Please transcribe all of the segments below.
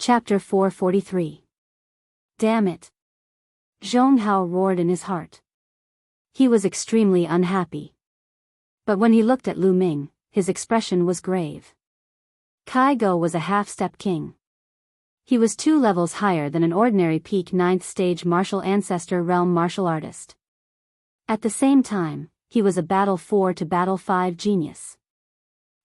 Chapter 443. Damn it! Zhong Hao roared in his heart. He was extremely unhappy. But when he looked at Lu Ming, his expression was grave. Kai Go was a half-step king. He was 2 levels higher than an ordinary peak 9th stage martial ancestor realm martial artist. At the same time, he was a battle 4 to battle 5 genius.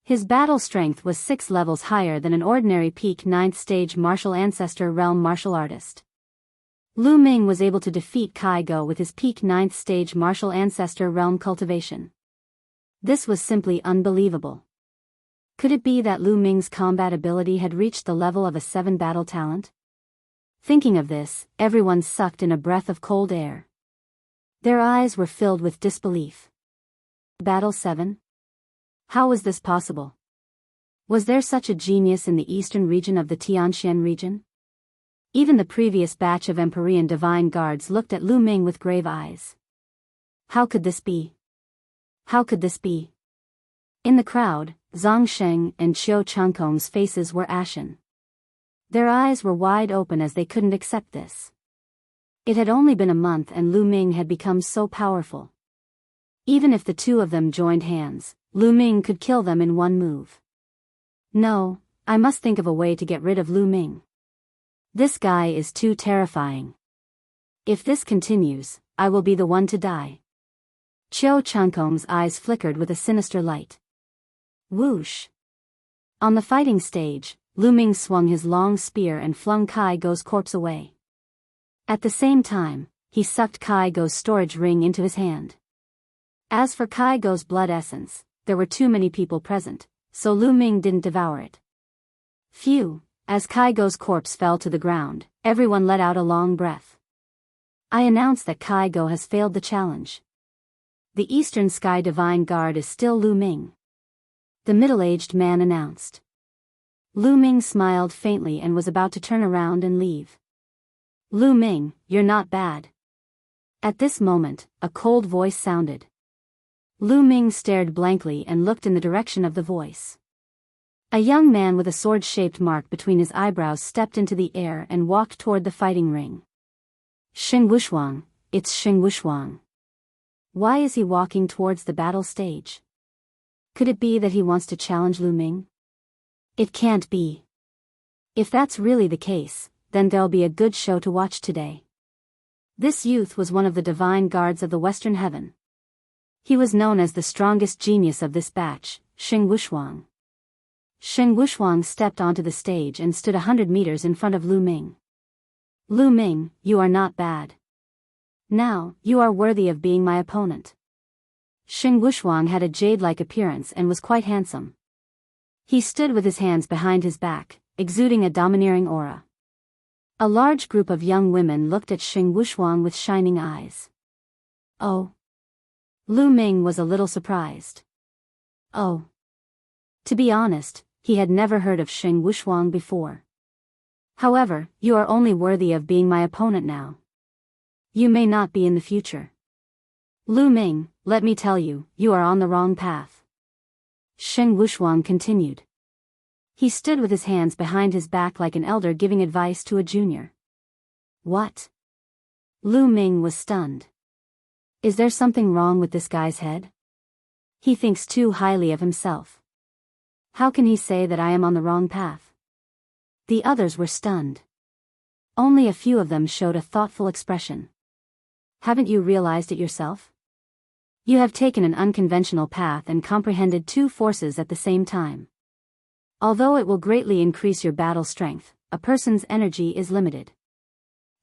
His battle strength was 6 levels higher than an ordinary peak 9th stage martial ancestor realm martial artist. Lu Ming was able to defeat Kai Go with his peak 9th stage martial ancestor realm cultivation. This was simply unbelievable. Could it be that Lu Ming's combat ability had reached the level of a 7 battle talent? Thinking of this, everyone sucked in a breath of cold air. Their eyes were filled with disbelief. Battle 7? How was this possible? Was there such a genius in the eastern region of the Tianxian region? Even the previous batch of Empyrean Divine Guards looked at Lu Ming with grave eyes. How could this be? How could this be? In the crowd, Zhang Sheng and Qiu Changkong's faces were ashen. Their eyes were wide open as they couldn't accept this. It had only been a month and Lu Ming had become so powerful. Even if the 2 of them joined hands, Lu Ming could kill them in one move. No, I must think of a way to get rid of Lu Ming. This guy is too terrifying. If this continues, I will be the one to die. Qiu Changkong's eyes flickered with a sinister light. Whoosh! On the fighting stage, Lu Ming swung his long spear and flung Kai Go's corpse away. At the same time, he sucked Kai Go's storage ring into his hand. As for Kai Go's blood essence, there were too many people present, so Lu Ming didn't devour it. Phew! As Kai Go's corpse fell to the ground, everyone let out a long breath. I announce that Kai Go has failed the challenge. The Eastern Sky Divine Guard is still Lu Ming. The middle-aged man announced. Lu Ming smiled faintly and was about to turn around and leave. Lu Ming, you're not bad. At this moment, a cold voice sounded. Lu Ming stared blankly and looked in the direction of the voice. A young man with a sword-shaped mark between his eyebrows stepped into the air and walked toward the fighting ring. Xing Wushuang, it's Xing Wushuang. Why is he walking towards the battle stage? Could it be that he wants to challenge Lu Ming? It can't be. If that's really the case, then there'll be a good show to watch today. This youth was one of the divine guards of the Western Heaven. He was known as the strongest genius of this batch, Xing Wushuang. Xing Wushuang stepped onto the stage and stood 100 meters in front of Lu Ming. Lu Ming, you are not bad. Now, you are worthy of being my opponent. Xing Wushuang had a jade-like appearance and was quite handsome. He stood with his hands behind his back, exuding a domineering aura. A large group of young women looked at Xing Wushuang with shining eyes. Oh. Lu Ming was a little surprised. Oh. To be honest, he had never heard of Xing Wushuang before. However, you are only worthy of being my opponent now. You may not be in the future. Lu Ming, let me tell you, you are on the wrong path. Xing Wushuang continued. He stood with his hands behind his back like an elder giving advice to a junior. What? Lu Ming was stunned. Is there something wrong with this guy's head? He thinks too highly of himself. How can he say that I am on the wrong path? The others were stunned. Only a few of them showed a thoughtful expression. Haven't you realized it yourself? You have taken an unconventional path and comprehended 2 forces at the same time. Although it will greatly increase your battle strength, a person's energy is limited.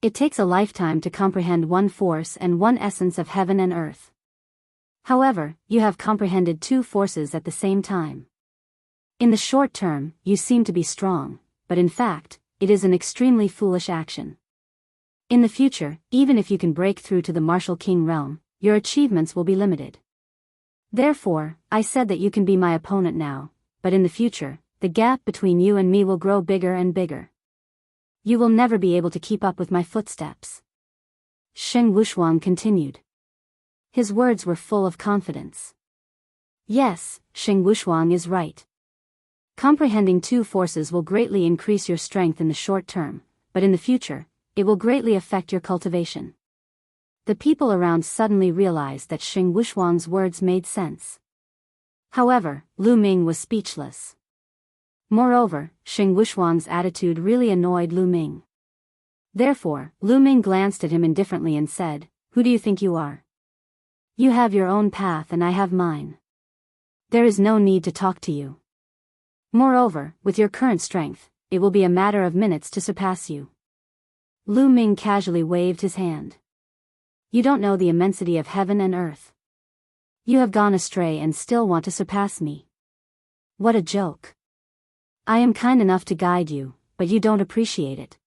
It takes a lifetime to comprehend 1 force and 1 essence of heaven and earth. However, you have comprehended 2 forces at the same time. In the short term, you seem to be strong, but in fact, it is an extremely foolish action. In the future, even if you can break through to the Martial King realm, your achievements will be limited. Therefore, I said that you can be my opponent now, but in the future, the gap between you and me will grow bigger and bigger. You will never be able to keep up with my footsteps. Xing Wushuang continued. His words were full of confidence. Yes, Xing Wushuang is right. Comprehending two forces will greatly increase your strength in the short term, but in the future, it will greatly affect your cultivation. The people around suddenly realized that Xing Wushuang's words made sense. However, Lu Ming was speechless. Moreover, Xing Wushuang's attitude really annoyed Lu Ming. Therefore, Lu Ming glanced at him indifferently and said, "Who do you think you are? You have your own path and I have mine. There is no need to talk to you. Moreover, with your current strength, it will be a matter of minutes to surpass you." Lu Ming casually waved his hand. "You don't know the immensity of heaven and earth. You have gone astray and still want to surpass me. What a joke. I am kind enough to guide you, but you don't appreciate it.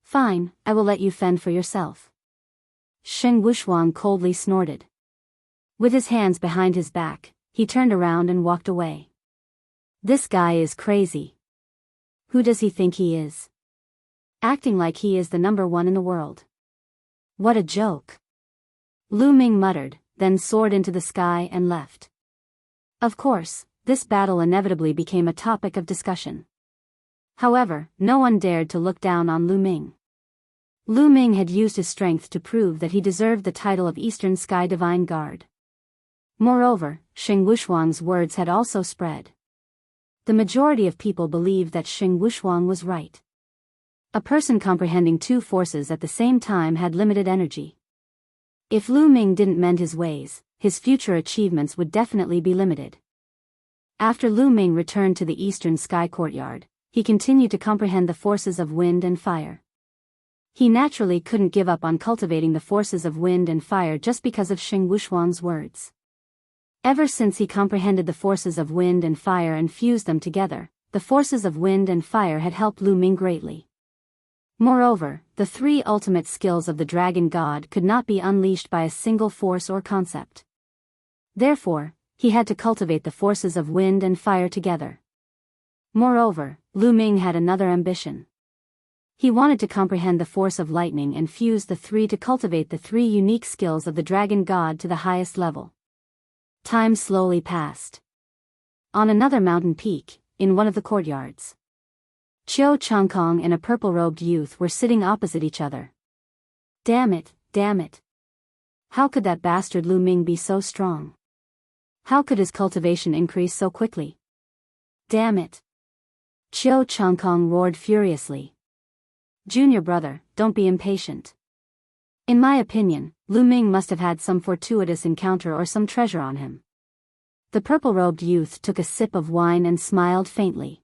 Fine, I will let you fend for yourself." Xing Wushuang coldly snorted. With his hands behind his back, he turned around and walked away. This guy is crazy. Who does he think he is? Acting like he is the number one in the world. What a joke. Lu Ming muttered, then soared into the sky and left. Of course, this battle inevitably became a topic of discussion. However, no one dared to look down on Lu Ming. Lu Ming had used his strength to prove that he deserved the title of Eastern Sky Divine Guard. Moreover, Xing Wushuang's words had also spread. The majority of people believed that Xing Wushuang was right. A person comprehending two forces at the same time had limited energy. If Lu Ming didn't mend his ways, his future achievements would definitely be limited. After Lu Ming returned to the Eastern Sky Courtyard, he continued to comprehend the forces of wind and fire. He naturally couldn't give up on cultivating the forces of wind and fire just because of Xing Wushuang's words. Ever since he comprehended the forces of wind and fire and fused them together, the forces of wind and fire had helped Lu Ming greatly. Moreover, the three ultimate skills of the Dragon God could not be unleashed by a single force or concept. Therefore, he had to cultivate the forces of wind and fire together. Moreover, Lu Ming had another ambition. He wanted to comprehend the force of lightning and fuse the three to cultivate the three unique skills of the Dragon God to the highest level. Time slowly passed. On another mountain peak, in one of the courtyards, Qiu Changkong and a purple-robed youth were sitting opposite each other. Damn it, damn it. How could that bastard Lu Ming be so strong? How could his cultivation increase so quickly? Damn it. Qiu Changkong roared furiously. Junior brother, don't be impatient. In my opinion, Lu Ming must have had some fortuitous encounter or some treasure on him. The purple-robed youth took a sip of wine and smiled faintly.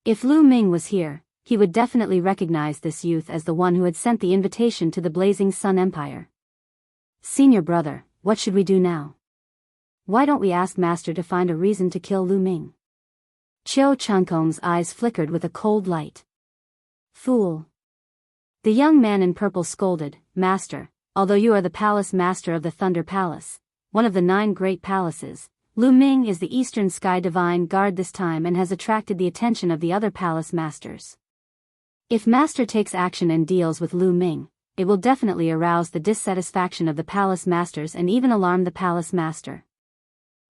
If Lu Ming was here, he would definitely recognize this youth as the one who had sent the invitation to the Blazing Sun Empire. Senior brother, what should we do now? Why don't we ask Master to find a reason to kill Lu Ming? Qiu Changkong's eyes flickered with a cold light. Fool. The young man in purple scolded, Master, although you are the palace master of the Thunder Palace, one of the 9 great palaces, Lu Ming is the Eastern Sky Divine Guard this time and has attracted the attention of the other palace masters. If Master takes action and deals with Lu Ming, it will definitely arouse the dissatisfaction of the palace masters and even alarm the palace master.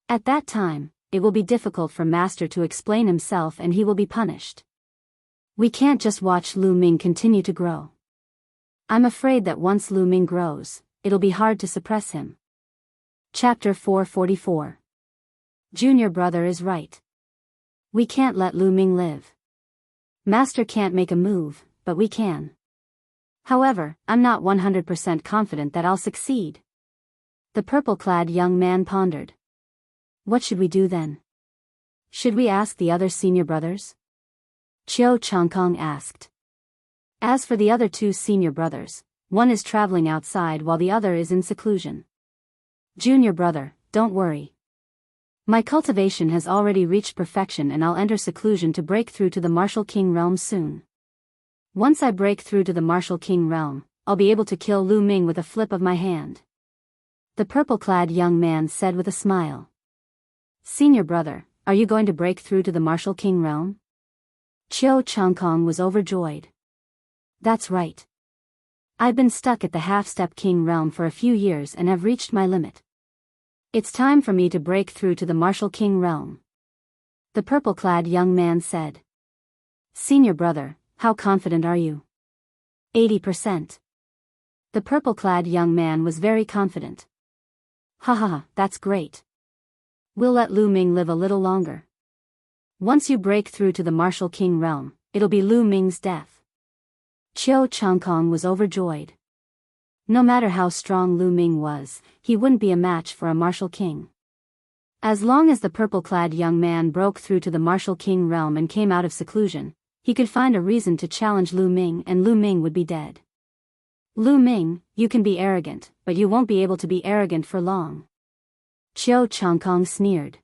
At that time, it will be difficult for Master to explain himself and he will be punished. We can't just watch Lu Ming continue to grow. I'm afraid that once Lu Ming grows, it'll be hard to suppress him. Chapter 444. Junior brother is right. We can't let Lu Ming live. Master can't make a move, but we can. However, I'm not 100% confident that I'll succeed. The purple-clad young man pondered. What should we do then? Should we ask the other senior brothers? Qiu Changkong asked. As for the other 2 senior brothers, one is traveling outside while the other is in seclusion. Junior brother, don't worry. My cultivation has already reached perfection and I'll enter seclusion to break through to the Martial King realm soon. Once I break through to the Martial King realm, I'll be able to kill Lu Ming with a flip of my hand. The purple-clad young man said with a smile. Senior brother, are you going to break through to the Martial King realm? Qiu Changkong was overjoyed. That's right. I've been stuck at the half-step king realm for a few years and have reached my limit. It's time for me to break through to the Martial King realm. The purple-clad young man said. Senior brother, how confident are you? 80%. The purple-clad young man was very confident. Haha, that's great. We'll let Lu Ming live a little longer. Once you break through to the Martial King realm, it'll be Lu Ming's death. Qiu Changkong was overjoyed. No matter how strong Lu Ming was, he wouldn't be a match for a Martial King. As long as the purple-clad young man broke through to the Martial King realm and came out of seclusion, he could find a reason to challenge Lu Ming and Lu Ming would be dead. Lu Ming, you can be arrogant, but you won't be able to be arrogant for long. Qiu Changkong sneered.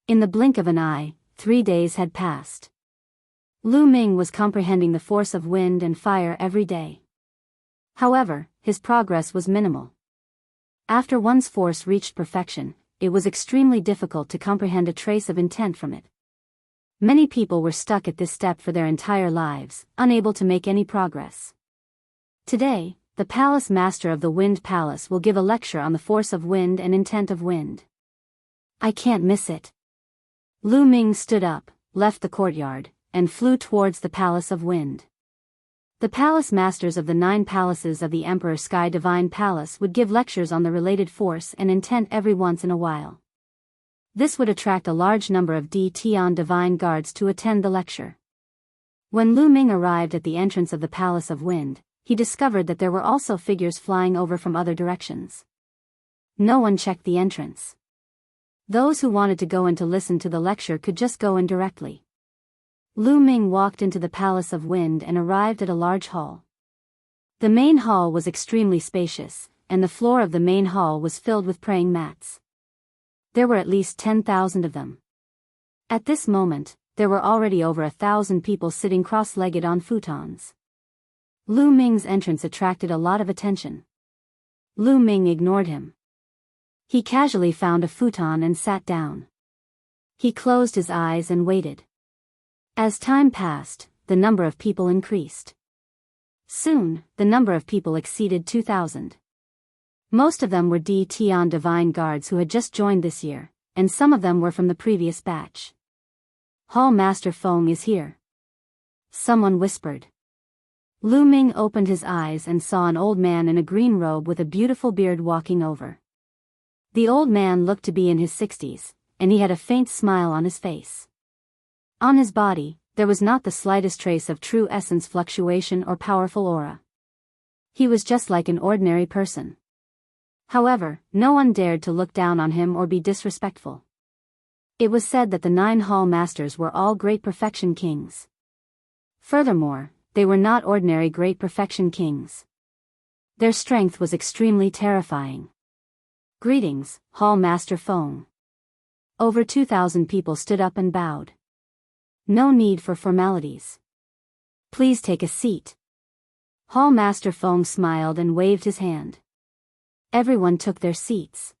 In the blink of an eye, 3 days had passed. Lu Ming was comprehending the force of wind and fire every day. However, his progress was minimal. After one's force reached perfection, it was extremely difficult to comprehend a trace of intent from it. Many people were stuck at this step for their entire lives, unable to make any progress. Today, the Palace Master of the Wind Palace will give a lecture on the force of wind and intent of wind. I can't miss it. Lu Ming stood up, left the courtyard, and flew towards the Palace of Wind. The Palace Masters of the 9 palaces of the Emperor Sky Divine Palace would give lectures on the related force and intent every once in a while. This would attract a large number of Tian Divine Guards to attend the lecture. When Lu Ming arrived at the entrance of the Palace of Wind, he discovered that there were also figures flying over from other directions. No one checked the entrance. Those who wanted to go in to listen to the lecture could just go in directly. Lu Ming walked into the Palace of Wind and arrived at a large hall. The main hall was extremely spacious, and the floor of the main hall was filled with praying mats. There were at least 10,000 of them. At this moment, there were already over 1,000 people sitting cross-legged on futons. Lu Ming's entrance attracted a lot of attention. Lu Ming ignored him. He casually found a futon and sat down. He closed his eyes and waited. As time passed, the number of people increased. Soon, the number of people exceeded 2,000. Most of them were Tian Divine Guards who had just joined this year, and some of them were from the previous batch. Hall Master Feng is here. Someone whispered. Lu Ming opened his eyes and saw an old man in a green robe with a beautiful beard walking over. The old man looked to be in his 60s, and he had a faint smile on his face. On his body, there was not the slightest trace of true essence fluctuation or powerful aura. He was just like an ordinary person. However, no one dared to look down on him or be disrespectful. It was said that the 9 hall masters were all great perfection kings. Furthermore, they were not ordinary great perfection kings. Their strength was extremely terrifying. Greetings, Hall Master Feng. Over 2,000 people stood up and bowed. No need for formalities. Please take a seat. Hall Master Feng smiled and waved his hand. Everyone took their seats.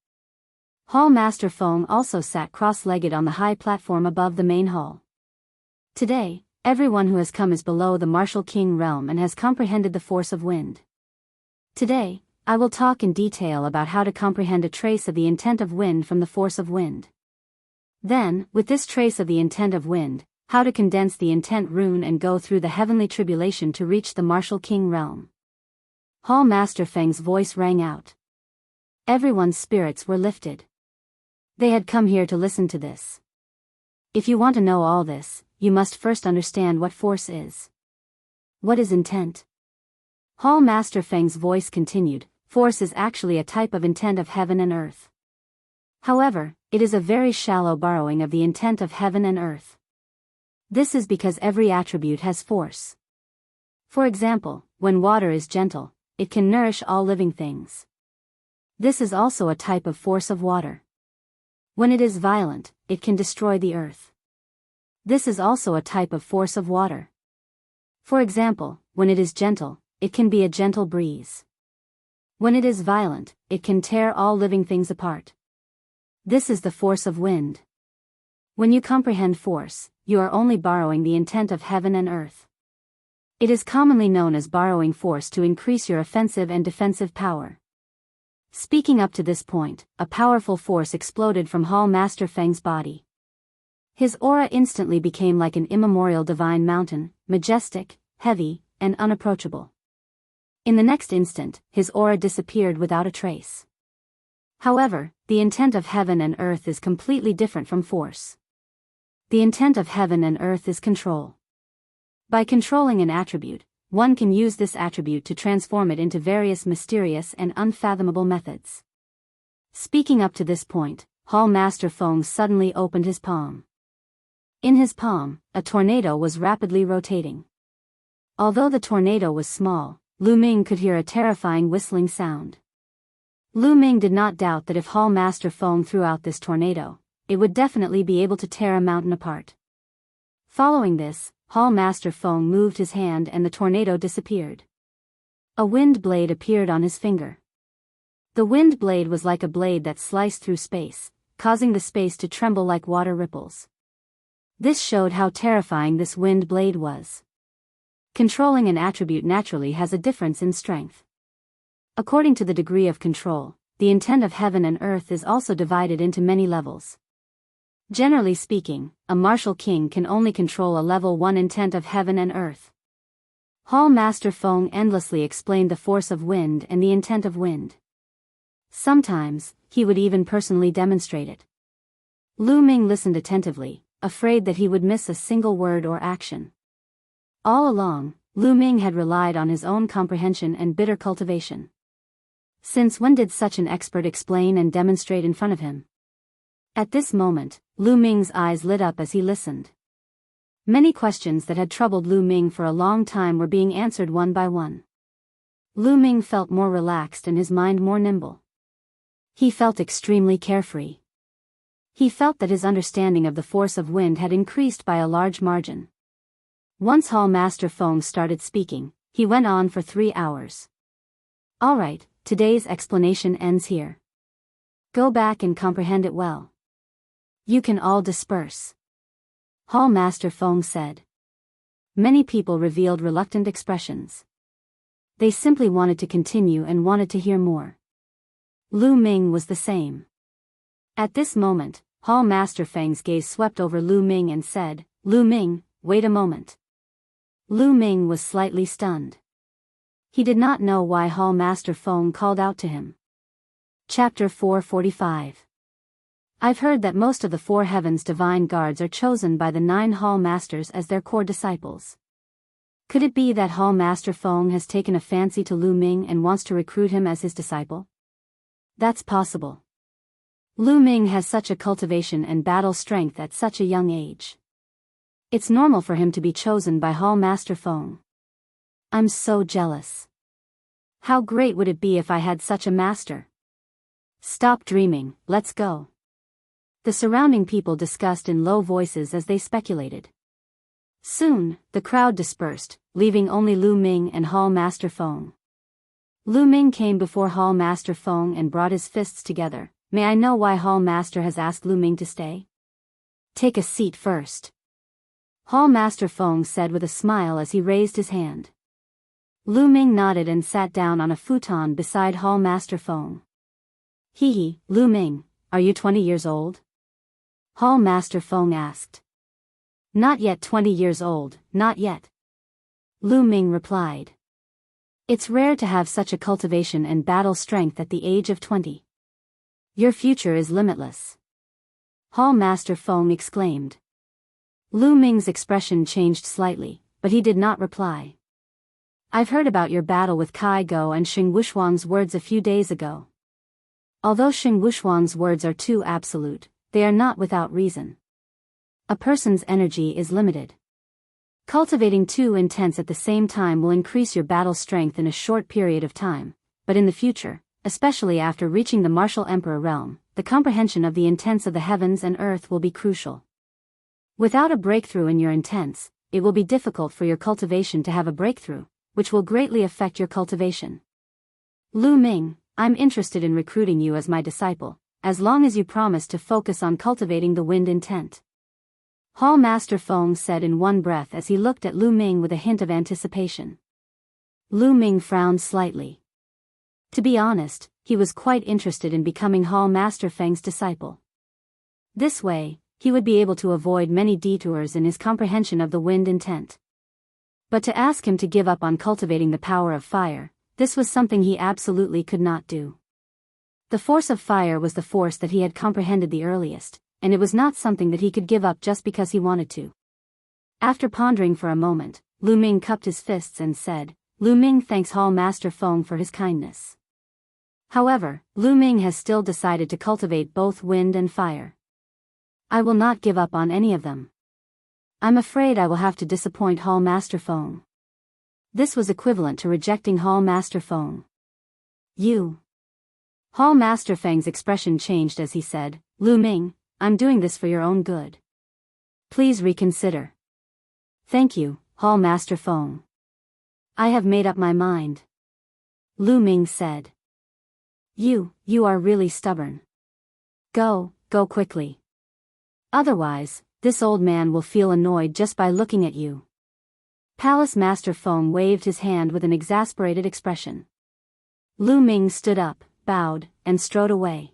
Hall Master Feng also sat cross-legged on the high platform above the main hall. Today, everyone who has come is below the Martial King realm and has comprehended the force of wind. Today, I will talk in detail about how to comprehend a trace of the intent of wind from the force of wind. Then, with this trace of the intent of wind, how to condense the intent rune and go through the heavenly tribulation to reach the Martial King realm. Hall Master Feng's voice rang out. Everyone's spirits were lifted. They had come here to listen to this. If you want to know all this, you must first understand what force is. What is intent? Hall Master Feng's voice continued, force is actually a type of intent of heaven and earth. However, it is a very shallow borrowing of the intent of heaven and earth. This is because every attribute has force. For example, when water is gentle, it can nourish all living things. This is also a type of force of water. When it is violent, it can destroy the earth. This is also a type of force of water. For example, when it is gentle, it can be a gentle breeze. When it is violent, it can tear all living things apart. This is the force of wind. When you comprehend force, you are only borrowing the intent of heaven and earth. It is commonly known as borrowing force to increase your offensive and defensive power. Speaking up to this point, a powerful force exploded from Hall Master Feng's body. His aura instantly became like an immemorial divine mountain, majestic, heavy, and unapproachable. In the next instant, his aura disappeared without a trace. However, the intent of heaven and earth is completely different from force. The intent of heaven and earth is control. By controlling an attribute, one can use this attribute to transform it into various mysterious and unfathomable methods. Speaking up to this point, Hall Master Feng suddenly opened his palm. In his palm, a tornado was rapidly rotating. Although the tornado was small, Lu Ming could hear a terrifying whistling sound. Lu Ming did not doubt that if Hall Master Feng threw out this tornado, it would definitely be able to tear a mountain apart. Following this, Hall Master Feng moved his hand and the tornado disappeared. A wind blade appeared on his finger. The wind blade was like a blade that sliced through space, causing the space to tremble like water ripples. This showed how terrifying this wind blade was. Controlling an attribute naturally has a difference in strength. According to the degree of control, the intent of heaven and earth is also divided into many levels. Generally speaking, a martial king can only control a level 1 intent of heaven and earth. Hall Master Feng endlessly explained the force of wind and the intent of wind. Sometimes, he would even personally demonstrate it. Lu Ming listened attentively, afraid that he would miss a single word or action. All along, Lu Ming had relied on his own comprehension and bitter cultivation. Since when did such an expert explain and demonstrate in front of him? At this moment, Lu Ming's eyes lit up as he listened. Many questions that had troubled Lu Ming for a long time were being answered one by one. Lu Ming felt more relaxed and his mind more nimble. He felt extremely carefree. He felt that his understanding of the force of wind had increased by a large margin. Once Hall Master Feng started speaking, he went on for 3 hours. Alright, today's explanation ends here. Go back and comprehend it well. You can all disperse. Hall Master Feng said. Many people revealed reluctant expressions. They simply wanted to continue and wanted to hear more. Lu Ming was the same. At this moment, Hall Master Feng's gaze swept over Lu Ming and said, Lu Ming, wait a moment. Lu Ming was slightly stunned. He did not know why Hall Master Feng called out to him. Chapter 445. I've heard that most of the 4 heavens divine guards are chosen by the 9 Hall Masters as their core disciples. Could it be that Hall Master Feng has taken a fancy to Lu Ming and wants to recruit him as his disciple? That's possible. Lu Ming has such a cultivation and battle strength at such a young age. It's normal for him to be chosen by Hall Master Feng. I'm so jealous. How great would it be if I had such a master? Stop dreaming, let's go. The surrounding people discussed in low voices as they speculated. Soon, the crowd dispersed, leaving only Lu Ming and Hall Master Feng. Lu Ming came before Hall Master Feng and brought his fists together. May I know why Hall Master has asked Lu Ming to stay? Take a seat first. Hall Master Feng said with a smile as he raised his hand. Lu Ming nodded and sat down on a futon beside Hall Master Feng. Hee, Lu Ming, are you 20 years old? Hall Master Feng asked. Not yet 20 years old, not yet. Lu Ming replied. It's rare to have such a cultivation and battle strength at the age of 20. Your future is limitless. Hall Master Feng exclaimed. Lu Ming's expression changed slightly, but he did not reply. I've heard about your battle with Kai Go and Xing Wushuang's words a few days ago. Although Xing Wushuang's words are too absolute, they are not without reason. A person's energy is limited. Cultivating 2 intents at the same time will increase your battle strength in a short period of time, but in the future, especially after reaching the martial emperor realm, the comprehension of the intents of the heavens and earth will be crucial. Without a breakthrough in your intents, it will be difficult for your cultivation to have a breakthrough, which will greatly affect your cultivation. Lu Ming, I'm interested in recruiting you as my disciple, as long as you promise to focus on cultivating the wind intent. Hall Master Feng said in one breath as he looked at Lu Ming with a hint of anticipation. Lu Ming frowned slightly. To be honest, he was quite interested in becoming Hall Master Feng's disciple. This way, he would be able to avoid many detours in his comprehension of the wind intent. But to ask him to give up on cultivating the power of fire, this was something he absolutely could not do. The force of fire was the force that he had comprehended the earliest, and it was not something that he could give up just because he wanted to. After pondering for a moment, Lu Ming cupped his fists and said, Lu Ming thanks Hall Master Feng for his kindness. However, Lu Ming has still decided to cultivate both wind and fire. I will not give up on any of them. I'm afraid I will have to disappoint Hall Master Feng. This was equivalent to rejecting Hall Master Feng. You. Hall Master Feng's expression changed as he said, Lu Ming, I'm doing this for your own good. Please reconsider. Thank you, Hall Master Feng. I have made up my mind. Lu Ming said. You are really stubborn. Go quickly. Otherwise, this old man will feel annoyed just by looking at you. Palace Master Feng waved his hand with an exasperated expression. Lu Ming stood up, bowed, and strode away.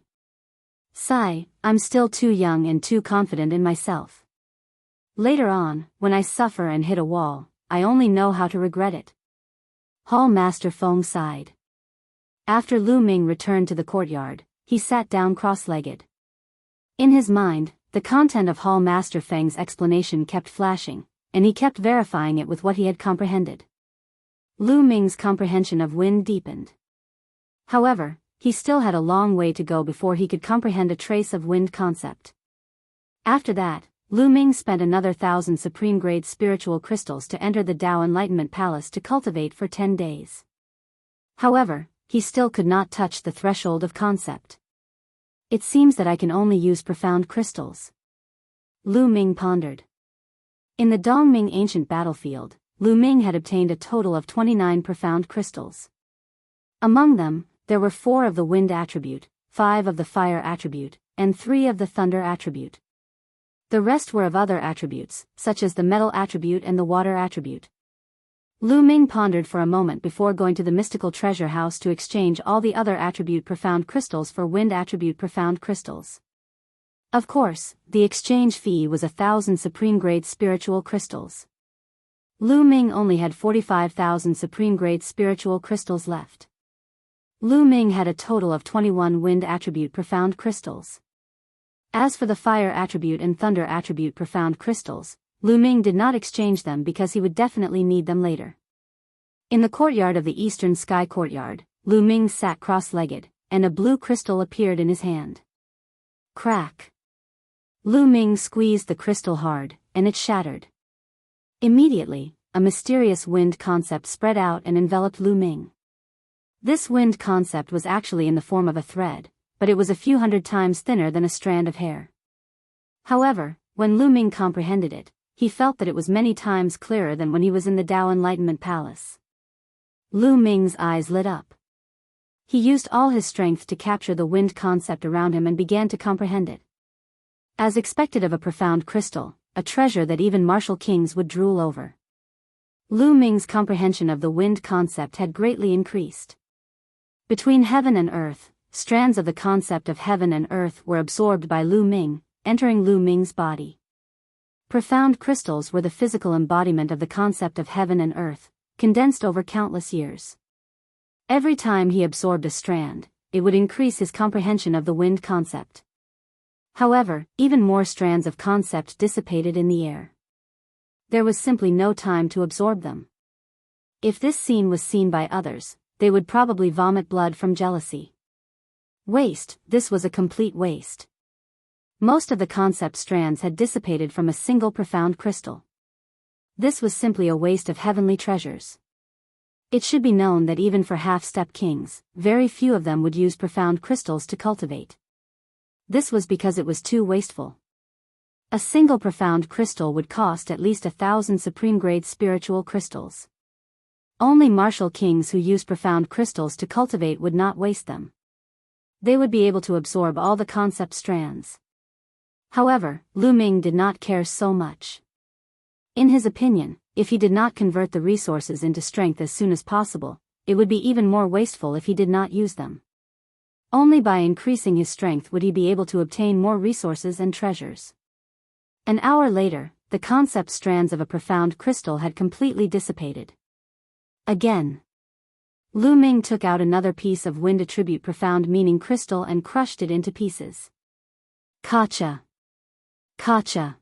Sigh, I'm still too young and too confident in myself. Later on, when I suffer and hit a wall, I only know how to regret it. Hall Master Feng sighed. After Lu Ming returned to the courtyard, he sat down cross-legged. In his mind, the content of Hall Master Feng's explanation kept flashing, and he kept verifying it with what he had comprehended. Lu Ming's comprehension of wind deepened. However, he still had a long way to go before he could comprehend a trace of wind concept. After that, Lu Ming spent another 1,000 supreme-grade spiritual crystals to enter the Tao Enlightenment Palace to cultivate for 10 days. However, he still could not touch the threshold of concept. It seems that I can only use profound crystals. Lu Ming pondered. In the Dongming ancient battlefield, Lu Ming had obtained a total of 29 profound crystals. Among them, there were 4 of the wind attribute, 5 of the fire attribute, and 3 of the thunder attribute. The rest were of other attributes, such as the metal attribute and the water attribute. Lu Ming pondered for a moment before going to the mystical treasure house to exchange all the other attribute profound crystals for wind attribute profound crystals. Of course, the exchange fee was 1,000 supreme-grade spiritual crystals. Lu Ming only had 45,000 supreme-grade spiritual crystals left. Lu Ming had a total of 21 wind attribute profound crystals. As for the fire attribute and thunder attribute profound crystals, Lu Ming did not exchange them because he would definitely need them later. In the courtyard of the Eastern Sky Courtyard, Lu Ming sat cross-legged, and a blue crystal appeared in his hand. Crack! Lu Ming squeezed the crystal hard, and it shattered. Immediately, a mysterious wind concept spread out and enveloped Lu Ming. This wind concept was actually in the form of a thread, but it was a few hundred times thinner than a strand of hair. However, when Lu Ming comprehended it, he felt that it was many times clearer than when he was in the Tao Enlightenment Palace. Lu Ming's eyes lit up. He used all his strength to capture the wind concept around him and began to comprehend it. As expected of a profound crystal, a treasure that even martial kings would drool over. Lu Ming's comprehension of the wind concept had greatly increased. Between heaven and earth, strands of the concept of heaven and earth were absorbed by Lu Ming, entering Lu Ming's body. Profound crystals were the physical embodiment of the concept of heaven and earth, condensed over countless years. Every time he absorbed a strand, it would increase his comprehension of the wind concept. However, even more strands of concept dissipated in the air. There was simply no time to absorb them. If this scene was seen by others, they would probably vomit blood from jealousy. Waste, this was a complete waste. Most of the concept strands had dissipated from a single profound crystal. This was simply a waste of heavenly treasures. It should be known that even for half-step kings, very few of them would use profound crystals to cultivate. This was because it was too wasteful. A single profound crystal would cost at least 1,000 supreme-grade spiritual crystals. Only martial kings who use profound crystals to cultivate would not waste them. They would be able to absorb all the concept strands. However, Lu Ming did not care so much. In his opinion, if he did not convert the resources into strength as soon as possible, it would be even more wasteful if he did not use them. Only by increasing his strength would he be able to obtain more resources and treasures. An hour later, the concept strands of a profound crystal had completely dissipated. Again. Lu Ming took out another piece of wind attribute profound meaning crystal and crushed it into pieces. Kacha. Kacha.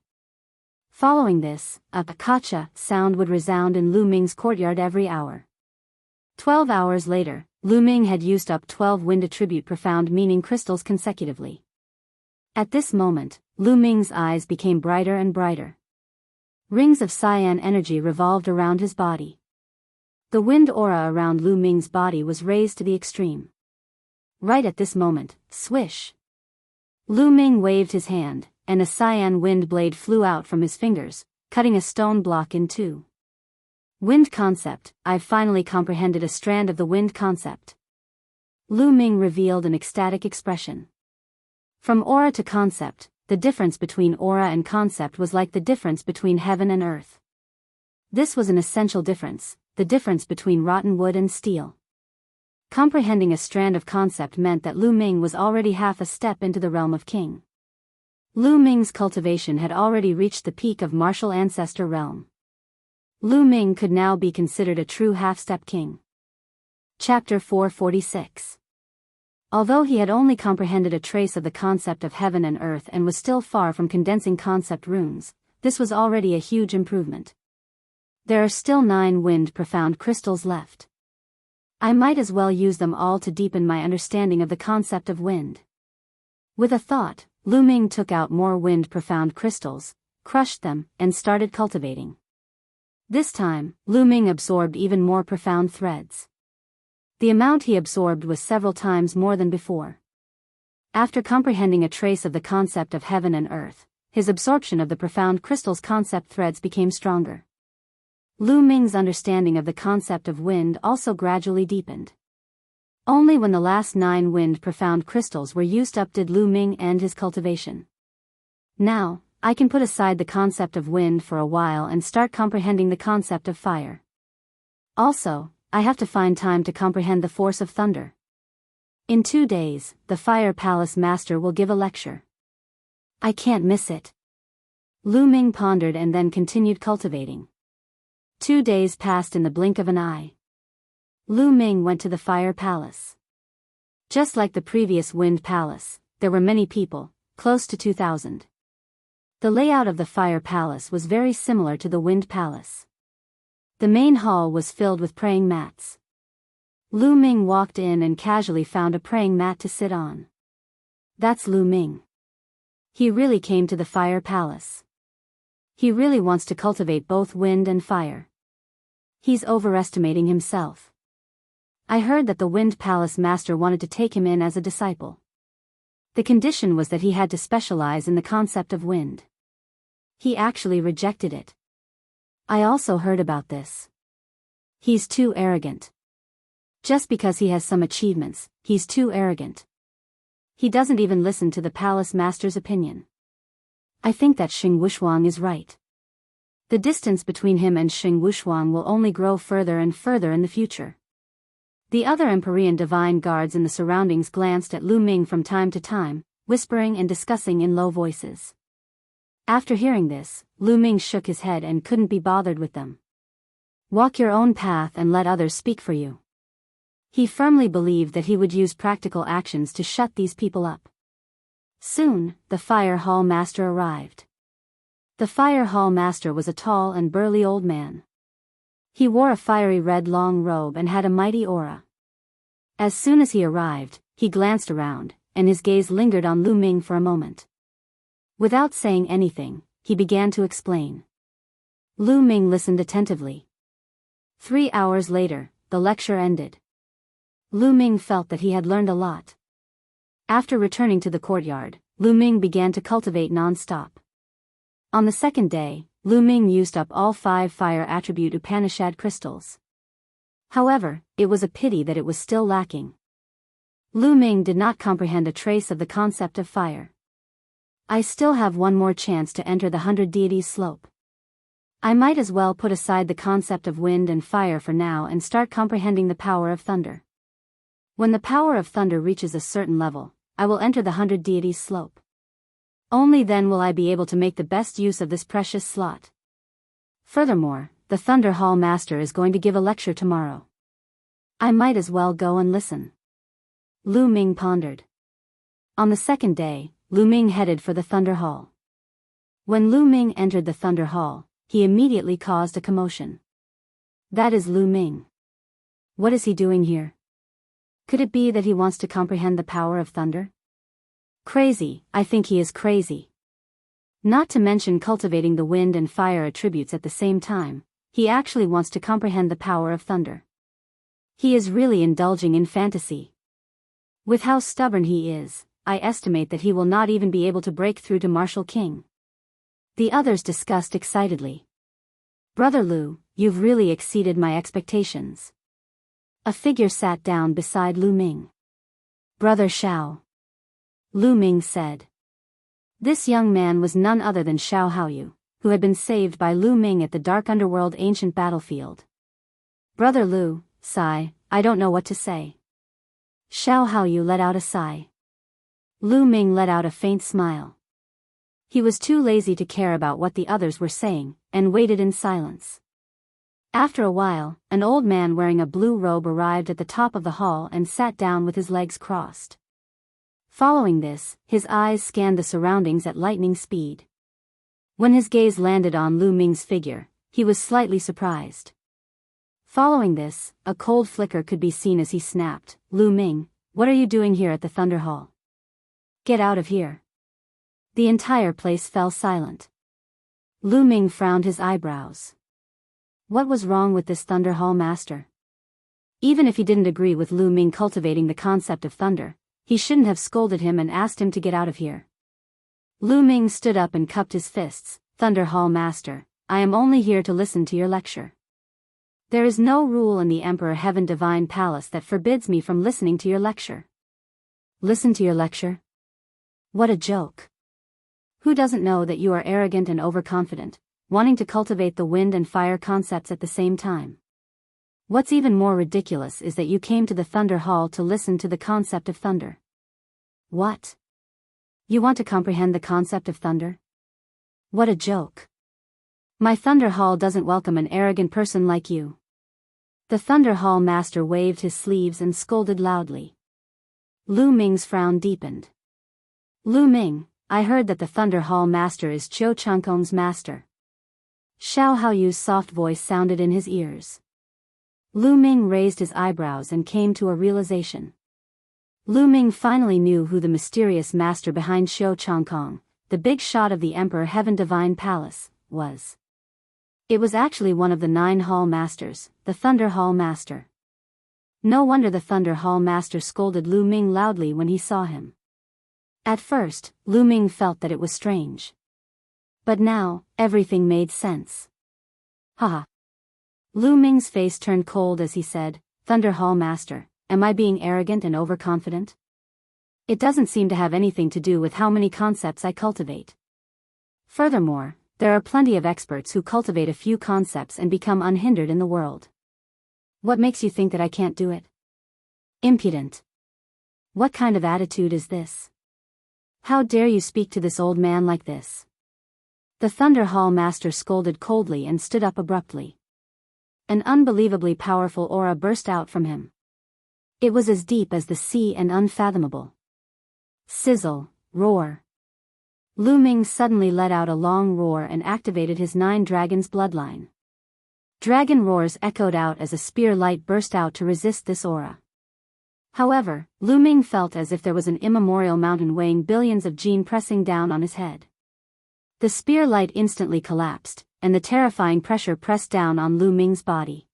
Following this, a kacha sound would resound in Lu Ming's courtyard every hour. 12 hours later, Lu Ming had used up 12 wind attribute profound meaning crystals consecutively. At this moment, Lu Ming's eyes became brighter and brighter. Rings of cyan energy revolved around his body. The wind aura around Lu Ming's body was raised to the extreme. Right at this moment, swish! Lu Ming waved his hand, and a cyan wind blade flew out from his fingers, cutting a stone block in two. Wind concept, I've finally comprehended a strand of the wind concept. Lu Ming revealed an ecstatic expression. From aura to concept, the difference between aura and concept was like the difference between heaven and earth. This was an essential difference, the difference between rotten wood and steel. Comprehending a strand of concept meant that Lu Ming was already half a step into the realm of king. Lu Ming's cultivation had already reached the peak of martial ancestor realm. Lu Ming could now be considered a true half-step king. Chapter 446. Although he had only comprehended a trace of the concept of heaven and earth and was still far from condensing concept runes, this was already a huge improvement. There are still 9 wind profound crystals left. I might as well use them all to deepen my understanding of the concept of wind. With a thought, Lu Ming took out more wind profound crystals, crushed them, and started cultivating. This time, Lu Ming absorbed even more profound threads. The amount he absorbed was several times more than before. After comprehending a trace of the concept of heaven and earth, his absorption of the profound crystal's concept threads became stronger. Lu Ming's understanding of the concept of wind also gradually deepened. Only when the last 9 wind profound crystals were used up did Lu Ming end his cultivation. Now, I can put aside the concept of wind for a while and start comprehending the concept of fire. Also, I have to find time to comprehend the force of thunder. In 2 days, the Fire Palace Master will give a lecture. I can't miss it. Lu Ming pondered and then continued cultivating. 2 days passed in the blink of an eye. Lu Ming went to the Fire Palace. Just like the previous Wind Palace, there were many people, close to 2,000. The layout of the Fire Palace was very similar to the Wind Palace. The main hall was filled with praying mats. Lu Ming walked in and casually found a praying mat to sit on. That's Lu Ming. He really came to the Fire Palace. He really wants to cultivate both wind and fire. He's overestimating himself. I heard that the Wind Palace Master wanted to take him in as a disciple. The condition was that he had to specialize in the concept of wind. He actually rejected it. I also heard about this. He's too arrogant. Just because he has some achievements, he's too arrogant. He doesn't even listen to the Palace Master's opinion. I think that Xing Wushuang is right. The distance between him and Xing Wushuang will only grow further and further in the future. The other Empyrean divine guards in the surroundings glanced at Lu Ming from time to time, whispering and discussing in low voices. After hearing this, Lu Ming shook his head and couldn't be bothered with them. Walk your own path and let others speak for you. He firmly believed that he would use practical actions to shut these people up. Soon, the Fire Hall Master arrived. The Fire Hall Master was a tall and burly old man. He wore a fiery red long robe and had a mighty aura. As soon as he arrived, he glanced around, and his gaze lingered on Lu Ming for a moment. Without saying anything, he began to explain. Lu Ming listened attentively. 3 hours later, the lecture ended. Lu Ming felt that he had learned a lot. After returning to the courtyard, Lu Ming began to cultivate non-stop. On the second day, Lu Ming used up all 5 fire attribute Upanishad crystals. However, it was a pity that it was still lacking. Lu Ming did not comprehend a trace of the concept of fire. I still have one more chance to enter the 100 deities slope. I might as well put aside the concept of wind and fire for now and start comprehending the power of thunder. When the power of thunder reaches a certain level, I will enter the 100 deities slope. Only then will I be able to make the best use of this precious slot. Furthermore, the Thunder Hall Master is going to give a lecture tomorrow. I might as well go and listen. Lu Ming pondered. On the second day, Lu Ming headed for the Thunder Hall. When Lu Ming entered the Thunder Hall, he immediately caused a commotion. That is Lu Ming. What is he doing here? Could it be that he wants to comprehend the power of thunder? Crazy, I think he is crazy. Not to mention cultivating the wind and fire attributes at the same time, he actually wants to comprehend the power of thunder. He is really indulging in fantasy. With how stubborn he is, I estimate that he will not even be able to break through to Martial King. The others discussed excitedly. Brother Lu, you've really exceeded my expectations. A figure sat down beside Lu Ming. Brother Xiao. Lu Ming said. This young man was none other than Xiao Haoyu, who had been saved by Lu Ming at the Dark Underworld ancient battlefield. Brother Lu, sigh, I don't know what to say. Xiao Haoyu let out a sigh. Lu Ming let out a faint smile. He was too lazy to care about what the others were saying, and waited in silence. After a while, an old man wearing a blue robe arrived at the top of the hall and sat down with his legs crossed. Following this, his eyes scanned the surroundings at lightning speed. When his gaze landed on Lu Ming's figure, he was slightly surprised. Following this, a cold flicker could be seen as he snapped, Lu Ming, what are you doing here at the Thunder Hall? Get out of here. The entire place fell silent. Lu Ming frowned his eyebrows. What was wrong with this Thunder Hall Master? Even if he didn't agree with Lu Ming cultivating the concept of thunder, he shouldn't have scolded him and asked him to get out of here. Lu Ming stood up and cupped his fists. Thunder Hall Master, I am only here to listen to your lecture. There is no rule in the Emperor Heaven Divine Palace that forbids me from listening to your lecture. Listen to your lecture? What a joke. Who doesn't know that you are arrogant and overconfident, wanting to cultivate the wind and fire concepts at the same time? What's even more ridiculous is that you came to the Thunder Hall to listen to the concept of thunder. What? You want to comprehend the concept of thunder? What a joke. My Thunder Hall doesn't welcome an arrogant person like you. The Thunder Hall Master waved his sleeves and scolded loudly. Lu Ming's frown deepened. Lu Ming, I heard that the Thunder Hall Master is Qiu Changkong's master. Xiao Haoyu's soft voice sounded in his ears. Lu Ming raised his eyebrows and came to a realization. Lu Ming finally knew who the mysterious master behind Qiu Changkong, the big shot of the Emperor Heaven Divine Palace, was. It was actually one of the 9 Hall Masters, the Thunder Hall Master. No wonder the Thunder Hall Master scolded Lu Ming loudly when he saw him. At first, Lu Ming felt that it was strange. But now, everything made sense. Haha. Lu Ming's face turned cold as he said, Thunder Hall Master, am I being arrogant and overconfident? It doesn't seem to have anything to do with how many concepts I cultivate. Furthermore, there are plenty of experts who cultivate a few concepts and become unhindered in the world. What makes you think that I can't do it? Impudent. What kind of attitude is this? How dare you speak to this old man like this? The Thunder Hall Master scolded coldly and stood up abruptly. An unbelievably powerful aura burst out from him. It was as deep as the sea and unfathomable. Sizzle, roar. Lu Ming suddenly let out a long roar and activated his 9 dragons bloodline. Dragon roars echoed out as a spear light burst out to resist this aura. However, Lu Ming felt as if there was an immemorial mountain weighing billions of jin pressing down on his head. The spear light instantly collapsed, and the terrifying pressure pressed down on Lu Ming's body.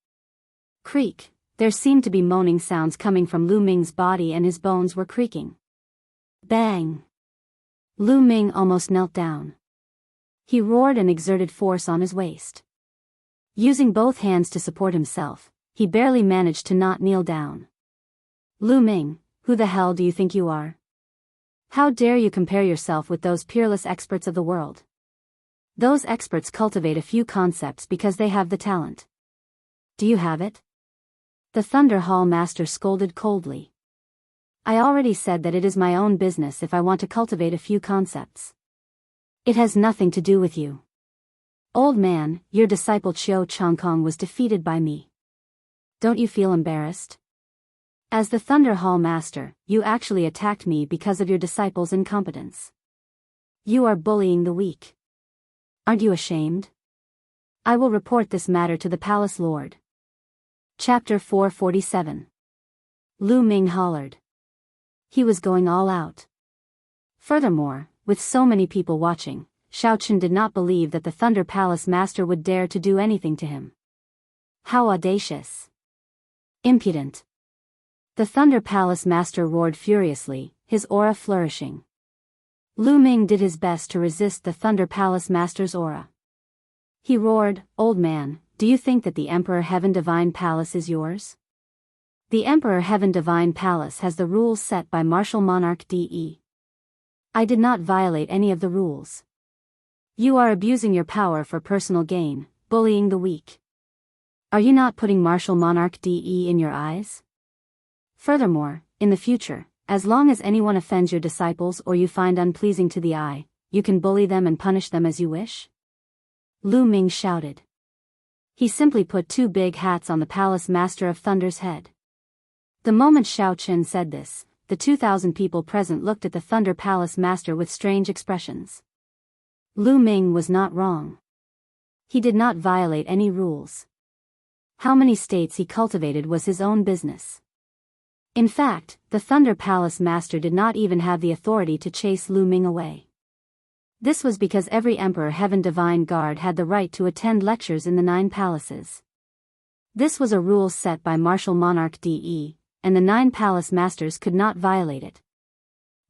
Creak, there seemed to be moaning sounds coming from Lu Ming's body and his bones were creaking. Bang! Lu Ming almost knelt down. He roared and exerted force on his waist. Using both hands to support himself, he barely managed to not kneel down. Lu Ming, who the hell do you think you are? How dare you compare yourself with those peerless experts of the world? Those experts cultivate a few concepts because they have the talent. Do you have it? The Thunder Hall Master scolded coldly. I already said that it is my own business if I want to cultivate a few concepts. It has nothing to do with you. Old man, your disciple Chiu Changkong was defeated by me. Don't you feel embarrassed? As the Thunder Hall Master, you actually attacked me because of your disciple's incompetence. You are bullying the weak. Aren't you ashamed? I will report this matter to the Palace Lord. Chapter 447. Lu Ming hollered. He was going all out. Furthermore, with so many people watching, Xiao Chen did not believe that the Thunder Palace Master would dare to do anything to him. How audacious! Impudent! The Thunder Palace Master roared furiously, his aura flourishing. Lu Ming did his best to resist the Thunder Palace Master's aura. He roared, "Old man, do you think that the Emperor Heaven Divine Palace is yours? The Emperor Heaven Divine Palace has the rules set by Martial Monarch DE. I did not violate any of the rules. You are abusing your power for personal gain, bullying the weak. Are you not putting Martial Monarch DE in your eyes? Furthermore, in the future, as long as anyone offends your disciples or you find unpleasing to the eye, you can bully them and punish them as you wish?" Lu Ming shouted. He simply put two big hats on the Palace Master of Thunder's head. The moment Xiao Chen said this, the 2,000 people present looked at the Thunder Palace Master with strange expressions. Lu Ming was not wrong. He did not violate any rules. How many states he cultivated was his own business. In fact, the Thunder Palace Master did not even have the authority to chase Lu Ming away. This was because every Emperor Heaven Divine Guard had the right to attend lectures in the 9 palaces. This was a rule set by Martial Monarch DE, and the 9 palace masters could not violate it.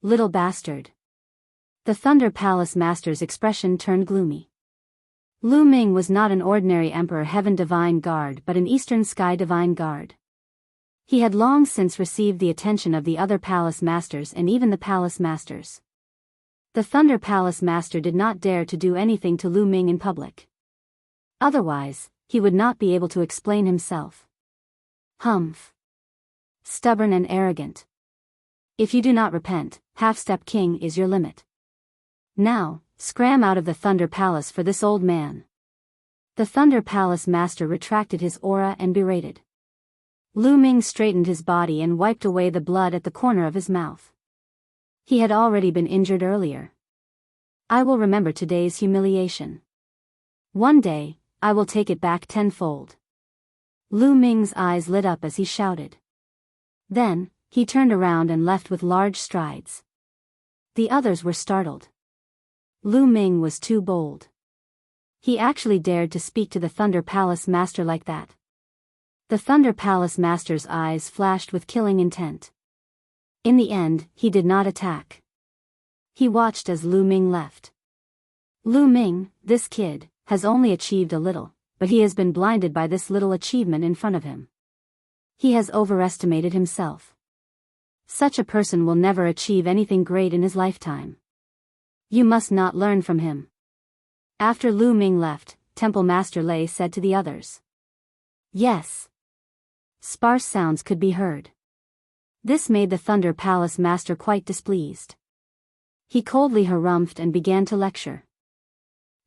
Little bastard. The Thunder Palace Master's expression turned gloomy. Lu Ming was not an ordinary Emperor Heaven Divine Guard but an Eastern Sky Divine Guard. He had long since received the attention of the other Palace Masters and even the Palace Masters. The Thunder Palace Master did not dare to do anything to Lu Ming in public. Otherwise, he would not be able to explain himself. Humph. Stubborn and arrogant. If you do not repent, Half-Step King is your limit. Now, scram out of the Thunder Palace for this old man. The Thunder Palace Master retracted his aura and berated. Lu Ming straightened his body and wiped away the blood at the corner of his mouth. He had already been injured earlier. I will remember today's humiliation. One day, I will take it back tenfold. Lu Ming's eyes lit up as he shouted. Then, he turned around and left with large strides. The others were startled. Lu Ming was too bold. He actually dared to speak to the Thunder Palace Master like that. The Thunder Palace Master's eyes flashed with killing intent. In the end, he did not attack. He watched as Lu Ming left. Lu Ming, this kid, has only achieved a little, but he has been blinded by this little achievement in front of him. He has overestimated himself. Such a person will never achieve anything great in his lifetime. You must not learn from him. After Lu Ming left, Temple Master Lei said to the others. Yes. Sparse sounds could be heard. This made the Thunder Palace Master quite displeased. He coldly harumphed and began to lecture.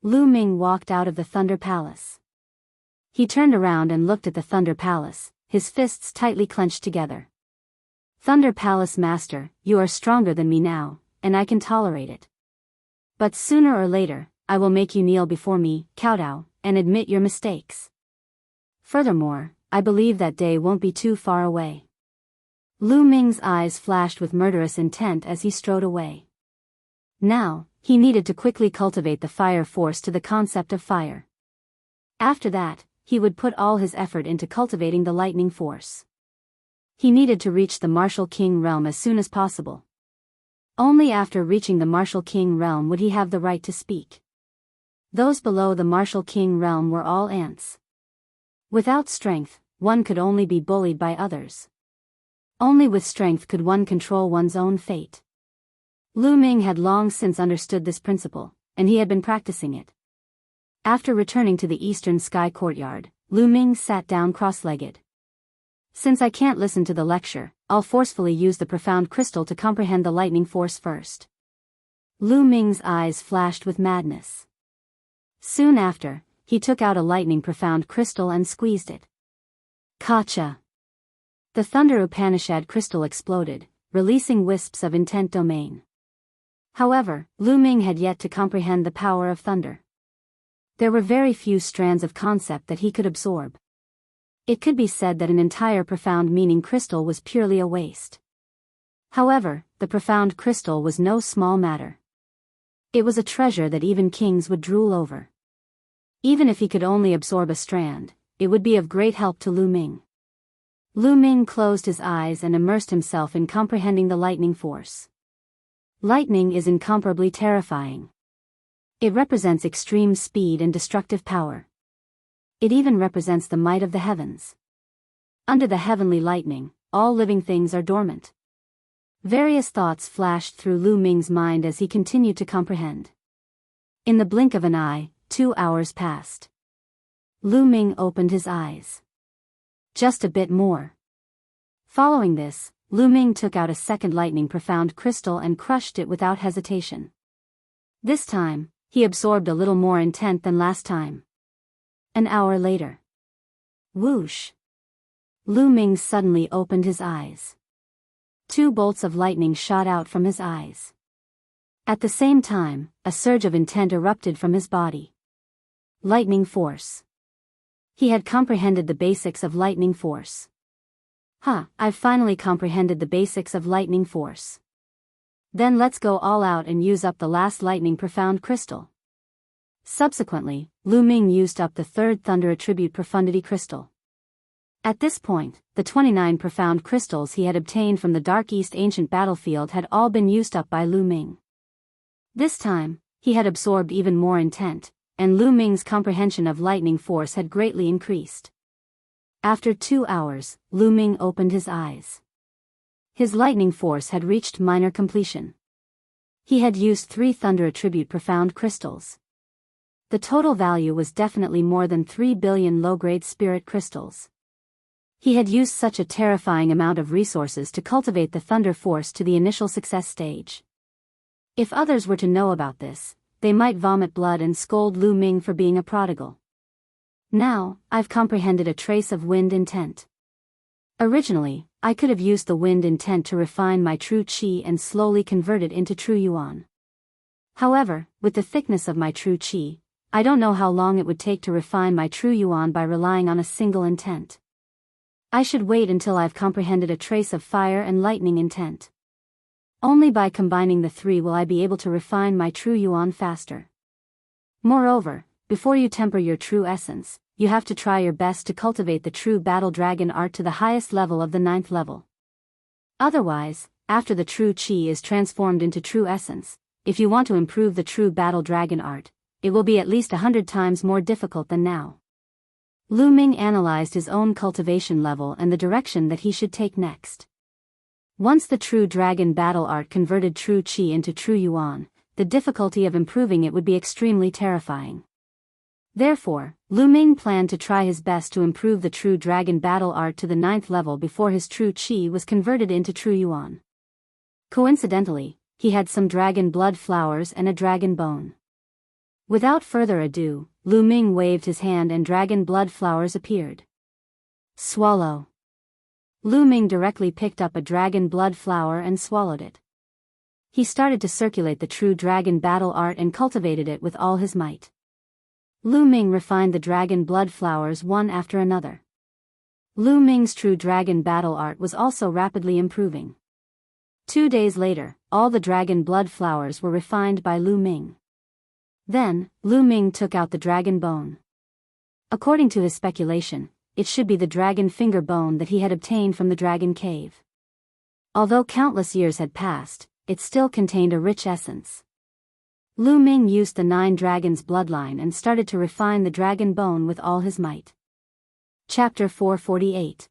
Lu Ming walked out of the Thunder Palace. He turned around and looked at the Thunder Palace, his fists tightly clenched together. Thunder Palace Master, you are stronger than me now, and I can tolerate it. But sooner or later, I will make you kneel before me, kowtow, and admit your mistakes. Furthermore, I believe that day won't be too far away. Lu Ming's eyes flashed with murderous intent as he strode away. Now, he needed to quickly cultivate the fire force to the concept of fire. After that, he would put all his effort into cultivating the lightning force. He needed to reach the Martial King realm as soon as possible. Only after reaching the Martial King realm would he have the right to speak. Those below the Martial King realm were all ants. Without strength, one could only be bullied by others. Only with strength could one control one's own fate. Lu Ming had long since understood this principle, and he had been practicing it. After returning to the Eastern Sky Courtyard, Lu Ming sat down cross-legged. Since I can't listen to the lecture, I'll forcefully use the profound crystal to comprehend the lightning force first. Lu Ming's eyes flashed with madness. Soon after, he took out a lightning-profound crystal and squeezed it. Kacha! The Thunder Upanishad crystal exploded, releasing wisps of intent domain. However, Lu Ming had yet to comprehend the power of thunder. There were very few strands of concept that he could absorb. It could be said that an entire profound meaning crystal was purely a waste. However, the profound crystal was no small matter. It was a treasure that even kings would drool over. Even if he could only absorb a strand, it would be of great help to Lu Ming. Lu Ming closed his eyes and immersed himself in comprehending the lightning force. Lightning is incomparably terrifying. It represents extreme speed and destructive power. It even represents the might of the heavens. Under the heavenly lightning, all living things are dormant. Various thoughts flashed through Lu Ming's mind as he continued to comprehend. In the blink of an eye, 2 hours passed. Lu Ming opened his eyes. Just a bit more. Following this, Lu Ming took out a second lightning-profound crystal and crushed it without hesitation. This time, he absorbed a little more intent than last time. An hour later. Whoosh! Lu Ming suddenly opened his eyes. 2 bolts of lightning shot out from his eyes. At the same time, a surge of intent erupted from his body. Lightning force. He had comprehended the basics of lightning force. I've finally comprehended the basics of lightning force. Then let's go all out and use up the last lightning profound crystal. Subsequently, Lu Ming used up the third Thunder Attribute Profundity crystal. At this point, the 29 profound crystals he had obtained from the Dark East ancient battlefield had all been used up by Lu Ming. This time, he had absorbed even more intent, and Lu Ming's comprehension of lightning force had greatly increased. After 2 hours, Lu Ming opened his eyes. His lightning force had reached minor completion. He had used 3 Thunder Attribute Profound crystals. The total value was definitely more than 3 billion low-grade spirit crystals. He had used such a terrifying amount of resources to cultivate the thunder force to the initial success stage. If others were to know about this, they might vomit blood and scold Lu Ming for being a prodigal. Now, I've comprehended a trace of wind intent. Originally, I could have used the wind intent to refine my true qi and slowly convert it into true yuan. However, with the thickness of my true qi, I don't know how long it would take to refine my true yuan by relying on a single intent. I should wait until I've comprehended a trace of fire and lightning intent. Only by combining the 3 will I be able to refine my true yuan faster. Moreover, before you temper your true essence, you have to try your best to cultivate the true battle dragon art to the highest level of the 9th level. Otherwise, after the true qi is transformed into true essence, if you want to improve the true battle dragon art, it will be at least 100 times more difficult than now. Lu Ming analyzed his own cultivation level and the direction that he should take next. Once the true dragon battle art converted true qi into true yuan, the difficulty of improving it would be extremely terrifying. Therefore, Lu Ming planned to try his best to improve the true dragon battle art to the 9th level before his true qi was converted into true yuan. Coincidentally, he had some dragon blood flowers and a dragon bone. Without further ado, Lu Ming waved his hand and dragon blood flowers appeared. Swallow. Lu Ming directly picked up a dragon blood flower and swallowed it. He started to circulate the true dragon battle art and cultivated it with all his might. Lu Ming refined the dragon blood flowers one after another. Lu Ming's true dragon battle art was also rapidly improving. 2 days later, all the dragon blood flowers were refined by Lu Ming. Then, Lu Ming took out the dragon bone. According to his speculation, it should be the dragon finger bone that he had obtained from the dragon cave. Although countless years had passed, it still contained a rich essence. Lu Ming used the 9 dragons bloodline and started to refine the dragon bone with all his might. Chapter 448.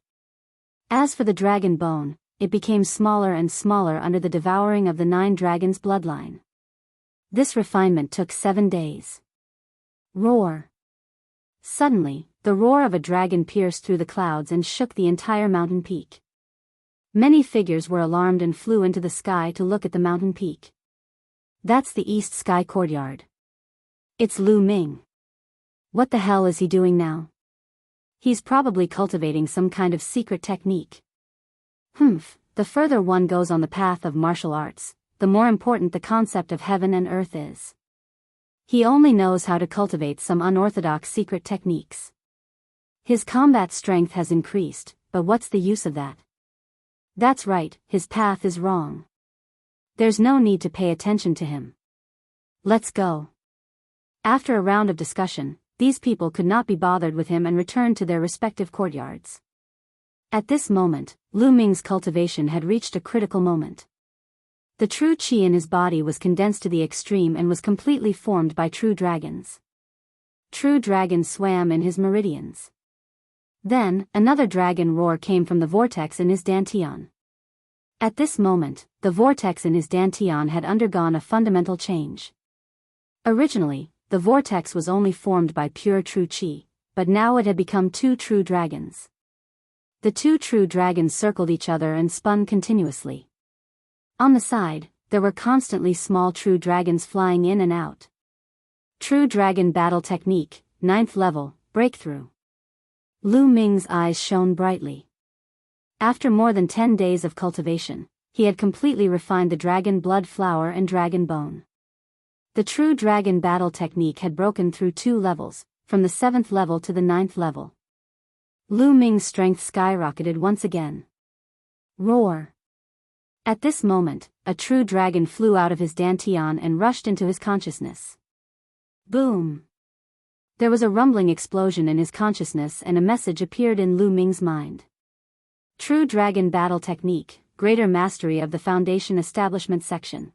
As for the dragon bone, it became smaller and smaller under the devouring of the 9 dragons bloodline. This refinement took 7 days. Roar. Suddenly, the roar of a dragon pierced through the clouds and shook the entire mountain peak. Many figures were alarmed and flew into the sky to look at the mountain peak. That's the East Sky Courtyard. It's Lu Ming. What the hell is he doing now? He's probably cultivating some kind of secret technique. The further one goes on the path of martial arts, the more important the concept of heaven and earth is. He only knows how to cultivate some unorthodox secret techniques. His combat strength has increased, but what's the use of that? That's right, his path is wrong. There's no need to pay attention to him. Let's go. After a round of discussion, these people could not be bothered with him and returned to their respective courtyards. At this moment, Lu Ming's cultivation had reached a critical moment. The true qi in his body was condensed to the extreme and was completely formed by true dragons. True dragons swam in his meridians. Then, another dragon roar came from the vortex in his dantian. At this moment, the vortex in his dantian had undergone a fundamental change. Originally, the vortex was only formed by pure true qi, but now it had become two true dragons. The two true dragons circled each other and spun continuously. On the side, there were constantly small true dragons flying in and out. True Dragon Battle Technique, 9th level, Breakthrough. Lu Ming's eyes shone brightly. After more than 10 days of cultivation, he had completely refined the dragon blood flower and dragon bone. The True Dragon Battle Technique had broken through 2 levels, from the 7th level to the 9th level. Lu Ming's strength skyrocketed once again. Roar! At this moment, a true dragon flew out of his dantian and rushed into his consciousness. Boom! There was a rumbling explosion in his consciousness and a message appeared in Lu Ming's mind. True Dragon Battle Technique, Greater Mastery of the Foundation Establishment Section.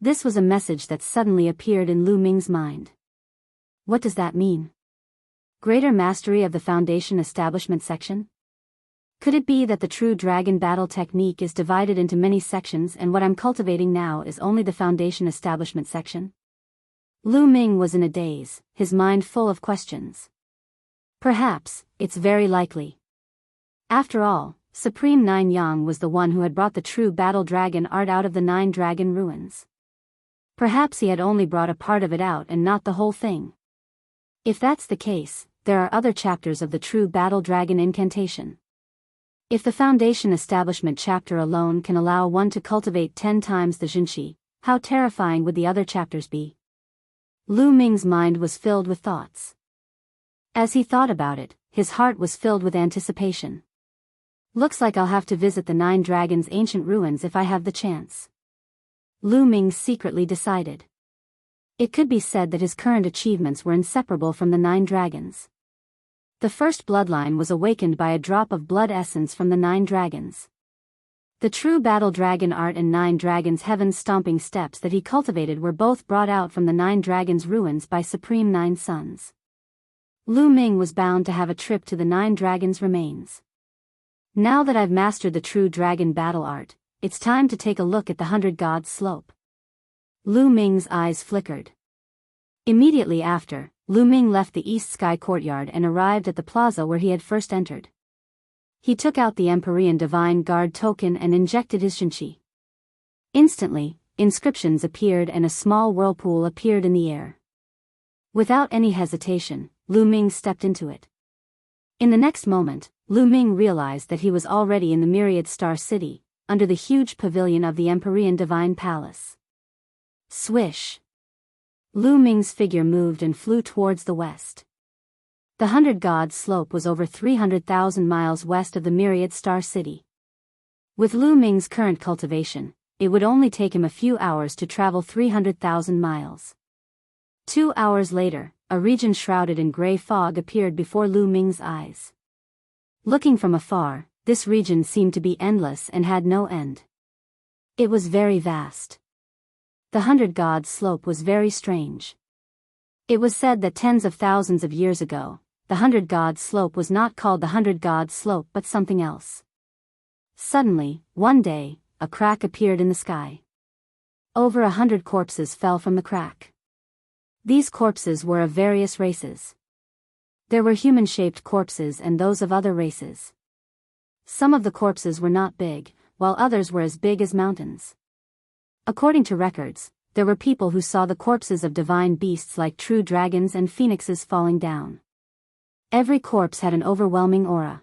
This was a message that suddenly appeared in Lu Ming's mind. What does that mean? Greater Mastery of the Foundation Establishment Section? Could it be that the True Dragon Battle Technique is divided into many sections and what I'm cultivating now is only the Foundation Establishment section? Lu Ming was in a daze, his mind full of questions. Perhaps, it's very likely. After all, Supreme Nine Yang was the one who had brought the true battle dragon art out of the 9 dragon ruins. Perhaps he had only brought a part of it out and not the whole thing. If that's the case, there are other chapters of the true battle dragon incantation. If the Foundation Establishment chapter alone can allow one to cultivate 10 times the Jinqi, how terrifying would the other chapters be? Lu Ming's mind was filled with thoughts. As he thought about it, his heart was filled with anticipation. Looks like I'll have to visit the 9 dragons' ancient ruins if I have the chance. Lu Ming secretly decided. It could be said that his current achievements were inseparable from the 9 dragons. The first bloodline was awakened by a drop of blood essence from the 9 dragons. The true battle dragon art and 9 dragons' heaven-stomping steps that he cultivated were both brought out from the 9 dragons' ruins by Supreme 9 Sons. Lu Ming was bound to have a trip to the 9 dragons' remains. Now that I've mastered the true dragon battle art, it's time to take a look at the 100 Gods slope. Lu Ming's eyes flickered. Immediately after, Lu Ming left the East Sky Courtyard and arrived at the plaza where he had first entered. He took out the Empyrean Divine Guard token and injected his Jinqi. Instantly, inscriptions appeared and a small whirlpool appeared in the air. Without any hesitation, Lu Ming stepped into it. In the next moment, Lu Ming realized that he was already in the Myriad Star City, under the huge pavilion of the Empyrean Divine Palace. Swish! Lu Ming's figure moved and flew towards the west. The 100 Gods slope was over 300,000 miles west of the Myriad Star City. With Lu Ming's current cultivation, it would only take him a few hours to travel 300,000 miles. 2 hours later, a region shrouded in gray fog appeared before Lu Ming's eyes. Looking from afar, this region seemed to be endless and had no end. It was very vast. The 100 Gods slope was very strange. It was said that tens of thousands of years ago, the 100 Gods slope was not called the 100 Gods slope but something else. Suddenly, one day, a crack appeared in the sky. Over 100 corpses fell from the crack. These corpses were of various races. There were human-shaped corpses and those of other races. Some of the corpses were not big, while others were as big as mountains. According to records, there were people who saw the corpses of divine beasts like true dragons and phoenixes falling down. Every corpse had an overwhelming aura.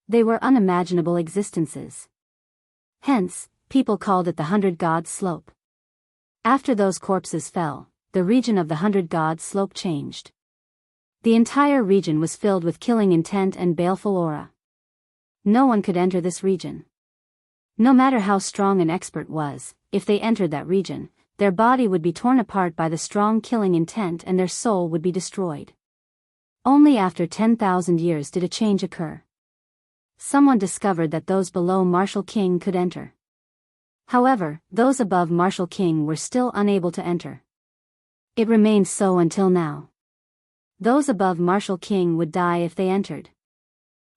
They were unimaginable existences. Hence, people called it the 100 Gods Slope. After those corpses fell, the region of the 100 Gods Slope changed. The entire region was filled with killing intent and baleful aura. No one could enter this region. No matter how strong an expert was, if they entered that region, their body would be torn apart by the strong killing intent and their soul would be destroyed. Only after 10,000 years did a change occur. Someone discovered that those below Martial King could enter. However, those above Martial King were still unable to enter. It remained so until now. Those above Martial King would die if they entered.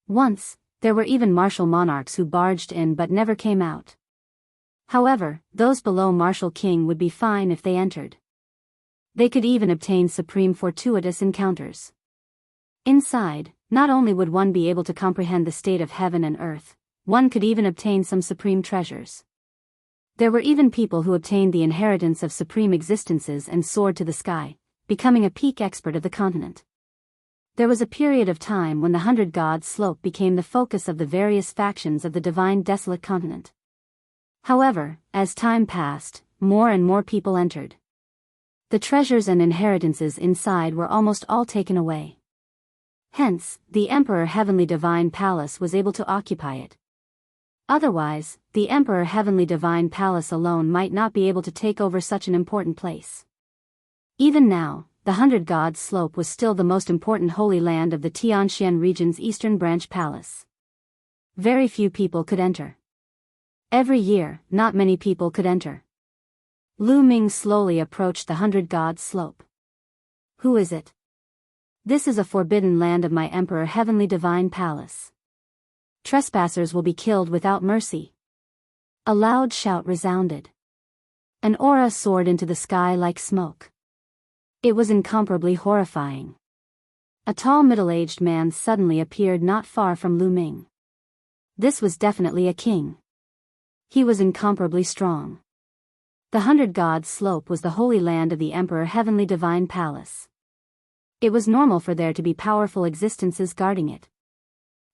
Once, there were even martial monarchs who barged in but never came out. However, those below Martial King would be fine if they entered. They could even obtain supreme fortuitous encounters. Inside, not only would one be able to comprehend the state of heaven and earth, one could even obtain some supreme treasures. There were even people who obtained the inheritance of supreme existences and soared to the sky, becoming a peak expert of the continent. There was a period of time when the 100 Gods Slope became the focus of the various factions of the divine desolate continent. However, as time passed, more and more people entered. The treasures and inheritances inside were almost all taken away. Hence, the Emperor Heavenly Divine Palace was able to occupy it. Otherwise, the Emperor Heavenly Divine Palace alone might not be able to take over such an important place. Even now, the 100 Gods Slope was still the most important holy land of the Tianxian region's Eastern Branch Palace. Very few people could enter. Every year, not many people could enter. Lu Ming slowly approached the 100 Gods Slope. Who is it? This is a forbidden land of my Emperor Heavenly Divine Palace. Trespassers will be killed without mercy. A loud shout resounded. An aura soared into the sky like smoke. It was incomparably horrifying. A tall middle-aged man suddenly appeared not far from Lu Ming. This was definitely a king. He was incomparably strong. The 100 Gods Slope was the holy land of the Emperor Heavenly Divine Palace. It was normal for there to be powerful existences guarding it.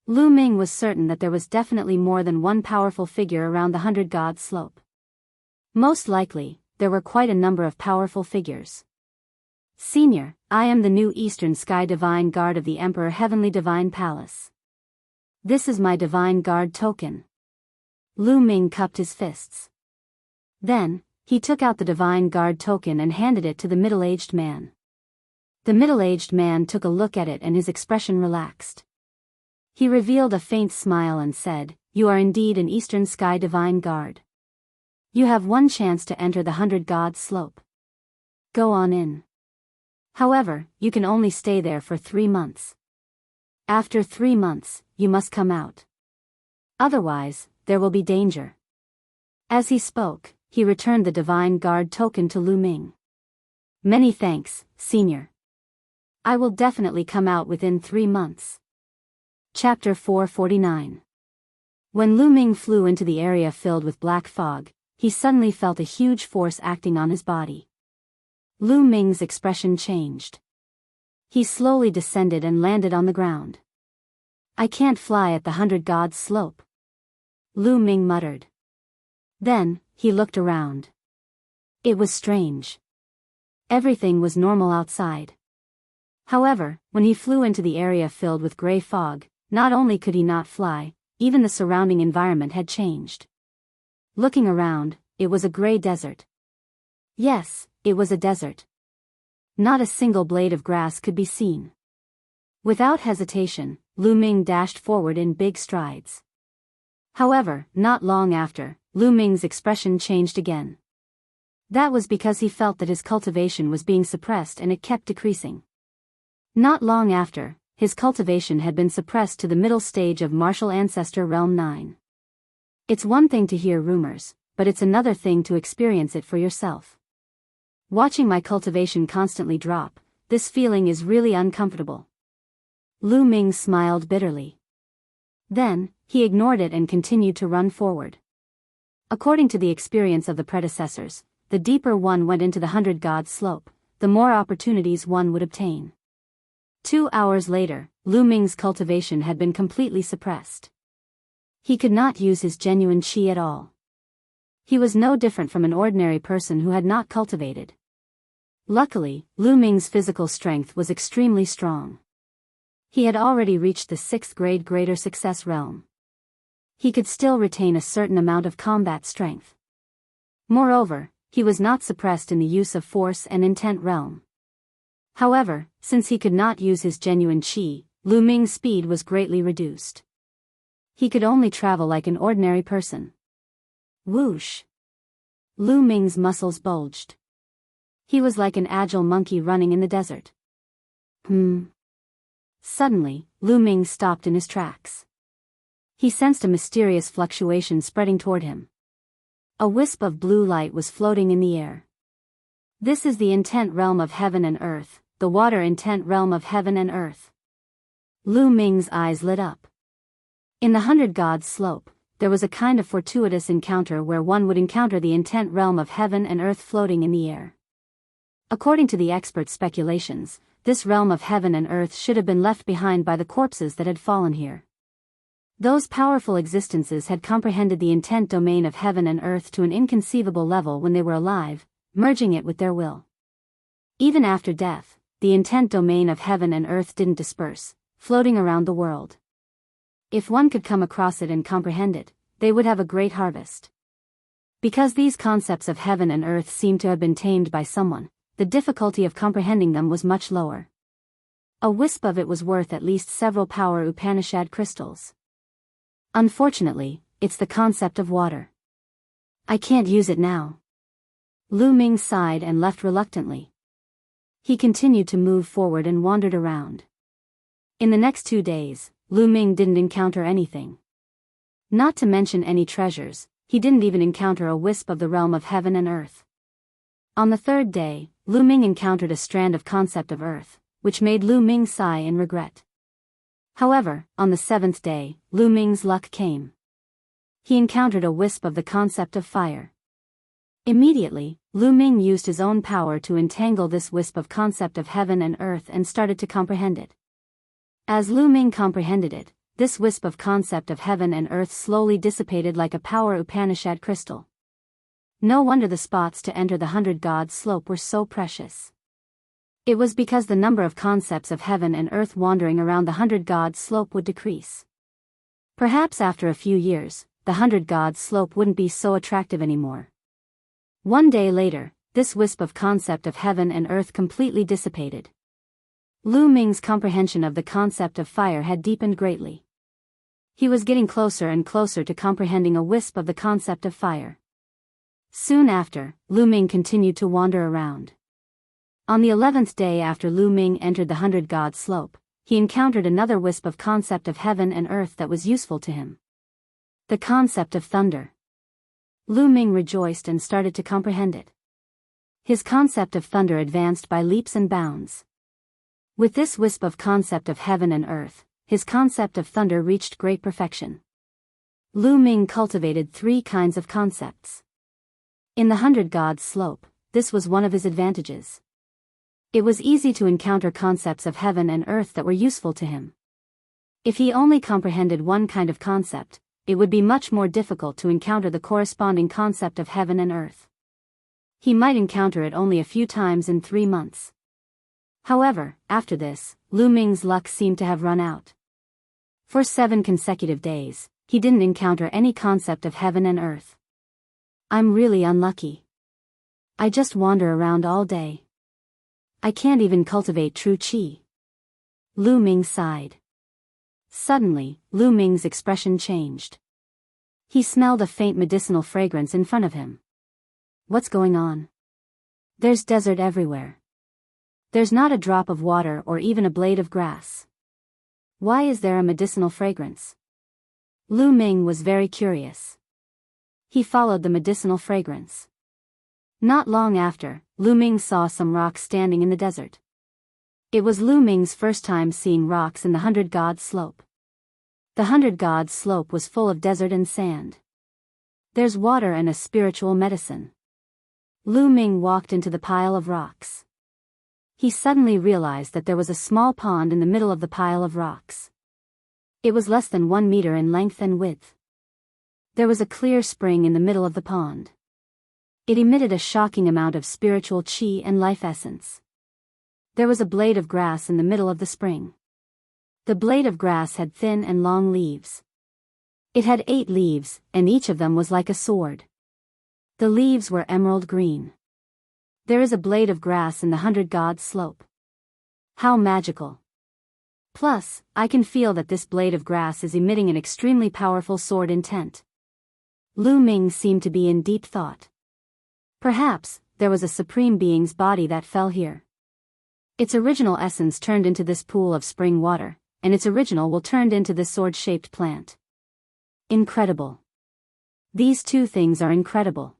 Lu Ming was certain that there was definitely more than one powerful figure around the 100 Gods Slope. Most likely, there were quite a number of powerful figures. Senior, I am the new Eastern Sky Divine Guard of the Emperor Heavenly Divine Palace. This is my Divine Guard token. Lu Ming cupped his fists. Then, he took out the Divine Guard token and handed it to the middle-aged man. The middle-aged man took a look at it and his expression relaxed. He revealed a faint smile and said, "You are indeed an Eastern Sky Divine Guard. You have one chance to enter the 100 Gods Slope. Go on in. However, you can only stay there for 3 months. After 3 months, you must come out. Otherwise, there will be danger." As he spoke, he returned the Divine Guard token to Lu Ming. "Many thanks, Senior. I will definitely come out within 3 months." Chapter 449. When Lu Ming flew into the area filled with black fog, he suddenly felt a huge force acting on his body. Lu Ming's expression changed. He slowly descended and landed on the ground. "I can't fly at the 100 Gods Slope," Lu Ming muttered. Then, he looked around. It was strange. Everything was normal outside. However, when he flew into the area filled with gray fog, not only could he not fly, even the surrounding environment had changed. Looking around, it was a gray desert. Yes, it was a desert. Not a single blade of grass could be seen. Without hesitation, Lu Ming dashed forward in big strides. However, not long after, Lu Ming's expression changed again. That was because he felt that his cultivation was being suppressed and it kept decreasing. Not long after, his cultivation had been suppressed to the middle stage of Martial Ancestor Realm 9. It's one thing to hear rumors, but it's another thing to experience it for yourself. Watching my cultivation constantly drop, this feeling is really uncomfortable. Lu Ming smiled bitterly. Then, he ignored it and continued to run forward. According to the experience of the predecessors, the deeper one went into the 100 God slope, the more opportunities one would obtain. 2 hours later, Lu Ming's cultivation had been completely suppressed. He could not use his genuine qi at all. He was no different from an ordinary person who had not cultivated. Luckily, Lu Ming's physical strength was extremely strong. He had already reached the 6th grade greater success realm. He could still retain a certain amount of combat strength. Moreover, he was not suppressed in the use of force and intent realm. However, since he could not use his genuine qi, Lu Ming's speed was greatly reduced. He could only travel like an ordinary person. Whoosh! Lu Ming's muscles bulged. He was like an agile monkey running in the desert. Suddenly, Lu Ming stopped in his tracks. He sensed a mysterious fluctuation spreading toward him. A wisp of blue light was floating in the air. This is the intent realm of heaven and earth, the water intent realm of heaven and earth. Lu Ming's eyes lit up. In the 100 God slope, there was a kind of fortuitous encounter where one would encounter the intent realm of heaven and earth floating in the air. According to the experts' speculations, this realm of heaven and earth should have been left behind by the corpses that had fallen here. Those powerful existences had comprehended the intent domain of heaven and earth to an inconceivable level when they were alive, merging it with their will. Even after death, the intent domain of heaven and earth didn't disperse, floating around the world. If one could come across it and comprehend it, they would have a great harvest. Because these concepts of heaven and earth seemed to have been tamed by someone, the difficulty of comprehending them was much lower. A wisp of it was worth at least several power Upanishad crystals. Unfortunately, it's the concept of water. I can't use it now. Lu Ming sighed and left reluctantly. He continued to move forward and wandered around. In the next 2 days, Lu Ming didn't encounter anything. Not to mention any treasures, he didn't even encounter a wisp of the realm of heaven and earth. On the 3rd day, Lu Ming encountered a strand of concept of earth, which made Lu Ming sigh in regret. However, on the 7th day, Lu Ming's luck came. He encountered a wisp of the concept of fire. Immediately, Lu Ming used his own power to entangle this wisp of concept of heaven and earth and started to comprehend it. As Lu Ming comprehended it, this wisp of concept of heaven and earth slowly dissipated like a power Upanishad crystal. No wonder the spots to enter the 100 God slope were so precious. It was because the number of concepts of heaven and earth wandering around the 100 God slope would decrease. Perhaps after a few years, the 100 God slope wouldn't be so attractive anymore. One day later, this wisp of concept of heaven and earth completely dissipated. Lu Ming's comprehension of the concept of fire had deepened greatly. He was getting closer and closer to comprehending a wisp of the concept of fire. Soon after, Lu Ming continued to wander around. On the 11th day after Lu Ming entered the 100 God slope, he encountered another wisp of concept of heaven and earth that was useful to him. The concept of thunder. Lu Ming rejoiced and started to comprehend it. His concept of thunder advanced by leaps and bounds. With this wisp of concept of heaven and earth, his concept of thunder reached great perfection. Lu Ming cultivated 3 kinds of concepts. In the 100 God slope, this was one of his advantages. It was easy to encounter concepts of heaven and earth that were useful to him. If he only comprehended one kind of concept, it would be much more difficult to encounter the corresponding concept of heaven and earth. He might encounter it only a few times in 3 months. However, after this, Lu Ming's luck seemed to have run out. For 7 consecutive days, he didn't encounter any concept of heaven and earth. I'm really unlucky. I just wander around all day. I can't even cultivate true qi. Lu Ming sighed. Suddenly, Lu Ming's expression changed. He smelled a faint medicinal fragrance in front of him. What's going on? There's desert everywhere. There's not a drop of water or even a blade of grass. Why is there a medicinal fragrance? Lu Ming was very curious. He followed the medicinal fragrance. Not long after, Lu Ming saw some rocks standing in the desert. It was Lu Ming's first time seeing rocks in the 100 God slope. The 100 God slope was full of desert and sand. There's water and a spiritual medicine. Lu Ming walked into the pile of rocks. He suddenly realized that there was a small pond in the middle of the pile of rocks. It was less than 1 meter in length and width. There was a clear spring in the middle of the pond. It emitted a shocking amount of spiritual qi and life essence. There was a blade of grass in the middle of the spring. The blade of grass had thin and long leaves. It had 8 leaves, and each of them was like a sword. The leaves were emerald green. There is a blade of grass in the 100 Gods slope. How magical. Plus, I can feel that this blade of grass is emitting an extremely powerful sword intent. Lu Ming seemed to be in deep thought. Perhaps, there was a supreme being's body that fell here. Its original essence turned into this pool of spring water, and its original will turned into this sword-shaped plant. Incredible. These two things are incredible.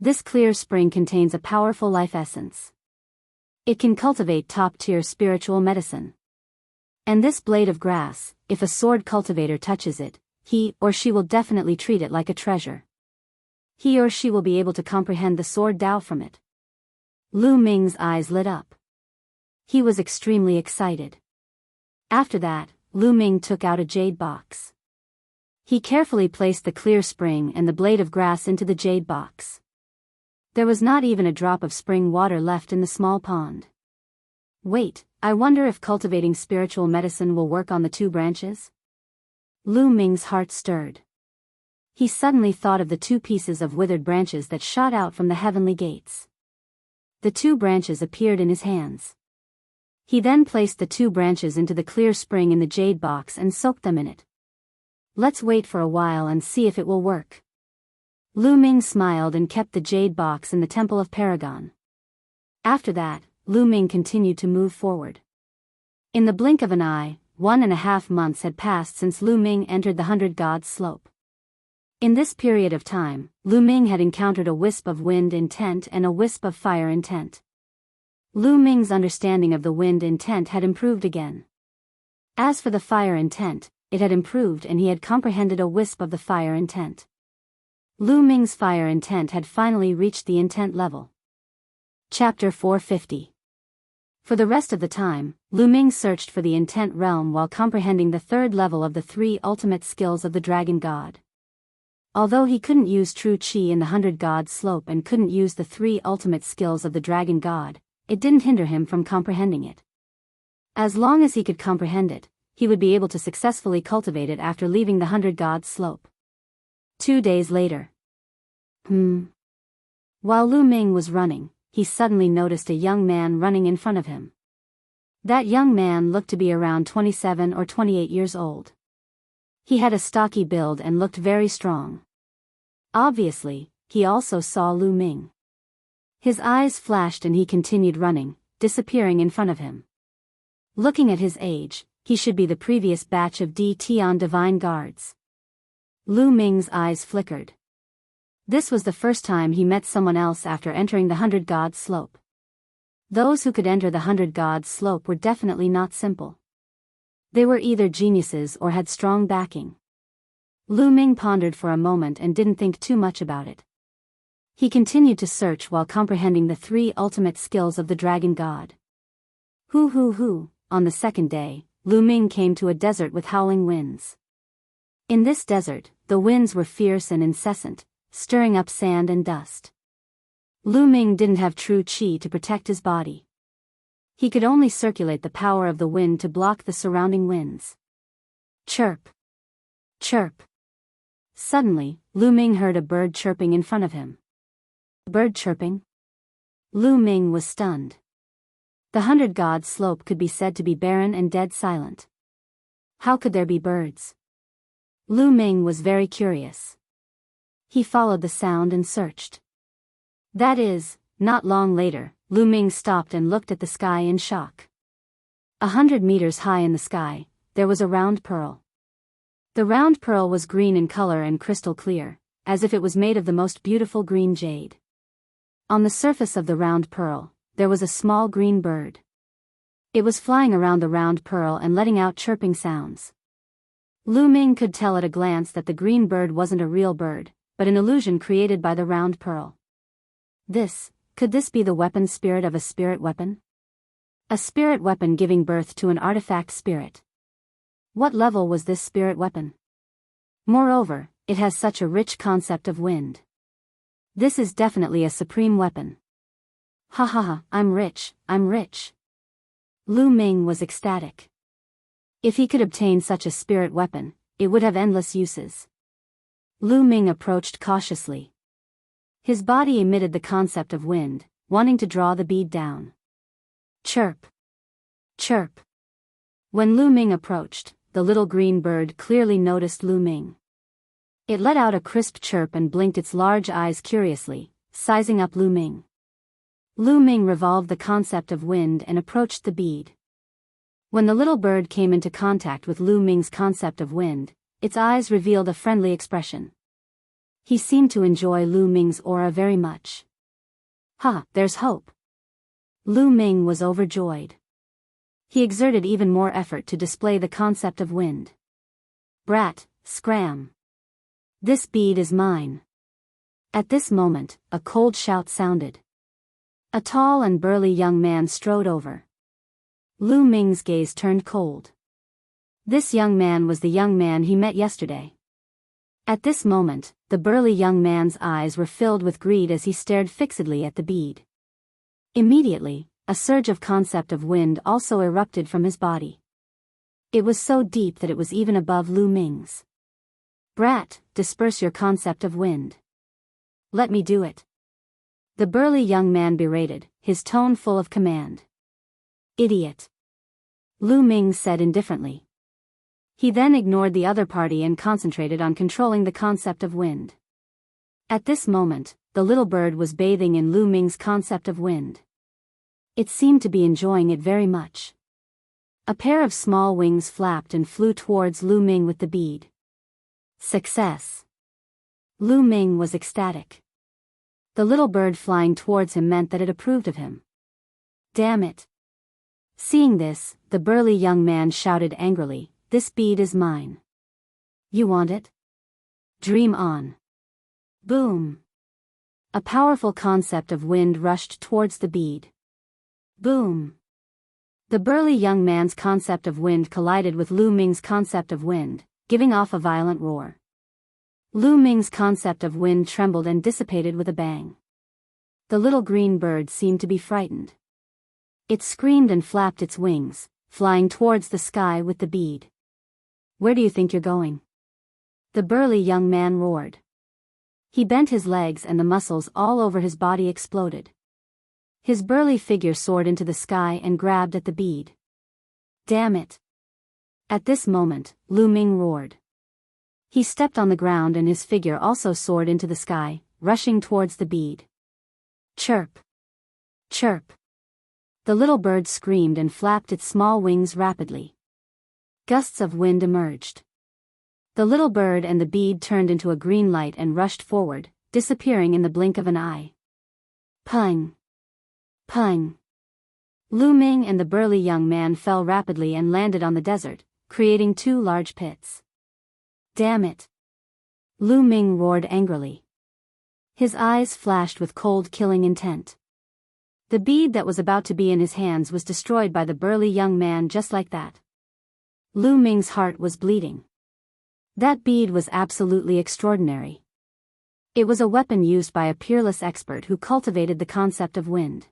This clear spring contains a powerful life essence. It can cultivate top-tier spiritual medicine. And this blade of grass, if a sword cultivator touches it, he or she will definitely treat it like a treasure. He or she will be able to comprehend the sword Tao from it. Lu Ming's eyes lit up. He was extremely excited. After that, Lu Ming took out a jade box. He carefully placed the clear spring and the blade of grass into the jade box. There was not even a drop of spring water left in the small pond. Wait, I wonder if cultivating spiritual medicine will work on the 2 branches? Lu Ming's heart stirred. He suddenly thought of the 2 pieces of withered branches that shot out from the heavenly gates. The 2 branches appeared in his hands. He then placed the 2 branches into the clear spring in the jade box and soaked them in it. Let's wait for a while and see if it will work. Lu Ming smiled and kept the jade box in the Temple of Paragon. After that, Lu Ming continued to move forward. In the blink of an eye, 1.5 months had passed since Lu Ming entered the 100 Gods slope. In this period of time, Lu Ming had encountered a wisp of wind intent and a wisp of fire intent. Lu Ming's understanding of the wind intent had improved again. As for the fire intent, it had improved and he had comprehended a wisp of the fire intent. Lu Ming's fire intent had finally reached the intent level. Chapter 450. For the rest of the time, Lu Ming searched for the intent realm while comprehending the 3rd level of the 3 ultimate skills of the Dragon God. Although he couldn't use true Qi in the 100 God slope and couldn't use the 3 ultimate skills of the Dragon God, it didn't hinder him from comprehending it. As long as he could comprehend it, he would be able to successfully cultivate it after leaving the 100 God slope. 2 days later. While Lu Ming was running, he suddenly noticed a young man running in front of him. That young man looked to be around 27 or 28 years old. He had a stocky build and looked very strong. Obviously, he also saw Lu Ming. His eyes flashed and he continued running, disappearing in front of him. Looking at his age, he should be the previous batch of D. Tian Divine Guards. Lu Ming's eyes flickered. This was the first time he met someone else after entering the 100 God slope. Those who could enter the 100 God slope were definitely not simple. They were either geniuses or had strong backing. Lu Ming pondered for a moment and didn't think too much about it. He continued to search while comprehending the 3 ultimate skills of the Dragon God. On the 2nd day, Lu Ming came to a desert with howling winds. In this desert, the winds were fierce and incessant, stirring up sand and dust. Lu Ming didn't have true qi to protect his body. He could only circulate the power of the wind to block the surrounding winds. Chirp! Chirp! Suddenly, Lu Ming heard a bird chirping in front of him. Bird chirping? Lu Ming was stunned. The 100 God slope could be said to be barren and dead silent. How could there be birds? Lu Ming was very curious. He followed the sound and searched. That is, not long later, Lu Ming stopped and looked at the sky in shock. 100 meters high in the sky, there was a round pearl. The round pearl was green in color and crystal clear, as if it was made of the most beautiful green jade. On the surface of the round pearl, there was a small green bird. It was flying around the round pearl and letting out chirping sounds. Lu Ming could tell at a glance that the green bird wasn't a real bird, but an illusion created by the round pearl. Could this be the weapon spirit of a spirit weapon? A spirit weapon giving birth to an artifact spirit. What level was this spirit weapon? Moreover, it has such a rich concept of wind. This is definitely a supreme weapon. Ha ha ha, I'm rich. Lu Ming was ecstatic. If he could obtain such a spirit weapon, it would have endless uses. Lu Ming approached cautiously. His body emitted the concept of wind, wanting to draw the bead down. Chirp. Chirp. When Lu Ming approached, the little green bird clearly noticed Lu Ming. It let out a crisp chirp and blinked its large eyes curiously, sizing up Lu Ming. Lu Ming revolved the concept of wind and approached the bead. When the little bird came into contact with Lu Ming's concept of wind, its eyes revealed a friendly expression. He seemed to enjoy Lu Ming's aura very much. Ha, there's hope. Lu Ming was overjoyed. He exerted even more effort to display the concept of wind. Brat, scram. This bead is mine. At this moment, a cold shout sounded. A tall and burly young man strode over. Lu Ming's gaze turned cold. This young man was the young man he met yesterday. At this moment, the burly young man's eyes were filled with greed as he stared fixedly at the bead. Immediately, a surge of concept of wind also erupted from his body. It was so deep that it was even above Lu Ming's. Brat, disperse your concept of wind. Let me do it. The burly young man berated, his tone full of command. Idiot. Lu Ming said indifferently. He then ignored the other party and concentrated on controlling the concept of wind. At this moment, the little bird was bathing in Lu Ming's concept of wind. It seemed to be enjoying it very much. A pair of small wings flapped and flew towards Lu Ming with the bead. Success. Lu Ming was ecstatic. The little bird flying towards him meant that it approved of him. Damn it. Seeing this, the burly young man shouted angrily, this bead is mine. You want it? Dream on. Boom. A powerful concept of wind rushed towards the bead. Boom. The burly young man's concept of wind collided with Lu Ming's concept of wind, giving off a violent roar. Lu Ming's concept of wind trembled and dissipated with a bang. The little green bird seemed to be frightened. It screamed and flapped its wings, flying towards the sky with the bead. Where do you think you're going? The burly young man roared. He bent his legs and the muscles all over his body exploded. His burly figure soared into the sky and grabbed at the bead. Damn it. At this moment, Lu Ming roared. He stepped on the ground and his figure also soared into the sky, rushing towards the bead. Chirp. Chirp. The little bird screamed and flapped its small wings rapidly. Gusts of wind emerged. The little bird and the bead turned into a green light and rushed forward, disappearing in the blink of an eye. Pung. Pung. Lu Ming and the burly young man fell rapidly and landed on the desert, creating two large pits. Damn it. Lu Ming roared angrily. His eyes flashed with cold killing intent. The bead that was about to be in his hands was destroyed by the burly young man just like that. Lu Ming's heart was bleeding. That bead was absolutely extraordinary. It was a weapon used by a peerless expert who cultivated the concept of wind.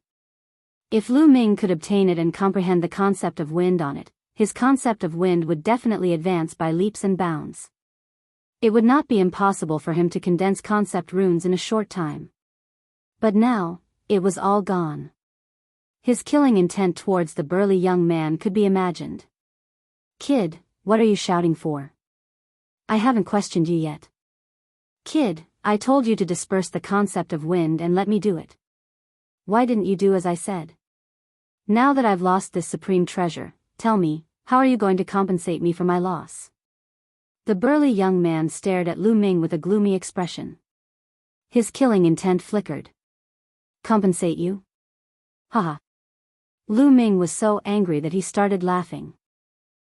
If Lu Ming could obtain it and comprehend the concept of wind on it, his concept of wind would definitely advance by leaps and bounds. It would not be impossible for him to condense concept runes in a short time. But now, it was all gone. His killing intent towards the burly young man could be imagined. Kid, what are you shouting for? I haven't questioned you yet. Kid, I told you to disperse the concept of wind and let me do it. Why didn't you do as I said? Now that I've lost this supreme treasure, tell me, how are you going to compensate me for my loss? The burly young man stared at Lu Ming with a gloomy expression. His killing intent flickered. Compensate you? Haha. Lu Ming was so angry that he started laughing.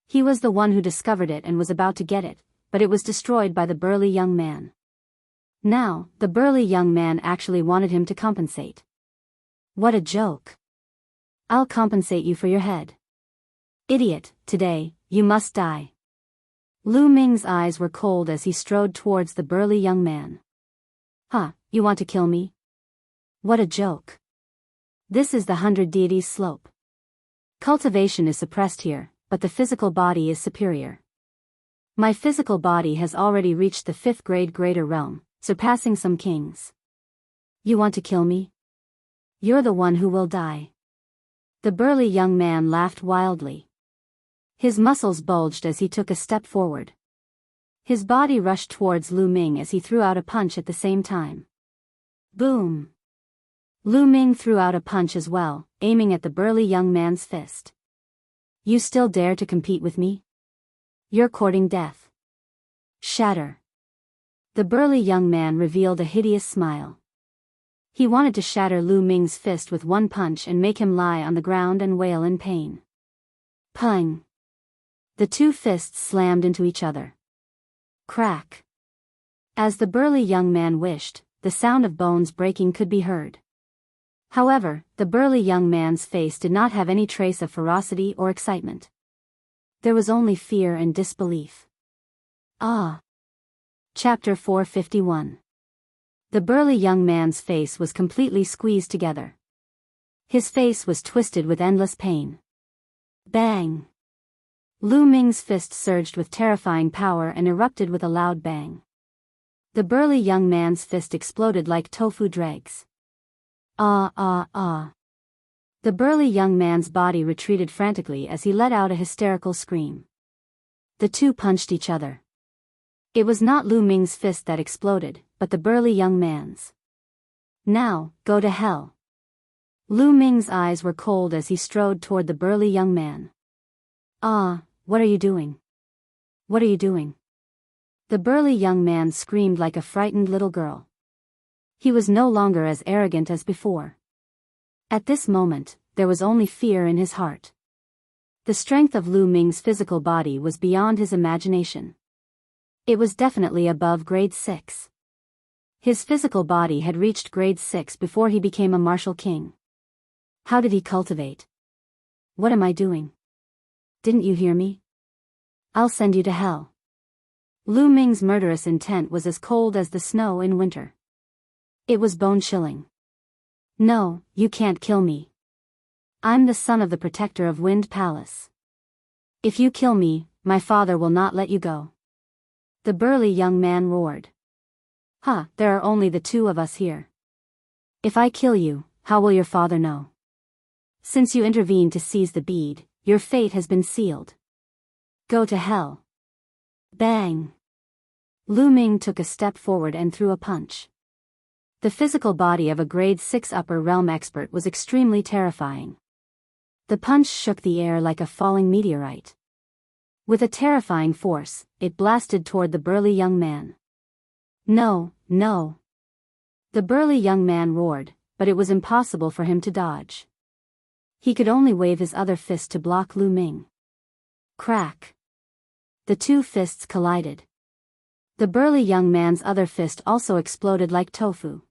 He was the one who discovered it and was about to get it, but it was destroyed by the burly young man. Now, the burly young man actually wanted him to compensate. What a joke. I'll compensate you for your head. Idiot, today, you must die. Lu Ming's eyes were cold as he strode towards the burly young man. Huh, you want to kill me? What a joke. This is the 100 deities slope. Cultivation is suppressed here, but the physical body is superior. My physical body has already reached the 5th grade greater realm, surpassing some kings. You want to kill me? You're the one who will die. The burly young man laughed wildly. His muscles bulged as he took a step forward. His body rushed towards Lu Ming as he threw out a punch at the same time. Boom! Lu Ming threw out a punch as well, aiming at the burly young man's fist. You still dare to compete with me? You're courting death. Shatter. The burly young man revealed a hideous smile. He wanted to shatter Lu Ming's fist with one punch and make him lie on the ground and wail in pain. Pung! The two fists slammed into each other. Crack! As the burly young man wished, the sound of bones breaking could be heard. However, the burly young man's face did not have any trace of ferocity or excitement. There was only fear and disbelief. Ah! Chapter 451. The burly young man's face was completely squeezed together. His face was twisted with endless pain. Bang! Lu Ming's fist surged with terrifying power and erupted with a loud bang. The burly young man's fist exploded like tofu dregs. Ah ah ah. The burly young man's body retreated frantically as he let out a hysterical scream. The two punched each other. It was not Lu Ming's fist that exploded, but the burly young man's. Now, go to hell. Lu Ming's eyes were cold as he strode toward the burly young man. Ah, what are you doing? What are you doing? The burly young man screamed like a frightened little girl. He was no longer as arrogant as before. At this moment, there was only fear in his heart. The strength of Lu Ming's physical body was beyond his imagination. It was definitely above grade 6. His physical body had reached grade 6 before he became a martial king. How did he cultivate? What am I doing? Didn't you hear me? I'll send you to hell. Lu Ming's murderous intent was as cold as the snow in winter. It was bone-chilling. No, you can't kill me. I'm the son of the protector of Wind Palace. If you kill me, my father will not let you go. The burly young man roared. Huh, there are only the two of us here. If I kill you, how will your father know? Since you intervened to seize the bead, your fate has been sealed. Go to hell. Bang! Lu Ming took a step forward and threw a punch. The physical body of a grade 6 upper realm expert was extremely terrifying. The punch shook the air like a falling meteorite. With a terrifying force, it blasted toward the burly young man. No, no. The burly young man roared, but it was impossible for him to dodge. He could only wave his other fist to block Lu Ming. Crack! The two fists collided. The burly young man's other fist also exploded like tofu.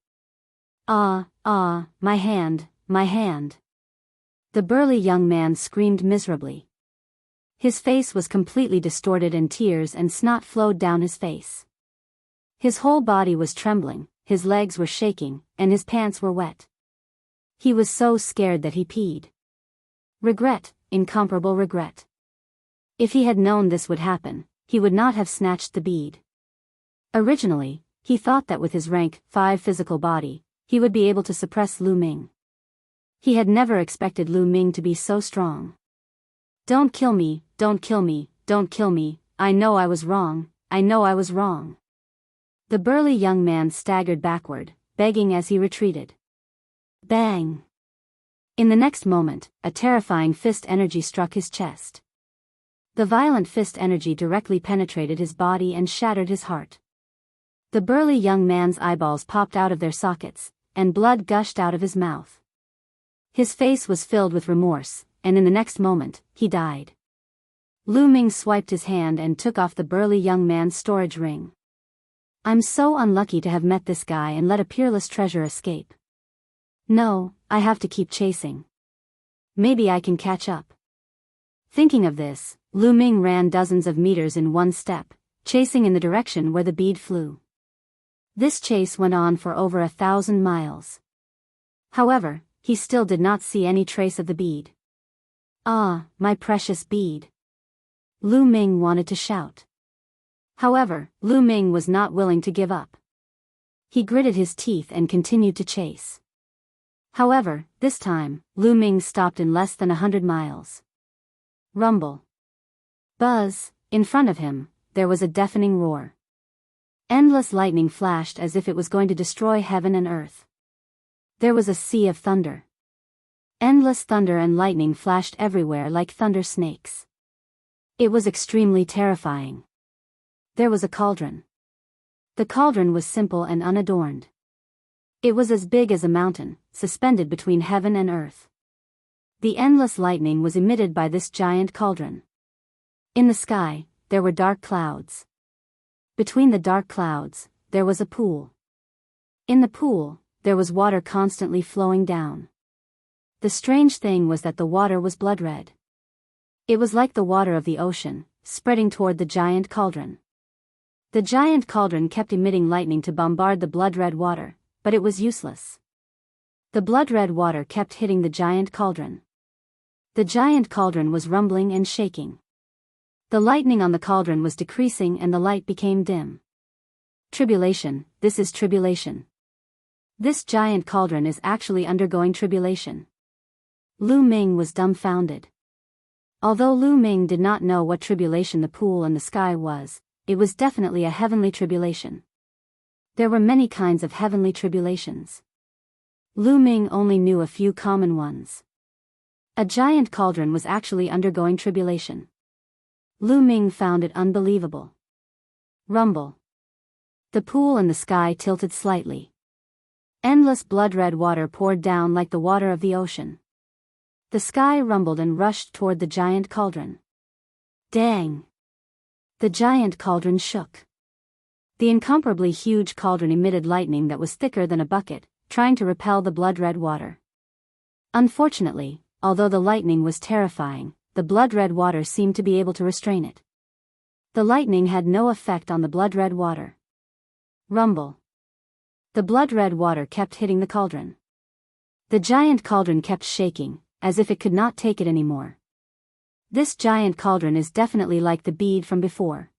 Ah, ah, my hand, my hand. The burly young man screamed miserably. His face was completely distorted and tears and snot flowed down his face. His whole body was trembling, his legs were shaking, and his pants were wet. He was so scared that he peed. Regret, incomparable regret. If he had known this would happen, he would not have snatched the bead. Originally, he thought that with his rank 5 physical body, he would be able to suppress Lu Ming. He had never expected Lu Ming to be so strong. Don't kill me, don't kill me, don't kill me, I know I was wrong, I know I was wrong. The burly young man staggered backward, begging as he retreated. Bang! In the next moment, a terrifying fist energy struck his chest. The violent fist energy directly penetrated his body and shattered his heart. The burly young man's eyeballs popped out of their sockets, and blood gushed out of his mouth. His face was filled with remorse, and in the next moment, he died. Lu Ming swiped his hand and took off the burly young man's storage ring. I'm so unlucky to have met this guy and let a peerless treasure escape. No, I have to keep chasing. Maybe I can catch up. Thinking of this, Lu Ming ran dozens of meters in one step, chasing in the direction where the bead flew. This chase went on for over 1,000 miles. However, he still did not see any trace of the bead. Ah, my precious bead. Lu Ming wanted to shout. However, Lu Ming was not willing to give up. He gritted his teeth and continued to chase. However, this time, Lu Ming stopped in less than 100 miles. Rumble. Buzz, in front of him, there was a deafening roar. Endless lightning flashed as if it was going to destroy heaven and earth. There was a sea of thunder. Endless thunder and lightning flashed everywhere like thunder snakes. It was extremely terrifying. There was a cauldron. The cauldron was simple and unadorned. It was as big as a mountain, suspended between heaven and earth. The endless lightning was emitted by this giant cauldron. In the sky, there were dark clouds. Between the dark clouds, there was a pool. In the pool, there was water constantly flowing down. The strange thing was that the water was blood red. It was like the water of the ocean, spreading toward the giant cauldron. The giant cauldron kept emitting lightning to bombard the blood-red water, but it was useless. The blood-red water kept hitting the giant cauldron. The giant cauldron was rumbling and shaking. The lightning on the cauldron was decreasing and the light became dim. Tribulation, this is tribulation. This giant cauldron is actually undergoing tribulation. Lu Ming was dumbfounded. Although Lu Ming did not know what tribulation the pool and the sky was, it was definitely a heavenly tribulation. There were many kinds of heavenly tribulations. Lu Ming only knew a few common ones. A giant cauldron was actually undergoing tribulation. Lu Ming found it unbelievable. Rumble. The pool and the sky tilted slightly. Endless blood-red water poured down like the water of the ocean. The sky rumbled and rushed toward the giant cauldron. Dang! The giant cauldron shook. The incomparably huge cauldron emitted lightning that was thicker than a bucket, trying to repel the blood-red water. Unfortunately, although the lightning was terrifying, the blood-red water seemed to be able to restrain it. The lightning had no effect on the blood-red water. Rumble. The blood-red water kept hitting the cauldron. The giant cauldron kept shaking, as if it could not take it anymore. This giant cauldron is definitely like the bead from before.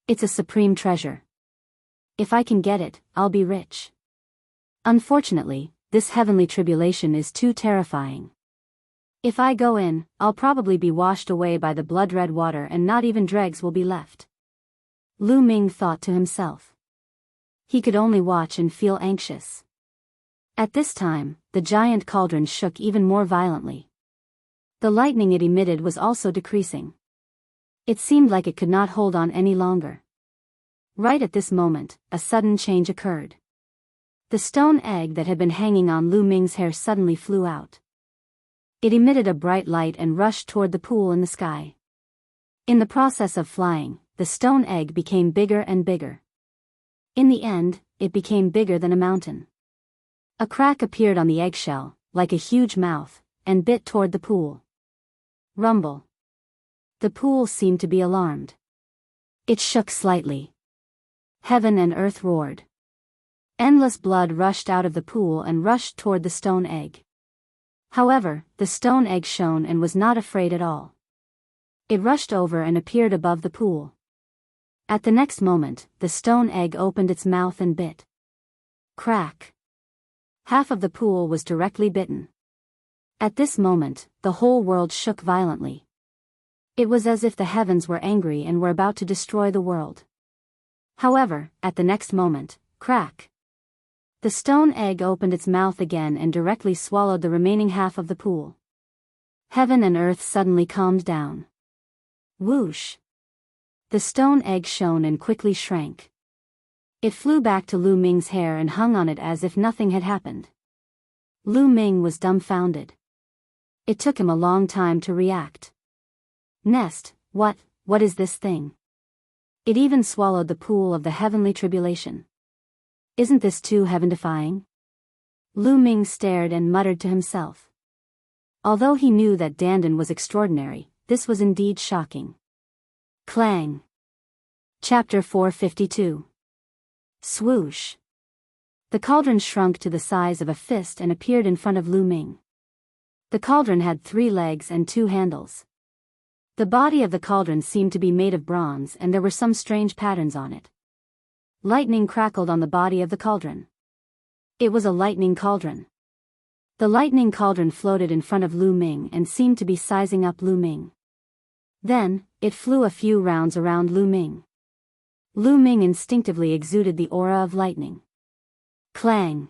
It's a supreme treasure. If I can get it, I'll be rich. Unfortunately, this heavenly tribulation is too terrifying. If I go in, I'll probably be washed away by the blood-red water and not even dregs will be left. Lu Ming thought to himself. He could only watch and feel anxious. At this time, the giant cauldron shook even more violently. The lightning it emitted was also decreasing. It seemed like it could not hold on any longer. Right at this moment, a sudden change occurred. The stone egg that had been hanging on Lu Ming's hair suddenly flew out. It emitted a bright light and rushed toward the pool in the sky. In the process of flying, the stone egg became bigger and bigger. In the end, it became bigger than a mountain. A crack appeared on the eggshell, like a huge mouth, and bit toward the pool. Rumble. The pool seemed to be alarmed. It shook slightly. Heaven and earth roared. Endless blood rushed out of the pool and rushed toward the stone egg. However, the stone egg shone and was not afraid at all. It rushed over and appeared above the pool. At the next moment, the stone egg opened its mouth and bit. Crack. Half of the pool was directly bitten. At this moment, the whole world shook violently. It was as if the heavens were angry and were about to destroy the world. However, at the next moment, crack. The stone egg opened its mouth again and directly swallowed the remaining half of the pool. Heaven and earth suddenly calmed down. Whoosh! The stone egg shone and quickly shrank. It flew back to Lu Ming's hair and hung on it as if nothing had happened. Lu Ming was dumbfounded. It took him a long time to react. Nest, what is this thing? It even swallowed the pool of the heavenly tribulation. Isn't this too heaven-defying? Lu Ming stared and muttered to himself. Although he knew that Dandan was extraordinary, this was indeed shocking. Clang. Chapter 452. Swoosh. The cauldron shrunk to the size of a fist and appeared in front of Lu Ming. The cauldron had 3 legs and 2 handles. The body of the cauldron seemed to be made of bronze and there were some strange patterns on it. Lightning crackled on the body of the cauldron. It was a lightning cauldron. The lightning cauldron floated in front of Lu Ming and seemed to be sizing up Lu Ming. Then, it flew a few rounds around Lu Ming. Lu Ming instinctively exuded the aura of lightning. Clang.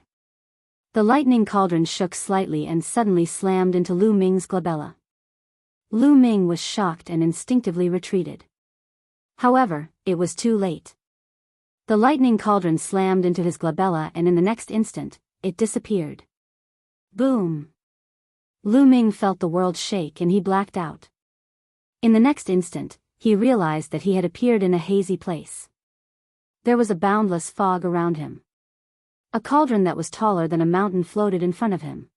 The lightning cauldron shook slightly and suddenly slammed into Lu Ming's glabella. Lu Ming was shocked and instinctively retreated. However, it was too late. The lightning cauldron slammed into his glabella and in the next instant, it disappeared. Boom! Lu Ming felt the world shake and he blacked out. In the next instant, he realized that he had appeared in a hazy place. There was a boundless fog around him. A cauldron that was taller than a mountain floated in front of him.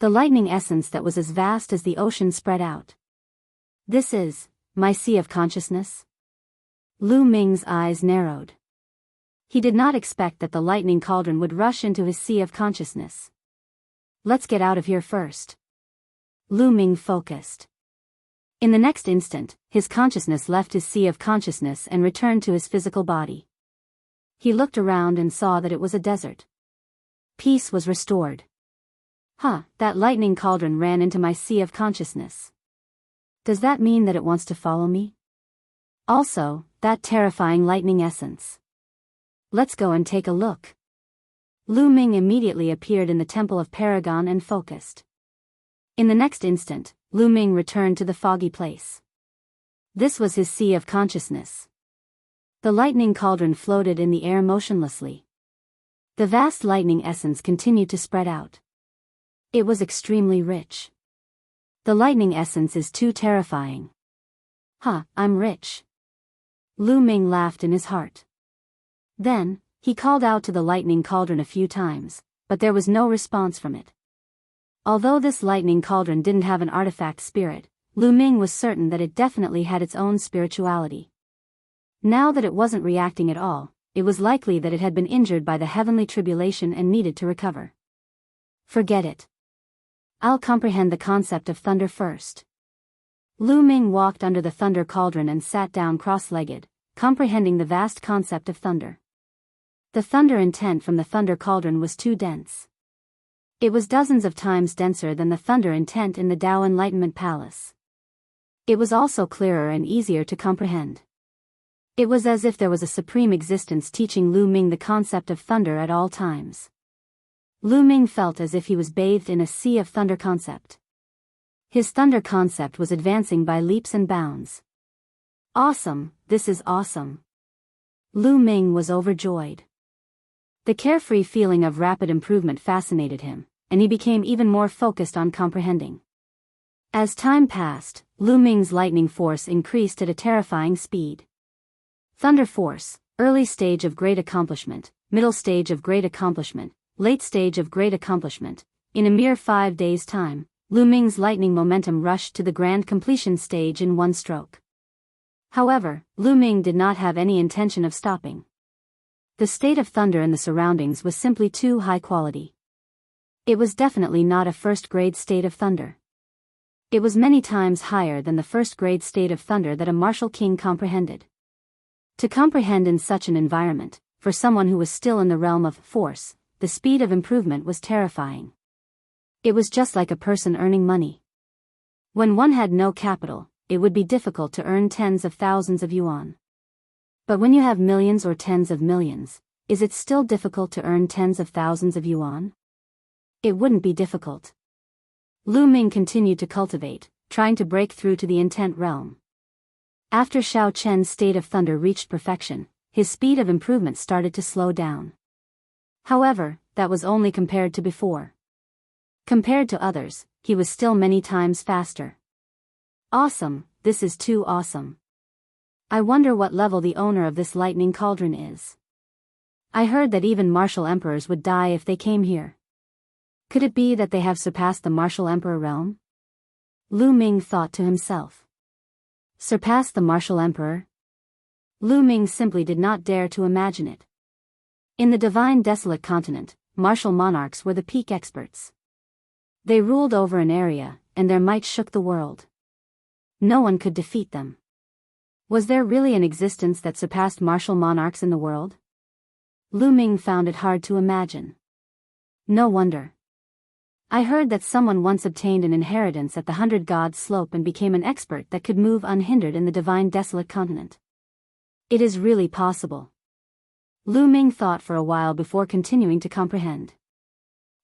The lightning essence that was as vast as the ocean spread out. This is my sea of consciousness? Lu Ming's eyes narrowed. He did not expect that the lightning cauldron would rush into his sea of consciousness. Let's get out of here first. Lu Ming focused. In the next instant, his consciousness left his sea of consciousness and returned to his physical body. He looked around and saw that it was a desert. Peace was restored. That lightning cauldron ran into my sea of consciousness. Does that mean that it wants to follow me? Also, that terrifying lightning essence. Let's go and take a look. Lu Ming immediately appeared in the Temple of Paragon and focused. In the next instant, Lu Ming returned to the foggy place. This was his sea of consciousness. The lightning cauldron floated in the air motionlessly. The vast lightning essence continued to spread out. It was extremely rich. The lightning essence is too terrifying. I'm rich. Lu Ming laughed in his heart. Then, he called out to the lightning cauldron a few times, but there was no response from it. Although this lightning cauldron didn't have an artifact spirit, Lu Ming was certain that it definitely had its own spirituality. Now that it wasn't reacting at all, it was likely that it had been injured by the heavenly tribulation and needed to recover. Forget it. I'll comprehend the concept of thunder first. Lu Ming walked under the thunder cauldron and sat down cross-legged, comprehending the vast concept of thunder. The thunder intent from the thunder cauldron was too dense. It was dozens of times denser than the thunder intent in the Tao Enlightenment Palace. It was also clearer and easier to comprehend. It was as if there was a supreme existence teaching Lu Ming the concept of thunder at all times. Lu Ming felt as if he was bathed in a sea of thunder concept. His thunder concept was advancing by leaps and bounds. Awesome, this is awesome. Lu Ming was overjoyed. The carefree feeling of rapid improvement fascinated him, and he became even more focused on comprehending. As time passed, Lu Ming's lightning force increased at a terrifying speed. Thunder force, early stage of great accomplishment, middle stage of great accomplishment, late stage of great accomplishment. In a mere 5 days' time, Lu Ming's lightning momentum rushed to the grand completion stage in one stroke. However, Lu Ming did not have any intention of stopping. The state of thunder in the surroundings was simply too high quality. It was definitely not a first-grade state of thunder. It was many times higher than the first-grade state of thunder that a martial king comprehended. To comprehend in such an environment, for someone who was still in the realm of force, the speed of improvement was terrifying. It was just like a person earning money. When one had no capital, it would be difficult to earn tens of thousands of yuan. But when you have millions or tens of millions, is it still difficult to earn tens of thousands of yuan? It wouldn't be difficult. Lu Ming continued to cultivate, trying to break through to the intent realm. After Xiao Chen's state of thunder reached perfection, his speed of improvement started to slow down. However, that was only compared to before. Compared to others, he was still many times faster. Awesome, this is too awesome. I wonder what level the owner of this lightning cauldron is. I heard that even martial emperors would die if they came here. Could it be that they have surpassed the martial emperor realm? Lu Ming thought to himself. Surpassed the martial emperor? Lu Ming simply did not dare to imagine it. In the divine desolate continent, martial monarchs were the peak experts. They ruled over an area, and their might shook the world. No one could defeat them. Was there really an existence that surpassed martial monarchs in the world? Lu Ming found it hard to imagine. No wonder. I heard that someone once obtained an inheritance at the 100 Gods Slope and became an expert that could move unhindered in the divine desolate continent. It is really possible. Lu Ming thought for a while before continuing to comprehend.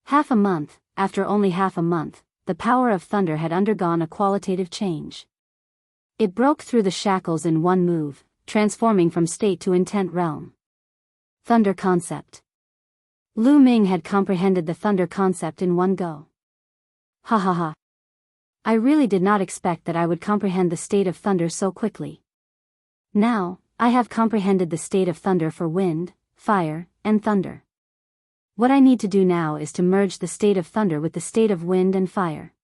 Half a month, after only half a month, the power of thunder had undergone a qualitative change. It broke through the shackles in one move, transforming from state to intent realm. Thunder concept. Lu Ming had comprehended the thunder concept in one go. Ha ha ha. I really did not expect that I would comprehend the state of thunder so quickly. Now, I have comprehended the state of thunder for wind, fire, and thunder. What I need to do now is to merge the state of thunder with the state of wind and fire.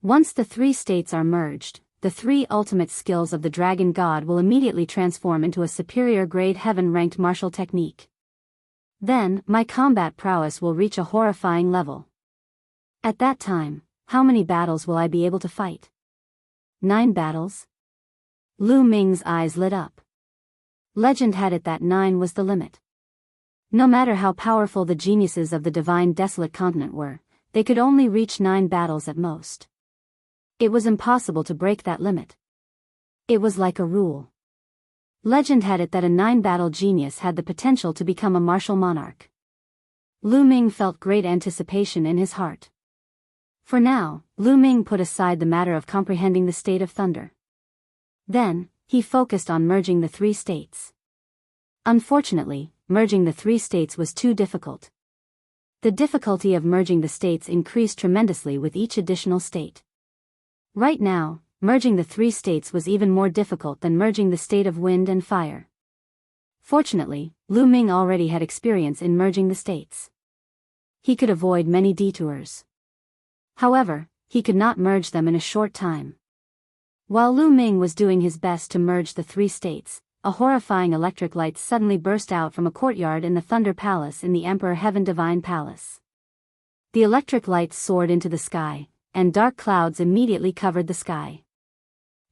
Once the three states are merged, the three ultimate skills of the dragon god will immediately transform into a superior grade heaven-ranked martial technique. Then, my combat prowess will reach a horrifying level. At that time, how many battles will I be able to fight? 9 battles? Lu Ming's eyes lit up. Legend had it that 9 was the limit. No matter how powerful the geniuses of the divine desolate continent were, they could only reach 9 battles at most. It was impossible to break that limit. It was like a rule. Legend had it that a 9-battle genius had the potential to become a martial monarch. Lu Ming felt great anticipation in his heart. For now, Lu Ming put aside the matter of comprehending the state of thunder. Then, he focused on merging the 3 states. Unfortunately, merging the 3 states was too difficult. The difficulty of merging the states increased tremendously with each additional state. Right now, merging the 3 states was even more difficult than merging the state of wind and fire. Fortunately, Lu Ming already had experience in merging the states. He could avoid many detours. However, he could not merge them in a short time. While Lu Ming was doing his best to merge the 3 states, a horrifying electric light suddenly burst out from a courtyard in the Thunder Palace in the Emperor Heaven Divine Palace. The electric light soared into the sky, and dark clouds immediately covered the sky.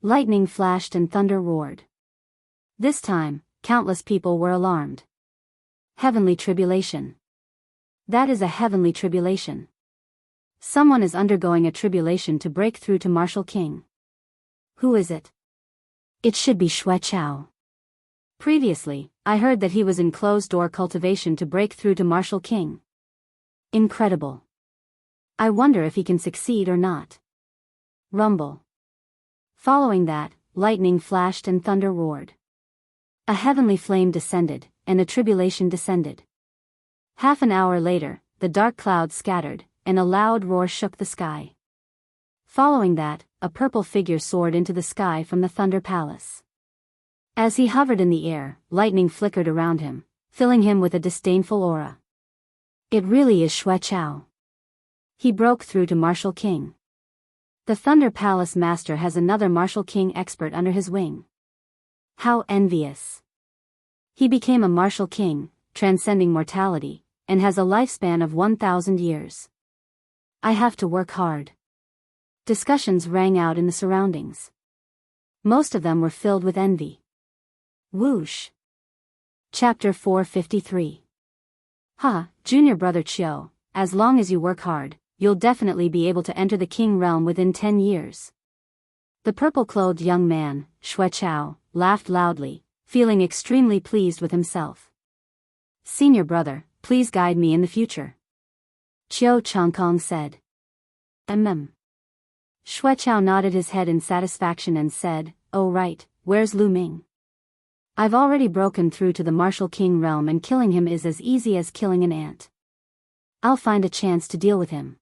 Lightning flashed and thunder roared. This time, countless people were alarmed. Heavenly tribulation. That is a heavenly tribulation. Someone is undergoing a tribulation to break through to Martial King. Who is it? It should be Xue Chao. Previously, I heard that he was in closed-door cultivation to break through to Martial King. Incredible. I wonder if he can succeed or not. Rumble. Following that, lightning flashed and thunder roared. A heavenly flame descended, and a tribulation descended. Half an hour later, the dark clouds scattered, and a loud roar shook the sky. Following that, a purple figure soared into the sky from the Thunder Palace. As he hovered in the air, lightning flickered around him, filling him with a disdainful aura. It really is Xue Chao. He broke through to Martial King. The Thunder Palace Master has another Martial King expert under his wing. How envious. He became a Martial King, transcending mortality, and has a lifespan of 1,000 years. I have to work hard. Discussions rang out in the surroundings. Most of them were filled with envy. Whoosh. Chapter 453. Junior brother Chiu, as long as you work hard, you'll definitely be able to enter the king realm within 10 years. The purple-clothed young man, Xue Chao, laughed loudly, feeling extremely pleased with himself. Senior brother, please guide me in the future. Chiu Changkong said. Xue Chao nodded his head in satisfaction and said, Oh right, where's Lu Ming? I've already broken through to the Martial King realm and killing him is as easy as killing an ant. I'll find a chance to deal with him.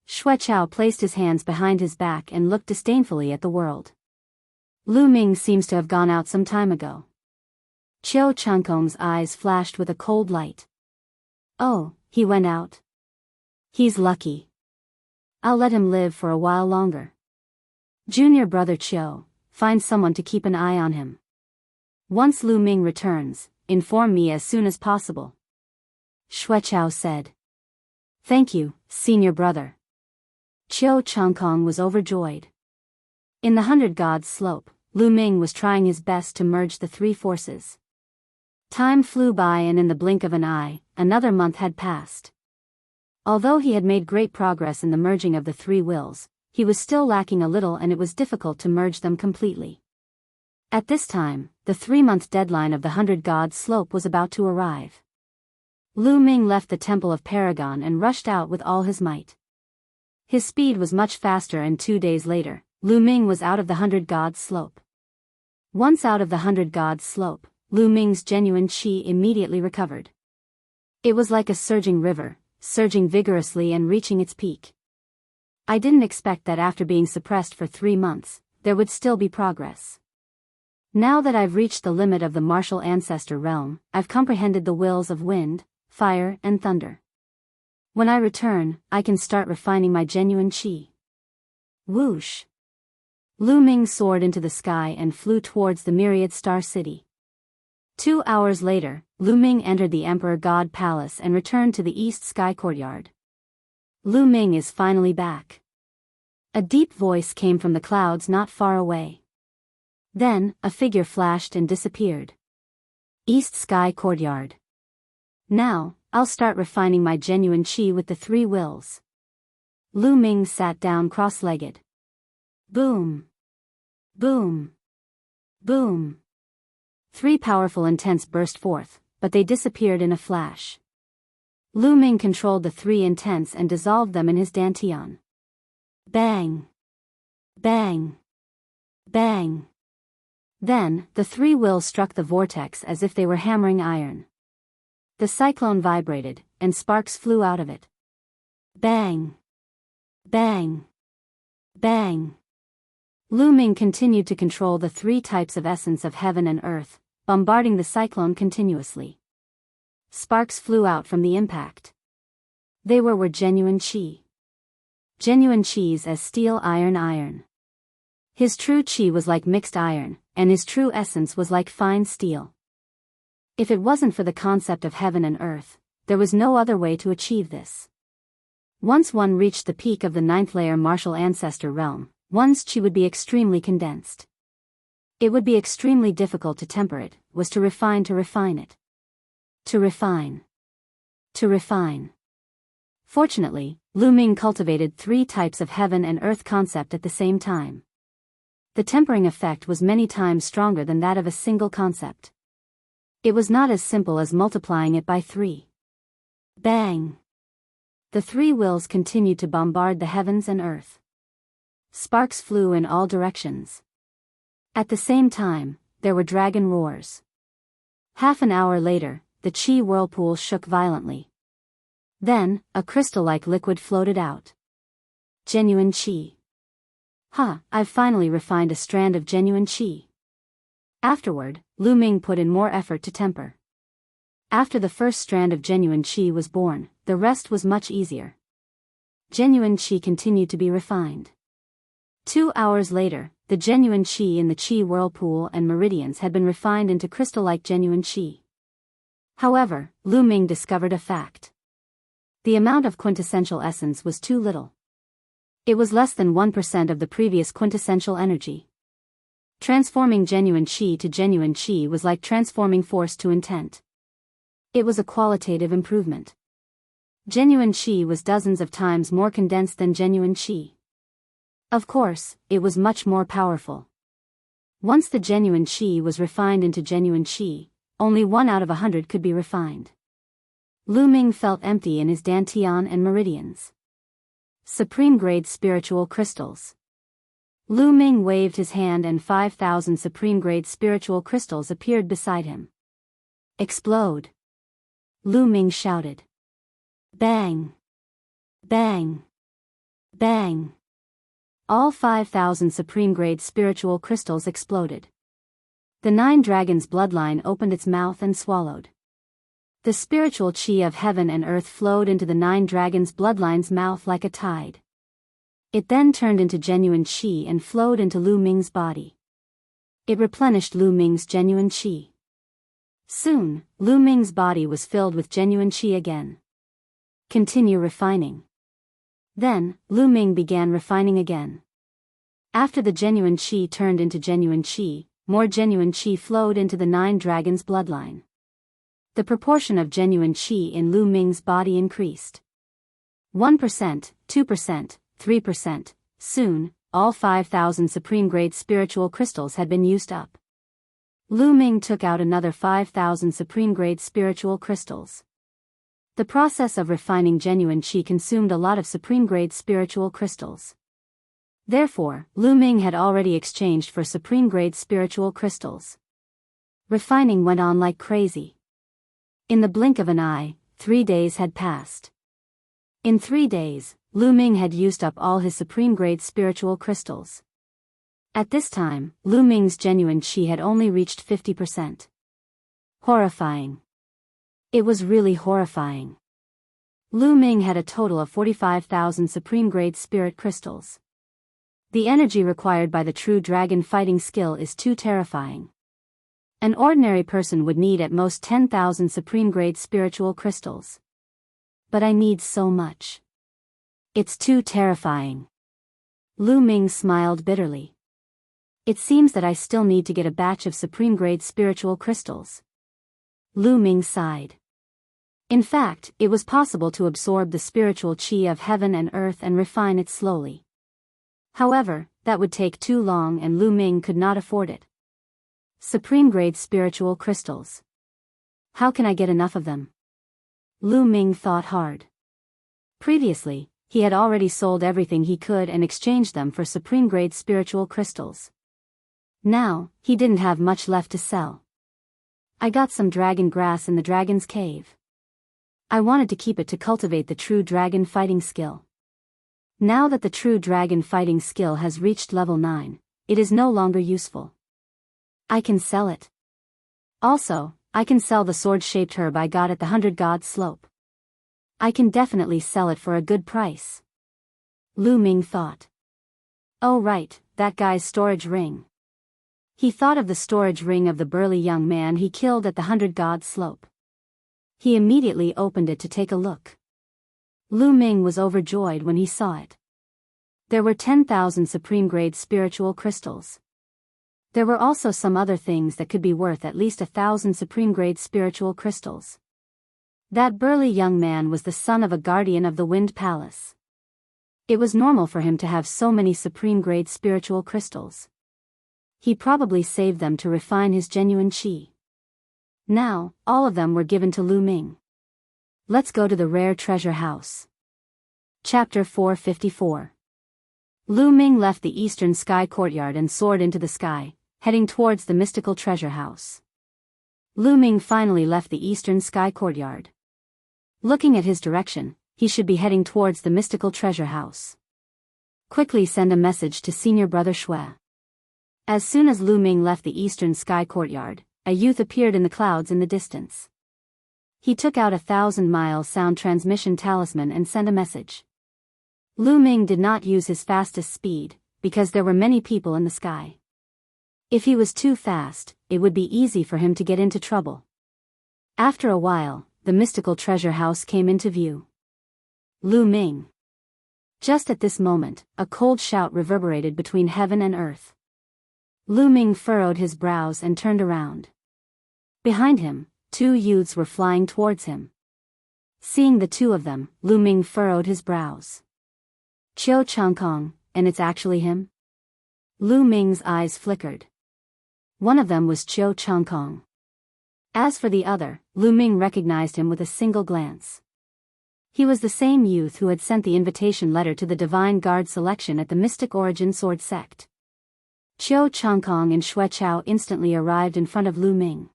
Xue Chao placed his hands behind his back and looked disdainfully at the world. Lu Ming seems to have gone out some time ago. Qiu Changkong's eyes flashed with a cold light. Oh, he went out. He's lucky. I'll let him live for a while longer. Junior brother Qiu, find someone to keep an eye on him. Once Lu Ming returns, inform me as soon as possible. Xueqiao said. Thank you, senior brother. Qiu Changkong was overjoyed. In the 100 Gods slope, Lu Ming was trying his best to merge the three forces. Time flew by and in the blink of an eye, another month had passed. Although he had made great progress in the merging of the three wills, he was still lacking a little and it was difficult to merge them completely. At this time, the 3-month deadline of the 100 Gods slope was about to arrive. Lu Ming left the Temple of Paragon and rushed out with all his might. His speed was much faster and 2 days later, Lu Ming was out of the 100 Gods slope. Once out of the 100 Gods slope, Lu Ming's genuine qi immediately recovered. It was like a surging river, surging vigorously and reaching its peak. I didn't expect that after being suppressed for 3 months, there would still be progress. Now that I've reached the limit of the martial ancestor realm, I've comprehended the wills of wind, fire and thunder. When I return, I can start refining my genuine qi. Whoosh! Lu Ming soared into the sky and flew towards the myriad star city. 2 hours later, Lu Ming entered the Emperor God Palace and returned to the East Sky Courtyard. Lu Ming is finally back. A deep voice came from the clouds not far away. Then, a figure flashed and disappeared. East Sky Courtyard. Now, I'll start refining my genuine qi with the 3 wills. Lu Ming sat down cross-legged. Boom! Boom! Boom! 3 powerful intents burst forth, but they disappeared in a flash. Lu Ming controlled the 3 intents and dissolved them in his dantian. Bang! Bang! Bang! Then, the 3 wills struck the vortex as if they were hammering iron. The cyclone vibrated, and sparks flew out of it. Bang! Bang! Bang! Lu Ming continued to control the 3 types of essence of heaven and earth, bombarding the cyclone continuously. Sparks flew out from the impact. They were genuine qi. Genuine qis as steel iron. His true qi was like mixed iron, and his true essence was like fine steel. If it wasn't for the concept of heaven and earth, there was no other way to achieve this. Once one reached the peak of the 9th layer martial ancestor realm, one's qi would be extremely condensed. It would be extremely difficult to temper it, was to refine it. To refine. To refine. Fortunately, Lu Ming cultivated 3 types of heaven and earth concept at the same time. The tempering effect was many times stronger than that of a single concept. It was not as simple as multiplying it by 3. Bang! The 3 wills continued to bombard the heavens and earth. Sparks flew in all directions. At the same time, there were dragon roars. Half an hour later, the qi whirlpool shook violently. Then, a crystal-like liquid floated out. Genuine qi. I've finally refined a strand of genuine qi. Afterward, Lu Ming put in more effort to temper. After the first strand of genuine qi was born, the rest was much easier. Genuine qi continued to be refined. 2 hours later, the genuine qi in the qi whirlpool and meridians had been refined into crystal-like genuine qi. However, Lu Ming discovered a fact. The amount of quintessential essence was too little. It was less than 1% of the previous quintessential energy. Transforming genuine qi to genuine qi was like transforming force to intent. It was a qualitative improvement. Genuine qi was dozens of times more condensed than genuine qi. Of course, it was much more powerful. Once the genuine qi was refined into genuine qi, only 1 out of 100 could be refined. Lu Ming felt empty in his dantian and meridians. Supreme-grade spiritual crystals. Lu Ming waved his hand and 5,000 supreme-grade spiritual crystals appeared beside him. Explode! Lu Ming shouted. Bang! Bang! Bang! all 5,000 supreme-grade spiritual crystals exploded. The 9 dragons' bloodline opened its mouth and swallowed. The spiritual chi of heaven and earth flowed into the 9 dragons' bloodline's mouth like a tide. It then turned into genuine chi and flowed into Lu Ming's body. It replenished Lu Ming's genuine chi. Soon, Lu Ming's body was filled with genuine chi again. Continue refining. Then, Lu Ming began refining again. After the genuine chi turned into genuine chi, more genuine chi flowed into the 9 dragons' bloodline. The proportion of genuine chi in Lu Ming's body increased. 1%, 2%, 3%, soon, all 5,000 supreme-grade spiritual crystals had been used up. Lu Ming took out another 5,000 supreme-grade spiritual crystals. The process of refining genuine chi consumed a lot of supreme-grade spiritual crystals. Therefore, Lu Ming had already exchanged for supreme-grade spiritual crystals. Refining went on like crazy. In the blink of an eye, 3 days had passed. In 3 days, Lu Ming had used up all his supreme-grade spiritual crystals. At this time, Lu Ming's genuine chi had only reached 50%. Horrifying. It was really horrifying. Lu Ming had a total of 45,000 supreme-grade spirit crystals. The energy required by the true dragon fighting skill is too terrifying. An ordinary person would need at most 10,000 supreme-grade spiritual crystals. But I need so much. It's too terrifying. Lu Ming smiled bitterly. It seems that I still need to get a batch of supreme-grade spiritual crystals. Lu Ming sighed. In fact, it was possible to absorb the spiritual chi of heaven and earth and refine it slowly. However, that would take too long and Lu Ming could not afford it. Supreme-grade spiritual crystals. How can I get enough of them? Lu Ming thought hard. Previously, he had already sold everything he could and exchanged them for supreme-grade spiritual crystals. Now, he didn't have much left to sell. I got some dragon grass in the dragon's cave. I wanted to keep it to cultivate the true dragon fighting skill. Now that the true dragon fighting skill has reached level 9, it is no longer useful. I can sell it. Also, I can sell the sword-shaped herb I got at the 100 Gods slope. I can definitely sell it for a good price. Lu Ming thought. Oh right, that guy's storage ring. He thought of the storage ring of the burly young man he killed at the 100 Gods slope. He immediately opened it to take a look. Lu Ming was overjoyed when he saw it. There were 10,000 supreme-grade spiritual crystals. There were also some other things that could be worth at least 1,000 supreme-grade spiritual crystals. That burly young man was the son of a guardian of the Wind Palace. It was normal for him to have so many supreme-grade spiritual crystals. He probably saved them to refine his genuine chi. Now, all of them were given to Lu Ming. Let's go to the rare treasure house. Chapter 454. Lu Ming left the eastern sky courtyard and soared into the sky, heading towards the mystical treasure house. Lu Ming finally left the eastern sky courtyard. Looking at his direction, he should be heading towards the mystical treasure house. Quickly send a message to senior brother Shui. As soon as Lu Ming left the eastern sky courtyard, a youth appeared in the clouds in the distance. He took out a 1,000-mile sound transmission talisman and sent a message. Lu Ming did not use his fastest speed, because there were many people in the sky. If he was too fast, it would be easy for him to get into trouble. After a while, the mystical treasure house came into view. Lu Ming. Just at this moment, a cold shout reverberated between heaven and earth. Lu Ming furrowed his brows and turned around. Behind him, 2 youths were flying towards him. Seeing the 2 of them, Lu Ming furrowed his brows. Chiu Changkong, and it's actually him? Lu Ming's eyes flickered. One of them was Chiu Changkong. As for the other, Lu Ming recognized him with a single glance. He was the same youth who had sent the invitation letter to the Divine Guard selection at the Mystic Origin Sword Sect. Chiu Changkong and Shui Chao instantly arrived in front of Lu Ming.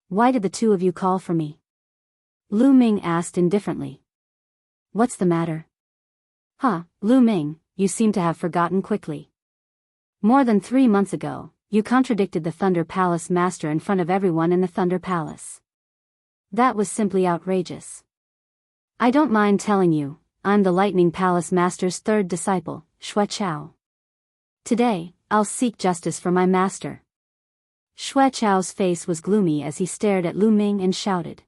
Why did the 2 of you call for me? Lu Ming asked indifferently. What's the matter? Lu Ming, you seem to have forgotten quickly. More than 3 months ago, you contradicted the Thunder Palace Master in front of everyone in the Thunder Palace. That was simply outrageous. I don't mind telling you, I'm the Lightning Palace Master's third disciple, Xue Chao. Today, I'll seek justice for my master. Xue Chao's face was gloomy as he stared at Lu Ming and shouted.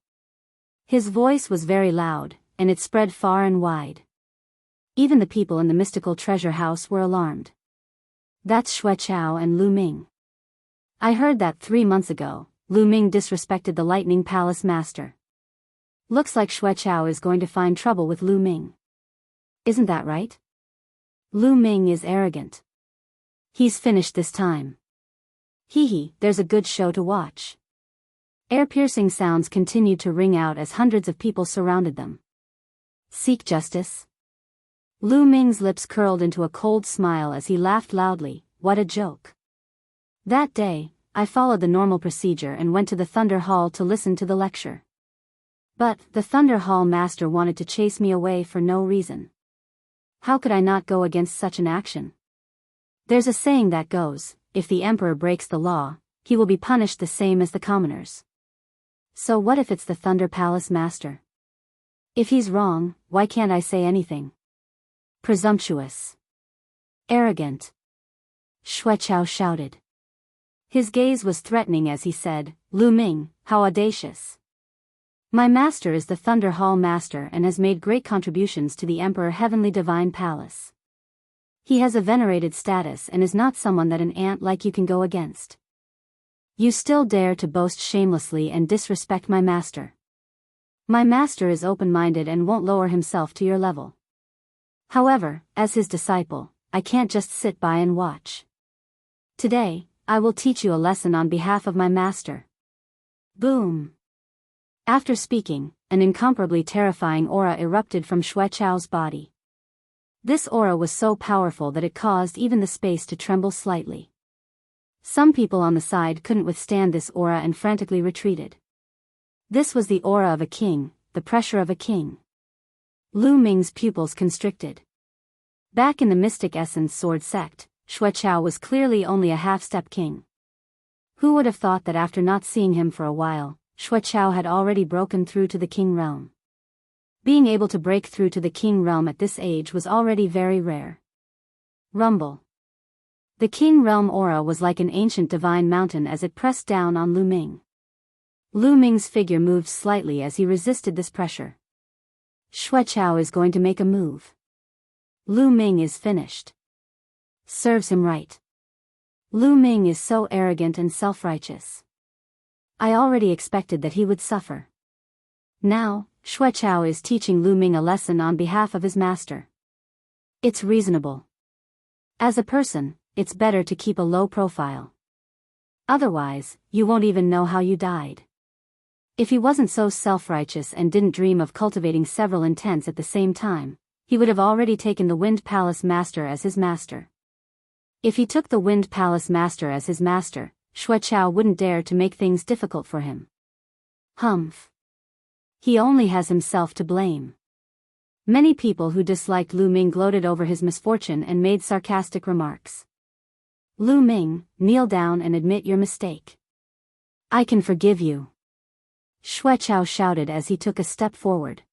His voice was very loud, and it spread far and wide. Even the people in the mystical treasure house were alarmed. That's Xue Chao and Lu Ming. I heard that 3 months ago, Lu Ming disrespected the Lightning Palace Master. Looks like Xue Chao is going to find trouble with Lu Ming. Isn't that right? Lu Ming is arrogant. He's finished this time. Hee, there's a good show to watch. Ear-piercing sounds continued to ring out as hundreds of people surrounded them. Seek justice? Lu Ming's lips curled into a cold smile as he laughed loudly. What a joke. That day, I followed the normal procedure and went to the Thunder Hall to listen to the lecture. But the Thunder Hall Master wanted to chase me away for no reason. How could I not go against such an action? There's a saying that goes, if the Emperor breaks the law, he will be punished the same as the commoners. So what if it's the Thunder Palace Master? If he's wrong, why can't I say anything? Presumptuous. Arrogant. Xue Chao shouted. His gaze was threatening as he said, Lu Ming, how audacious. My master is the Thunder Hall Master and has made great contributions to the Emperor Heavenly Divine Palace. He has a venerated status and is not someone that an ant like you can go against. You still dare to boast shamelessly and disrespect my master. My master is open-minded and won't lower himself to your level. However, as his disciple, I can't just sit by and watch. Today, I will teach you a lesson on behalf of my master. Boom. After speaking, an incomparably terrifying aura erupted from Xue Chao's body. This aura was so powerful that it caused even the space to tremble slightly. Some people on the side couldn't withstand this aura and frantically retreated. This was the aura of a king, the pressure of a king. Lu Ming's pupils constricted. Back in the Mystic Essence Sword sect, Xue Chao was clearly only a half-step king. Who would have thought that after not seeing him for a while, Xue Chao had already broken through to the king realm? Being able to break through to the king realm at this age was already very rare. Rumble. The king realm aura was like an ancient divine mountain as it pressed down on Lu Ming. Lu Ming's figure moved slightly as he resisted this pressure. Xue Chao is going to make a move. Lu Ming is finished. Serves him right. Lu Ming is so arrogant and self-righteous. I already expected that he would suffer. Now, Xue Chao is teaching Lu Ming a lesson on behalf of his master. It's reasonable. As a person, it's better to keep a low profile. Otherwise, you won't even know how you died. If he wasn't so self-righteous and didn't dream of cultivating several intents at the same time, he would have already taken the Wind Palace Master as his master. If he took the Wind Palace Master as his master, Xue Chao wouldn't dare to make things difficult for him. Humph. He only has himself to blame. Many people who disliked Lu Ming gloated over his misfortune and made sarcastic remarks. Lu Ming, kneel down and admit your mistake. I can forgive you. Xue Chao shouted as he took a step forward.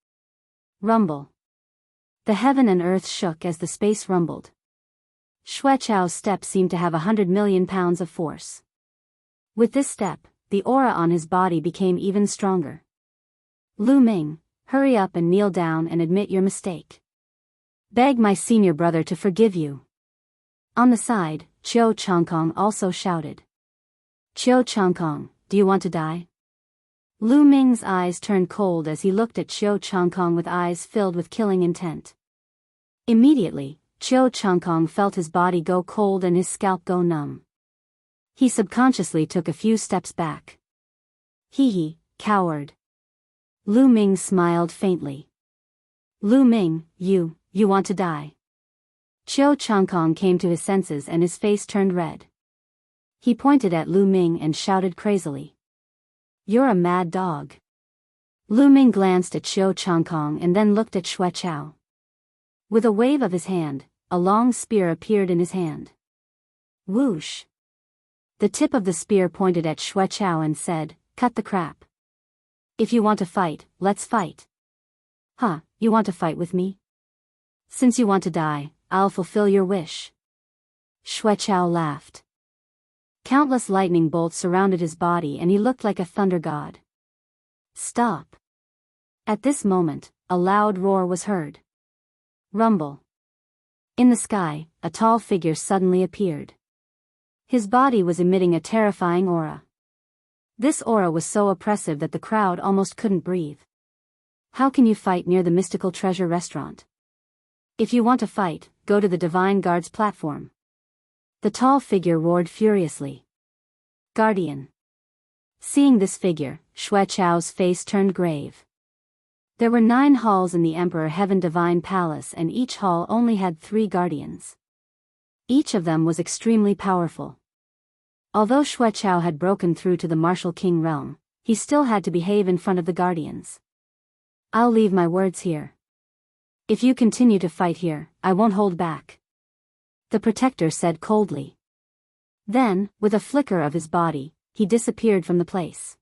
Rumble. The heaven and earth shook as the space rumbled. Xue Chao's step seemed to have 100 million pounds of force. With this step, the aura on his body became even stronger. Lu Ming, hurry up and kneel down and admit your mistake. Beg my senior brother to forgive you. On the side, Qiu Changkong also shouted. Qiu Changkong, do you want to die? Lu Ming's eyes turned cold as he looked at Qiu Changkong with eyes filled with killing intent. Immediately, Qiu Changkong felt his body go cold and his scalp go numb. He subconsciously took a few steps back. Hee, coward. Lu Ming smiled faintly. Lu Ming, you want to die. Qiu Changkong came to his senses and his face turned red. He pointed at Lu Ming and shouted crazily. You're a mad dog. Lu Ming glanced at Qiu Changkong and then looked at Xue Chao. With a wave of his hand, a long spear appeared in his hand. Whoosh! The tip of the spear pointed at Xueqiao and said, "Cut the crap. If you want to fight, let's fight." "Huh, you want to fight with me? Since you want to die, I'll fulfill your wish." Xueqiao laughed. Countless lightning bolts surrounded his body and he looked like a thunder god. Stop! At this moment, a loud roar was heard. Rumble! In the sky, a tall figure suddenly appeared. His body was emitting a terrifying aura. This aura was so oppressive that the crowd almost couldn't breathe. How can you fight near the mystical treasure restaurant? If you want to fight, go to the Divine Guard's platform. The tall figure roared furiously. Guardian. Seeing this figure, Xueqiao's face turned grave. There were 9 halls in the Emperor Heaven Divine Palace and each hall only had 3 guardians. Each of them was extremely powerful. Although Xueqiao had broken through to the martial king realm, he still had to behave in front of the guardians. "I'll leave my words here. If you continue to fight here, I won't hold back," the protector said coldly. Then, with a flicker of his body, he disappeared from the place.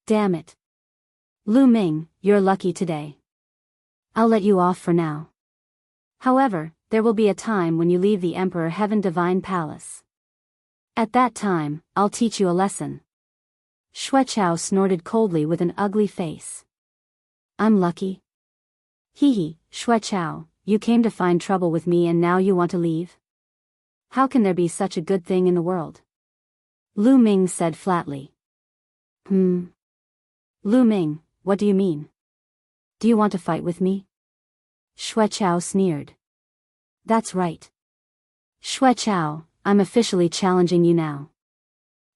Damn it. Lu Ming, you're lucky today. I'll let you off for now. However, there will be a time when you leave the Emperor Heaven Divine Palace. At that time, I'll teach you a lesson. Xueqiao snorted coldly with an ugly face. I'm lucky? Hee hee, Xueqiao, you came to find trouble with me and now you want to leave? How can there be such a good thing in the world? Lu Ming said flatly. Lu Ming, what do you mean? Do you want to fight with me? Xueqiao sneered. That's right. Xueqiao, I'm officially challenging you now.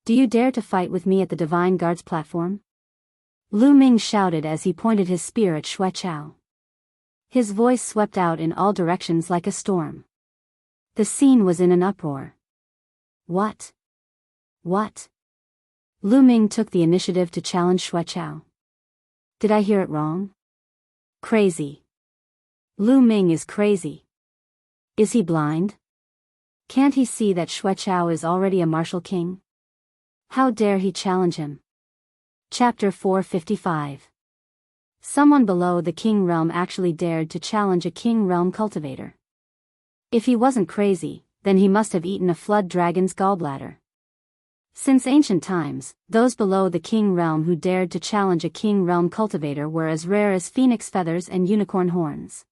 Do you dare to fight with me at the Divine Guard's platform? Lu Ming shouted as he pointed his spear at Xueqiao. His voice swept out in all directions like a storm. The scene was in an uproar. What? What? Lu Ming took the initiative to challenge Xueqiao. Did I hear it wrong? Crazy. Lu Ming is crazy. Is he blind? Can't he see that Xueqiao is already a martial king? How dare he challenge him? Chapter 455. Someone below the king realm actually dared to challenge a king realm cultivator. If he wasn't crazy, then he must have eaten a flood dragon's gallbladder. Since ancient times, those below the king realm who dared to challenge a king realm cultivator were as rare as phoenix feathers and unicorn horns.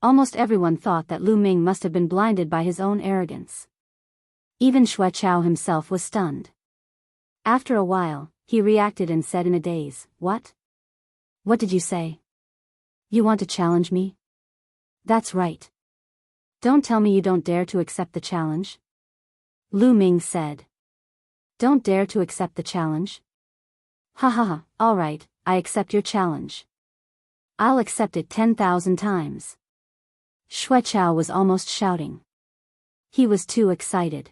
Almost everyone thought that Lu Ming must have been blinded by his own arrogance. Even Xueqiao himself was stunned. After a while, he reacted and said in a daze, What? What did you say? You want to challenge me? That's right. Don't tell me you don't dare to accept the challenge. Lu Ming said. Don't dare to accept the challenge? Ha ha ha, alright, I accept your challenge. I'll accept it 10,000 times. Xueqiao was almost shouting. He was too excited.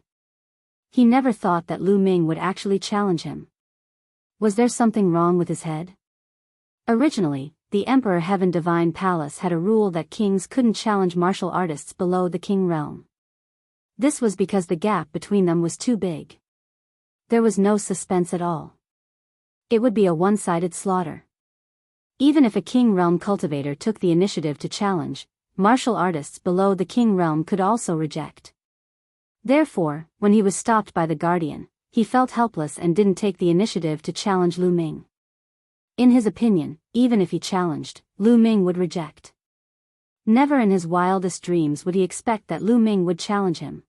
He never thought that Lu Ming would actually challenge him. Was there something wrong with his head? Originally, the Emperor Heaven Divine Palace had a rule that kings couldn't challenge martial artists below the king realm. This was because the gap between them was too big. There was no suspense at all. It would be a one-sided slaughter. Even if a king realm cultivator took the initiative to challenge, martial artists below the king realm could also reject. Therefore, when he was stopped by the guardian, he felt helpless and didn't take the initiative to challenge Lu Ming. In his opinion, even if he challenged, Lu Ming would reject. Never in his wildest dreams would he expect that Lu Ming would challenge him.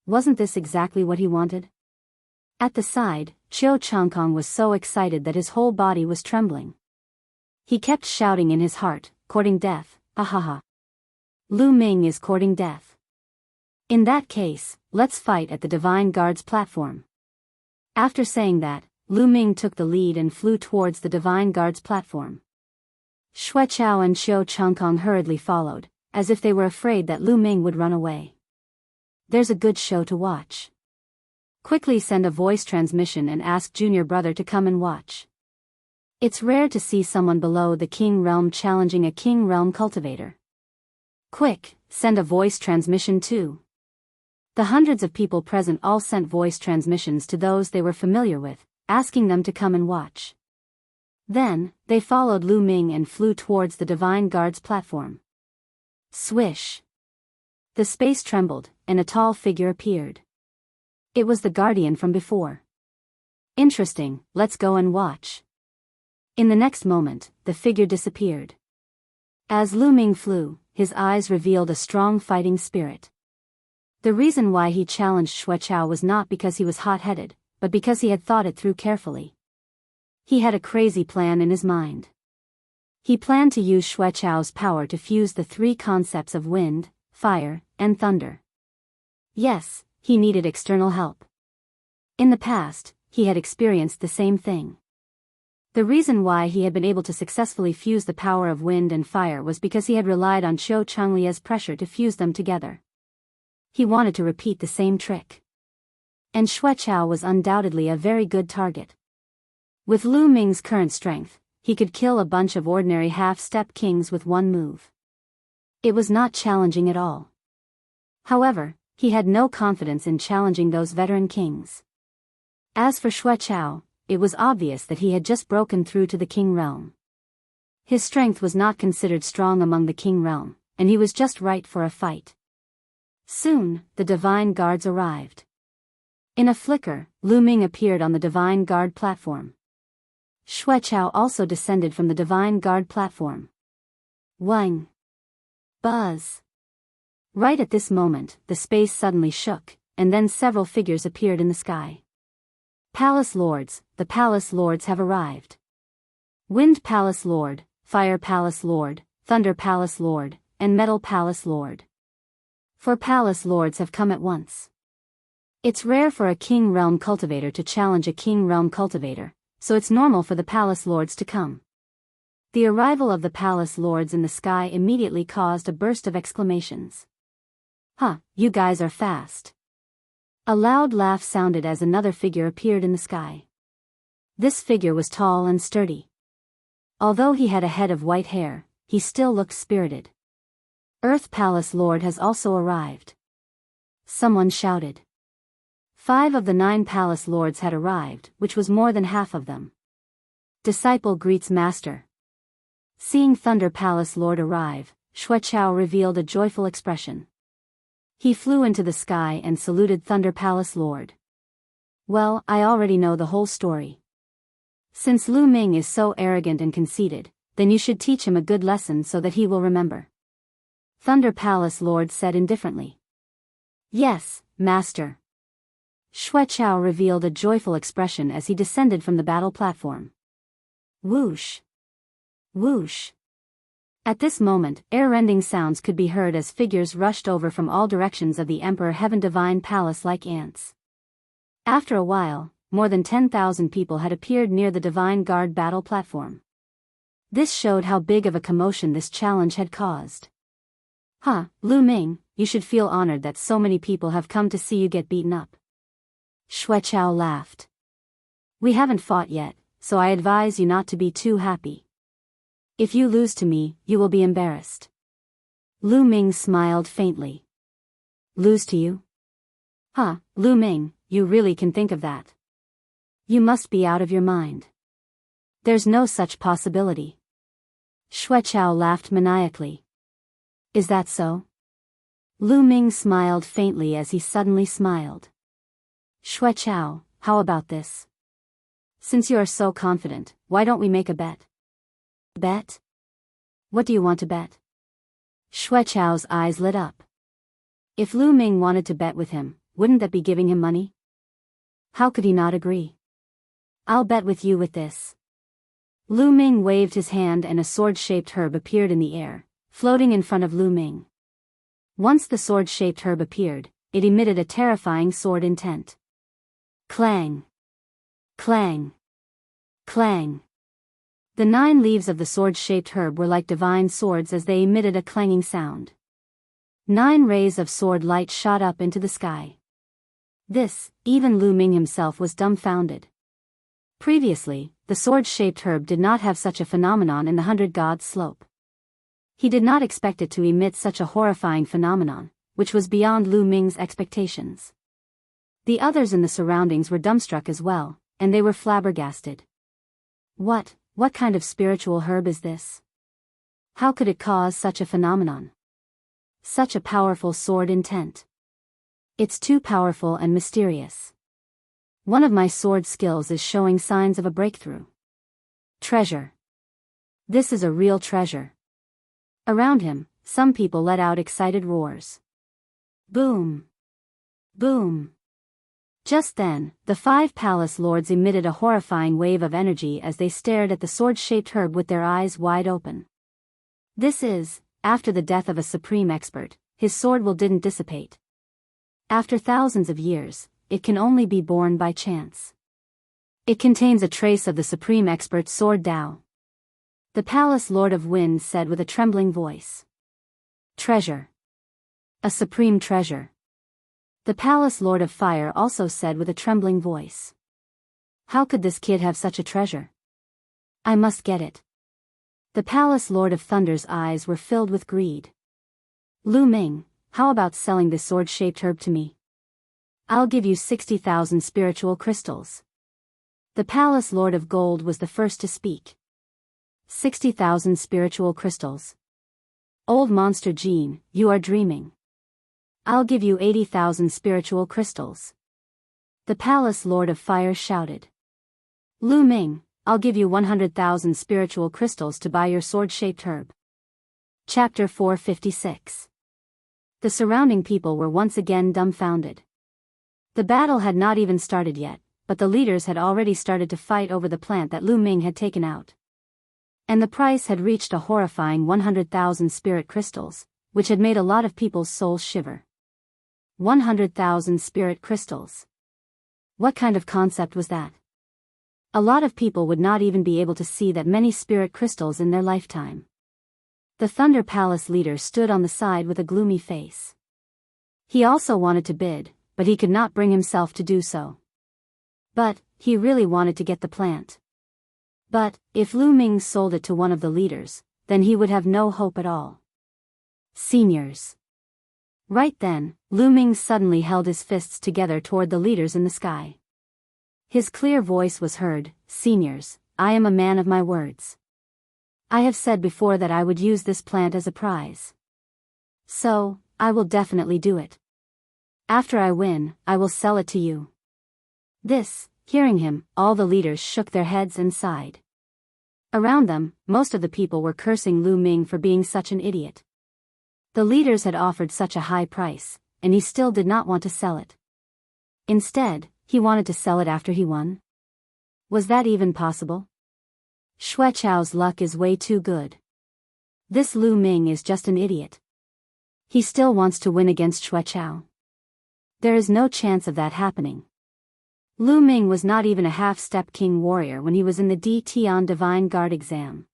Wasn't this exactly what he wanted? At the side, Qiu Changkong was so excited that his whole body was trembling. He kept shouting in his heart, courting death, ahaha. Lu Ming is courting death. In that case, let's fight at the Divine Guard's platform. After saying that, Lu Ming took the lead and flew towards the Divine Guard's platform. Xueqiao and Qiu Changkong hurriedly followed, as if they were afraid that Lu Ming would run away. There's a good show to watch. Quickly send a voice transmission and ask junior brother to come and watch. It's rare to see someone below the king realm challenging a king realm cultivator. Quick, send a voice transmission too. The hundreds of people present all sent voice transmissions to those they were familiar with, asking them to come and watch. Then, they followed Lu Ming and flew towards the Divine Guard's platform. Swish! The space trembled, and a tall figure appeared. It was the Guardian from before. Interesting, let's go and watch. In the next moment, the figure disappeared. As Lu Ming flew, his eyes revealed a strong fighting spirit. The reason why he challenged Xueqiao was not because he was hot-headed, but because he had thought it through carefully. He had a crazy plan in his mind. He planned to use Xueqiao's power to fuse the three concepts of wind, fire, and thunder. Yes, he needed external help. In the past, he had experienced the same thing. The reason why he had been able to successfully fuse the power of wind and fire was because he had relied on Qiu Changlia's pressure to fuse them together. He wanted to repeat the same trick. And Xueqiao was undoubtedly a very good target. With Lu Ming's current strength, he could kill a bunch of ordinary half-step kings with one move. It was not challenging at all. However, he had no confidence in challenging those veteran kings. As for Xueqiao, it was obvious that he had just broken through to the king realm. His strength was not considered strong among the king realm, and he was just right for a fight. Soon, the Divine Guards arrived. In a flicker, Lu Ming appeared on the Divine Guard platform. Xueqiao also descended from the Divine Guard platform. Wang! Buzz! Right at this moment, the space suddenly shook, and then several figures appeared in the sky. Palace Lords, the Palace Lords have arrived. Wind Palace Lord, Fire Palace Lord, Thunder Palace Lord, and Metal Palace Lord. 4 Palace Lords have come at once. It's rare for a King Realm cultivator to challenge a King Realm cultivator, so it's normal for the Palace Lords to come. The arrival of the Palace Lords in the sky immediately caused a burst of exclamations. Huh, you guys are fast. A loud laugh sounded as another figure appeared in the sky. This figure was tall and sturdy. Although he had a head of white hair, he still looked spirited. Earth Palace Lord has also arrived. Someone shouted. 5 of the 9 Palace Lords had arrived, which was more than half of them. Disciple greets Master. Seeing Thunder Palace Lord arrive, Xueqiao revealed a joyful expression. He flew into the sky and saluted Thunder Palace Lord. Well, I already know the whole story. Since Lu Ming is so arrogant and conceited, then you should teach him a good lesson so that he will remember. Thunder Palace Lord said indifferently. Yes, Master. Xueqiao revealed a joyful expression as he descended from the battle platform. Whoosh! Whoosh! At this moment, air-rending sounds could be heard as figures rushed over from all directions of the Emperor Heaven Divine Palace like ants. After a while, more than 10,000 people had appeared near the Divine Guard battle platform. This showed how big of a commotion this challenge had caused. Huh, Lu Ming, you should feel honored that so many people have come to see you get beaten up. Xueqiao laughed. We haven't fought yet, so I advise you not to be too happy. If you lose to me, you will be embarrassed. Lu Ming smiled faintly. Lose to you? Huh, Lu Ming, you really can think of that. You must be out of your mind. There's no such possibility. Xueqiao laughed maniacally. Is that so? Lu Ming smiled faintly as he suddenly smiled. Xueqiao, how about this? Since you are so confident, why don't we make a bet? Bet? What do you want to bet? Xueqiao's eyes lit up. If Lu Ming wanted to bet with him, wouldn't that be giving him money? How could he not agree? I'll bet with you with this. Lu Ming waved his hand and a sword-shaped herb appeared in the air, floating in front of Lu Ming. Once the sword-shaped herb appeared, it emitted a terrifying sword intent. Clang! Clang! Clang! The 9 leaves of the sword-shaped herb were like divine swords as they emitted a clanging sound. 9 rays of sword light shot up into the sky. This, even Lu Ming himself was dumbfounded. Previously, the sword-shaped herb did not have such a phenomenon in the 100 Gods slope. He did not expect it to emit such a horrifying phenomenon, which was beyond Lu Ming's expectations. The others in the surroundings were dumbstruck as well, and they were flabbergasted. What kind of spiritual herb is this? How could it cause such a phenomenon? Such a powerful sword intent. It's too powerful and mysterious. One of my sword skills is showing signs of a breakthrough. Treasure. This is a real treasure. Around him, some people let out excited roars. Boom! Boom! Just then, the 5 palace lords emitted a horrifying wave of energy as they stared at the sword-shaped herb with their eyes wide open. This is, after the death of a supreme expert, his sword will didn't dissipate. After thousands of years, it can only be born by chance. It contains a trace of the supreme expert's sword Tao. The palace lord of wind said with a trembling voice. Treasure. A supreme treasure. The palace lord of fire also said with a trembling voice. How could this kid have such a treasure? I must get it. The palace lord of thunder's eyes were filled with greed. Lu Ming, how about selling this sword-shaped herb to me? I'll give you 60,000 spiritual crystals. The palace lord of gold was the first to speak. 60,000 spiritual crystals. Old monster Jean, you are dreaming. I'll give you 80,000 spiritual crystals. The palace lord of fire shouted. Lu Ming, I'll give you 100,000 spiritual crystals to buy your sword-shaped herb. Chapter 456. The surrounding people were once again dumbfounded. The battle had not even started yet, but the leaders had already started to fight over the plant that Lu Ming had taken out. And the price had reached a horrifying 100,000 spirit crystals, which had made a lot of people's souls shiver. 100,000 spirit crystals. What kind of concept was that? A lot of people would not even be able to see that many spirit crystals in their lifetime. The Thunder Palace leader stood on the side with a gloomy face. He also wanted to bid, but he could not bring himself to do so. But he really wanted to get the plant. But if Lu Ming sold it to one of the leaders, then he would have no hope at all. Seniors. Right then, Lu Ming suddenly held his fists together toward the leaders in the sky. His clear voice was heard, Seniors, I am a man of my words. I have said before that I would use this plant as a prize. So, I will definitely do it. After I win, I will sell it to you. Hearing him, all the leaders shook their heads and sighed. Around them, most of the people were cursing Lu Ming for being such an idiot. The leaders had offered such a high price, and he still did not want to sell it. Instead, he wanted to sell it after he won. Was that even possible? Xue Chao's luck is way too good. This Lu Ming is just an idiot. He still wants to win against Xue Chao. There is no chance of that happening. Lu Ming was not even a half-step king warrior when he was in the D Tian Divine Guard exam.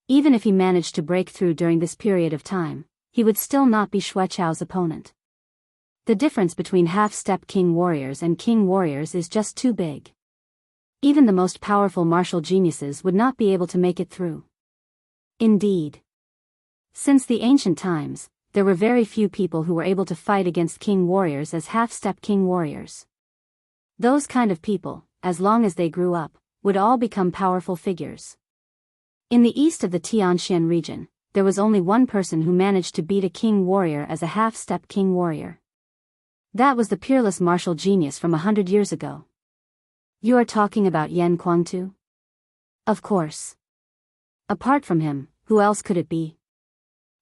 Even if he managed to break through during this period of time, he would still not be Xue Chao's opponent. The difference between half-step king warriors and king warriors is just too big. Even the most powerful martial geniuses would not be able to make it through. Indeed. Since the ancient times, there were very few people who were able to fight against king warriors as half-step king warriors. Those kind of people, as long as they grew up, would all become powerful figures. In the east of the Tianxian region, there was only one person who managed to beat a king warrior as a half-step king warrior. That was the peerless martial genius from 100 years ago. You are talking about Yan Kuangtu? Of course. Apart from him, who else could it be?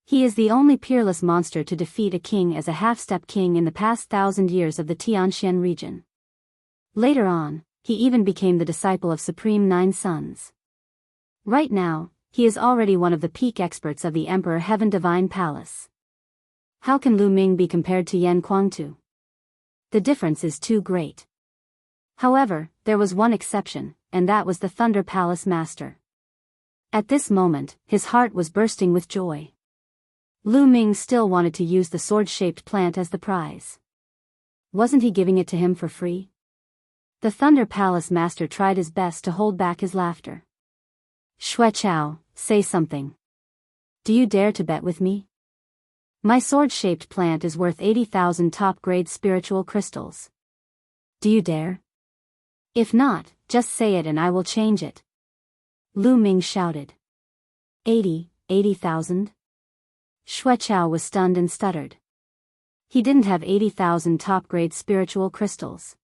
He is the only peerless monster to defeat a king as a half-step king in the past 1,000 years of the Tianxian region. Later on, he even became the disciple of Supreme Nine Sons. Right now, he is already one of the peak experts of the Emperor Heaven Divine Palace. How can Lu Ming be compared to Yan Kuangtu? The difference is too great. However, there was one exception, and that was the Thunder Palace Master. At this moment, his heart was bursting with joy. Lu Ming still wanted to use the sword-shaped plant as the prize. Wasn't he giving it to him for free? The Thunder Palace Master tried his best to hold back his laughter. Xue Chao, say something. Do you dare to bet with me? My sword-shaped plant is worth 80,000 top-grade spiritual crystals. Do you dare? If not, just say it and I will change it. Lu Ming shouted. 80,000? Xueqiao was stunned and stuttered. He didn't have 80,000 top-grade spiritual crystals.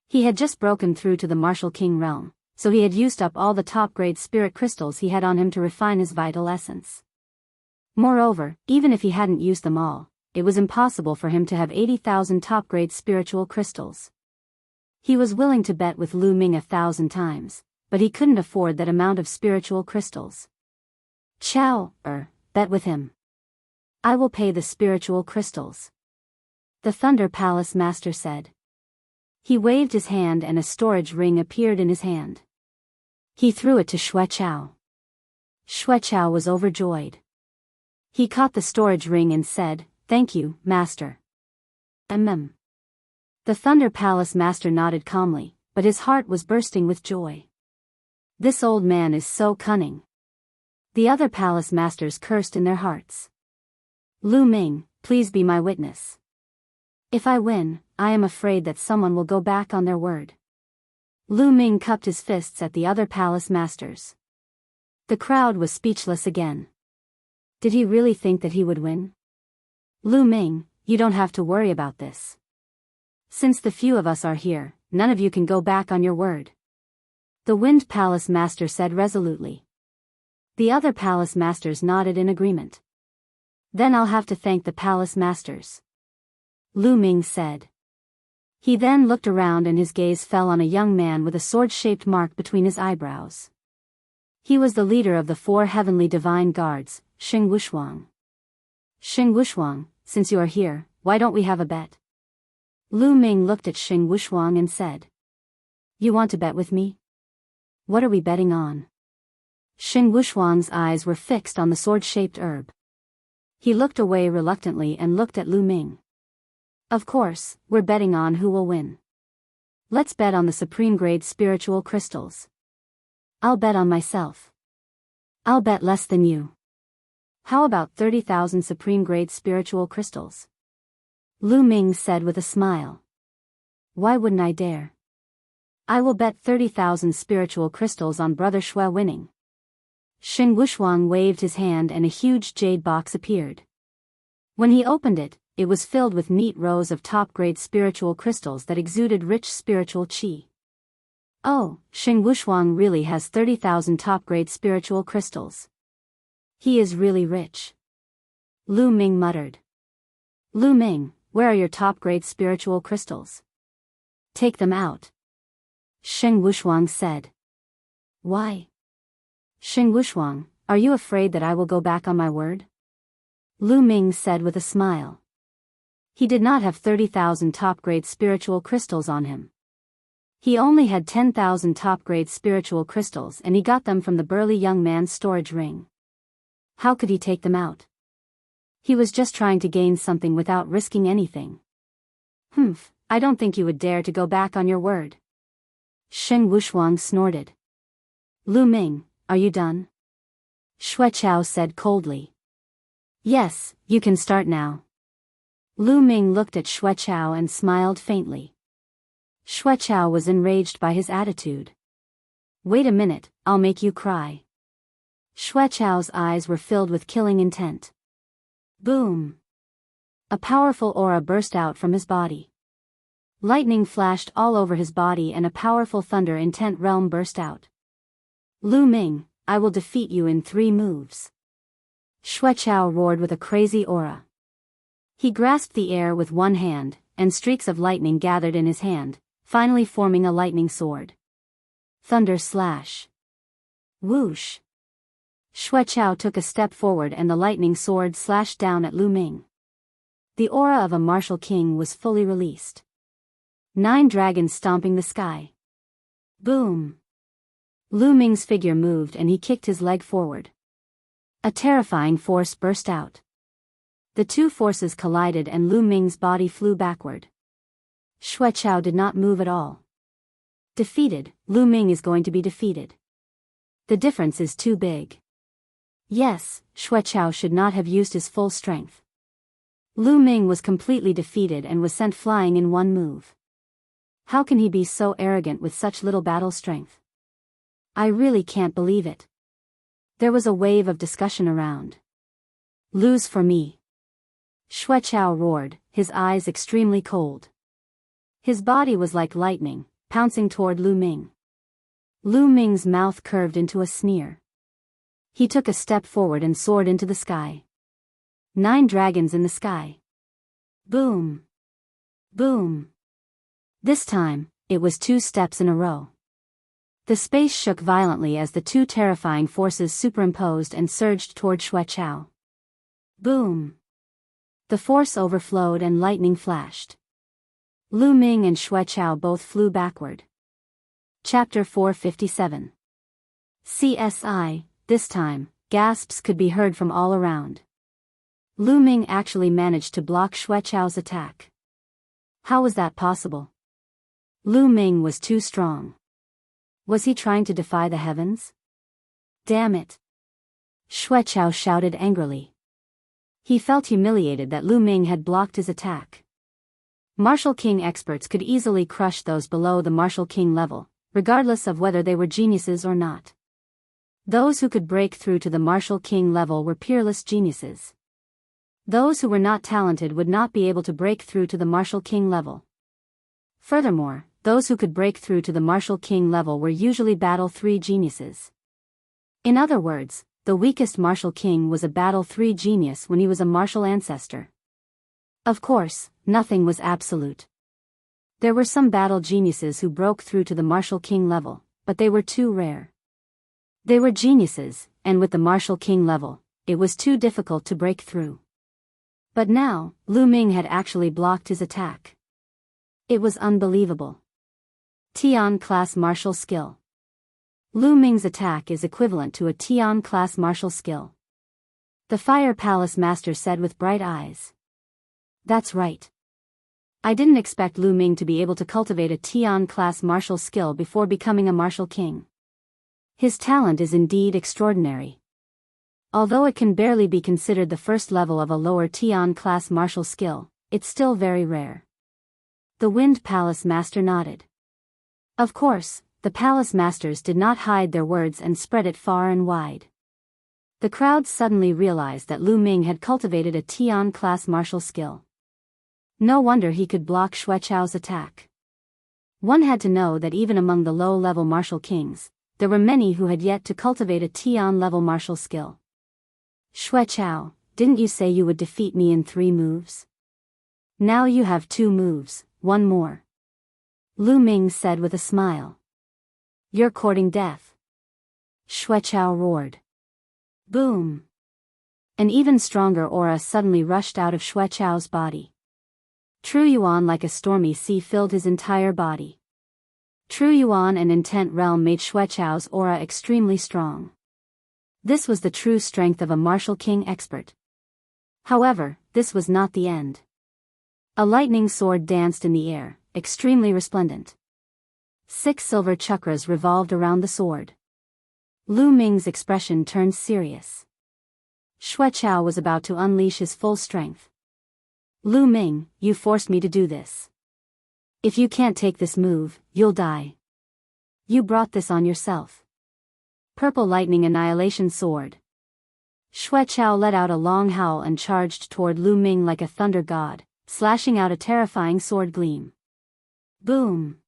He had just broken through to the Martial King realm, so he had used up all the top-grade spirit crystals he had on him to refine his vital essence. Moreover, even if he hadn't used them all, it was impossible for him to have 80,000 top-grade spiritual crystals. He was willing to bet with Lu Ming 1,000 times, but he couldn't afford that amount of spiritual crystals. Bet with him. I will pay the spiritual crystals. The Thunder Palace Master said. He waved his hand and a storage ring appeared in his hand. He threw it to Xueqiao. Xueqiao was overjoyed. He caught the storage ring and said, "Thank you, Master." The Thunder Palace Master nodded calmly, but his heart was bursting with joy. This old man is so cunning. The other palace masters cursed in their hearts. Lu Ming, please be my witness. If I win, I am afraid that someone will go back on their word. Lu Ming cupped his fists at the other palace masters. The crowd was speechless again. Did he really think that he would win? Lu Ming, you don't have to worry about this. Since the few of us are here, none of you can go back on your word. The Wind Palace Master said resolutely. The other palace masters nodded in agreement. Then I'll have to thank the palace masters. Lu Ming said. He then looked around and his gaze fell on a young man with a sword-shaped mark between his eyebrows. He was the leader of the 4 heavenly divine guards, Xing Wushuang. Xing Wushuang, since you are here, why don't we have a bet? Lu Ming looked at Xing Wushuang and said. You want to bet with me? What are we betting on? Xing Wushuang's eyes were fixed on the sword-shaped herb. He looked away reluctantly and looked at Lu Ming. Of course, we're betting on who will win. Let's bet on the supreme grade spiritual crystals. I'll bet on myself. I'll bet less than you. How about 30,000 supreme grade spiritual crystals? Lu Ming said with a smile. Why wouldn't I dare? I will bet 30,000 spiritual crystals on Brother Shui winning. Xing Wushuang waved his hand and a huge jade box appeared. When he opened it, it was filled with neat rows of top-grade spiritual crystals that exuded rich spiritual qi. Oh, Xing Wushuang really has 30,000 top-grade spiritual crystals. He is really rich. Lu Ming muttered. Lu Ming, where are your top-grade spiritual crystals? Take them out. Xing Wushuang said. Why? Xing Wushuang, are you afraid that I will go back on my word? Lu Ming said with a smile. He did not have 30,000 top-grade spiritual crystals on him. He only had 10,000 top-grade spiritual crystals and he got them from the burly young man's storage ring. How could he take them out? He was just trying to gain something without risking anything. I don't think you would dare to go back on your word. Xing Wushuang snorted. Lu Ming, are you done? Xueqiao said coldly. Yes, you can start now. Lu Ming looked at Xueqiao and smiled faintly. Xueqiao was enraged by his attitude. Wait a minute, I'll make you cry. Xueqiao's eyes were filled with killing intent. Boom! A powerful aura burst out from his body. Lightning flashed all over his body and a powerful thunder intent realm burst out. Lu Ming, I will defeat you in 3 moves. Xueqiao roared with a crazy aura. He grasped the air with one hand, and streaks of lightning gathered in his hand, finally forming a lightning sword. Thunder slash. Whoosh! Xueqiao took a step forward and the lightning sword slashed down at Lu Ming. The aura of a martial king was fully released. 9 dragons stomping the sky. Boom! Lu Ming's figure moved and he kicked his leg forward. A terrifying force burst out. The 2 forces collided and Lu Ming's body flew backward. Xueqiao did not move at all. Defeated, Lu Ming is going to be defeated. The difference is too big. Yes, Xueqiao should not have used his full strength. Lu Ming was completely defeated and was sent flying in one move. How can he be so arrogant with such little battle strength? I really can't believe it. There was a wave of discussion around. Lose for me. Xueqiao roared, his eyes extremely cold. His body was like lightning, pouncing toward Lu Ming. Lu Ming's mouth curved into a sneer. He took a step forward and soared into the sky. 9 dragons in the sky. Boom. Boom. This time, it was 2 steps in a row. The space shook violently as the 2 terrifying forces superimposed and surged toward Xueqiao. Boom. The force overflowed and lightning flashed. Lu Ming and Xueqiao both flew backward. Chapter 457. CSI, this time, gasps could be heard from all around. Lu Ming actually managed to block Xueqiao's attack. How was that possible? Lu Ming was too strong. Was he trying to defy the heavens? Damn it! Xueqiao shouted angrily. He felt humiliated that Lu Ming had blocked his attack. Martial King experts could easily crush those below the Martial King level, regardless of whether they were geniuses or not. Those who could break through to the Martial King level were peerless geniuses. Those who were not talented would not be able to break through to the Martial King level. Furthermore, those who could break through to the Martial King level were usually Battle 3 geniuses. In other words, the weakest Martial King was a Battle 3 genius when he was a martial ancestor. Of course, nothing was absolute. There were some battle geniuses who broke through to the Martial King level, but they were too rare. They were geniuses, and with the Martial King level, it was too difficult to break through. But now, Lu Ming had actually blocked his attack. It was unbelievable. Tian-class martial skill. Lu Ming's attack is equivalent to a Tian-class martial skill. The Fire Palace Master said with bright eyes. That's right. I didn't expect Lu Ming to be able to cultivate a Tian-class martial skill before becoming a martial king. His talent is indeed extraordinary. Although it can barely be considered the first level of a lower Tian-class martial skill, it's still very rare. The Wind Palace Master nodded. Of course, the Palace Masters did not hide their words and spread it far and wide. The crowd suddenly realized that Lu Ming had cultivated a Tian-class martial skill. No wonder he could block Xueqiao's attack. One had to know that even among the low-level martial kings, there were many who had yet to cultivate a Tian-level martial skill. Xueqiao, didn't you say you would defeat me in 3 moves? Now you have 2 moves, 1 more. Lu Ming said with a smile. You're courting death. Xueqiao roared. Boom. An even stronger aura suddenly rushed out of Xueqiao's body. True Yuan like a stormy sea filled his entire body. True Yuan and Intent Realm made Xueqiao's aura extremely strong. This was the true strength of a martial king expert. However, this was not the end. A lightning sword danced in the air, extremely resplendent. 6 silver chakras revolved around the sword. Lu Ming's expression turned serious. Xueqiao was about to unleash his full strength. Lu Ming, you forced me to do this. If you can't take this move, you'll die. You brought this on yourself. Purple Lightning Annihilation Sword. Xueqiao let out a long howl and charged toward Lu Ming like a thunder god, slashing out a terrifying sword gleam. Boom!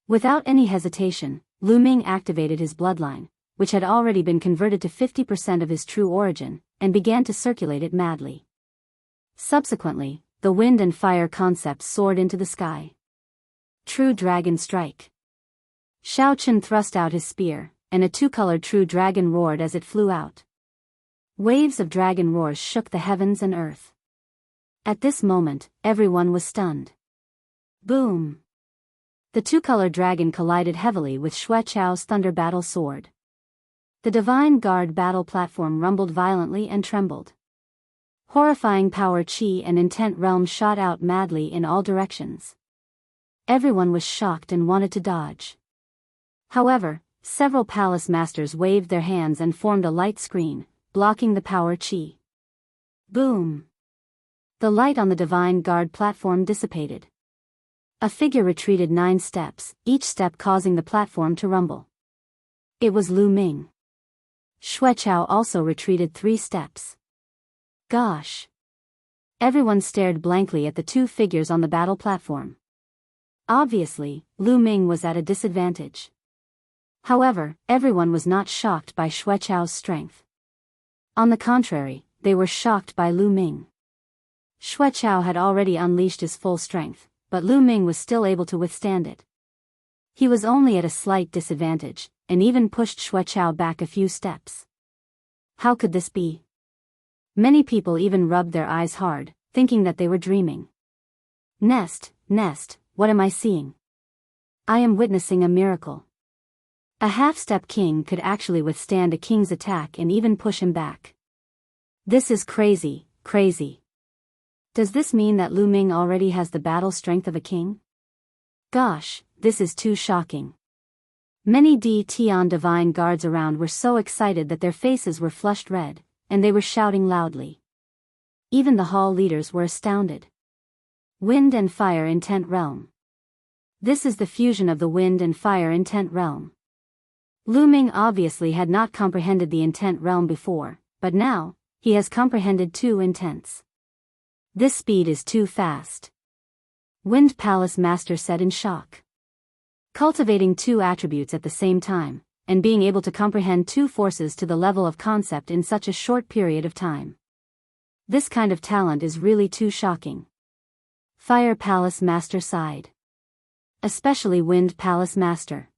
Without any hesitation, Lu Ming activated his bloodline, which had already been converted to 50% of his true origin, and began to circulate it madly. Subsequently, the wind and fire concepts soared into the sky. True Dragon Strike. Shao Chen thrust out his spear, and a 2-colored true dragon roared as it flew out. Waves of dragon roars shook the heavens and earth. At this moment, everyone was stunned. Boom! The 2-colored dragon collided heavily with Xueqiao's thunder battle sword. The Divine Guard battle platform rumbled violently and trembled. Horrifying power chi and intent realm shot out madly in all directions. Everyone was shocked and wanted to dodge. However, several palace masters waved their hands and formed a light screen, blocking the power chi. Boom! The light on the Divine Guard platform dissipated. A figure retreated 9 steps, each step causing the platform to rumble. It was Lu Ming. Xueqiao also retreated 3 steps. Gosh! Everyone stared blankly at the 2 figures on the battle platform. Obviously, Lu Ming was at a disadvantage. However, everyone was not shocked by Xueqiao's strength. On the contrary, they were shocked by Lu Ming. Xueqiao had already unleashed his full strength, but Lu Ming was still able to withstand it. He was only at a slight disadvantage, and even pushed Xueqiao back a few steps. How could this be? Many people even rubbed their eyes hard, thinking that they were dreaming. Nest, what am I seeing? I am witnessing a miracle. A half-step king could actually withstand a king's attack and even push him back. This is crazy. Does this mean that Lu Ming already has the battle strength of a king? Gosh, this is too shocking. Many Tian Divine Guards around were so excited that their faces were flushed red, and they were shouting loudly. Even the hall leaders were astounded. Wind and Fire Intent Realm. This is the fusion of the Wind and Fire Intent Realm. Lu Ming obviously had not comprehended the Intent Realm before, but now, he has comprehended 2 intents. This speed is too fast. Wind Palace Master said in shock. Cultivating 2 attributes at the same time, and being able to comprehend 2 forces to the level of concept in such a short period of time. This kind of talent is really too shocking. Fire Palace Master sighed. Especially Wind Palace Master.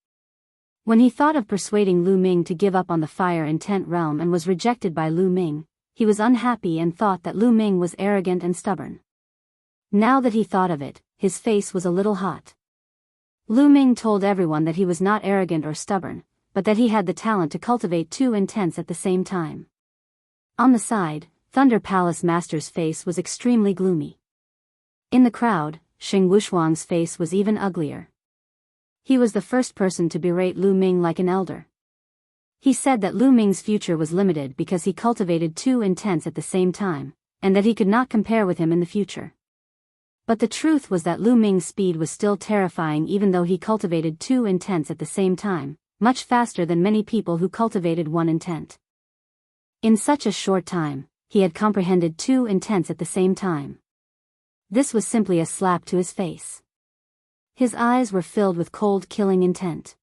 When he thought of persuading Lu Ming to give up on the Fire Intent Realm and was rejected by Lu Ming, he was unhappy and thought that Lu Ming was arrogant and stubborn. Now that he thought of it, his face was a little hot. Lu Ming told everyone that he was not arrogant or stubborn, but that he had the talent to cultivate 2 intents at the same time. On the side, Thunder Palace Master's face was extremely gloomy. In the crowd, Xing Wushuang's face was even uglier. He was the first person to berate Lu Ming like an elder. He said that Lu Ming's future was limited because he cultivated 2 intents at the same time, and that he could not compare with him in the future. But the truth was that Lu Ming's speed was still terrifying even though he cultivated 2 intents at the same time, much faster than many people who cultivated 1 intent. In such a short time, he had comprehended 2 intents at the same time. This was simply a slap to his face. His eyes were filled with cold killing intent.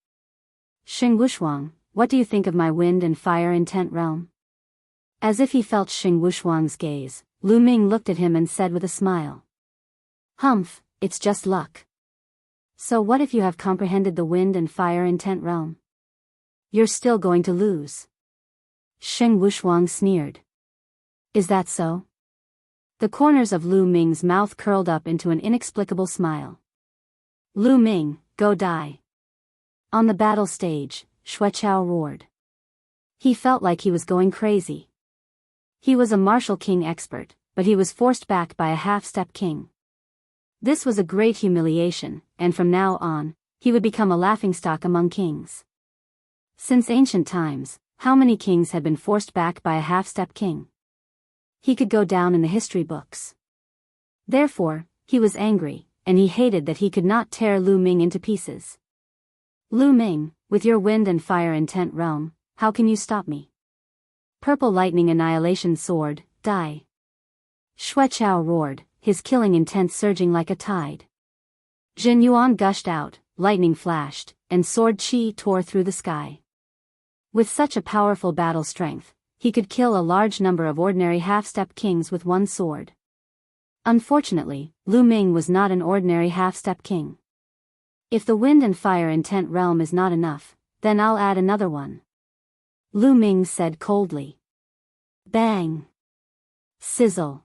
Xing Wushuang, what do you think of my Wind and Fire Intent Realm? As if he felt Xing Wushuang's gaze, Lu Ming looked at him and said with a smile. Humph, it's just luck. So what if you have comprehended the Wind and Fire Intent Realm? You're still going to lose. Xing Wushuang sneered. Is that so? The corners of Lu Ming's mouth curled up into an inexplicable smile. Lu Ming, go die. On the battle stage, Xueqiao roared. He felt like he was going crazy. He was a martial king expert, but he was forced back by a half-step king. This was a great humiliation, and from now on, he would become a laughingstock among kings. Since ancient times, how many kings had been forced back by a half-step king? He could go down in the history books. Therefore, he was angry, and he hated that he could not tear Lu Ming into pieces. Lu Ming, with your Wind and Fire Intent Realm, how can you stop me? Purple Lightning Annihilation Sword, die. Xueqiao roared, his killing intent surging like a tide. Jin Yuan gushed out, lightning flashed, and sword chi tore through the sky. With such a powerful battle strength, he could kill a large number of ordinary half-step kings with 1 sword. Unfortunately, Lu Ming was not an ordinary half-step king. If the Wind and Fire Intent Realm is not enough, then I'll add another one. Lu Ming said coldly. Bang! Sizzle!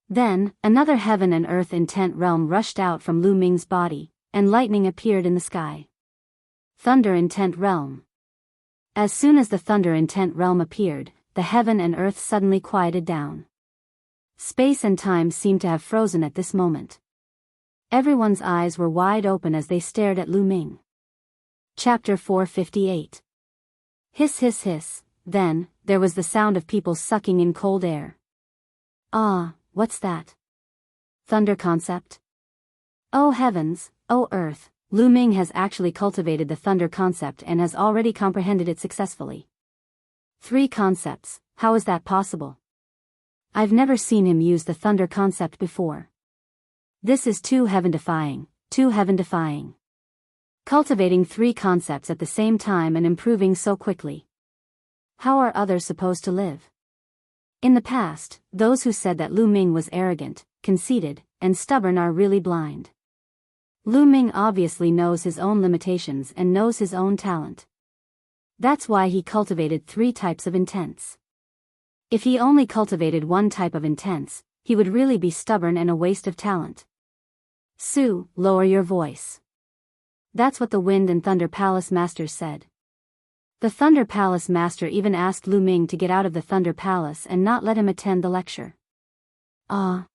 Then, another Heaven and Earth Intent Realm rushed out from Lu Ming's body, and lightning appeared in the sky. Thunder Intent Realm. As soon as the Thunder Intent Realm appeared, the heaven and earth suddenly quieted down. Space and time seemed to have frozen at this moment. Everyone's eyes were wide open as they stared at Lu Ming. Chapter 458. Hiss hiss hiss, then, there was the sound of people sucking in cold air. Ah, what's that? Thunder concept? Oh heavens, oh earth, Lu Ming has actually cultivated the thunder concept and has already comprehended it successfully. 3 concepts, how is that possible? I've never seen him use the thunder concept before. This is too heaven-defying, too heaven-defying. Cultivating 3 concepts at the same time and improving so quickly. How are others supposed to live? In the past, those who said that Lu Ming was arrogant, conceited, and stubborn are really blind. Lu Ming obviously knows his own limitations and knows his own talent. That's why he cultivated 3 types of intents. If he only cultivated 1 type of intents, he would really be stubborn and a waste of talent. Sue, lower your voice. That's what the Wind and Thunder Palace Masters said. The Thunder Palace Master even asked Lu Ming to get out of the Thunder Palace and not let him attend the lecture. Ah.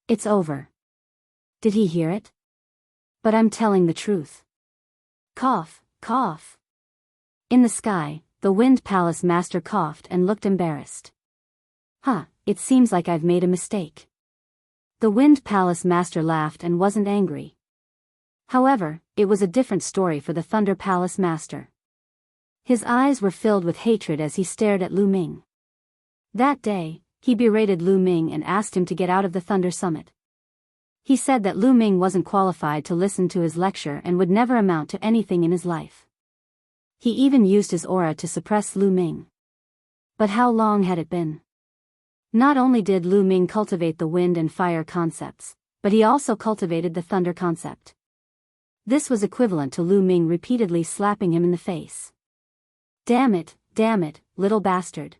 It's over. Did he hear it? But I'm telling the truth. Cough, cough. In the sky, the Wind Palace Master coughed and looked embarrassed. It seems like I've made a mistake. The Wind Palace Master laughed and wasn't angry. However, it was a different story for the Thunder Palace Master. His eyes were filled with hatred as he stared at Lu Ming. That day, he berated Lu Ming and asked him to get out of the Thunder Summit. He said that Lu Ming wasn't qualified to listen to his lecture and would never amount to anything in his life. He even used his aura to suppress Lu Ming. But how long had it been? Not only did Lu Ming cultivate the wind and fire concepts, but he also cultivated the thunder concept. This was equivalent to Lu Ming repeatedly slapping him in the face. Damn it, little bastard.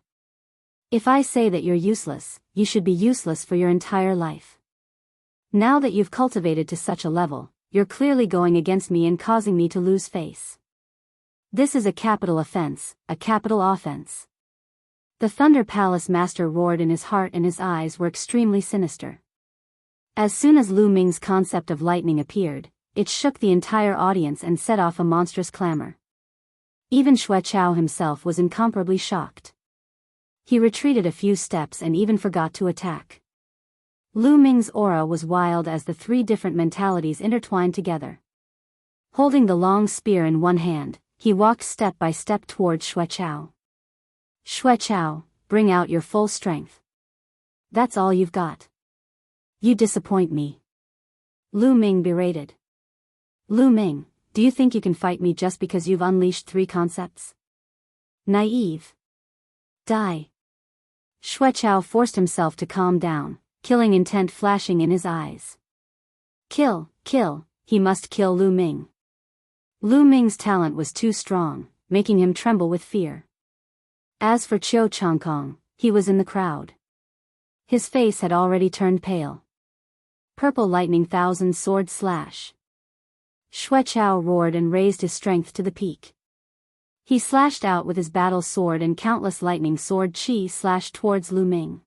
If I say that you're useless, you should be useless for your entire life. Now that you've cultivated to such a level, you're clearly going against me and causing me to lose face. This is a capital offense, a capital offense. The Thunder Palace Master roared in his heart and his eyes were extremely sinister. As soon as Lu Ming's concept of lightning appeared, it shook the entire audience and set off a monstrous clamor. Even Xue Chao himself was incomparably shocked. He retreated a few steps and even forgot to attack. Lu Ming's aura was wild as the 3 different mentalities intertwined together. Holding the long spear in one hand, he walked step by step towards Xue Chao. Xue Chao, bring out your full strength. That's all you've got. You disappoint me. Lu Ming berated. Lu Ming, do you think you can fight me just because you've unleashed 3 concepts? Naive. Die. Xue Chao forced himself to calm down, killing intent flashing in his eyes. Kill, he must kill Lu Ming. Lu Ming's talent was too strong, making him tremble with fear. As for Chiu Changkong, he was in the crowd. His face had already turned pale. Purple lightning thousand sword slash. Xue Chao roared and raised his strength to the peak. He slashed out with his battle sword and countless lightning sword chi slashed towards Lu Ming.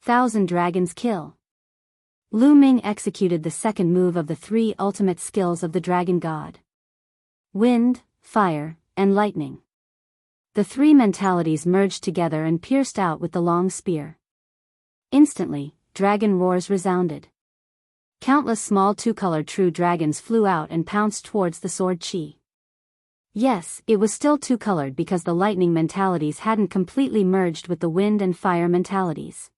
1,000 dragons kill. Lu Ming executed the second move of the 3 ultimate skills of the dragon god. Wind, fire, and lightning. The 3 mentalities merged together and pierced out with the long spear. Instantly, dragon roars resounded. Countless small 2-colored true dragons flew out and pounced towards the sword chi. Yes, it was still 2-colored because the lightning mentalities hadn't completely merged with the wind and fire mentalities.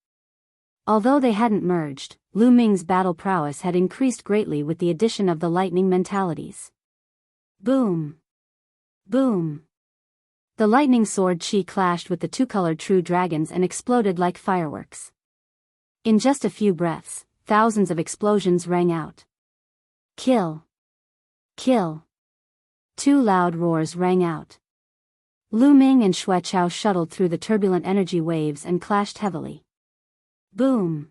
Although they hadn't merged, Lu Ming's battle prowess had increased greatly with the addition of the lightning mentalities. Boom! Boom! The lightning sword chi clashed with the 2-colored true dragons and exploded like fireworks. In just a few breaths, thousands of explosions rang out. Kill! Kill! 2 loud roars rang out. Lu Ming and Xue Chao shuttled through the turbulent energy waves and clashed heavily. Boom!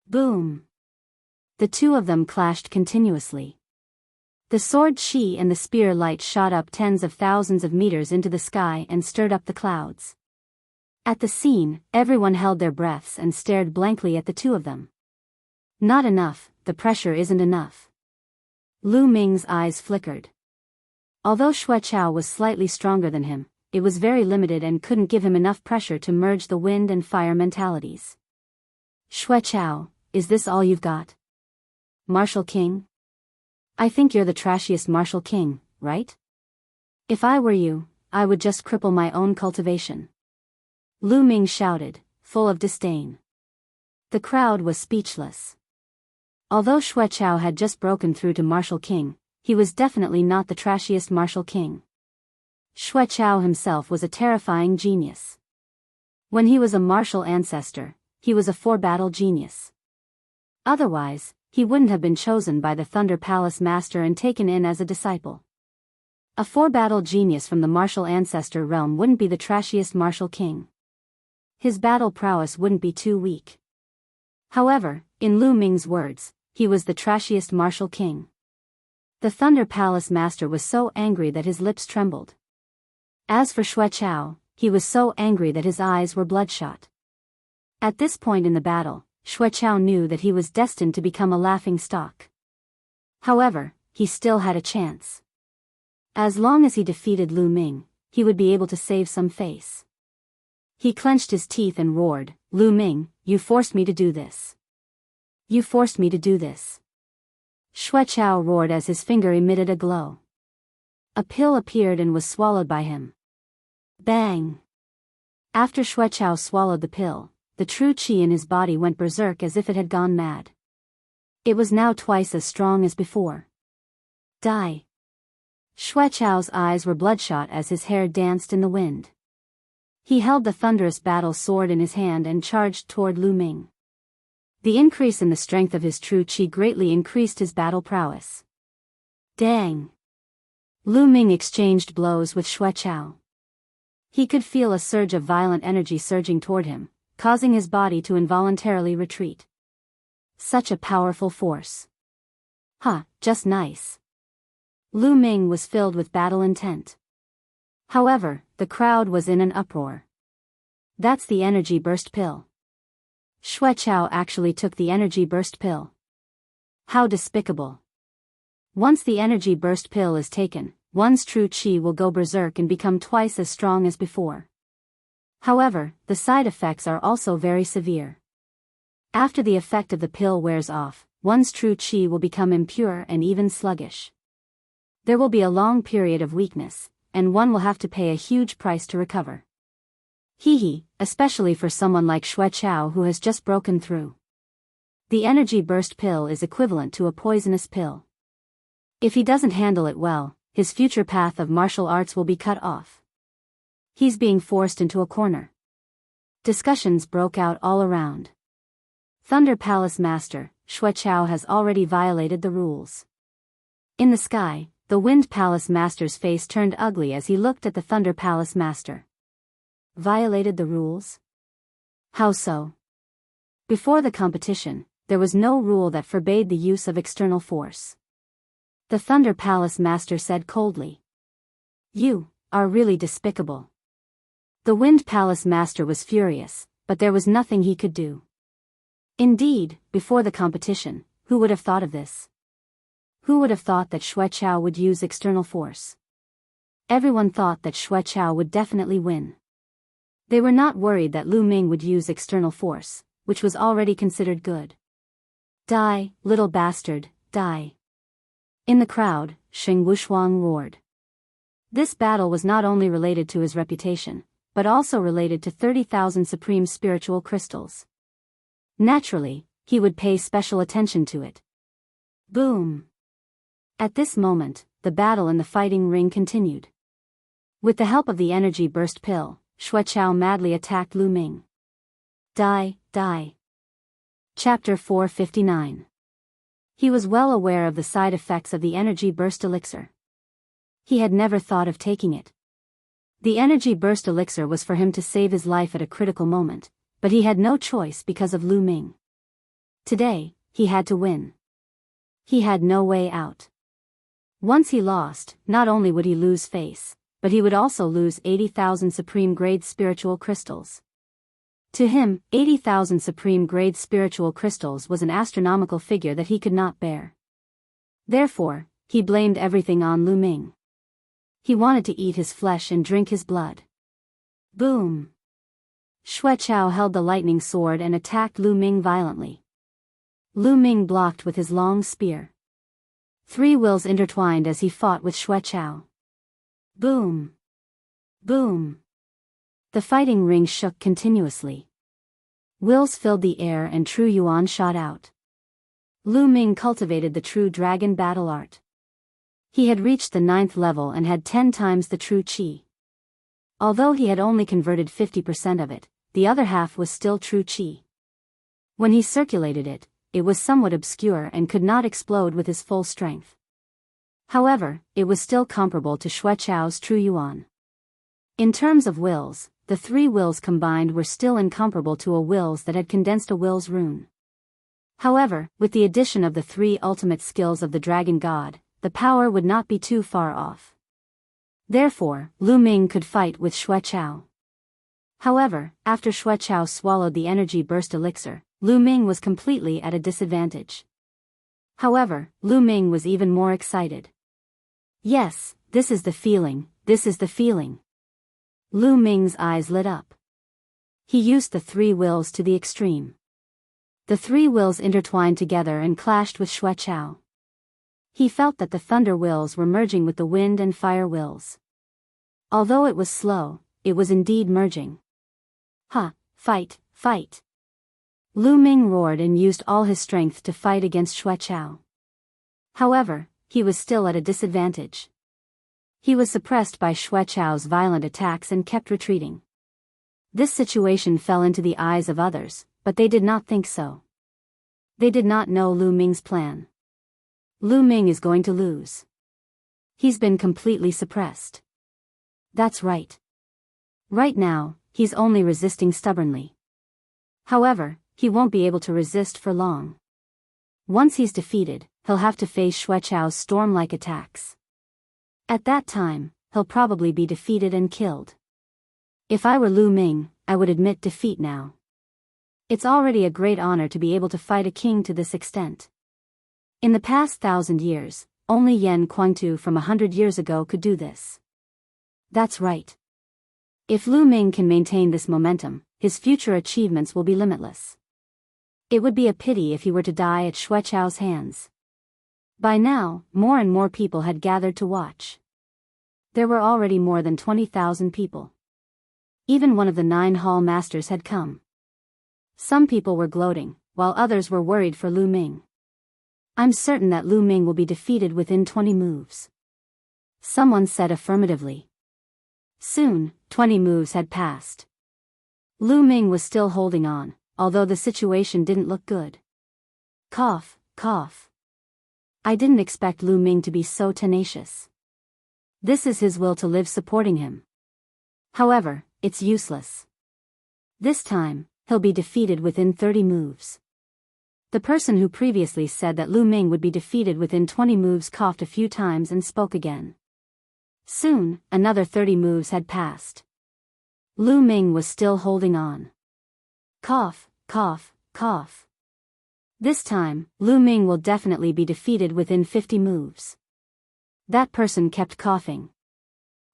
Boom! The 2 of them clashed continuously. The sword chi and the spear light shot up tens of thousands of meters into the sky and stirred up the clouds. At the scene, everyone held their breaths and stared blankly at the 2 of them. Not enough, the pressure isn't enough. Lu Ming's eyes flickered. Although Xue Chao was slightly stronger than him, it was very limited and couldn't give him enough pressure to merge the wind and fire mentalities. Xue Chao, is this all you've got? Martial King? I think you're the trashiest Martial King, right? If I were you, I would just cripple my own cultivation. Lu Ming shouted, full of disdain. The crowd was speechless. Although Xue Chao had just broken through to Martial King, he was definitely not the trashiest Martial King. Xue Chao himself was a terrifying genius. When he was a martial ancestor, he was a four-battle genius. Otherwise, he wouldn't have been chosen by the Thunder Palace Master and taken in as a disciple. A four-battle genius from the martial ancestor realm wouldn't be the trashiest Martial King. His battle prowess wouldn't be too weak. However, in Lu Ming's words, he was the trashiest Martial King. The Thunder Palace Master was so angry that his lips trembled. As for Xue Chao, he was so angry that his eyes were bloodshot. At this point in the battle, Xue Chao knew that he was destined to become a laughing stock. However, he still had a chance. As long as he defeated Lu Ming, he would be able to save some face. He clenched his teeth and roared, "Lu Ming, you forced me to do this. You forced me to do this." Xue Chao roared as his finger emitted a glow. A pill appeared and was swallowed by him. Bang! After Xue Chao swallowed the pill, the true qi in his body went berserk as if it had gone mad. It was now twice as strong as before. Die! Xue Chao's eyes were bloodshot as his hair danced in the wind. He held the thunderous battle sword in his hand and charged toward Lu Ming. The increase in the strength of his true qi greatly increased his battle prowess. Dang! Lu Ming exchanged blows with Xue Chao. He could feel a surge of violent energy surging toward him, causing his body to involuntarily retreat. Such a powerful force. Just nice. Lu Ming was filled with battle intent. However, the crowd was in an uproar. That's the energy burst pill. Xue Chao actually took the energy burst pill. How despicable. Once the energy burst pill is taken, one's true qi will go berserk and become twice as strong as before. However, the side effects are also very severe. After the effect of the pill wears off, one's true qi will become impure and even sluggish. There will be a long period of weakness, and one will have to pay a huge price to recover. Especially for someone like Xue Chao who has just broken through. The energy burst pill is equivalent to a poisonous pill. If he doesn't handle it well, his future path of martial arts will be cut off. He's being forced into a corner. Discussions broke out all around. Thunder Palace Master, Xue Chao has already violated the rules. In the sky, the Wind Palace Master's face turned ugly as he looked at the Thunder Palace Master. Violated the rules? How so? Before the competition, there was no rule that forbade the use of external force. The Thunder Palace Master said coldly. You are really despicable. The Wind Palace Master was furious, but there was nothing he could do. Indeed, before the competition, who would have thought of this? Who would have thought that Xue Chao would use external force? Everyone thought that Xue Chao would definitely win. They were not worried that Lu Ming would use external force, which was already considered good. Die, little bastard, die. In the crowd, Xing Wushuang roared. This battle was not only related to his reputation, but also related to 30,000 supreme spiritual crystals. Naturally, he would pay special attention to it. Boom! At this moment, the battle in the fighting ring continued. With the help of the energy burst pill, Xue Chao madly attacked Lu Ming. Die, die. Chapter 459. He was well aware of the side effects of the energy burst elixir. He had never thought of taking it. The energy burst elixir was for him to save his life at a critical moment, but he had no choice because of Lu Ming. Today, he had to win. He had no way out. Once he lost, not only would he lose face, but he would also lose 80,000 supreme grade spiritual crystals. To him, 80,000 supreme grade spiritual crystals was an astronomical figure that he could not bear. Therefore, he blamed everything on Lu Ming. He wanted to eat his flesh and drink his blood. Boom! Xueqiao held the lightning sword and attacked Lu Ming violently. Lu Ming blocked with his long spear. Three wills intertwined as he fought with Xueqiao. Boom! Boom! The fighting ring shook continuously. Wills filled the air and true yuan shot out. Lu Ming cultivated the true dragon battle art. He had reached the 9th level and had 10 times the true qi. Although he had only converted 50% of it, the other half was still true qi. When he circulated it, it was somewhat obscure and could not explode with his full strength. However, it was still comparable to Xueqiao's true yuan. In terms of wills, the 3 wills combined were still incomparable to a wills that had condensed a will's rune. However, with the addition of the 3 ultimate skills of the dragon god, the power would not be too far off. Therefore, Lu Ming could fight with Xueqiao. However, after Xueqiao swallowed the energy burst elixir, Lu Ming was completely at a disadvantage. However, Lu Ming was even more excited. Yes, this is the feeling, this is the feeling. Lu Ming's eyes lit up. He used the 3 wills to the extreme. The 3 wills intertwined together and clashed with Xueqiao. He felt that the thunder wills were merging with the wind and fire wills. Although it was slow, it was indeed merging. Ha! Fight, fight! Lu Ming roared and used all his strength to fight against Xueqiao. However, he was still at a disadvantage. He was suppressed by Xueqiao's violent attacks and kept retreating. This situation fell into the eyes of others, but they did not think so. They did not know Lu Ming's plan. Lu Ming is going to lose. He's been completely suppressed. That's right. Right now, he's only resisting stubbornly. However, he won't be able to resist for long. Once he's defeated, he'll have to face Xueqiao's storm-like attacks. At that time, he'll probably be defeated and killed. If I were Lu Ming, I would admit defeat now. It's already a great honor to be able to fight a king to this extent. In the past 1,000 years, only Yan Kuangtu from 100 years ago could do this. That's right. If Lu Ming can maintain this momentum, his future achievements will be limitless. It would be a pity if he were to die at Xueqiao's hands. By now, more and more people had gathered to watch. There were already more than 20,000 people. Even one of the 9 hall masters had come. Some people were gloating, while others were worried for Lu Ming. I'm certain that Lu Ming will be defeated within 20 moves. Someone said affirmatively. Soon, 20 moves had passed. Lu Ming was still holding on, although the situation didn't look good. Cough, cough. I didn't expect Lu Ming to be so tenacious. This is his will to live supporting him. However, it's useless. This time, he'll be defeated within 30 moves. The person who previously said that Lu Ming would be defeated within 20 moves coughed a few times and spoke again. Soon, another 30 moves had passed. Lu Ming was still holding on. Cough, cough, cough. This time, Lu Ming will definitely be defeated within 50 moves. That person kept coughing.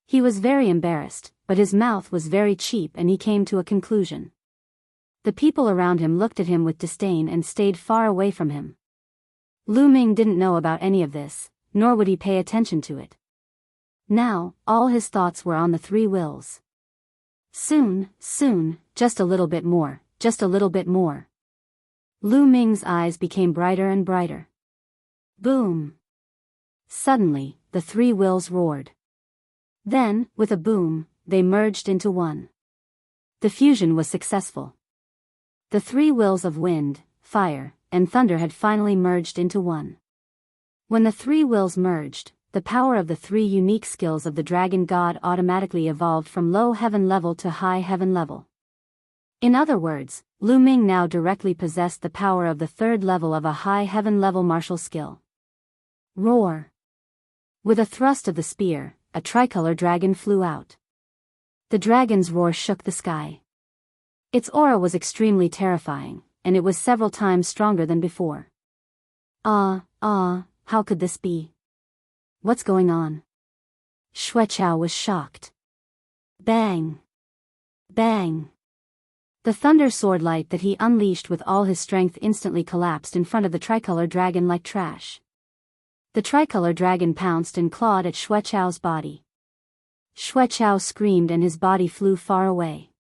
He was very embarrassed, but his mouth was very cheap and he came to a conclusion. The people around him looked at him with disdain and stayed far away from him. Lu Ming didn't know about any of this, nor would he pay attention to it. Now, all his thoughts were on the 3 wills. Soon, just a little bit more, just a little bit more. Lu Ming's eyes became brighter and brighter. Boom! Suddenly, the 3 wills roared. Then, with a boom, they merged into one. The fusion was successful. The 3 wills of wind, fire, and thunder had finally merged into one. When the 3 wills merged, the power of the 3 unique skills of the dragon god automatically evolved from low heaven level to high heaven level. In other words, Lu Ming now directly possessed the power of the 3rd level of a high heaven level martial skill. Roar! With a thrust of the spear, a tricolor dragon flew out. The dragon's roar shook the sky. Its aura was extremely terrifying, and it was several times stronger than before. How could this be? What's going on? Xuechao was shocked. Bang! Bang! The thunder sword light that he unleashed with all his strength instantly collapsed in front of the tricolor dragon like trash. The tricolor dragon pounced and clawed at Xuechao's body. Xuechao screamed and his body flew far away.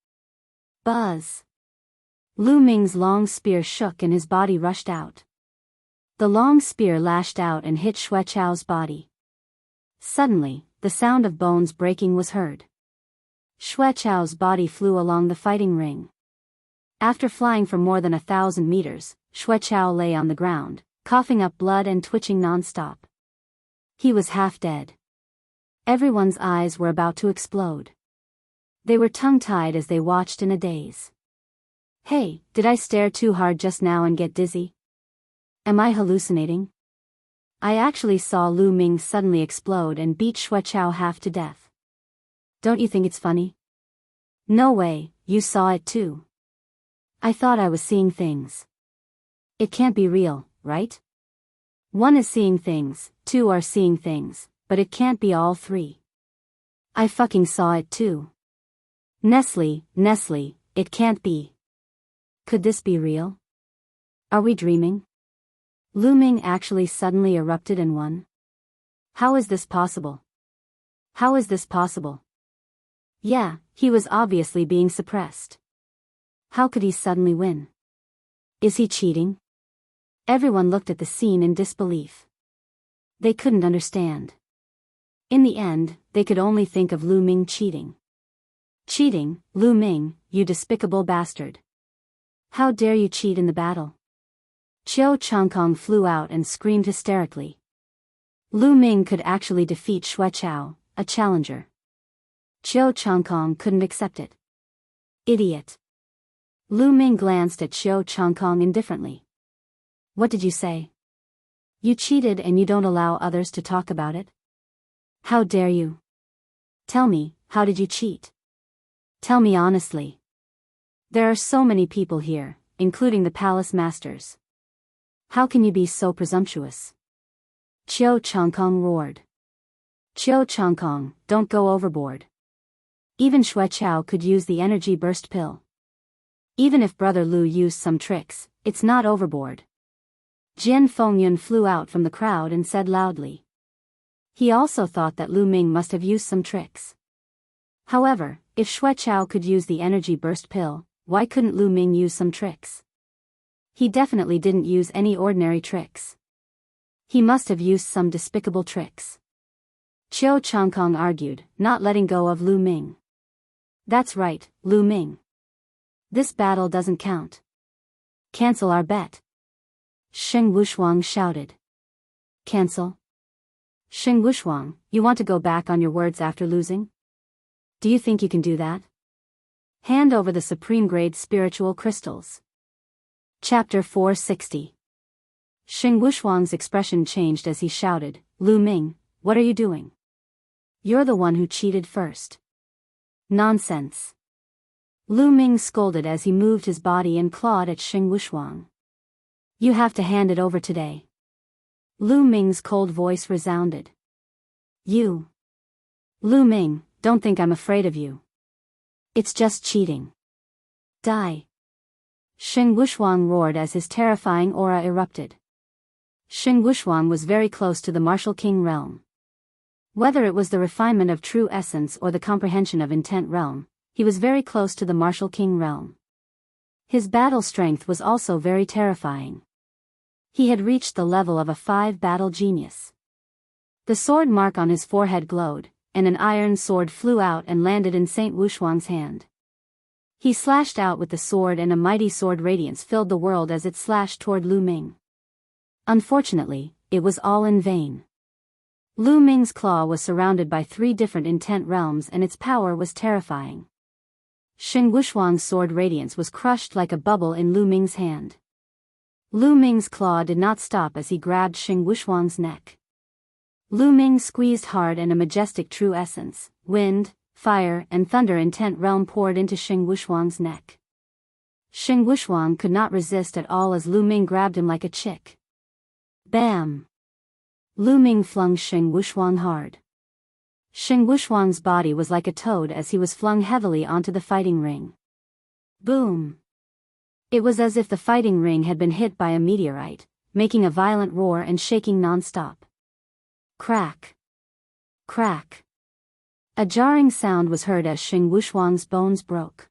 Buzz! Lu Ming's long spear shook and his body rushed out. The long spear lashed out and hit Xuechao's body. Suddenly, the sound of bones breaking was heard. Xuechao's body flew along the fighting ring. After flying for more than 1,000 meters, Xuechao lay on the ground, coughing up blood and twitching non-stop. He was half dead. Everyone's eyes were about to explode. They were tongue-tied as they watched in a daze. Hey, did I stare too hard just now and get dizzy? Am I hallucinating? I actually saw Lu Ming suddenly explode and beat Xuechao half to death. Don't you think it's funny? No way, you saw it too. I thought I was seeing things. It can't be real, right? One is seeing things, two are seeing things, but it can't be all three. I fucking saw it too. Nestle, it can't be. Could this be real? Are we dreaming? Lu Ming actually suddenly erupted and won? How is this possible? How is this possible? Yeah, he was obviously being suppressed. How could he suddenly win? Is he cheating? Everyone looked at the scene in disbelief. They couldn't understand. In the end, they could only think of Lu Ming cheating. Cheating, Lu Ming, you despicable bastard. How dare you cheat in the battle? Qiu Changkong flew out and screamed hysterically. Lu Ming could actually defeat Xuechao, a challenger. Qiu Changkong couldn't accept it. Idiot. Lu Ming glanced at Qiu Changkong indifferently. What did you say? You cheated and you don't allow others to talk about it? How dare you? Tell me, how did you cheat? Tell me honestly. There are so many people here, including the palace masters. How can you be so presumptuous? Qiu Changkong roared. Qiu Changkong, don't go overboard. Even Xuechao could use the energy burst pill. Even if Brother Lu used some tricks, it's not overboard. Jian Fengyun flew out from the crowd and said loudly. He also thought that Lu Ming must have used some tricks. However, if Xuechao could use the energy burst pill, why couldn't Lu Ming use some tricks? He definitely didn't use any ordinary tricks. He must have used some despicable tricks. Qiu Changkong argued, not letting go of Lu Ming. That's right, Lu Ming. This battle doesn't count. Cancel our bet. Sheng Wushuang shouted. Cancel? Sheng Wushuang, you want to go back on your words after losing? Do you think you can do that? Hand over the supreme grade spiritual crystals. Chapter 460. Sheng Wushuang's expression changed as he shouted, Lu Ming, what are you doing? You're the one who cheated first. Nonsense. Lu Ming scolded as he moved his body and clawed at Sheng Wushuang. You have to hand it over today. Lu Ming's cold voice resounded. You. Lu Ming, don't think I'm afraid of you. It's just cheating. Die. Sheng Wushuang roared as his terrifying aura erupted. Sheng Wushuang was very close to the Martial King realm. Whether it was the refinement of true essence or the comprehension of intent realm, he was very close to the Martial King realm. His battle strength was also very terrifying. He had reached the level of a 5-battle genius. The sword mark on his forehead glowed, and an iron sword flew out and landed in Saint Wushuang's hand. He slashed out with the sword and a mighty sword radiance filled the world as it slashed toward Lu Ming. Unfortunately, it was all in vain. Lu Ming's claw was surrounded by 3 different intent realms and its power was terrifying. Sheng Wushuang's sword radiance was crushed like a bubble in Lu Ming's hand. Lu Ming's claw did not stop as he grabbed Sheng Wushuang's neck. Lu Ming squeezed hard and a majestic true essence, wind, fire and thunder intent realm poured into Sheng Wushuang's neck. Sheng Wushuang could not resist at all as Lu Ming grabbed him like a chick. Bam! Lu Ming flung Sheng Wushuang hard. Xing Wushuang's body was like a toad as he was flung heavily onto the fighting ring. Boom! It was as if the fighting ring had been hit by a meteorite, making a violent roar and shaking non-stop. Crack! Crack! A jarring sound was heard as Xing Wushuang's bones broke.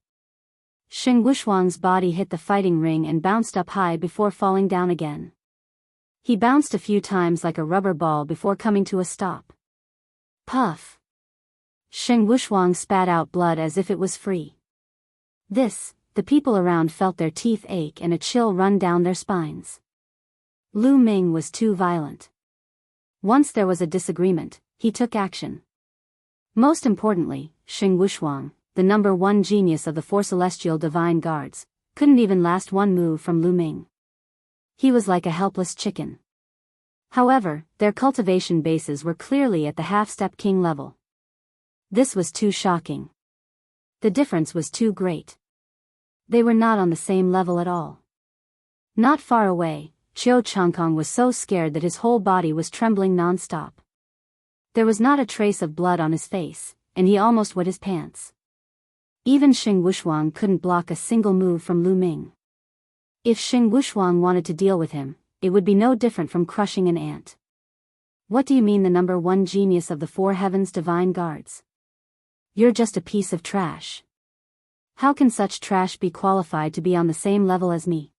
Xing Wushuang's body hit the fighting ring and bounced up high before falling down again. He bounced a few times like a rubber ball before coming to a stop. Puff! Xing Wushuang spat out blood as if it was free. The people around felt their teeth ache and a chill run down their spines. Lu Ming was too violent. Once there was a disagreement, he took action. Most importantly, Xing Wushuang, the number one genius of the four celestial divine guards, couldn't even last one move from Lu Ming. He was like a helpless chicken. However, their cultivation bases were clearly at the half-step king level. This was too shocking. The difference was too great. They were not on the same level at all. Not far away, Qiu Changkong was so scared that his whole body was trembling non-stop. There was not a trace of blood on his face, and he almost wet his pants. Even Xing Wushuang couldn't block a single move from Lu Ming. If Xing Wushuang wanted to deal with him, it would be no different from crushing an ant. What do you mean the number one genius of the four heavens divine guards? You're just a piece of trash. How can such trash be qualified to be on the same level as me?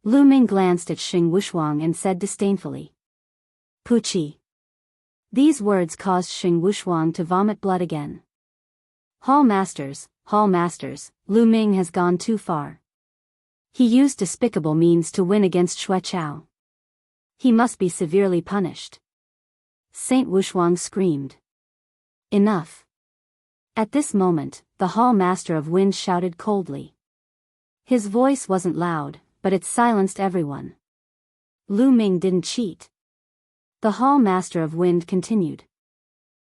Lu Ming glanced at Xing Wushuang and said disdainfully. Puchi. These words caused Xing Wushuang to vomit blood again. Hall Masters, Lu Ming has gone too far. He used despicable means to win against Xue Chao. He must be severely punished. Saint Wushuang screamed. Enough. At this moment, the Hall Master of Wind shouted coldly. His voice wasn't loud, but it silenced everyone. Lu Ming didn't cheat. The Hall Master of Wind continued.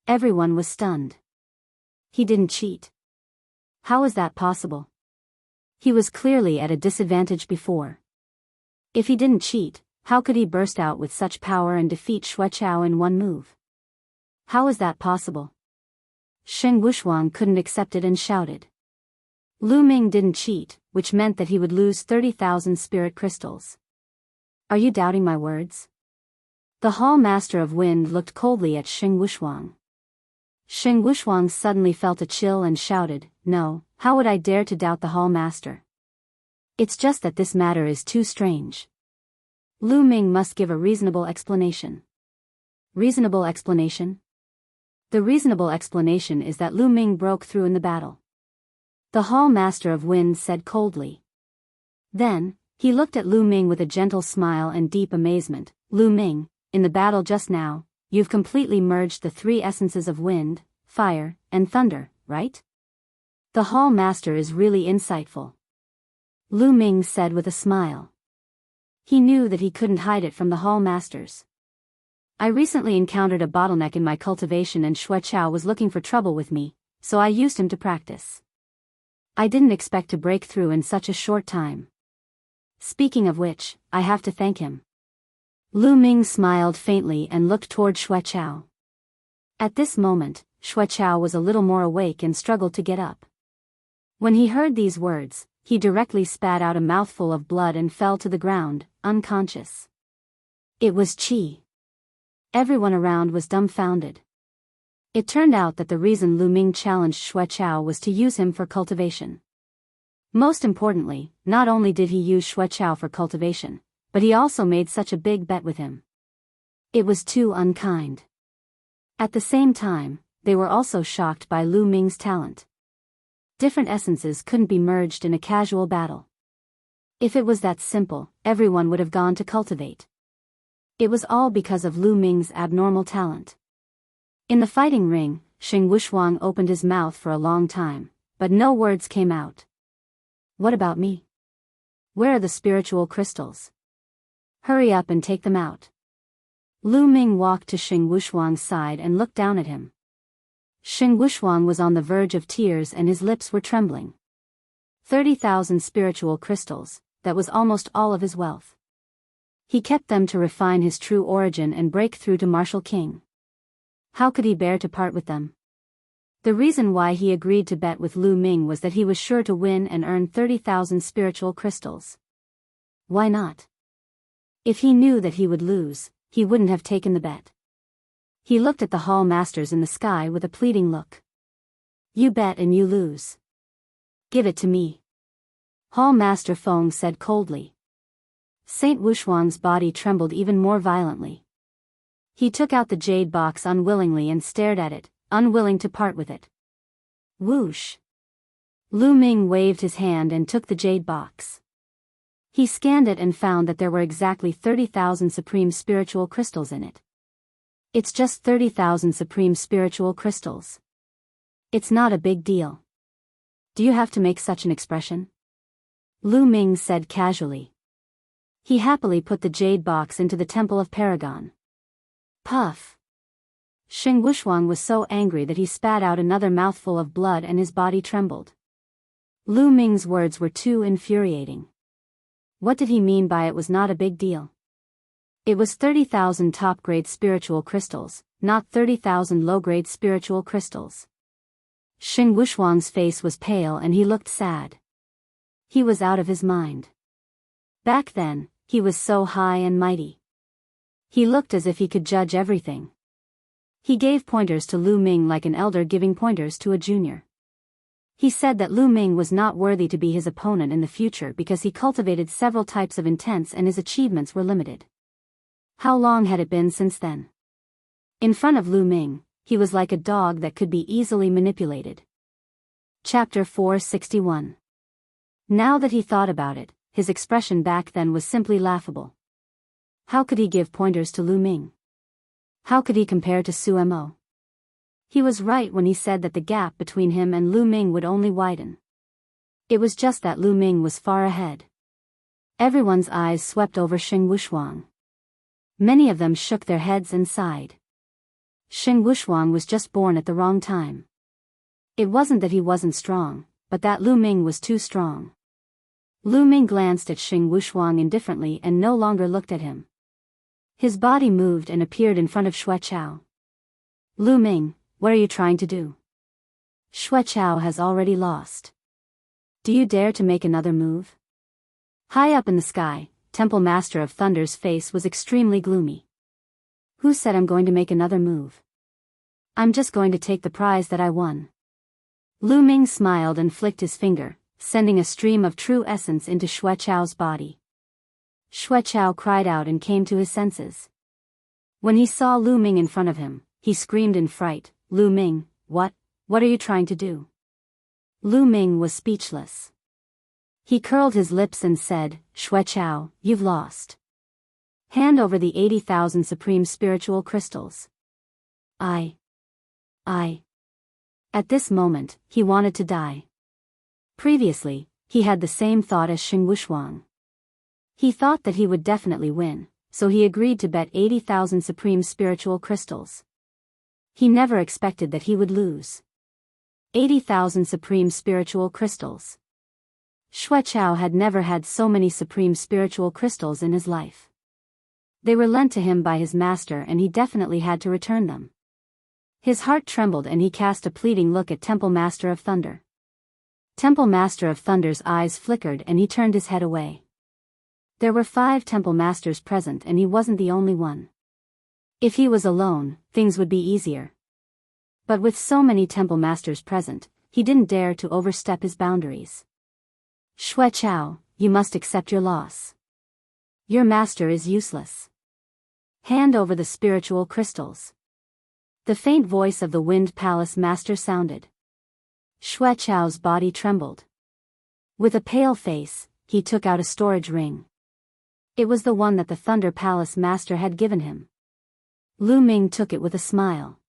Everyone was stunned. He didn't cheat. How is that possible? He was clearly at a disadvantage before. If he didn't cheat, how could he burst out with such power and defeat Xue Chao in one move? How is that possible? Xing Wushuang couldn't accept it and shouted. Lu Ming didn't cheat, which meant that he would lose 30,000 spirit crystals. Are you doubting my words? The Hall Master of Wind looked coldly at Xing Wushuang. Xing Wushuang suddenly felt a chill and shouted, No, how would I dare to doubt the Hall Master? It's just that this matter is too strange. Lu Ming must give a reasonable explanation. Reasonable explanation? The reasonable explanation is that Lu Ming broke through in the battle. The Hall Master of Wind said coldly. Then, he looked at Lu Ming with a gentle smile and deep amazement. Lu Ming, in the battle just now, you've completely merged the three essences of wind, fire, and thunder, right? The Hall Master is really insightful. Lu Ming said with a smile. He knew that he couldn't hide it from the Hall Masters. I recently encountered a bottleneck in my cultivation and Xue Chao was looking for trouble with me, so I used him to practice. I didn't expect to break through in such a short time. Speaking of which, I have to thank him. Lu Ming smiled faintly and looked toward Xue Chao. At this moment, Xue Chao was a little more awake and struggled to get up. When he heard these words, he directly spat out a mouthful of blood and fell to the ground, unconscious. It was Qi. Everyone around was dumbfounded. It turned out that the reason Lu Ming challenged Xue Chao was to use him for cultivation. Most importantly, not only did he use Xue Chao for cultivation, but he also made such a big bet with him. It was too unkind. At the same time, they were also shocked by Lu Ming's talent. Different essences couldn't be merged in a casual battle. If it was that simple, everyone would have gone to cultivate. It was all because of Lu Ming's abnormal talent. In the fighting ring, Xing Wushuang opened his mouth for a long time, but no words came out. What about me? Where are the spiritual crystals? Hurry up and take them out. Lu Ming walked to Xing Wushuang's side and looked down at him. Xing Wushuang was on the verge of tears and his lips were trembling. 30,000 spiritual crystals, that was almost all of his wealth. He kept them to refine his true origin and break through to martial king. How could he bear to part with them? The reason why he agreed to bet with Lu Ming was that he was sure to win and earn 30,000 spiritual crystals. Why not? If he knew that he would lose, he wouldn't have taken the bet. He looked at the hall masters in the sky with a pleading look. You bet and you lose. Give it to me. Hall Master Feng said coldly. Saint Wuxuang's body trembled even more violently. He took out the jade box unwillingly and stared at it, unwilling to part with it. Whoosh! Lu Ming waved his hand and took the jade box. He scanned it and found that there were exactly 30,000 supreme spiritual crystals in it. It's just 30,000 supreme spiritual crystals. It's not a big deal. Do you have to make such an expression? Lu Ming said casually. He happily put the jade box into the Temple of Paragon. Puff! Xing Wuxuang was so angry that he spat out another mouthful of blood and his body trembled. Lu Ming's words were too infuriating. What did he mean by it was not a big deal? It was 30,000 top-grade spiritual crystals, not 30,000 low-grade spiritual crystals. Xing Wuxuang's face was pale and he looked sad. He was out of his mind. Back then, he was so high and mighty. He looked as if he could judge everything. He gave pointers to Lu Ming like an elder giving pointers to a junior. He said that Lu Ming was not worthy to be his opponent in the future because he cultivated several types of intents and his achievements were limited. How long had it been since then? In front of Lu Ming, he was like a dog that could be easily manipulated. Chapter 461. Now that he thought about it, his expression back then was simply laughable. How could he give pointers to Lu Ming? How could he compare to Su Mo? He was right when he said that the gap between him and Lu Ming would only widen. It was just that Lu Ming was far ahead. Everyone's eyes swept over Xing Wuxuang. Many of them shook their heads and sighed. Xing Wuxuang was just born at the wrong time. It wasn't that he wasn't strong, but that Lu Ming was too strong. Lu Ming glanced at Xing Wuxuang indifferently and no longer looked at him. His body moved and appeared in front of Xue Chao. Lu Ming, what are you trying to do? Xue Chao has already lost. Do you dare to make another move? High up in the sky, Temple Master of Thunder's face was extremely gloomy. Who said I'm going to make another move? I'm just going to take the prize that I won. Lu Ming smiled and flicked his finger, sending a stream of true essence into Xue Chao's body. Xue Chao cried out and came to his senses. When he saw Lu Ming in front of him, he screamed in fright, Lu Ming, what are you trying to do? Lu Ming was speechless. He curled his lips and said, Xue Chao, you've lost. Hand over the 80,000 supreme spiritual crystals. I. At this moment, he wanted to die. Previously, he had the same thought as Xing Wuxuang. He thought that he would definitely win, so he agreed to bet 80,000 supreme spiritual crystals. He never expected that he would lose. 80,000 supreme spiritual crystals. Xue Chao had never had so many supreme spiritual crystals in his life. They were lent to him by his master and he definitely had to return them. His heart trembled and he cast a pleading look at Temple Master of Thunder. Temple Master of Thunder's eyes flickered and he turned his head away. There were 5 Temple Masters present and he wasn't the only one. If he was alone, things would be easier. But with so many Temple Masters present, he didn't dare to overstep his boundaries. Xue Chao, you must accept your loss. Your master is useless. Hand over the spiritual crystals. The faint voice of the Wind Palace Master sounded. Xue Chao's body trembled. With a pale face, he took out a storage ring. It was the one that the Thunder Palace Master had given him. Lu Ming took it with a smile.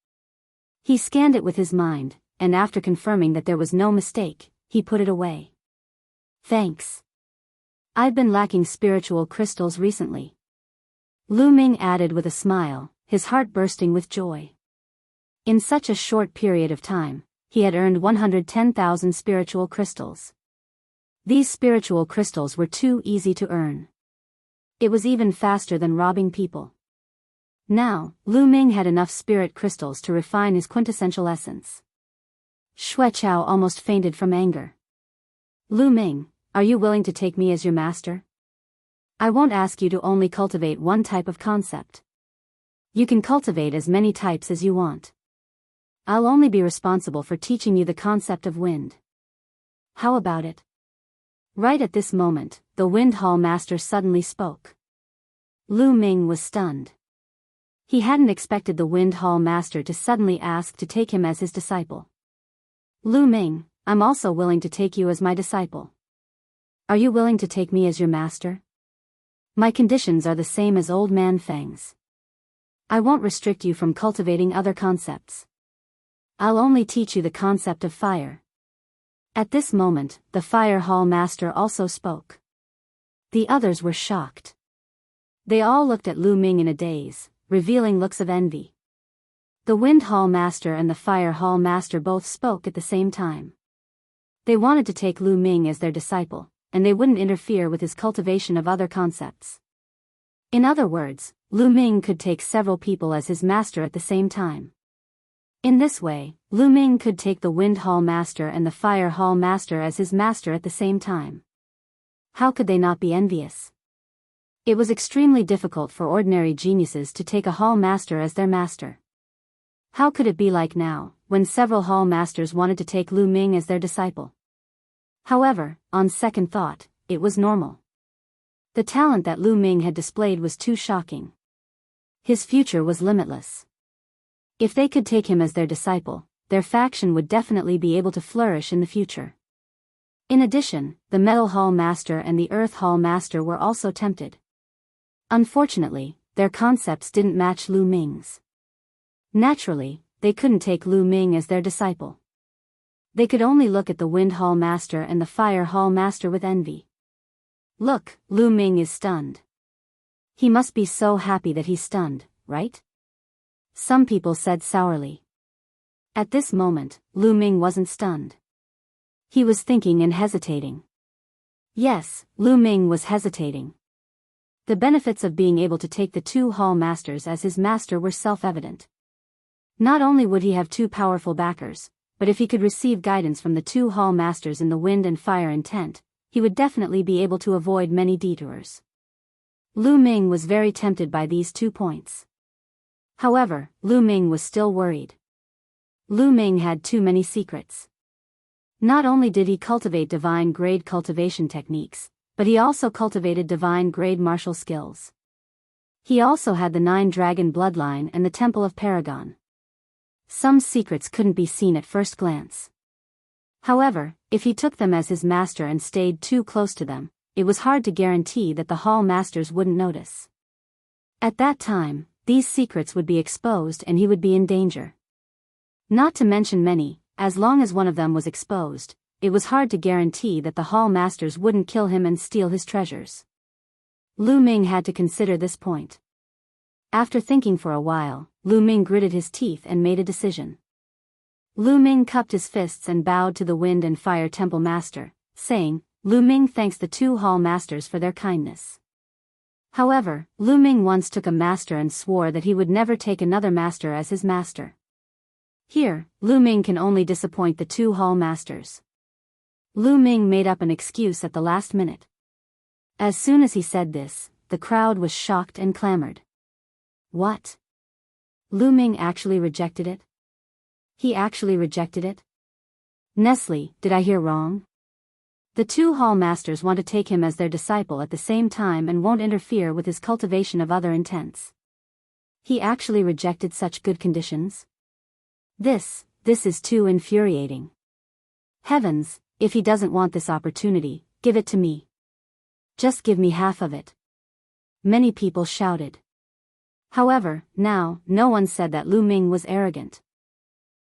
He scanned it with his mind, and after confirming that there was no mistake, he put it away. Thanks. I've been lacking spiritual crystals recently. Lu Ming added with a smile, his heart bursting with joy. In such a short period of time, he had earned 110,000 spiritual crystals. These spiritual crystals were too easy to earn. It was even faster than robbing people. Now, Lu Ming had enough spirit crystals to refine his quintessential essence. Xue Chao almost fainted from anger. Lu Ming, are you willing to take me as your master? I won't ask you to only cultivate one type of concept. You can cultivate as many types as you want. I'll only be responsible for teaching you the concept of wind. How about it? Right at this moment, the Wind Hall Master suddenly spoke. Lu Ming was stunned. He hadn't expected the Wind Hall Master to suddenly ask to take him as his disciple. Lu Ming, I'm also willing to take you as my disciple. Are you willing to take me as your master? My conditions are the same as Old Man Feng's. I won't restrict you from cultivating other concepts. I'll only teach you the concept of fire. At this moment, the Fire Hall Master also spoke. The others were shocked. They all looked at Lu Ming in a daze, revealing looks of envy. The Wind Hall Master and the Fire Hall Master both spoke at the same time. They wanted to take Lu Ming as their disciple, and they wouldn't interfere with his cultivation of other concepts. In other words, Lu Ming could take several people as his master at the same time. In this way, Lu Ming could take the Wind Hall Master and the Fire Hall Master as his master at the same time. How could they not be envious? It was extremely difficult for ordinary geniuses to take a Hall Master as their master. How could it be like now, when several Hall Masters wanted to take Lu Ming as their disciple? However, on second thought, it was normal. The talent that Lu Ming had displayed was too shocking. His future was limitless. If they could take him as their disciple, their faction would definitely be able to flourish in the future. In addition, the Metal Hall Master and the Earth Hall Master were also tempted. Unfortunately, their concepts didn't match Lu Ming's. Naturally, they couldn't take Lu Ming as their disciple. They could only look at the Wind Hall Master and the Fire Hall Master with envy. Look, Lu Ming is stunned. He must be so happy that he's stunned, right? Some people said sourly. At this moment, Lu Ming wasn't stunned. He was thinking and hesitating. Yes, Lu Ming was hesitating. The benefits of being able to take the two Hall Masters as his master were self-evident. Not only would he have two powerful backers, but if he could receive guidance from the two Hall Masters in the wind and fire intent, he would definitely be able to avoid many detours. Lu Ming was very tempted by these 2 points. However, Lu Ming was still worried. Lu Ming had too many secrets. Not only did he cultivate divine grade cultivation techniques, but he also cultivated divine grade martial skills. He also had the 9 dragon bloodline and the Temple of Paragon. Some secrets couldn't be seen at first glance. However, if he took them as his master and stayed too close to them, it was hard to guarantee that the Hall Masters wouldn't notice. At that time, these secrets would be exposed and he would be in danger. Not to mention many, as long as one of them was exposed, it was hard to guarantee that the Hall Masters wouldn't kill him and steal his treasures. Lu Ming had to consider this point. After thinking for a while, Lu Ming gritted his teeth and made a decision. Lu Ming cupped his fists and bowed to the Wind and Fire Temple Master, saying, Lu Ming thanks the 2 Hall Masters for their kindness. However, Lu Ming once took a master and swore that he would never take another master as his master. Here, Lu Ming can only disappoint the 2 Hall Masters. Lu Ming made up an excuse at the last minute. As soon as he said this, the crowd was shocked and clamored. What? Lu Ming actually rejected it? He actually rejected it? Nestle, did I hear wrong? The 2 Hall Masters want to take him as their disciple at the same time and won't interfere with his cultivation of other intents. He actually rejected such good conditions? This is too infuriating. Heavens, if he doesn't want this opportunity, give it to me. Just give me half of it. Many people shouted. However, now, no one said that Lu Ming was arrogant.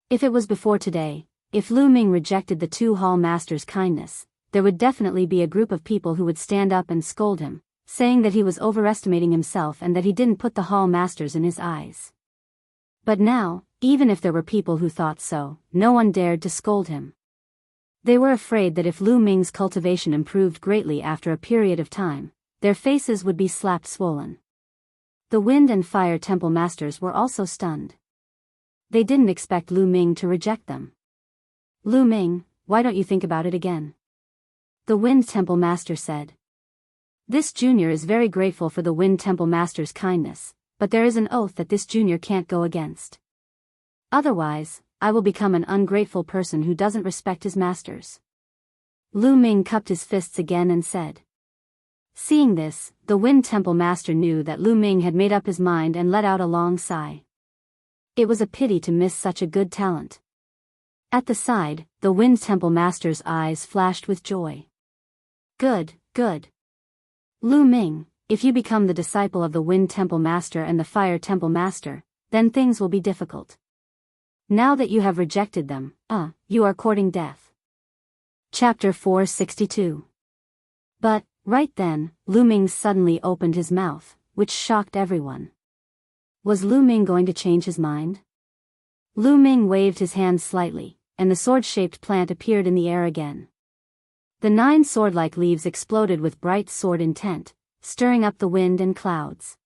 If it was before today, if Lu Ming rejected the 2 Hall Masters' kindness, there would definitely be a group of people who would stand up and scold him, saying that he was overestimating himself and that he didn't put the Hall Masters in his eyes. But now, even if there were people who thought so, no one dared to scold him. They were afraid that if Lu Ming's cultivation improved greatly after a period of time, their faces would be slapped swollen. The Wind and Fire Temple Masters were also stunned. They didn't expect Lu Ming to reject them. Lu Ming, why don't you think about it again? The Wind Temple Master said. This junior is very grateful for the Wind Temple Master's kindness, but there is an oath that this junior can't go against. Otherwise, I will become an ungrateful person who doesn't respect his masters. Lu Ming cupped his fists again and said. Seeing this, the Wind Temple Master knew that Lu Ming had made up his mind and let out a long sigh. It was a pity to miss such a good talent. At the side, the Wind Temple Master's eyes flashed with joy. Good, good. Lu Ming, if you become the disciple of the Wind Temple Master and the Fire Temple Master, then things will be difficult. Now that you have rejected them, you are courting death. Chapter 462. But, right then, Lu Ming suddenly opened his mouth, which shocked everyone. Was Lu Ming going to change his mind? Lu Ming waved his hand slightly, and the sword-shaped plant appeared in the air again. The 9 sword-like leaves exploded with bright sword intent, stirring up the wind and clouds.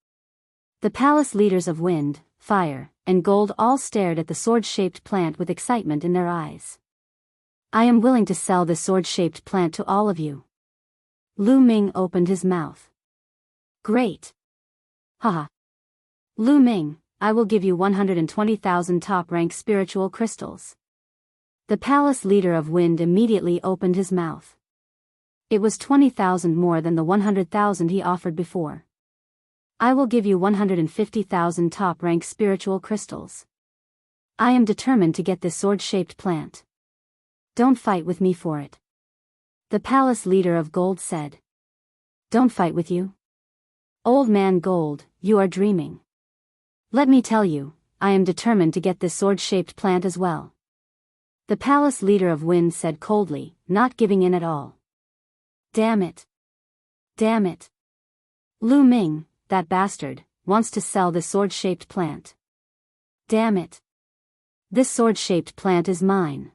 The palace leaders of Wind, Fire, and Gold all stared at the sword-shaped plant with excitement in their eyes. I am willing to sell this sword-shaped plant to all of you. Lu Ming opened his mouth. Great. Haha. Lu Ming, I will give you 120,000 top-rank spiritual crystals. The palace leader of Wind immediately opened his mouth. It was 20,000 more than the 100,000 he offered before. I will give you 150,000 top-rank spiritual crystals. I am determined to get this sword-shaped plant. Don't fight with me for it. The palace leader of Gold said. Don't fight with you? Old man Gold, you are dreaming. Let me tell you, I am determined to get this sword-shaped plant as well. The palace leader of Wind said coldly, not giving in at all. Damn it. Damn it. Lu Ming, that bastard, wants to sell this sword-shaped plant. Damn it. This sword-shaped plant is mine.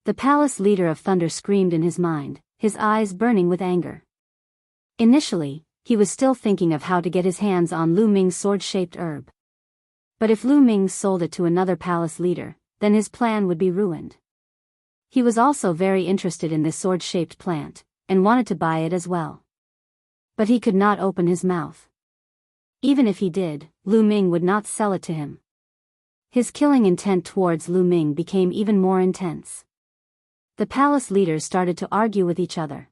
The palace leader of Thunder screamed in his mind, his eyes burning with anger. Initially, he was still thinking of how to get his hands on Lu Ming's sword-shaped herb. But if Lu Ming sold it to another palace leader, then his plan would be ruined. He was also very interested in this sword-shaped plant, and wanted to buy it as well. But he could not open his mouth. Even if he did, Lu Ming would not sell it to him. His killing intent towards Lu Ming became even more intense. The palace leaders started to argue with each other.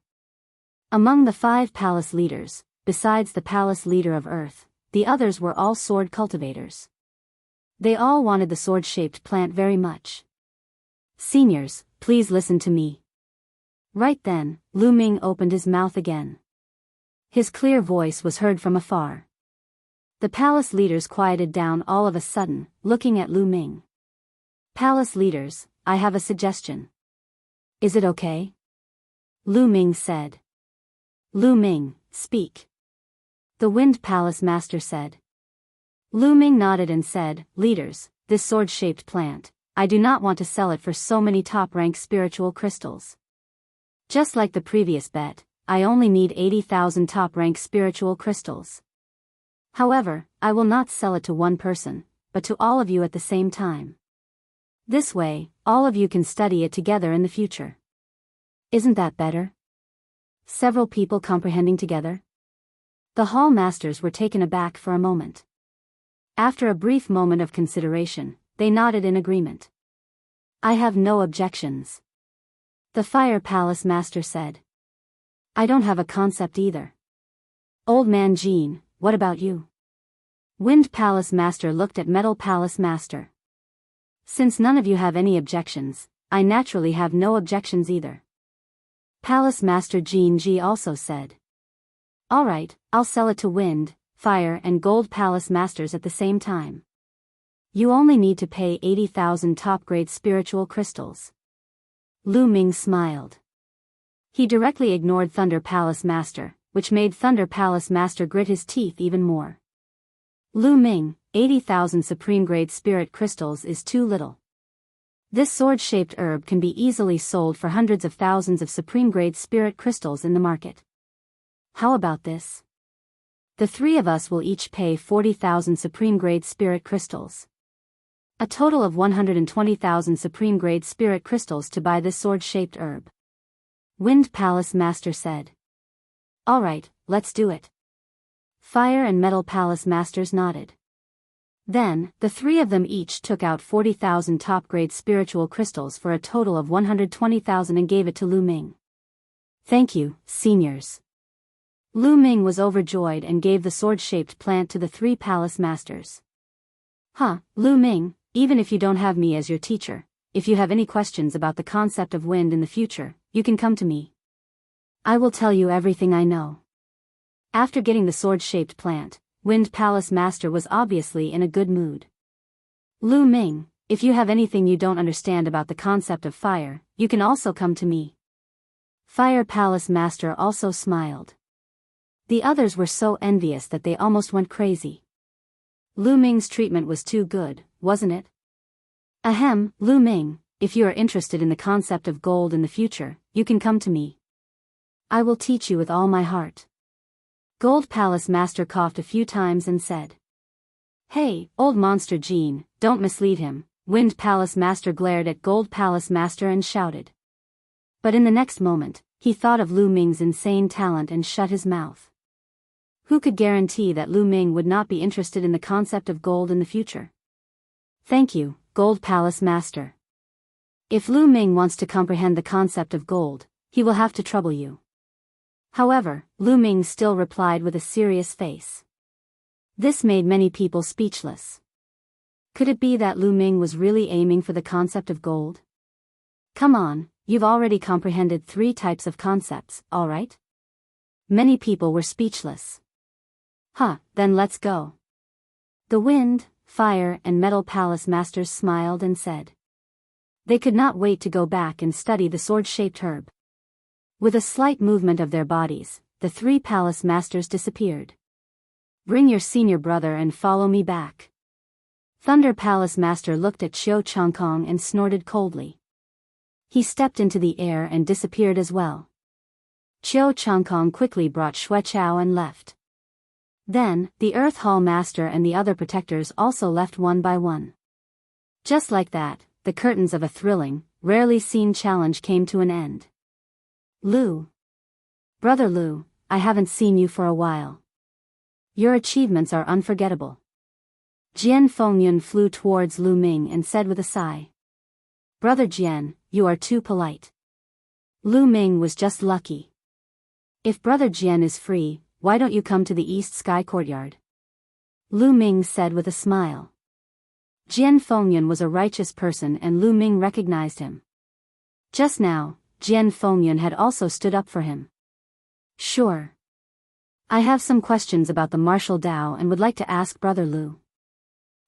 Among the 5 palace leaders, besides the palace leader of Earth, the others were all sword cultivators. They all wanted the sword-shaped plant very much. Seniors, please listen to me. Right then, Lu Ming opened his mouth again. His clear voice was heard from afar. The palace leaders quieted down all of a sudden, looking at Lu Ming. Palace leaders, I have a suggestion. Is it okay? Lu Ming said. Lu Ming, speak. The Wind Palace Master said. Lu Ming nodded and said, Leaders, this sword-shaped plant, I do not want to sell it for so many top-rank spiritual crystals. Just like the previous bet, I only need 80,000 top-rank spiritual crystals. However, I will not sell it to one person, but to all of you at the same time. This way, all of you can study it together in the future. Isn't that better? Several people comprehending together. The hall masters were taken aback for a moment. After a brief moment of consideration, they nodded in agreement. I have no objections. The Fire Palace Master said. I don't have a concept either. Old Man Jean, what about you? Wind Palace Master looked at Metal Palace Master. Since none of you have any objections, I naturally have no objections either. Palace Master Jean Ji also said. Alright, I'll sell it to Wind, Fire and Gold Palace Masters at the same time. You only need to pay 80,000 top-grade spiritual crystals. Lu Ming smiled. He directly ignored Thunder Palace Master, which made Thunder Palace Master grit his teeth even more. Lu Ming, 80,000 supreme-grade spirit crystals is too little. This sword-shaped herb can be easily sold for hundreds of thousands of supreme-grade spirit crystals in the market. How about this? The three of us will each pay 40,000 supreme-grade spirit crystals. A total of 120,000 supreme-grade spirit crystals to buy this sword-shaped herb. Wind Palace Master said. Alright, let's do it. Fire and Metal Palace Masters nodded. Then, the three of them each took out 40,000 top-grade spiritual crystals for a total of 120,000 and gave it to Lu Ming. Thank you, seniors. Lu Ming was overjoyed and gave the sword-shaped plant to the three palace masters. Lu Ming, even if you don't have me as your teacher, if you have any questions about the concept of wind in the future, you can come to me. I will tell you everything I know. After getting the sword-shaped plant, Wind Palace Master was obviously in a good mood. Lu Ming, if you have anything you don't understand about the concept of fire, you can also come to me. Fire Palace Master also smiled. The others were so envious that they almost went crazy. Lu Ming's treatment was too good, wasn't it? Ahem, Lu Ming, if you are interested in the concept of gold in the future, you can come to me. I will teach you with all my heart. Gold Palace Master coughed a few times and said. Hey, old monster Jean, don't mislead him. Wind Palace Master glared at Gold Palace Master and shouted. But in the next moment, he thought of Lu Ming's insane talent and shut his mouth. Who could guarantee that Lu Ming would not be interested in the concept of gold in the future? Thank you, Gold Palace Master. If Lu Ming wants to comprehend the concept of gold, he will have to trouble you. However, Lu Ming still replied with a serious face. This made many people speechless. Could it be that Lu Ming was really aiming for the concept of gold? Come on, you've already comprehended 3 types of concepts, alright? Many people were speechless. Then let's go. The Wind, Fire and Metal Palace Masters smiled and said. They could not wait to go back and study the sword-shaped herb. With a slight movement of their bodies, the 3 palace masters disappeared. Bring your senior brother and follow me back. Thunder Palace Master looked at Qiu Changkong and snorted coldly. He stepped into the air and disappeared as well. Qiu Changkong quickly brought Xue Chao and left. Then, the Earth Hall Master and the other protectors also left one by one. Just like that, the curtains of a thrilling, rarely seen challenge came to an end. Lu. Brother Lu, I haven't seen you for a while. Your achievements are unforgettable. Jian Fengyun flew towards Lu Ming and said with a sigh. Brother Jian, you are too polite. Lu Ming was just lucky. If Brother Jian is free, why don't you come to the East Sky Courtyard? Lu Ming said with a smile. Jian Fengyun was a righteous person and Lu Ming recognized him. Just now, Jian Fengyun had also stood up for him. Sure. I have some questions about the martial Dao and would like to ask Brother Lu.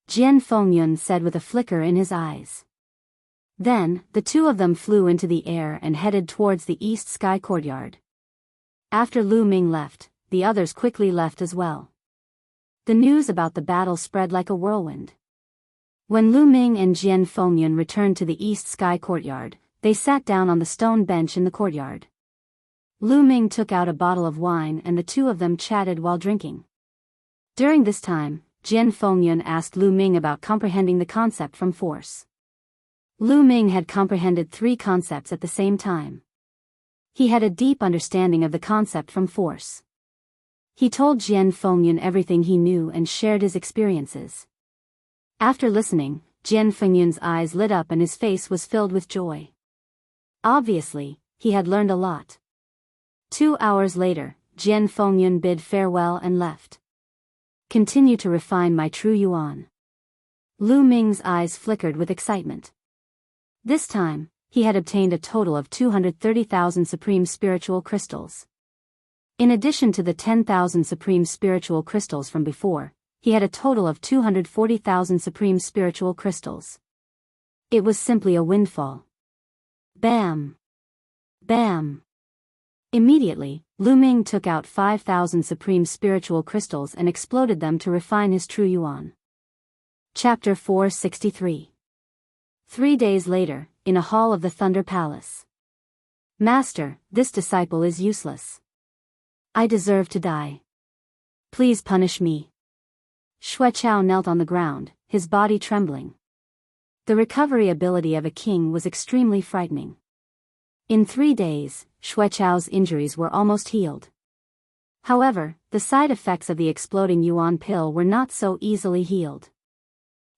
Jian Fengyun said with a flicker in his eyes. Then, the two of them flew into the air and headed towards the East Sky Courtyard. After Lu Ming left, the others quickly left as well. The news about the battle spread like a whirlwind. When Lu Ming and Jian Fengyun returned to the East Sky Courtyard, they sat down on the stone bench in the courtyard. Lu Ming took out a bottle of wine and the two of them chatted while drinking. During this time, Jian Fengyun asked Lu Ming about comprehending the concept from force. Lu Ming had comprehended 3 concepts at the same time. He had a deep understanding of the concept from force. He told Jian Fengyun everything he knew and shared his experiences. After listening, Jian Fengyun's eyes lit up and his face was filled with joy. Obviously, he had learned a lot. 2 hours later, Jian Fengyun bid farewell and left. Continue to refine my true yuan. Lu Ming's eyes flickered with excitement. This time, he had obtained a total of 230,000 supreme spiritual crystals. In addition to the 10,000 supreme spiritual crystals from before, he had a total of 240,000 supreme spiritual crystals. It was simply a windfall. Bam! Bam! Immediately, Lu Ming took out 5,000 supreme spiritual crystals and exploded them to refine his true yuan. Chapter 463. 3 days later, in a hall of the Thunder Palace. Master, this disciple is useless. I deserve to die. Please punish me. Xueqiao knelt on the ground, his body trembling. The recovery ability of a king was extremely frightening. In 3 days, Xueqiao's injuries were almost healed. However, the side effects of the exploding yuan pill were not so easily healed.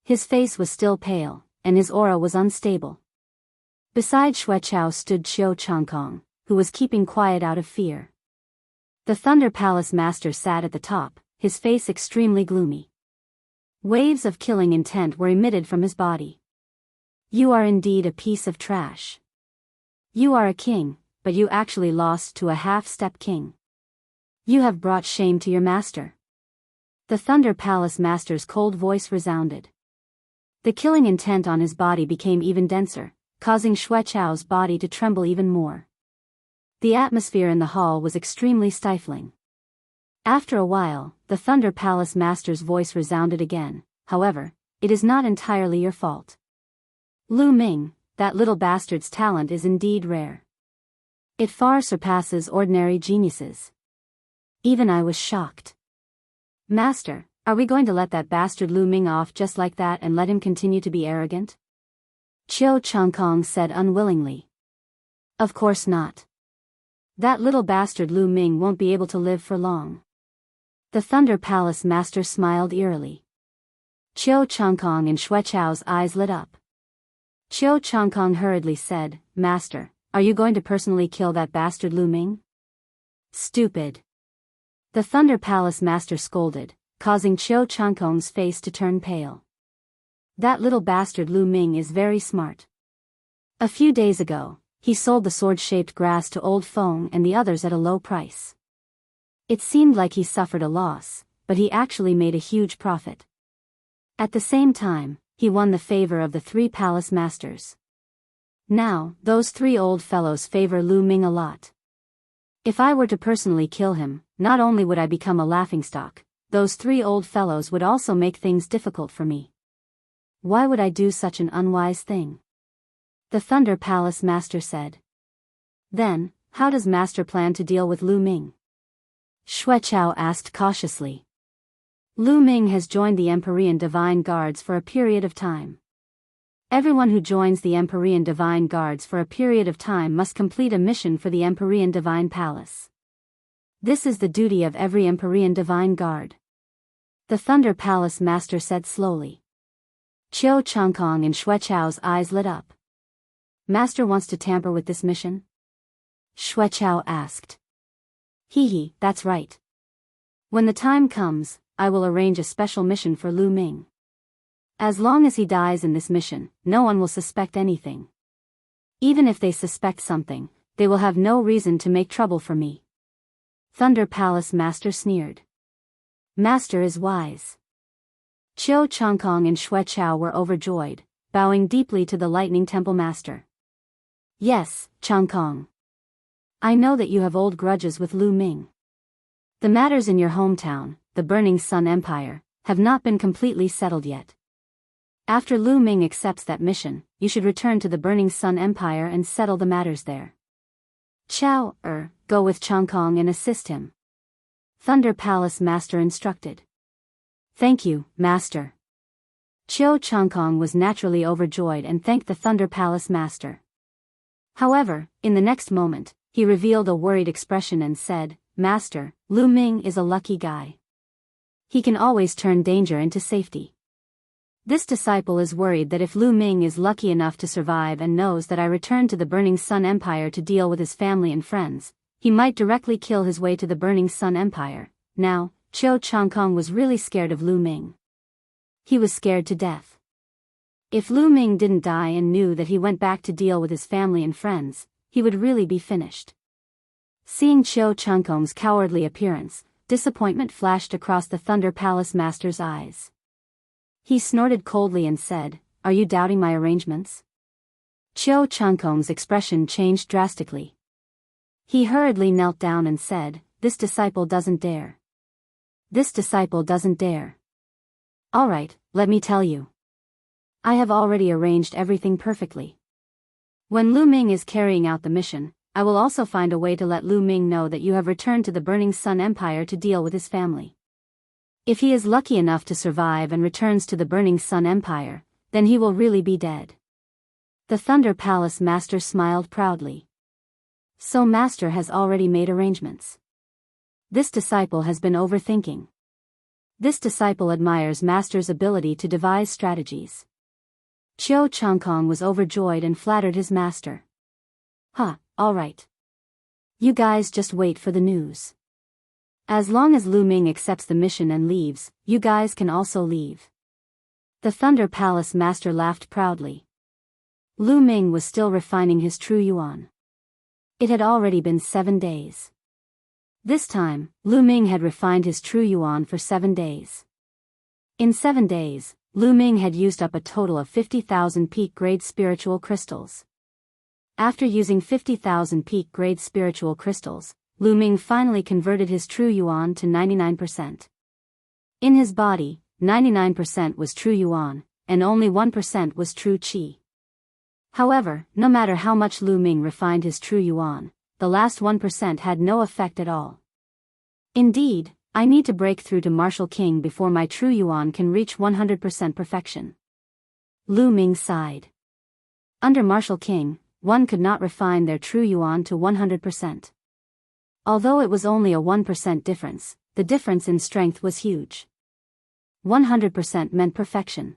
His face was still pale, and his aura was unstable. Beside Xueqiao stood Qiu Changkong, who was keeping quiet out of fear. The Thunder Palace Master sat at the top, his face extremely gloomy. Waves of killing intent were emitted from his body. You are indeed a piece of trash. You are a king, but you actually lost to a half-step king. You have brought shame to your master. The Thunder Palace Master's cold voice resounded. The killing intent on his body became even denser, causing Xueqiao's body to tremble even more. The atmosphere in the hall was extremely stifling. After a while, the Thunder Palace Master's voice resounded again. However, it is not entirely your fault. Lu Ming, that little bastard's talent is indeed rare. It far surpasses ordinary geniuses. Even I was shocked. Master, are we going to let that bastard Lu Ming off just like that and let him continue to be arrogant? Qiu Changkong said unwillingly. Of course not. That little bastard Lu Ming won't be able to live for long. The Thunder Palace Master smiled eerily. Qiu Changkong and Xueqiao's eyes lit up. Qiu Changkong hurriedly said, Master, are you going to personally kill that bastard Lu Ming? Stupid. The Thunder Palace Master scolded, causing Qiu Changkong's face to turn pale. That little bastard Lu Ming is very smart. A few days ago, he sold the sword-shaped grass to Old Feng and the others at a low price. It seemed like he suffered a loss, but he actually made a huge profit. At the same time, he won the favor of the 3 palace masters. Now, those 3 old fellows favor Lu Ming a lot. If I were to personally kill him, not only would I become a laughingstock, those 3 old fellows would also make things difficult for me. Why would I do such an unwise thing? The Thunder Palace Master said. Then, how does Master plan to deal with Lu Ming? Xueqiao asked cautiously. Lu Ming has joined the Empyrean Divine Guards for a period of time. Everyone who joins the Empyrean Divine Guards for a period of time must complete a mission for the Empyrean Divine Palace. This is the duty of every Empyrean Divine Guard. The Thunder Palace Master said slowly. Qiu Changkong and Xueqiao's eyes lit up. Master wants to tamper with this mission? Xueqiao asked. Hee, that's right. When the time comes, I will arrange a special mission for Lu Ming. As long as he dies in this mission, no one will suspect anything. Even if they suspect something, they will have no reason to make trouble for me. Thunder Palace Master sneered. Master is wise. Qiu Changkong and Xueqiao were overjoyed, bowing deeply to the Lightning Temple Master. Yes, Changkong. I know that you have old grudges with Lu Ming. The matters in your hometown, the Burning Sun Empire, have not been completely settled yet. After Lu Ming accepts that mission, you should return to the Burning Sun Empire and settle the matters there. Go with Changkong and assist him. Thunder Palace Master instructed. Thank you, Master. Qiu Changkong was naturally overjoyed and thanked the Thunder Palace Master. However, in the next moment, he revealed a worried expression and said, Master, Lu Ming is a lucky guy. He can always turn danger into safety. This disciple is worried that if Lu Ming is lucky enough to survive and knows that I return to the Burning Sun Empire to deal with his family and friends, he might directly kill his way to the Burning Sun Empire. Now, Qiu Changkong was really scared of Lu Ming. He was scared to death. If Lu Ming didn't die and knew that he went back to deal with his family and friends, he would really be finished. Seeing Qiu Changkong's cowardly appearance, disappointment flashed across the Thunder Palace Master's eyes. He snorted coldly and said, Are you doubting my arrangements? Qiu Changkong's expression changed drastically. He hurriedly knelt down and said, This disciple doesn't dare. This disciple doesn't dare. All right, let me tell you. I have already arranged everything perfectly. When Lu Ming is carrying out the mission, I will also find a way to let Lu Ming know that you have returned to the Burning Sun Empire to deal with his family. If he is lucky enough to survive and returns to the Burning Sun Empire, then he will really be dead. The Thunder Palace Master smiled proudly. So Master has already made arrangements. This disciple has been overthinking. This disciple admires Master's ability to devise strategies. Chiu Changkong was overjoyed and flattered his master. All right. You guys just wait for the news. As long as Lu Ming accepts the mission and leaves, you guys can also leave. The Thunder Palace Master laughed proudly. Lu Ming was still refining his true yuan. It had already been 7 days. This time, Lu Ming had refined his true yuan for 7 days. In 7 days, Lu Ming had used up a total of 50,000 peak-grade spiritual crystals. After using 50,000 peak-grade spiritual crystals, Lu Ming finally converted his true yuan to 99%. In his body, 99% was true yuan, and only 1% was true qi. However, no matter how much Lu Ming refined his true yuan, the last 1% had no effect at all. Indeed, I need to break through to Martial King before my true yuan can reach 100% perfection. Lu Ming sighed. Under Martial King, one could not refine their true yuan to 100%. Although it was only a 1% difference, the difference in strength was huge. 100% meant perfection.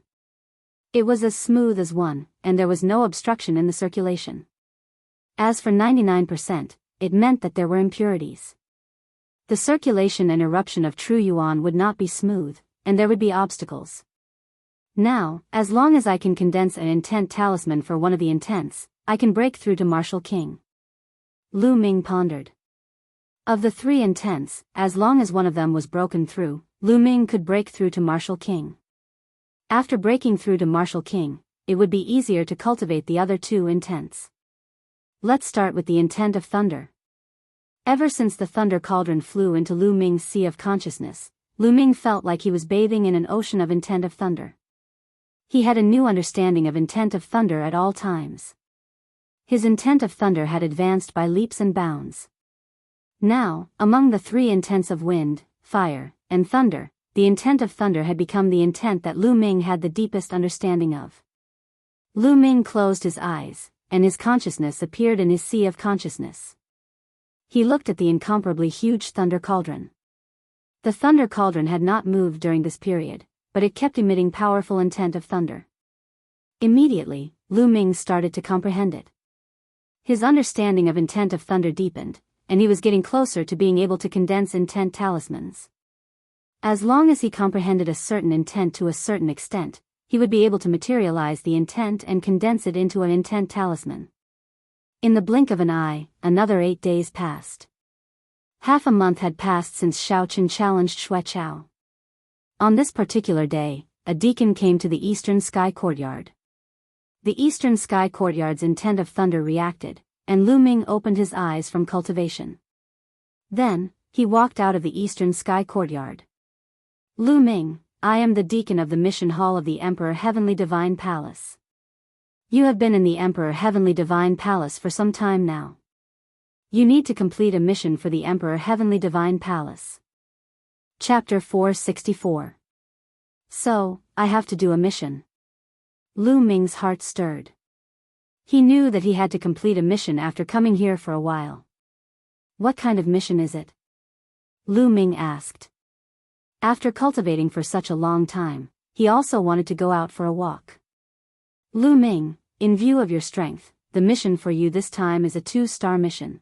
It was as smooth as 1, and there was no obstruction in the circulation. As for 99%, it meant that there were impurities. The circulation and eruption of true yuan would not be smooth, and there would be obstacles. Now, as long as I can condense an intent talisman for one of the intents, I can break through to Martial King. Lu Ming pondered. Of the 3 intents, as long as one of them was broken through, Lu Ming could break through to Martial King. After breaking through to Martial King, it would be easier to cultivate the other 2 intents. Let's start with the intent of thunder. Ever since the thunder cauldron flew into Lu Ming's sea of consciousness, Lu Ming felt like he was bathing in an ocean of intent of thunder. He had a new understanding of intent of thunder at all times. His intent of thunder had advanced by leaps and bounds. Now, among the 3 intents of wind, fire, and thunder, the intent of thunder had become the intent that Lu Ming had the deepest understanding of. Lu Ming closed his eyes, and his consciousness appeared in his sea of consciousness. He looked at the incomparably huge thunder cauldron. The thunder cauldron had not moved during this period, but it kept emitting powerful intent of thunder. Immediately, Lu Ming started to comprehend it. His understanding of intent of thunder deepened, and he was getting closer to being able to condense intent talismans. As long as he comprehended a certain intent to a certain extent, he would be able to materialize the intent and condense it into an intent talisman. In the blink of an eye, another 8 days passed. Half a month had passed since Xiao Chen challenged Xue Chao. On this particular day, a deacon came to the Eastern Sky Courtyard. The Eastern Sky Courtyard's intent of thunder reacted, and Lu Ming opened his eyes from cultivation. Then, he walked out of the Eastern Sky Courtyard. Lu Ming, I am the deacon of the Mission Hall of the Emperor Heavenly Divine Palace. You have been in the Emperor Heavenly Divine Palace for some time now. You need to complete a mission for the Emperor Heavenly Divine Palace. Chapter 464. So, I have to do a mission. Lu Ming's heart stirred. He knew that he had to complete a mission after coming here for a while. What kind of mission is it? Lu Ming asked. After cultivating for such a long time, he also wanted to go out for a walk. Lu Ming, in view of your strength, the mission for you this time is a 2-star mission.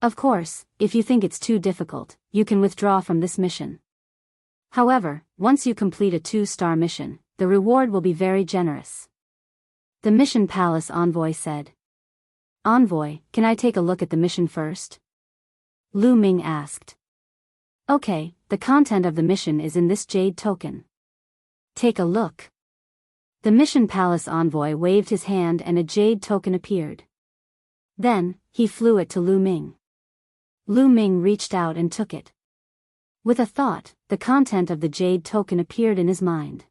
Of course, if you think it's too difficult, you can withdraw from this mission. However, once you complete a 2-star mission, the reward will be very generous. The Mission Palace envoy said. Envoy, can I take a look at the mission first? Lu Ming asked. Okay, the content of the mission is in this jade token. Take a look. The Mission Palace envoy waved his hand and a jade token appeared. Then, he flew it to Lu Ming. Lu Ming reached out and took it. With a thought, the content of the jade token appeared in his mind.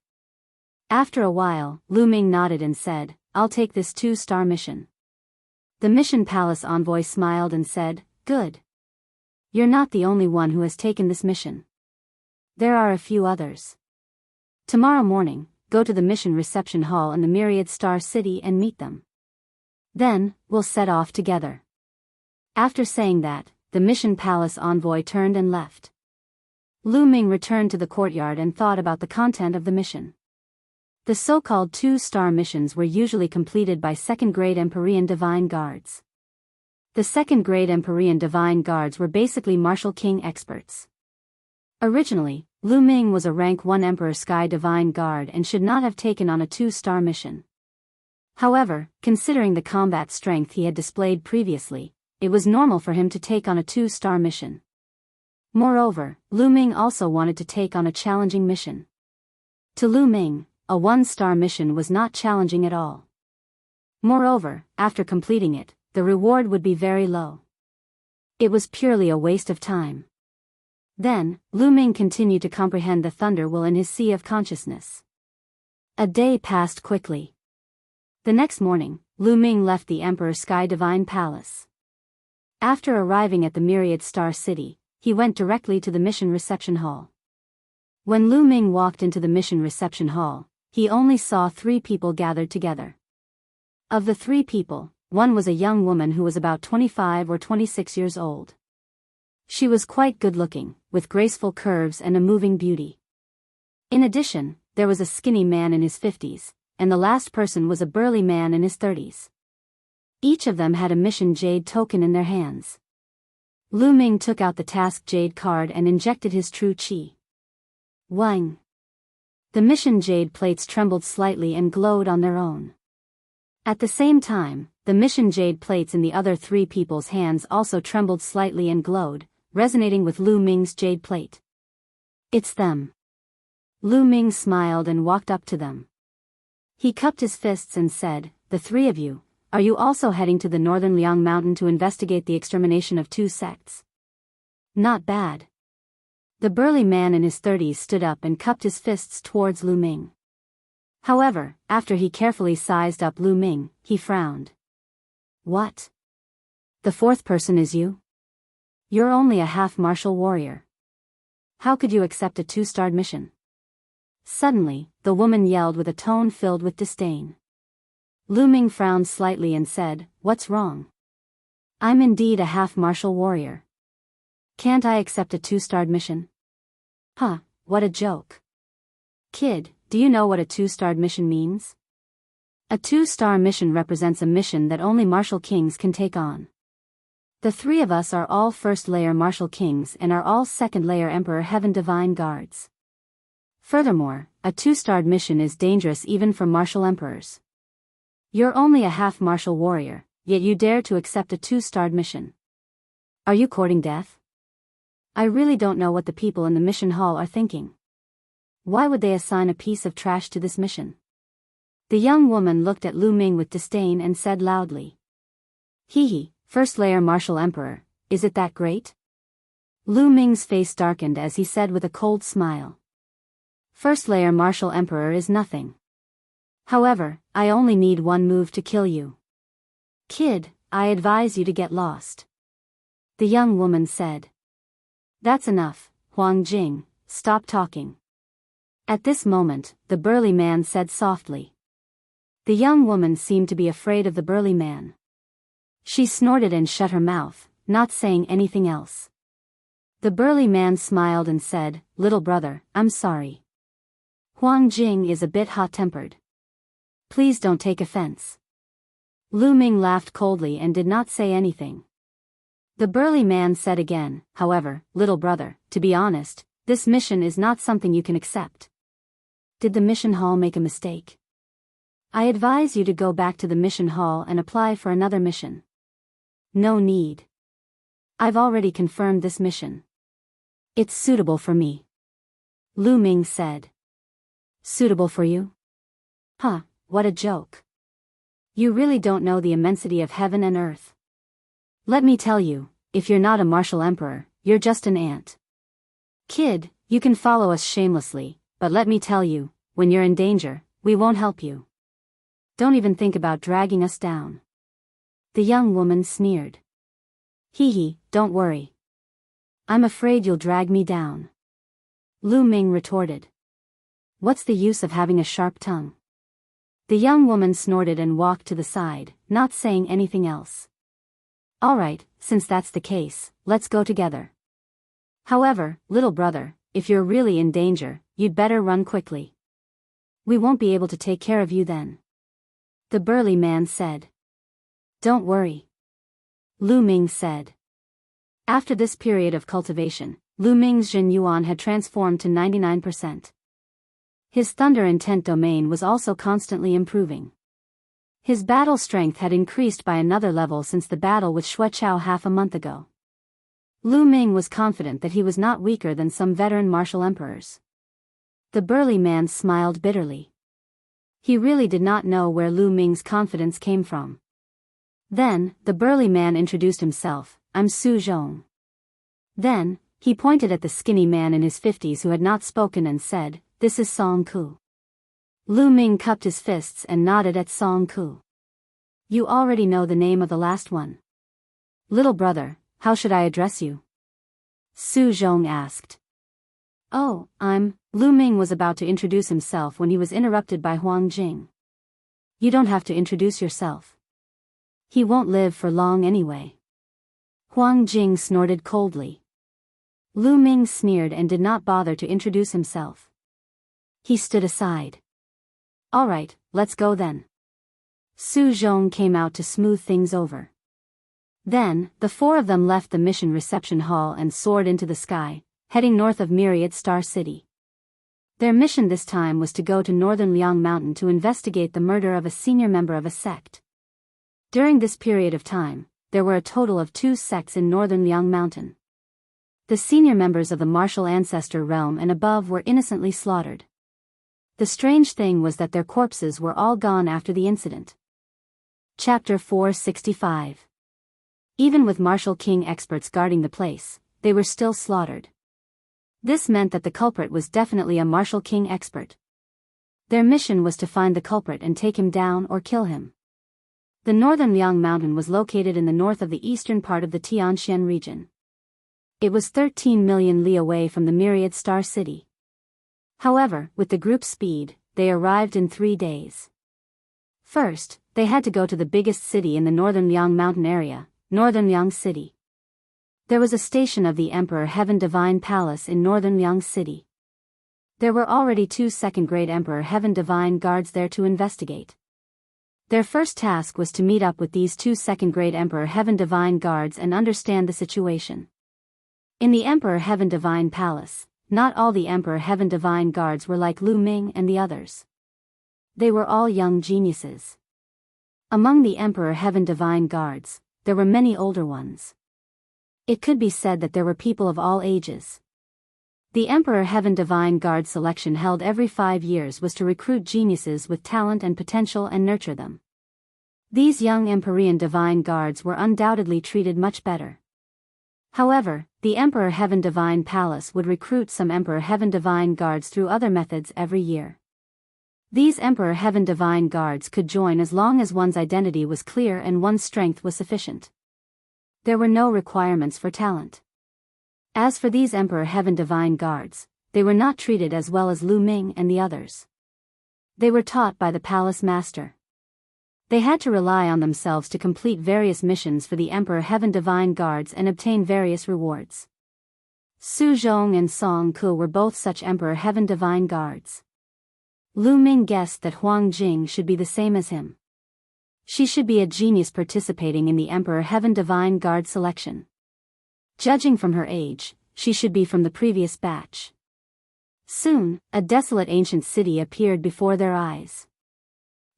After a while, Lu Ming nodded and said, I'll take this 2-star mission. The Mission Palace envoy smiled and said, Good. You're not the only one who has taken this mission. There are a few others. Tomorrow morning, go to the mission reception hall in the Myriad Star City and meet them. Then, we'll set off together. After saying that, the mission palace envoy turned and left. Lu Ming returned to the courtyard and thought about the content of the mission. The so-called 2-star missions were usually completed by second-grade Empyrean Divine Guards. The second-grade Empyrean Divine Guards were basically Martial King experts. Originally, Lu Ming was a rank 1 Emperor Sky Divine Guard and should not have taken on a 2-star mission. However, considering the combat strength he had displayed previously, it was normal for him to take on a 2-star mission. Moreover, Lu Ming also wanted to take on a challenging mission. To Lu Ming, a 1-star mission was not challenging at all. Moreover, after completing it, the reward would be very low. It was purely a waste of time. Then, Lu Ming continued to comprehend the thunder will in his sea of consciousness. A day passed quickly. The next morning, Lu Ming left the Emperor Sky Divine Palace. After arriving at the Myriad Star City, he went directly to the mission reception hall. When Lu Ming walked into the mission reception hall, he only saw 3 people gathered together. Of the 3 people, one was a young woman who was about 25 or 26 years old. She was quite good-looking, with graceful curves and a moving beauty. In addition, there was a skinny man in his 50s, and the last person was a burly man in his 30s. Each of them had a mission jade token in their hands. Lu Ming took out the task jade card and injected his true chi. Wang! The mission jade plates trembled slightly and glowed on their own. At the same time, the mission jade plates in the other 3 people's hands also trembled slightly and glowed, resonating with Lu Ming's jade plate. It's them. Lu Ming smiled and walked up to them. He cupped his fists and said, "The 3 of you, are you also heading to the northern Liang Mountain to investigate the extermination of 2 sects?" Not bad. The burly man in his 30s stood up and cupped his fists towards Lu Ming. However, after he carefully sized up Lu Ming, he frowned. What? The 4th person is you? You're only a half-martial warrior. How could you accept a 2-starred mission? Suddenly, the woman yelled with a tone filled with disdain. Lu Ming frowned slightly and said, "What's wrong? I'm indeed a half-martial warrior. Can't I accept a 2-starred mission?" Huh, what a joke. Kid, do you know what a 2-starred mission means? A 2-star mission represents a mission that only Martial Kings can take on. The 3 of us are all 1st-layer Martial Kings and are all 2nd-layer Emperor Heaven Divine Guards. Furthermore, a 2-starred mission is dangerous even for martial emperors. You're only a half-martial warrior, yet you dare to accept a 2-starred mission. Are you courting death? I really don't know what the people in the mission hall are thinking. Why would they assign a piece of trash to this mission? The young woman looked at Lu Ming with disdain and said loudly. Hee, 1st-layer Martial Emperor, is it that great? Lu Ming's face darkened as he said with a cold smile. 1st-layer Martial Emperor is nothing. However, I only need 1 move to kill you. Kid, I advise you to get lost. The young woman said. That's enough, Huang Jing, stop talking. At this moment, the burly man said softly. The young woman seemed to be afraid of the burly man. She snorted and shut her mouth, not saying anything else. The burly man smiled and said, "Little brother, I'm sorry. Huang Jing is a bit hot-tempered. Please don't take offense." Lu Ming laughed coldly and did not say anything. The burly man said again, "However, little brother, to be honest, this mission is not something you can accept." Did the mission hall make a mistake? I advise you to go back to the mission hall and apply for another mission. No need. I've already confirmed this mission. It's suitable for me. Lu Ming said. Suitable for you? Huh, what a joke. You really don't know the immensity of heaven and earth. Let me tell you, if you're not a martial emperor, you're just an ant. Kid, you can follow us shamelessly, but let me tell you, when you're in danger, we won't help you. Don't even think about dragging us down. The young woman sneered. Hee, don't worry. I'm afraid you'll drag me down. Lu Ming retorted. What's the use of having a sharp tongue? The young woman snorted and walked to the side, not saying anything else. All right, since that's the case, let's go together. However, little brother, if you're really in danger, you'd better run quickly. We won't be able to take care of you then. The burly man said. Don't worry. Lu Ming said. After this period of cultivation, Lu Ming's Jin Yuan had transformed to 99%. His thunder intent domain was also constantly improving. His battle strength had increased by another level since the battle with Xue Chao half a month ago. Lu Ming was confident that he was not weaker than some veteran martial emperors. The burly man smiled bitterly. He really did not know where Lu Ming's confidence came from. Then, the burly man introduced himself, I'm Su Zhong. Then, he pointed at the skinny man in his 50s who had not spoken and said, this is Song Ku. Lu Ming cupped his fists and nodded at Song Ku. You already know the name of the last one. Little brother, how should I address you? Su Zhong asked. Oh, Lu Ming was about to introduce himself when he was interrupted by Huang Jing. You don't have to introduce yourself. He won't live for long anyway. Huang Jing snorted coldly. Lu Ming sneered and did not bother to introduce himself. He stood aside. All right, let's go then. Su Zhong came out to smooth things over. Then, the four of them left the mission reception hall and soared into the sky, heading north of Myriad Star City. Their mission this time was to go to northern Liang Mountain to investigate the murder of a senior member of a sect. During this period of time, there were a total of 2 sects in northern Liang Mountain. The senior members of the martial ancestor realm and above were innocently slaughtered. The strange thing was that their corpses were all gone after the incident. Chapter 465. Even with martial king experts guarding the place, they were still slaughtered. This meant that the culprit was definitely a martial king expert. Their mission was to find the culprit and take him down or kill him. The northern Liang Mountain was located in the north of the eastern part of the Tianxian region. It was 13 million li away from the Myriad Star City. However, with the group's speed, they arrived in 3 days. First, they had to go to the biggest city in the northern Liang Mountain area, Northern Liang City. There was a station of the Emperor Heaven Divine Palace in northern Liang City. There were already 2 second-grade Emperor Heaven Divine Guards there to investigate. Their first task was to meet up with these 2 second-grade Emperor Heaven Divine Guards and understand the situation. In the Emperor Heaven Divine Palace, not all the Emperor Heaven Divine Guards were like Lu Ming and the others. They were all young geniuses. Among the Emperor Heaven Divine Guards, there were many older ones. It could be said that there were people of all ages. The Emperor Heaven Divine Guard selection held every 5 years was to recruit geniuses with talent and potential and nurture them. These young Empyrean Divine Guards were undoubtedly treated much better. However, the Emperor Heaven Divine Palace would recruit some Emperor Heaven Divine Guards through other methods every year. These Emperor Heaven Divine Guards could join as long as one's identity was clear and one's strength was sufficient. There were no requirements for talent. As for these Emperor Heaven Divine Guards, they were not treated as well as Lu Ming and the others. They were taught by the palace master. They had to rely on themselves to complete various missions for the Emperor Heaven Divine Guards and obtain various rewards. Su Zhong and Song Ku were both such Emperor Heaven Divine Guards. Lu Ming guessed that Huang Jing should be the same as him. She should be a genius participating in the Emperor Heaven Divine Guard selection. Judging from her age, she should be from the previous batch. Soon, a desolate ancient city appeared before their eyes.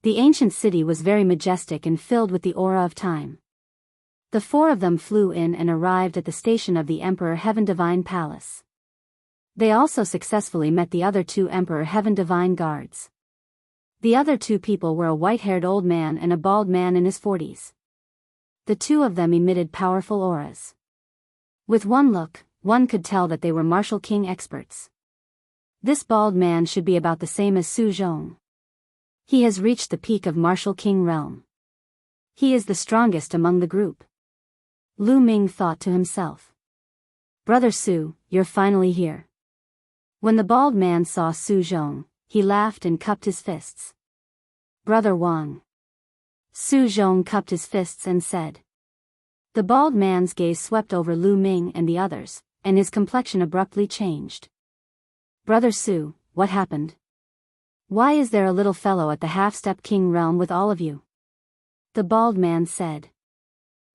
The ancient city was very majestic and filled with the aura of time. The 4 of them flew in and arrived at the station of the Emperor Heaven Divine Palace. They also successfully met the other 2 Emperor Heaven Divine Guards. The other 2 people were a white-haired old man and a bald man in his 40s. The 2 of them emitted powerful auras. With one look, one could tell that they were martial king experts. This bald man should be about the same as Su Zhong. He has reached the peak of martial king realm. He is the strongest among the group. Lu Ming thought to himself. Brother Su, you're finally here. When the bald man saw Su Zhong, he laughed and cupped his fists. "Brother Wang." Su Zhong cupped his fists and said. The bald man's gaze swept over Lu Ming and the others, and his complexion abruptly changed. "Brother Su, what happened? Why is there a little fellow at the half-step king realm with all of you?" The bald man said.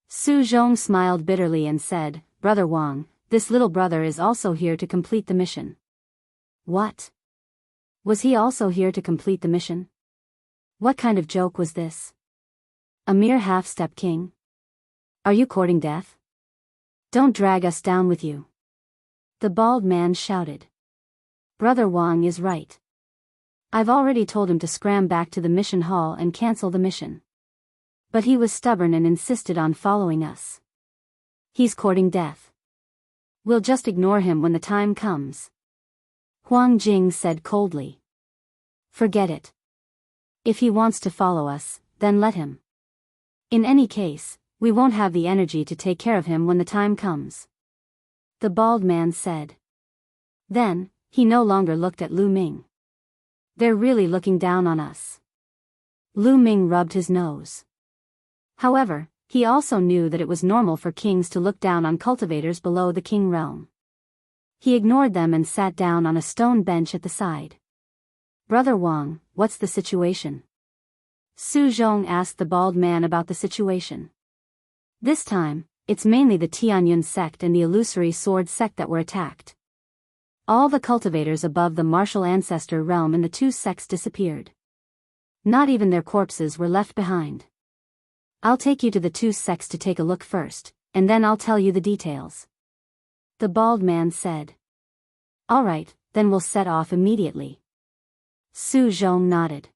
Su Zhong smiled bitterly and said, "Brother Wang, this little brother is also here to complete the mission." "What? Was he also here to complete the mission? What kind of joke was this? A mere half-step king? Are you courting death? Don't drag us down with you." The bald man shouted. "Brother Wang is right. I've already told him to scram back to the mission hall and cancel the mission. But he was stubborn and insisted on following us. He's courting death. We'll just ignore him when the time comes." Huang Jing said coldly. "Forget it. If he wants to follow us, then let him. In any case, we won't have the energy to take care of him when the time comes," the bald man said. Then, he no longer looked at Lu Ming. "They're really looking down on us." Lu Ming rubbed his nose. However, he also knew that it was normal for kings to look down on cultivators below the king realm. He ignored them and sat down on a stone bench at the side. "Brother Wang, what's the situation?" Su Zhong asked the bald man about the situation. "This time, it's mainly the Tianyun sect and the illusory sword sect that were attacked. All the cultivators above the martial ancestor realm in the two sects disappeared. Not even their corpses were left behind. I'll take you to the two sects to take a look first, and then I'll tell you the details," the bald man said. "All right, then we'll set off immediately." Su Zhong nodded.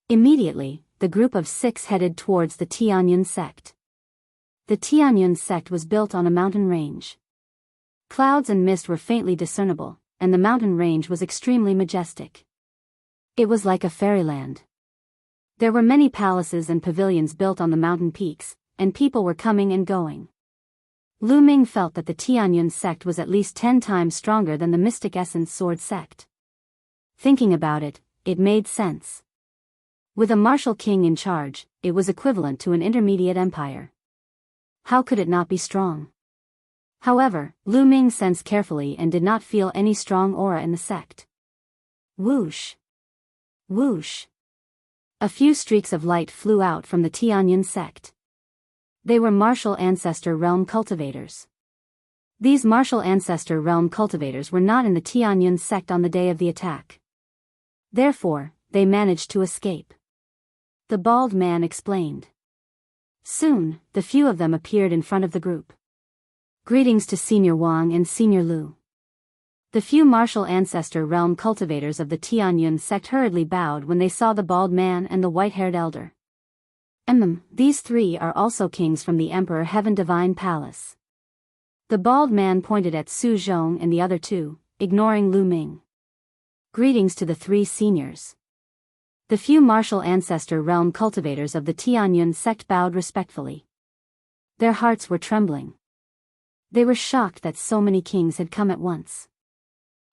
Immediately, the group of 6 headed towards the Tianyun sect. The Tianyun sect was built on a mountain range. Clouds and mist were faintly discernible, and the mountain range was extremely majestic. It was like a fairyland. There were many palaces and pavilions built on the mountain peaks, and people were coming and going. Lu Ming felt that the Tianyun sect was at least 10 times stronger than the Mystic Essence Sword sect. Thinking about it, it made sense. With a martial king in charge, it was equivalent to an intermediate empire. How could it not be strong? However, Lu Ming sensed carefully and did not feel any strong aura in the sect. Whoosh! Whoosh! A few streaks of light flew out from the Tianyun sect. They were martial ancestor realm cultivators. These martial ancestor realm cultivators were not in the Tianyun sect on the day of the attack. Therefore, they managed to escape. The bald man explained. Soon, the few of them appeared in front of the group. "Greetings to Senior Wang and Senior Lu." The few martial ancestor realm cultivators of the Tianyun sect hurriedly bowed when they saw the bald man and the white-haired elder. These 3 are also kings from the Emperor Heaven Divine Palace." The bald man pointed at Su Zhong and the other 2, ignoring Lu Ming. "Greetings to the 3 seniors." The few martial ancestor realm cultivators of the Tianyun sect bowed respectfully. Their hearts were trembling. They were shocked that so many kings had come at once.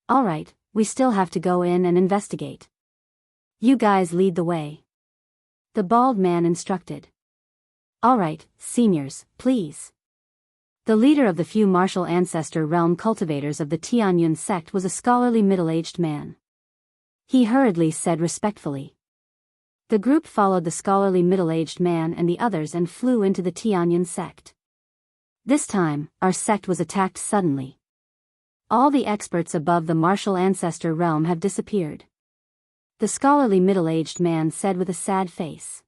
"All right, we still have to go in and investigate. You guys lead the way," the bald man instructed. "All right, seniors, please." The leader of the few martial ancestor realm cultivators of the Tianyun sect was a scholarly middle-aged man. He hurriedly said respectfully. The group followed the scholarly middle-aged man and the others and flew into the Tianyun sect. This time, our sect was attacked suddenly. All the experts above the martial ancestor realm have disappeared, the scholarly middle-aged man said with a sad face.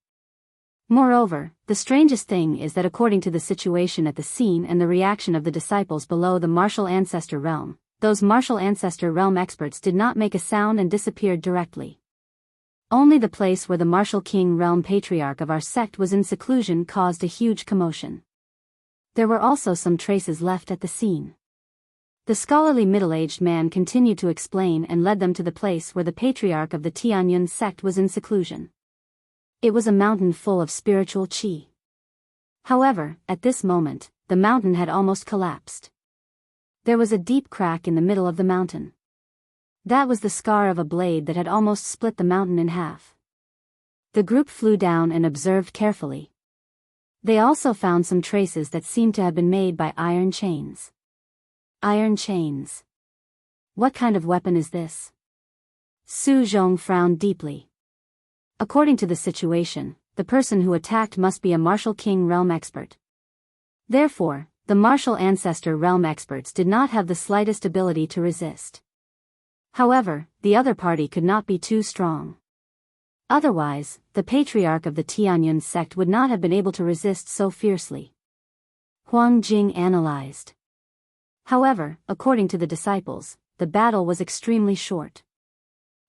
Moreover, the strangest thing is that according to the situation at the scene and the reaction of the disciples below the martial ancestor realm, those martial ancestor realm experts did not make a sound and disappeared directly. Only the place where the martial king realm patriarch of our sect was in seclusion caused a huge commotion. There were also some traces left at the scene. The scholarly middle-aged man continued to explain and led them to the place where the patriarch of the Tianyun sect was in seclusion. It was a mountain full of spiritual qi. However, at this moment, the mountain had almost collapsed. There was a deep crack in the middle of the mountain. That was the scar of a blade that had almost split the mountain in half. The group flew down and observed carefully. They also found some traces that seemed to have been made by iron chains. Iron chains. What kind of weapon is this? Su Zhong frowned deeply. According to the situation, the person who attacked must be a martial king realm expert. Therefore, the martial ancestor realm experts did not have the slightest ability to resist. However, the other party could not be too strong. Otherwise, the patriarch of the Tianyun sect would not have been able to resist so fiercely. Huang Jing analyzed. However, according to the disciples, the battle was extremely short.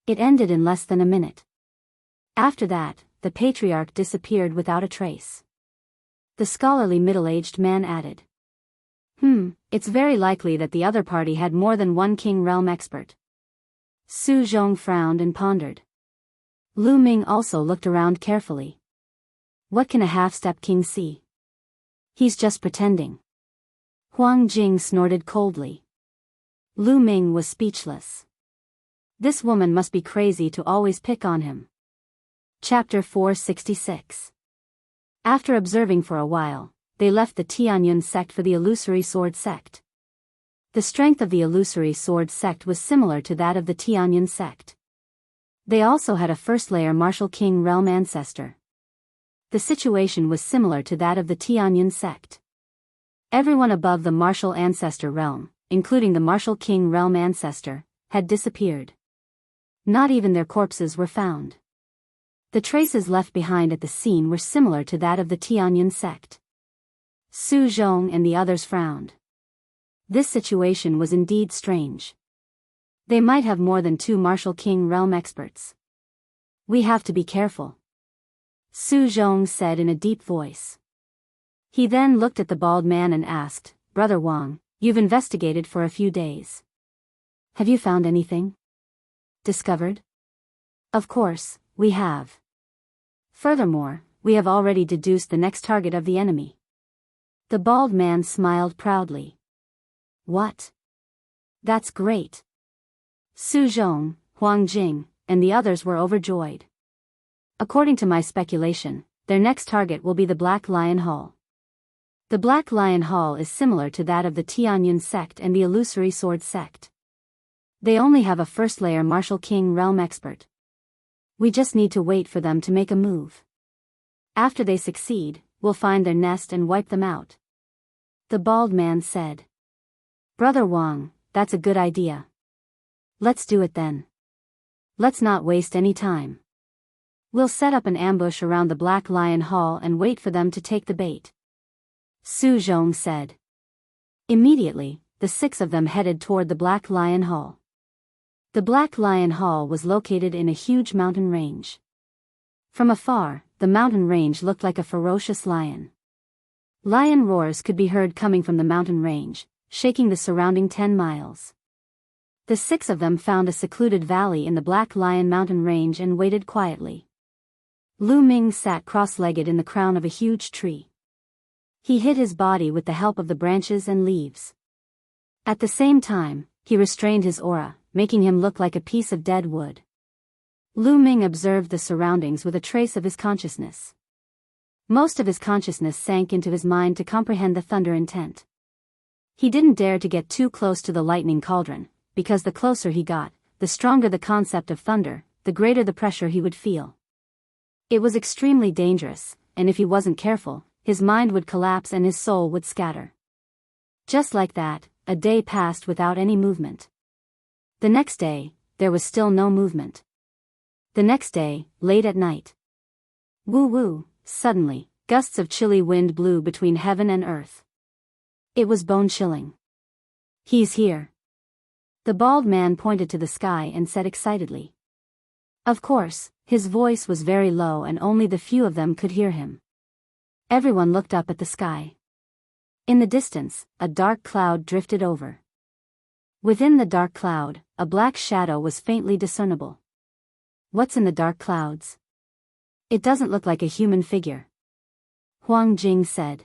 It ended in less than a minute. After that, the patriarch disappeared without a trace. The scholarly middle-aged man added. It's very likely that the other party had more than one king realm expert. Su Zhong frowned and pondered. Lu Ming also looked around carefully. What can a half-step king see? He's just pretending. Huang Jing snorted coldly. Lu Ming was speechless. This woman must be crazy to always pick on him. Chapter 466. After observing for a while, they left the Tianyun sect for the illusory sword sect. The strength of the illusory sword sect was similar to that of the Tianyun sect. They also had a first-layer martial king realm ancestor. The situation was similar to that of the Tianyun sect. Everyone above the martial ancestor realm, including the martial king realm ancestor, had disappeared. Not even their corpses were found. The traces left behind at the scene were similar to that of the Tianyun sect. Su Zhong and the others frowned. This situation was indeed strange. They might have more than 2 martial king realm experts. We have to be careful, Su Zhong said in a deep voice. He then looked at the bald man and asked, Brother Wang, you've investigated for a few days. Have you found anything? Discovered? Of course, we have. Furthermore, we have already deduced the next target of the enemy. The bald man smiled proudly. What? That's great. Su Zhong, Huang Jing, and the others were overjoyed. According to my speculation, their next target will be the Black Lion Hall. The Black Lion Hall is similar to that of the Tianyun sect and the Illusory Sword sect. They only have a first-layer martial king realm expert. We just need to wait for them to make a move. After they succeed, we'll find their nest and wipe them out. The bald man said. Brother Wang, that's a good idea. Let's do it then. Let's not waste any time. We'll set up an ambush around the Black Lion Hall and wait for them to take the bait. Su Zhong said. Immediately, the 6 of them headed toward the Black Lion Hall. The Black Lion Hall was located in a huge mountain range. From afar, the mountain range looked like a ferocious lion. Lion roars could be heard coming from the mountain range, shaking the surrounding 10 miles. The 6 of them found a secluded valley in the Black Lion mountain range and waited quietly. Lu Ming sat cross-legged in the crown of a huge tree. He hid his body with the help of the branches and leaves. At the same time, he restrained his aura, making him look like a piece of dead wood. Lu Ming observed the surroundings with a trace of his consciousness. Most of his consciousness sank into his mind to comprehend the thunder intent. He didn't dare to get too close to the lightning cauldron, because the closer he got, the stronger the concept of thunder, the greater the pressure he would feel. It was extremely dangerous, and if he wasn't careful, his mind would collapse and his soul would scatter. Just like that, a day passed without any movement. The next day, there was still no movement. The next day, late at night. Woo-woo, suddenly, gusts of chilly wind blew between heaven and earth. It was bone-chilling. He's here. The bald man pointed to the sky and said excitedly. Of course, his voice was very low and only the few of them could hear him. Everyone looked up at the sky. In the distance, a dark cloud drifted over. Within the dark cloud, a black shadow was faintly discernible. What's in the dark clouds? It doesn't look like a human figure. Huang Jing said.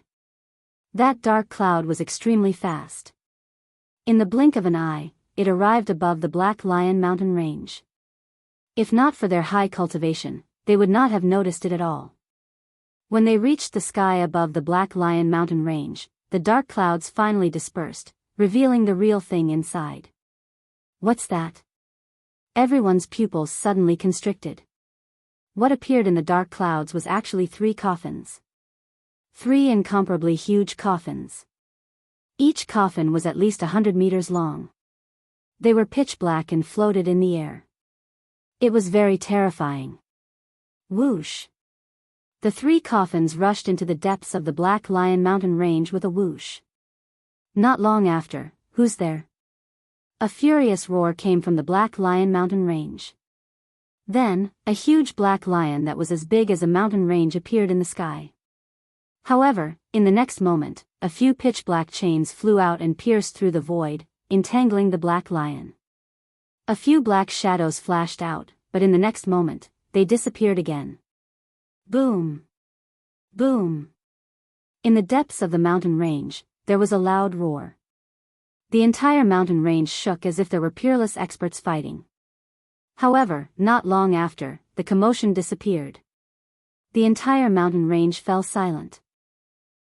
That dark cloud was extremely fast. In the blink of an eye, it arrived above the Black Lion mountain range. If not for their high cultivation, they would not have noticed it at all. When they reached the sky above the Black Lion mountain range, the dark clouds finally dispersed, revealing the real thing inside. What's that? Everyone's pupils suddenly constricted. What appeared in the dark clouds was actually 3 coffins. 3 incomparably huge coffins. Each coffin was at least 100 meters long. They were pitch black and floated in the air. It was very terrifying. Whoosh! The 3 coffins rushed into the depths of the Black Lion mountain range with a whoosh. Not long after, who's there? A furious roar came from the Black Lion mountain range. Then, a huge black lion that was as big as a mountain range appeared in the sky. However, in the next moment, a few pitch-black chains flew out and pierced through the void, entangling the black lion. A few black shadows flashed out, but in the next moment, they disappeared again. Boom! Boom! In the depths of the mountain range, there was a loud roar. The entire mountain range shook as if there were peerless experts fighting. However, not long after, the commotion disappeared. The entire mountain range fell silent.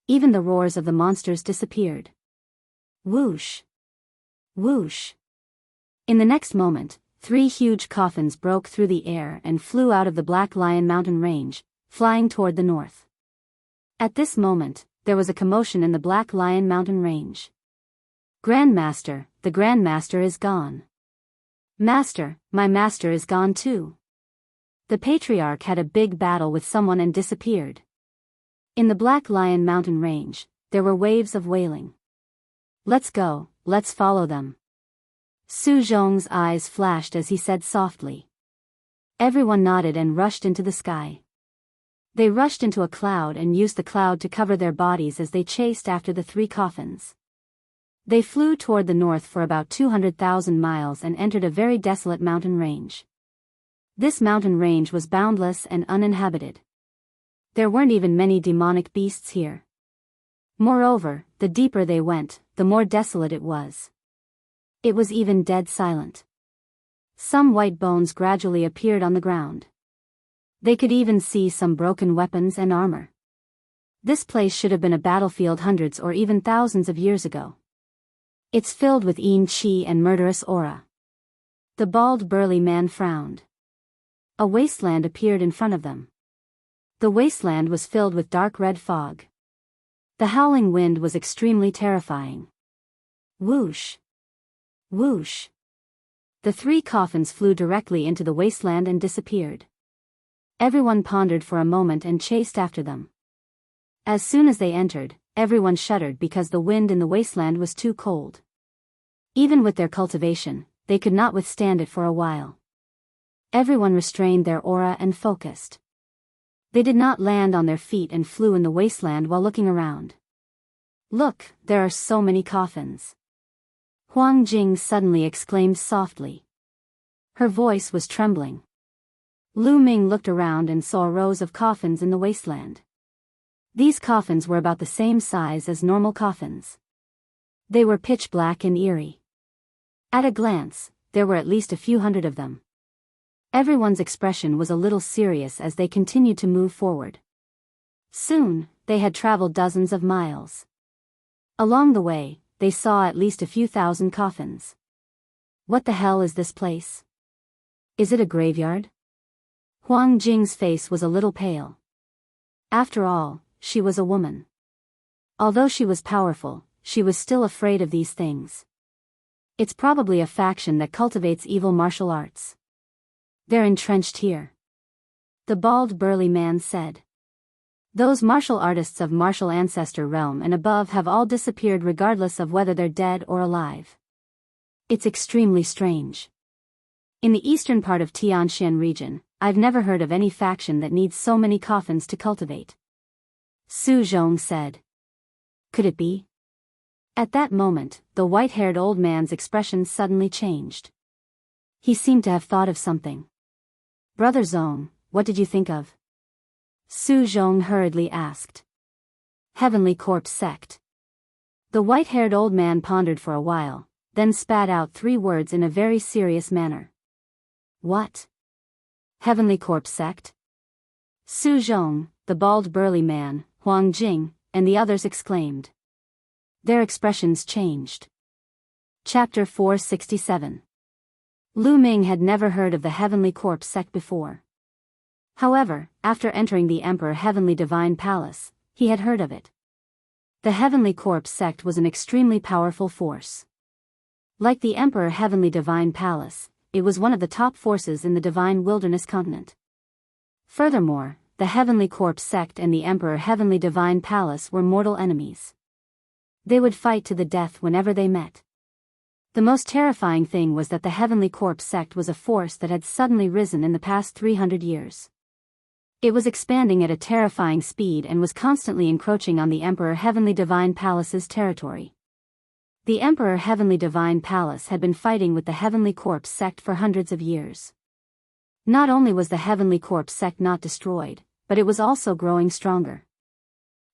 Even the roars of the monsters disappeared. Whoosh! Whoosh! In the next moment, 3 huge coffins broke through the air and flew out of the Black Lion mountain range, flying toward the north. At this moment, there was a commotion in the Black Lion mountain range. Grandmaster, the Grandmaster is gone. Master, my master is gone too. The patriarch had a big battle with someone and disappeared. In the Black Lion mountain range, there were waves of wailing. Let's go, let's follow them. Su Zhong's eyes flashed as he said softly. Everyone nodded and rushed into the sky. They rushed into a cloud and used the cloud to cover their bodies as they chased after the 3 coffins. They flew toward the north for about 200,000 miles and entered a very desolate mountain range. This mountain range was boundless and uninhabited. There weren't even many demonic beasts here. Moreover, the deeper they went, the more desolate it was. It was even dead silent. Some white bones gradually appeared on the ground. They could even see some broken weapons and armor. This place should have been a battlefield hundreds or even thousands of years ago. It's filled with yin qi and murderous aura. The bald burly man frowned. A wasteland appeared in front of them. The wasteland was filled with dark red fog. The howling wind was extremely terrifying. Whoosh! Whoosh! The 3 coffins flew directly into the wasteland and disappeared. Everyone pondered for a moment and chased after them. As soon as they entered, everyone shuddered because the wind in the wasteland was too cold. Even with their cultivation, they could not withstand it for a while. Everyone restrained their aura and focused. They did not land on their feet and flew in the wasteland while looking around. Look, there are so many coffins. Huang Jing suddenly exclaimed softly. Her voice was trembling. Lu Ming looked around and saw rows of coffins in the wasteland. These coffins were about the same size as normal coffins. They were pitch black and eerie. At a glance, there were at least a few hundred of them. Everyone's expression was a little serious as they continued to move forward. Soon, they had traveled dozens of miles. Along the way, they saw at least a few thousand coffins. What the hell is this place? Is it a graveyard? Huang Jing's face was a little pale. After all, she was a woman. Although she was powerful, she was still afraid of these things. It's probably a faction that cultivates evil martial arts. They're entrenched here. The bald burly man said. Those martial artists of martial ancestor realm and above have all disappeared regardless of whether they're dead or alive. It's extremely strange. In the eastern part of Tianxian region, I've never heard of any faction that needs so many coffins to cultivate. Su Zhong said. Could it be? At that moment, the white-haired old man's expression suddenly changed. He seemed to have thought of something. Brother Zong, what did you think of? Su Zhong hurriedly asked. Heavenly Corpse Sect. The white-haired old man pondered for a while, then spat out 3 words in a very serious manner. What? Heavenly Corpse Sect? Su Zhong, the bald burly man, Huang Jing, and the others exclaimed. Their expressions changed. Chapter 467. Lu Ming had never heard of the Heavenly Corpse Sect before. However, after entering the Emperor Heavenly Divine Palace, he had heard of it. The Heavenly Corpse Sect was an extremely powerful force. Like the Emperor Heavenly Divine Palace, it was one of the top forces in the Divine Wilderness continent. Furthermore, the Heavenly Corpse Sect and the Emperor Heavenly Divine Palace were mortal enemies. They would fight to the death whenever they met. The most terrifying thing was that the Heavenly Corpse Sect was a force that had suddenly risen in the past 300 years. It was expanding at a terrifying speed and was constantly encroaching on the Emperor Heavenly Divine Palace's territory. The Emperor Heavenly Divine Palace had been fighting with the Heavenly Corpse Sect for hundreds of years. Not only was the Heavenly Corpse Sect not destroyed, but it was also growing stronger.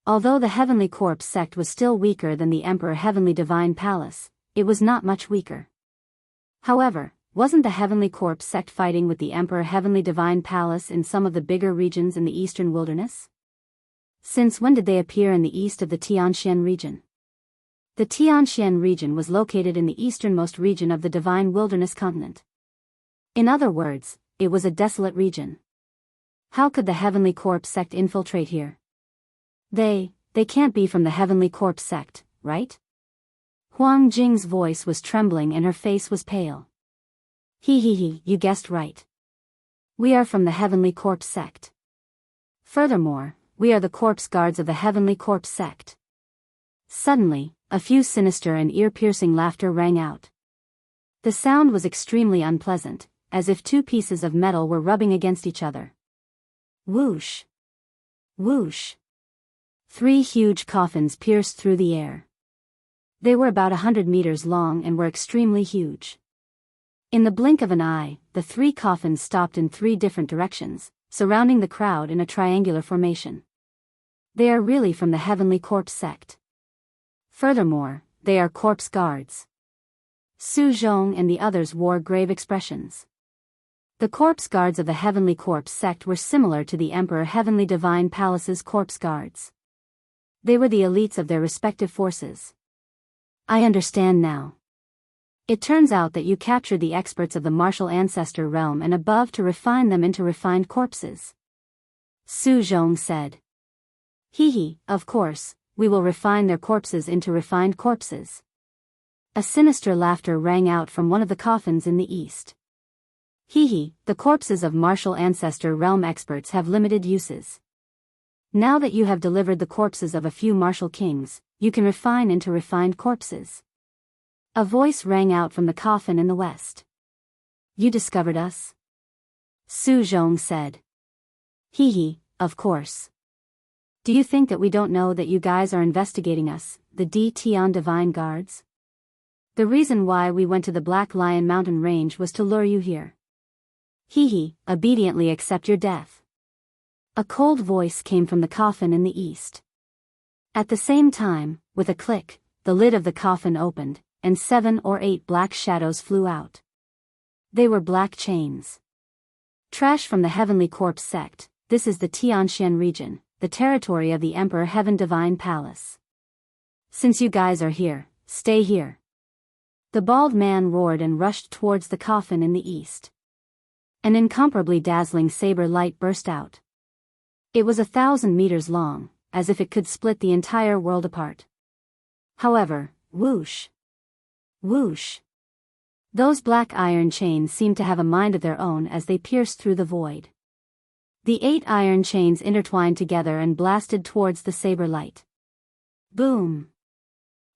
Although the Heavenly Corpse Sect was still weaker than the Emperor Heavenly Divine Palace, it was not much weaker. However, wasn't the Heavenly Corpse Sect fighting with the Emperor Heavenly Divine Palace in some of the bigger regions in the Eastern Wilderness? Since when did they appear in the east of the Tianxian region? The Tianxian region was located in the easternmost region of the Divine Wilderness continent. In other words, it was a desolate region. How could the Heavenly Corpse Sect infiltrate here? They can't be from the Heavenly Corpse Sect, right? Huang Jing's voice was trembling and her face was pale. He, you guessed right. We are from the Heavenly Corpse Sect. Furthermore, we are the corpse guards of the Heavenly Corpse Sect. Suddenly, a few sinister and ear-piercing laughter rang out. The sound was extremely unpleasant, as if 2 pieces of metal were rubbing against each other. Whoosh! Whoosh! 3 huge coffins pierced through the air. They were about 100 meters long and were extremely huge. In the blink of an eye, the 3 coffins stopped in 3 different directions, surrounding the crowd in a triangular formation. They are really from the Heavenly Corpse Sect. Furthermore, they are corpse guards. Su Zhong and the others wore grave expressions. The corpse guards of the Heavenly Corpse Sect were similar to the Emperor Heavenly Divine Palace's corpse guards. They were the elites of their respective forces. I understand now. It turns out that you captured the experts of the martial ancestor realm and above to refine them into refined corpses. Su Zhong said. Of course, we will refine their corpses into refined corpses. A sinister laughter rang out from one of the coffins in the east. The corpses of martial ancestor realm experts have limited uses. Now that you have delivered the corpses of a few martial kings, you can refine into refined corpses. A voice rang out from the coffin in the west. You discovered us? Su Zhong said. Of course. Do you think that we don't know that you guys are investigating us, the Tian Divine Guards? The reason why we went to the Black Lion Mountain Range was to lure you here. Obediently accept your death. A cold voice came from the coffin in the east. At the same time, with a click, the lid of the coffin opened, and 7 or 8 black shadows flew out. They were black chains. Trash from the Heavenly Corpse Sect. This is the Tianxian region, the territory of the Emperor Heaven Divine Palace. Since you guys are here, stay here. The bald man roared and rushed towards the coffin in the east. An incomparably dazzling saber light burst out. It was 1,000 meters long, as if it could split the entire world apart. However, whoosh! Whoosh! Those black iron chains seemed to have a mind of their own as they pierced through the void. The 8 iron chains intertwined together and blasted towards the saber light. Boom!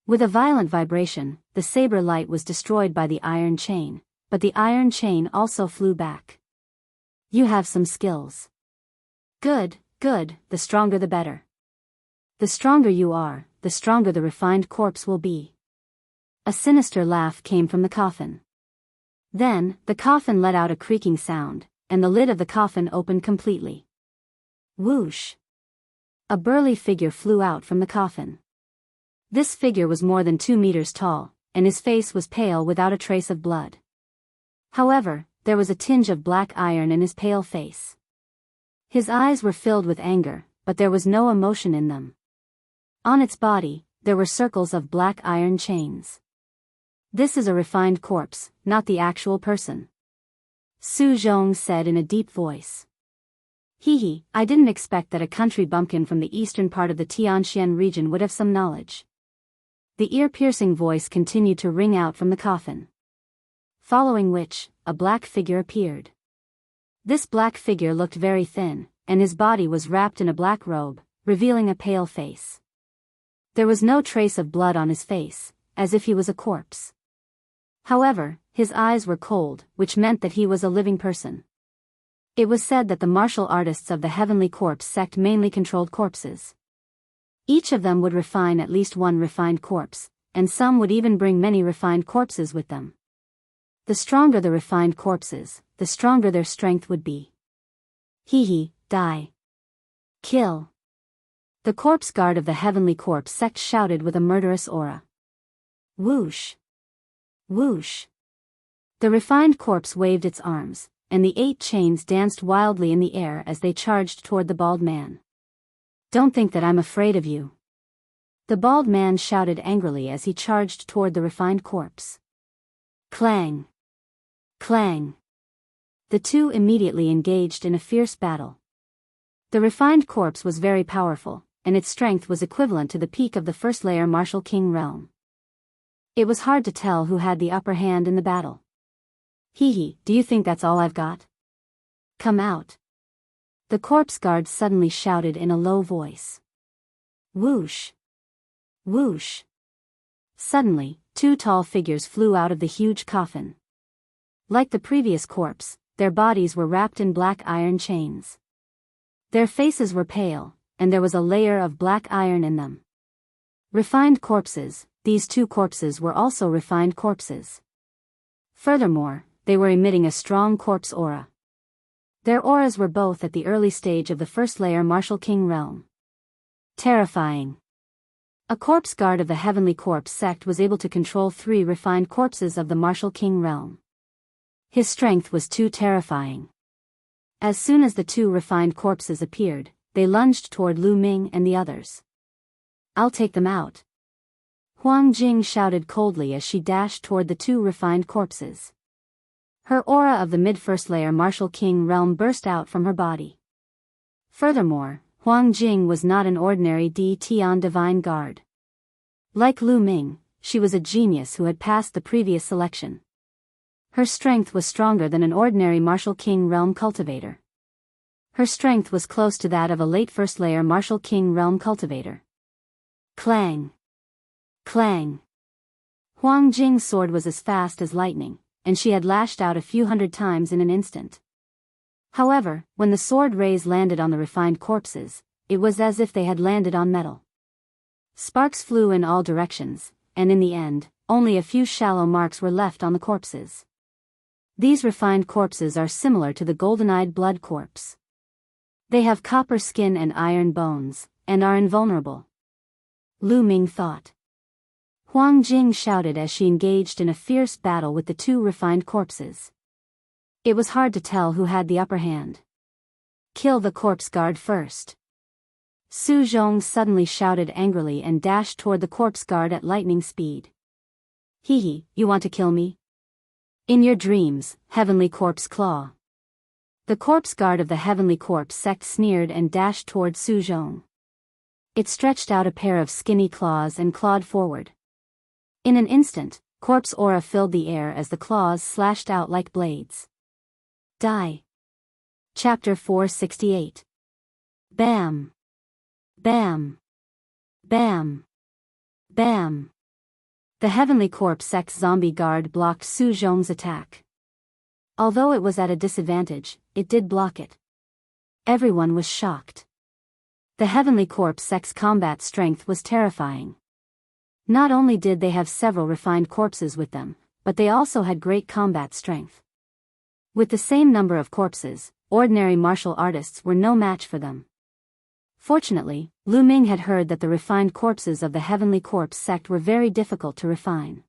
With a violent vibration, the saber light was destroyed by the iron chain, but the iron chain also flew back. You have some skills. Good, the stronger the better. The stronger you are, the stronger the refined corpse will be. A sinister laugh came from the coffin. Then, the coffin let out a creaking sound, and the lid of the coffin opened completely. Whoosh! A burly figure flew out from the coffin. This figure was more than 2 meters tall, and his face was pale without a trace of blood. However, there was a tinge of black iron in his pale face. His eyes were filled with anger, but there was no emotion in them. On its body, there were circles of black iron chains. This is a refined corpse, not the actual person, Su Zhong said in a deep voice. Hee, I didn't expect that a country bumpkin from the eastern part of the Tianxian region would have some knowledge. The ear-piercing voice continued to ring out from the coffin. Following which, a black figure appeared. This black figure looked very thin, and his body was wrapped in a black robe, revealing a pale face. There was no trace of blood on his face, as if he was a corpse. However, his eyes were cold, which meant that he was a living person. It was said that the martial artists of the Heavenly Corpse sect mainly controlled corpses. Each of them would refine at least one refined corpse, and some would even bring many refined corpses with them. The stronger the refined corpses, the stronger their strength would be. Die. Kill. The corpse guard of the Heavenly Corpse sect shouted with a murderous aura. Whoosh. Whoosh. The refined corpse waved its arms, and the 8 chains danced wildly in the air as they charged toward the bald man. Don't think that I'm afraid of you. The bald man shouted angrily as he charged toward the refined corpse. Clang. Clang. The two immediately engaged in a fierce battle. The refined corpse was very powerful, and its strength was equivalent to the peak of the first layer Martial King realm. It was hard to tell who had the upper hand in the battle. Do you think that's all I've got? Come out. The corpse guard suddenly shouted in a low voice. Whoosh. Whoosh. Suddenly, 2 tall figures flew out of the huge coffin. Like the previous corpse, their bodies were wrapped in black iron chains. Their faces were pale, and there was a layer of black iron in them. Refined corpses, these 2 corpses were also refined corpses. Furthermore, they were emitting a strong corpse aura. Their auras were both at the early stage of the first layer Martial King realm. Terrifying. A corpse guard of the Heavenly Corpse sect was able to control 3 refined corpses of the Martial King realm. His strength was too terrifying. As soon as the 2 refined corpses appeared, they lunged toward Lu Ming and the others. I'll take them out. Huang Jing shouted coldly as she dashed toward the 2 refined corpses. Her aura of the mid-first layer Martial King realm burst out from her body. Furthermore, Huang Jing was not an ordinary D Tian divine guard. Like Lu Ming, she was a genius who had passed the previous selection. Her strength was stronger than an ordinary Martial King realm cultivator. Her strength was close to that of a late first layer Martial King realm cultivator. Clang. Clang. Huang Jing's sword was as fast as lightning, and she had lashed out a few hundred times in an instant. However, when the sword rays landed on the refined corpses, it was as if they had landed on metal. Sparks flew in all directions, and in the end, only a few shallow marks were left on the corpses. These refined corpses are similar to the golden-eyed blood corpse. They have copper skin and iron bones, and are invulnerable. Lu Ming thought. Huang Jing shouted as she engaged in a fierce battle with the 2 refined corpses. It was hard to tell who had the upper hand. Kill the corpse guard first. Su Zhong suddenly shouted angrily and dashed toward the corpse guard at lightning speed. You want to kill me? In your dreams, Heavenly Corpse Claw. The corpse guard of the Heavenly Corpse sect sneered and dashed toward Su Zhong. It stretched out a pair of skinny claws and clawed forward. In an instant, corpse aura filled the air as the claws slashed out like blades. Die. Chapter 468. Bam. Bam. Bam. Bam. The Heavenly Corpse sect's zombie guard blocked Su Zhong's attack. Although it was at a disadvantage, it did block it. Everyone was shocked. The Heavenly Corpse sect's combat strength was terrifying. Not only did they have several refined corpses with them, but they also had great combat strength. With the same number of corpses, ordinary martial artists were no match for them. Fortunately, Lu Ming had heard that the refined corpses of the Heavenly Corpse sect were very difficult to refine.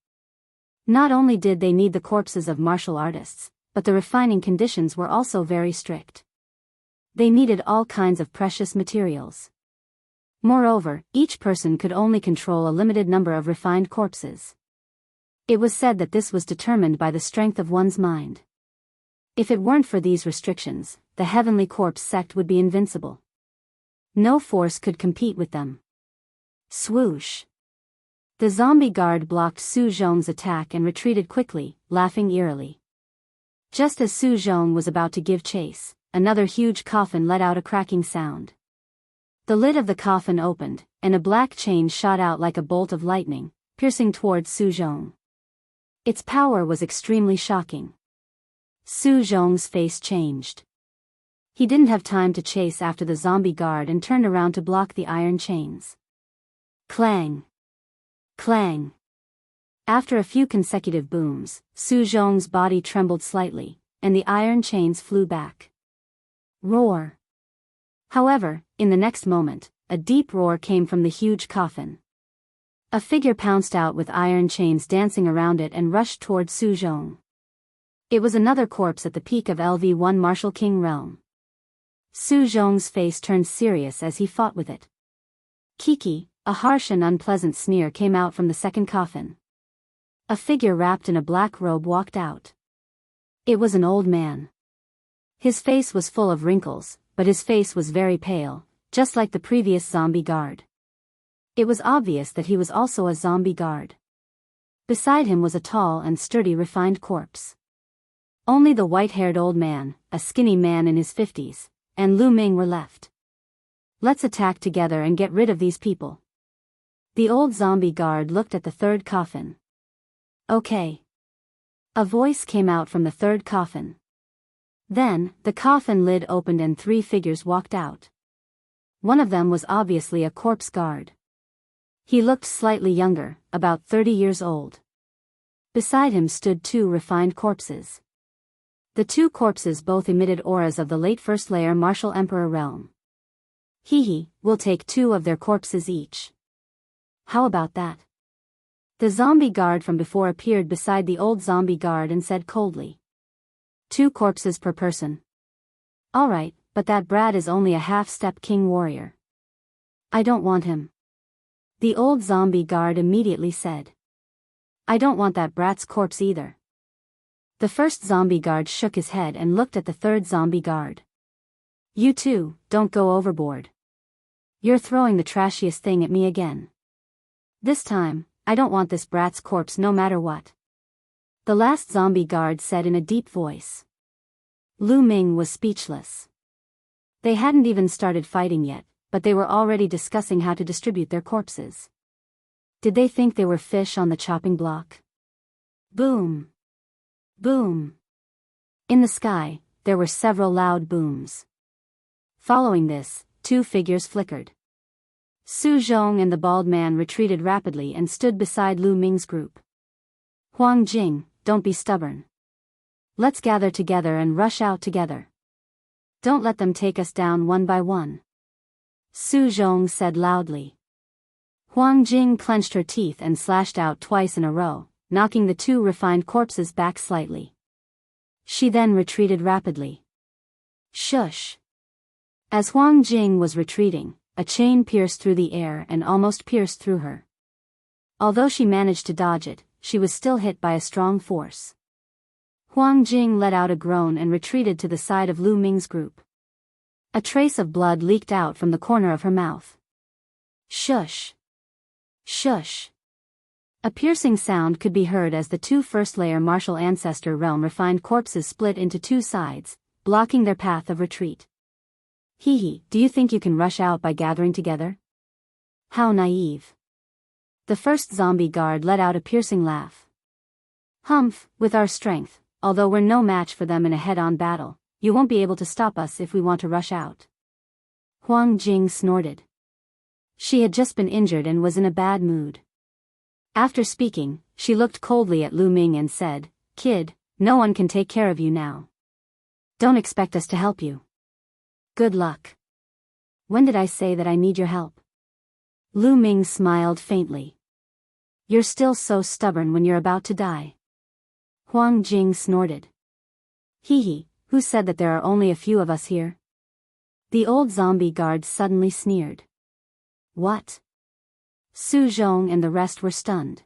Not only did they need the corpses of martial artists, but the refining conditions were also very strict. They needed all kinds of precious materials. Moreover, each person could only control a limited number of refined corpses. It was said that this was determined by the strength of one's mind. If it weren't for these restrictions, the Heavenly Corpse sect would be invincible. No force could compete with them. Swoosh! The zombie guard blocked Su Zhong's attack and retreated quickly, laughing eerily. Just as Su Zhong was about to give chase, another huge coffin let out a cracking sound. The lid of the coffin opened, and a black chain shot out like a bolt of lightning, piercing towards Su Zhong. Its power was extremely shocking. Su Zhong's face changed. He didn't have time to chase after the zombie guard and turned around to block the iron chains. Clang! Clang! After a few consecutive booms, Su Zhong's body trembled slightly, and the iron chains flew back. Roar! However, in the next moment, a deep roar came from the huge coffin. A figure pounced out with iron chains dancing around it and rushed toward Su Zhong. It was another corpse at the peak of LV1 Martial King realm. Su Zhong's face turned serious as he fought with it. Kiki, a harsh and unpleasant sneer came out from the second coffin. A figure wrapped in a black robe walked out. It was an old man. His face was full of wrinkles, but his face was very pale, just like the previous zombie guard. It was obvious that he was also a zombie guard. Beside him was a tall and sturdy refined corpse. Only the white-haired old man, a skinny man in his 50s, and Lu Ming were left. Let's attack together and get rid of these people. The old zombie guard looked at the third coffin. Okay. A voice came out from the third coffin. Then, the coffin lid opened and 3 figures walked out. One of them was obviously a corpse guard. He looked slightly younger, about 30 years old. Beside him stood 2 refined corpses. The 2 corpses both emitted auras of the late First Layer Martial Emperor realm. We'll take 2 of their corpses each. How about that? The zombie guard from before appeared beside the old zombie guard and said coldly. 2 corpses per person. Alright, but that brat is only a half-step king warrior. I don't want him. The old zombie guard immediately said. I don't want that brat's corpse either. The first zombie guard shook his head and looked at the third zombie guard. You two, don't go overboard. You're throwing the trashiest thing at me again. This time, I don't want this brat's corpse no matter what. The last zombie guard said in a deep voice. Lu Ming was speechless. They hadn't even started fighting yet, but they were already discussing how to distribute their corpses. Did they think they were fish on the chopping block? Boom! Boom! In the sky, there were several loud booms. Following this, 2 figures flickered. Su Zhong and the bald man retreated rapidly and stood beside Lu Ming's group. Huang Jing, don't be stubborn. Let's gather together and rush out together. Don't let them take us down one by one. Su Zhong said loudly. Huang Jing clenched her teeth and slashed out twice in a row, knocking the 2 refined corpses back slightly. She then retreated rapidly. Shush! As Huang Jing was retreating, a chain pierced through the air and almost pierced through her. Although she managed to dodge it, she was still hit by a strong force. Huang Jing let out a groan and retreated to the side of Lu Ming's group. A trace of blood leaked out from the corner of her mouth. Shush! Shush! A piercing sound could be heard as the 2 first-layer martial ancestor realm refined corpses split into 2 sides, blocking their path of retreat. Do you think you can rush out by gathering together? How naive. The first zombie guard let out a piercing laugh. Humph, with our strength, although we're no match for them in a head-on battle, you won't be able to stop us if we want to rush out. Huang Jing snorted. She had just been injured and was in a bad mood. After speaking, she looked coldly at Lu Ming and said, Kid, no one can take care of you now. Don't expect us to help you. Good luck. When did I say that I need your help? Lu Ming smiled faintly. You're still so stubborn when you're about to die. Huang Jing snorted. Hee hee, who said that there are only a few of us here? The old zombie guard suddenly sneered. What? Su Zhong and the rest were stunned.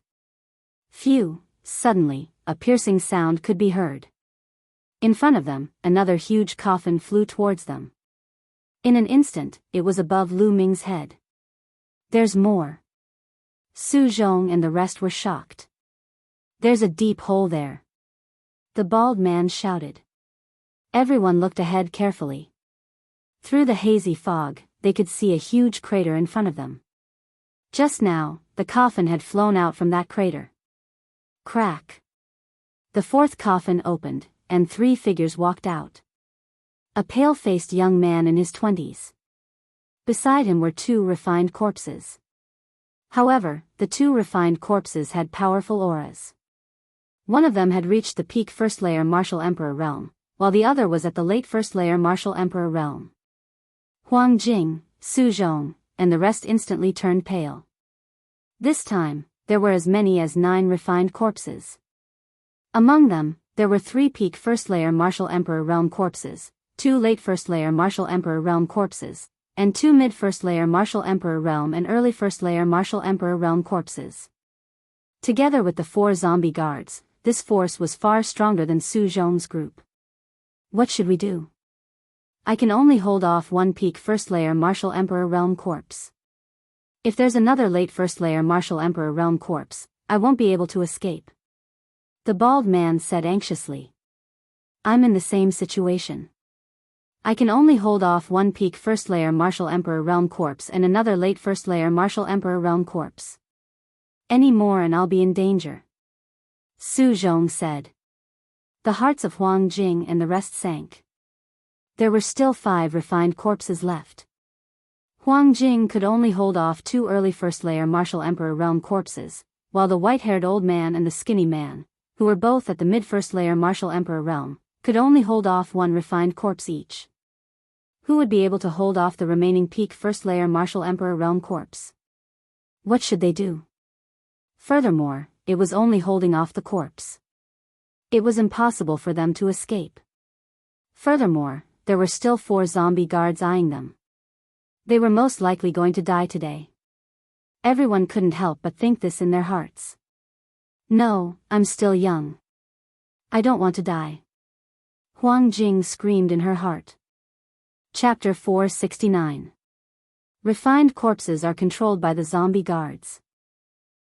Phew, suddenly, a piercing sound could be heard. In front of them, another huge coffin flew towards them. In an instant, it was above Lu Ming's head. There's more. Su Zhong and the rest were shocked. There's a deep hole there. The bald man shouted. Everyone looked ahead carefully. Through the hazy fog, they could see a huge crater in front of them. Just now, the coffin had flown out from that crater. Crack. The fourth coffin opened, and 3 figures walked out. A pale-faced young man in his 20s. Beside him were 2 refined corpses. However, the 2 refined corpses had powerful auras. One of them had reached the peak first layer martial emperor realm, while the other was at the late first layer martial emperor realm. Huang Jing, Su Zhong, and the rest instantly turned pale. This time, there were as many as 9 refined corpses. Among them, there were 3 peak first layer martial emperor realm corpses, 2 late first layer martial emperor realm corpses, and 2 mid first layer martial emperor realm and early first layer martial emperor realm corpses. Together with the 4 zombie guards, this force was far stronger than Su Zhong's group. What should we do? I can only hold off 1 peak first layer martial emperor realm corpse. If there's another late first layer martial emperor realm corpse, I won't be able to escape. The bald man said anxiously. I'm in the same situation. I can only hold off 1 peak first layer martial emperor realm corpse and another late first layer martial emperor realm corpse. Any more and I'll be in danger. Su Zhong said. The hearts of Huang Jing and the rest sank. There were still 5 refined corpses left. Huang Jing could only hold off 2 early first layer martial emperor realm corpses, while the white-haired old man and the skinny man, who were both at the mid first layer martial emperor realm, could only hold off 1 refined corpse each. Who would be able to hold off the remaining peak first layer martial emperor realm corpse? What should they do? Furthermore, it was only holding off the corpse. It was impossible for them to escape. Furthermore, there were still 4 zombie guards eyeing them. They were most likely going to die today. Everyone couldn't help but think this in their hearts. No, I'm still young. I don't want to die. Huang Jing screamed in her heart. Chapter 469. Refined corpses are controlled by the zombie guards.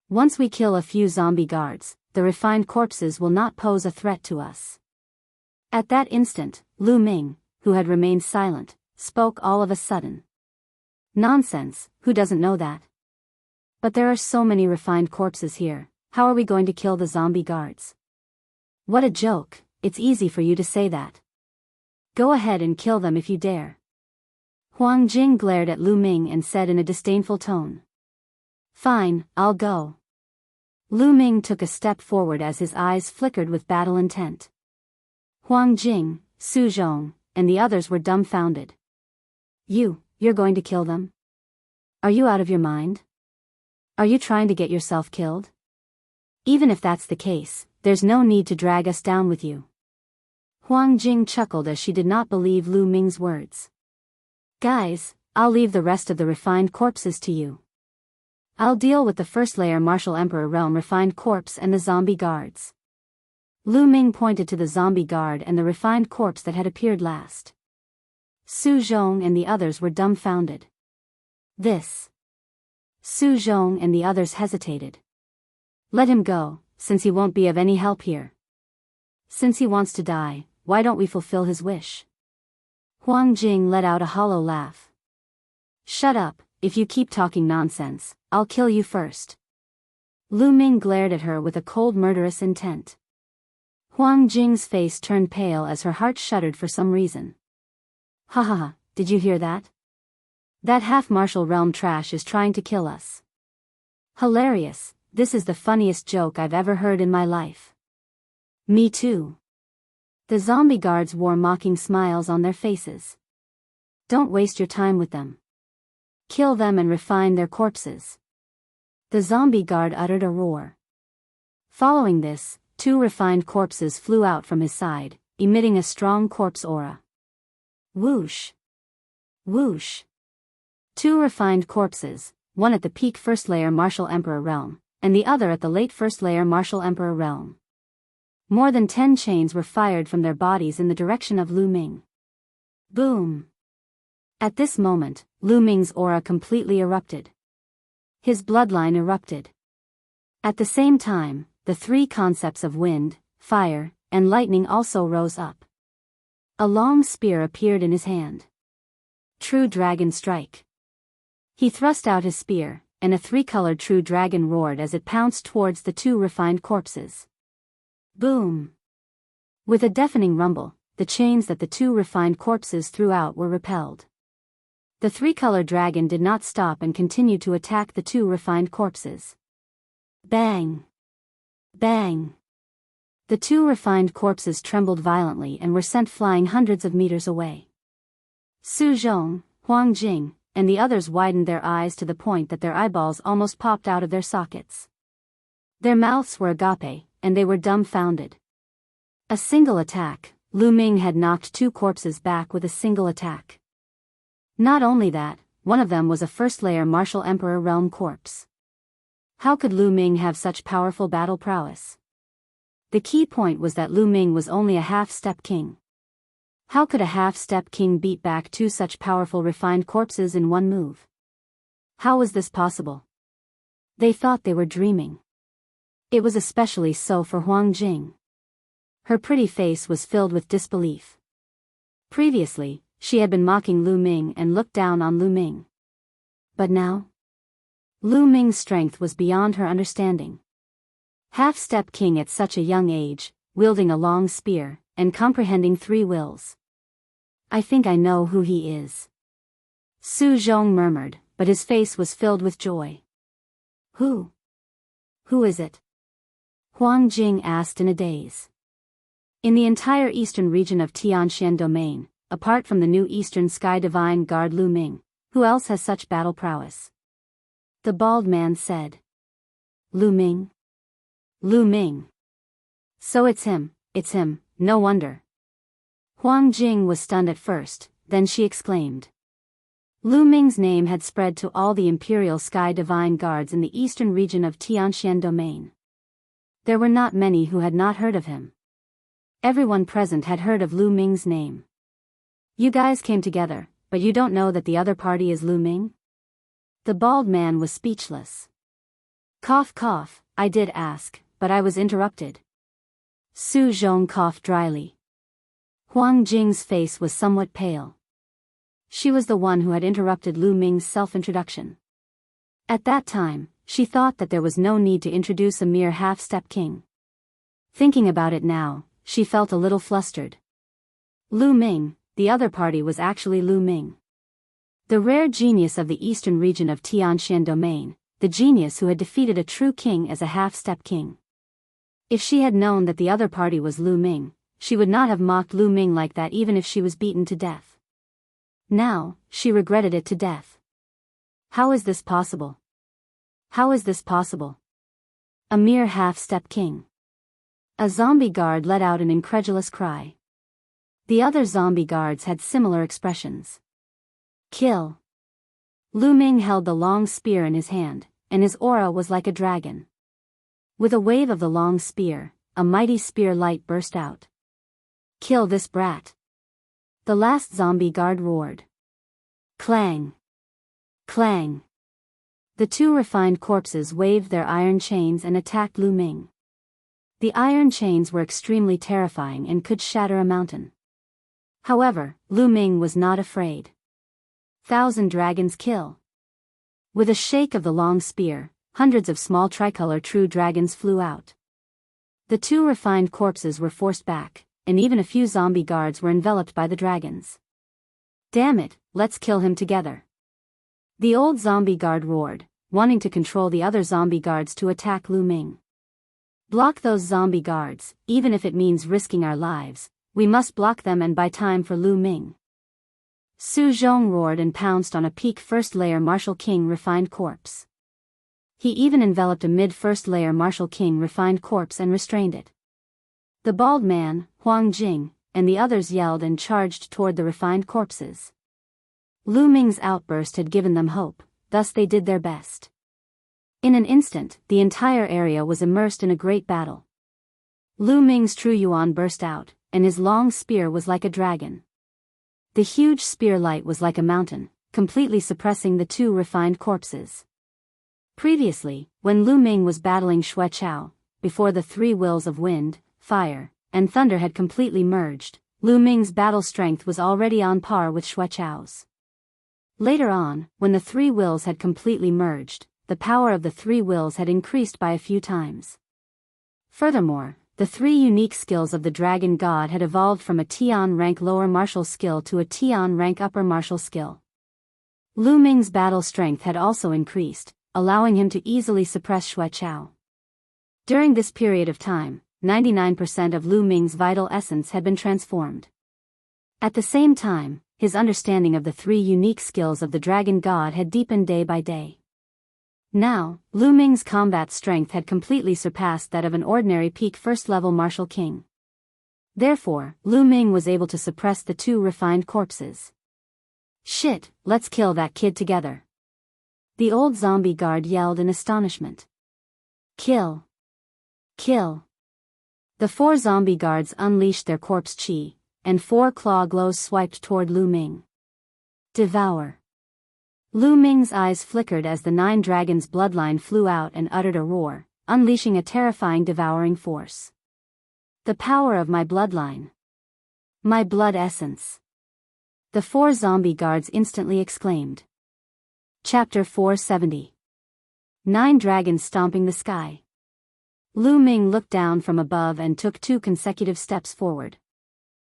Once we kill a few zombie guards, the refined corpses will not pose a threat to us. At that instant, Lu Ming, who had remained silent, spoke all of a sudden. Nonsense, who doesn't know that? But there are so many refined corpses here, how are we going to kill the zombie guards? What a joke, it's easy for you to say that. Go ahead and kill them if you dare. Huang Jing glared at Lu Ming and said in a disdainful tone. Fine, I'll go. Lu Ming took a step forward as his eyes flickered with battle intent. Huang Jing, Su Zhong, and the others were dumbfounded. You're going to kill them? Are you out of your mind? Are you trying to get yourself killed? Even if that's the case, there's no need to drag us down with you. Huang Jing chuckled as she did not believe Lu Ming's words. Guys, I'll leave the rest of the refined corpses to you. I'll deal with the first layer martial emperor realm refined corpse and the zombie guards. Lu Ming pointed to the zombie guard and the refined corpse that had appeared last. Su Zhong and the others were dumbfounded. This. Su Zhong and the others hesitated. Let him go, since he won't be of any help here. Since he wants to die, why don't we fulfill his wish? Huang Jing let out a hollow laugh. Shut up, if you keep talking nonsense, I'll kill you first. Lu Ming glared at her with a cold murderous intent. Huang Jing's face turned pale as her heart shuddered for some reason. Ha ha ha, did you hear that? That half-martial realm trash is trying to kill us. Hilarious, this is the funniest joke I've ever heard in my life. Me too. The zombie guards wore mocking smiles on their faces. Don't waste your time with them. Kill them and refine their corpses. The zombie guard uttered a roar. Following this, 2 refined corpses flew out from his side, emitting a strong corpse aura. Whoosh! Whoosh! 2 refined corpses, one at the peak first layer Martial Emperor realm, and the other at the late first layer Martial Emperor realm. More than 10 chains were fired from their bodies in the direction of Lu Ming. Boom! At this moment, Lu Ming's aura completely erupted. His bloodline erupted. At the same time, the 3 concepts of wind, fire, and lightning also rose up. A long spear appeared in his hand. True Dragon Strike. He thrust out his spear, and a 3-colored true dragon roared as it pounced towards the 2 refined corpses. Boom! With a deafening rumble, the chains that the 2 refined corpses threw out were repelled. The 3-colored dragon did not stop and continued to attack the 2 refined corpses. Bang! Bang! The 2 refined corpses trembled violently and were sent flying hundreds of meters away. Su Zhong, Huang Jing, and the others widened their eyes to the point that their eyeballs almost popped out of their sockets. Their mouths were agape, and they were dumbfounded. A single attack, Lu Ming had knocked 2 corpses back with a single attack. Not only that, one of them was a first-layer Martial Emperor realm corpse. How could Lu Ming have such powerful battle prowess? The key point was that Lu Ming was only a half-step king. How could a half-step king beat back 2 such powerful refined corpses in one move? How was this possible? They thought they were dreaming. It was especially so for Huang Jing. Her pretty face was filled with disbelief. Previously, she had been mocking Lu Ming and looked down on Lu Ming. But now? Lu Ming's strength was beyond her understanding. Half-step king at such a young age, wielding a long spear, and comprehending 3 wills. I think I know who he is. Su Zhong murmured, but his face was filled with joy. Who? Who is it? Huang Jing asked in a daze. In the entire eastern region of Tianxian domain, apart from the new Eastern Sky Divine Guard Lu Ming, who else has such battle prowess? The bald man said. Lu Ming? Lu Ming. So it's him, no wonder. Huang Jing was stunned at first, then she exclaimed. Lu Ming's name had spread to all the Imperial Sky Divine Guards in the eastern region of Tianxian domain. There were not many who had not heard of him. Everyone present had heard of Lu Ming's name. You guys came together, but you don't know that the other party is Lu Ming? The bald man was speechless. Cough cough, I did ask, but I was interrupted. Su Zhong coughed dryly. Huang Jing's face was somewhat pale. She was the one who had interrupted Lu Ming's self-introduction. At that time, she thought that there was no need to introduce a mere half-step king. Thinking about it now, she felt a little flustered. Lu Ming, the other party was actually Lu Ming. The rare genius of the eastern region of Tianxian domain, the genius who had defeated a true king as a half-step king. If she had known that the other party was Lu Ming, she would not have mocked Lu Ming like that even if she was beaten to death. Now, she regretted it to death. How is this possible? How is this possible? A mere half-step king. A zombie guard let out an incredulous cry. The other zombie guards had similar expressions. Kill. Lu Ming held the long spear in his hand, and his aura was like a dragon. With a wave of the long spear, a mighty spear light burst out. Kill this brat. The last zombie guard roared. Clang. Clang. The 2 refined corpses waved their iron chains and attacked Lu Ming. The iron chains were extremely terrifying and could shatter a mountain. However, Lu Ming was not afraid. 1,000 dragons kill. With a shake of the long spear, hundreds of small tricolor true dragons flew out. The 2 refined corpses were forced back, and even a few zombie guards were enveloped by the dragons. Damn it, let's kill him together. The old zombie guard roared, wanting to control the other zombie guards to attack Lu Ming. Block those zombie guards, even if it means risking our lives, we must block them and buy time for Lu Ming. Su Zhong roared and pounced on a peak first-layer Martial King refined corpse. He even enveloped a mid-first-layer Martial King refined corpse and restrained it. The bald man, Huang Jing, and the others yelled and charged toward the refined corpses. Lu Ming's outburst had given them hope, thus they did their best. In an instant, the entire area was immersed in a great battle. Lu Ming's true yuan burst out, and his long spear was like a dragon. The huge spear light was like a mountain, completely suppressing the two refined corpses. Previously, when Lu Ming was battling Xue Chao, before the three wills of wind, fire, and thunder had completely merged, Lu Ming's battle strength was already on par with Xue Chao's. Later on, when the three wills had completely merged, the power of the three wills had increased by a few times. Furthermore, the three unique skills of the dragon god had evolved from a Tian rank lower martial skill to a Tian rank upper martial skill. Lu Ming's battle strength had also increased, allowing him to easily suppress Xue Chao. During this period of time, 99% of Lu Ming's vital essence had been transformed. At the same time, his understanding of the three unique skills of the dragon god had deepened day by day. Now, Lu Ming's combat strength had completely surpassed that of an ordinary peak first-level martial king. Therefore, Lu Ming was able to suppress the two refined corpses. "Shit, let's kill that kid together." The old zombie guard yelled in astonishment. "Kill! Kill!" The four zombie guards unleashed their corpse chi, and four claw glows swiped toward Lu Ming. "Devour!" Lu Ming's eyes flickered as the 9 dragons' bloodline flew out and uttered a roar, unleashing a terrifying devouring force. "The power of my bloodline! My blood essence!" The 4 zombie guards instantly exclaimed. Chapter 470. 9 dragons stomping the sky. Lu Ming looked down from above and took 2 consecutive steps forward.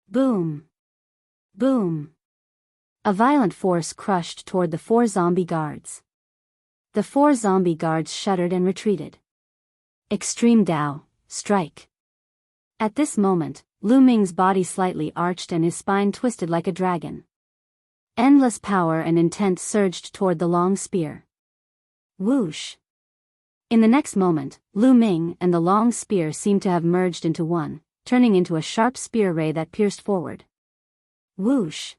Boom! Boom! A violent force crushed toward the 4 zombie guards. The 4 zombie guards shuddered and retreated. Extreme Dao, strike! At this moment, Lu Ming's body slightly arched and his spine twisted like a dragon. Endless power and intent surged toward the long spear. Whoosh! In the next moment, Lu Ming and the long spear seemed to have merged into one, turning into a sharp spear ray that pierced forward. Whoosh!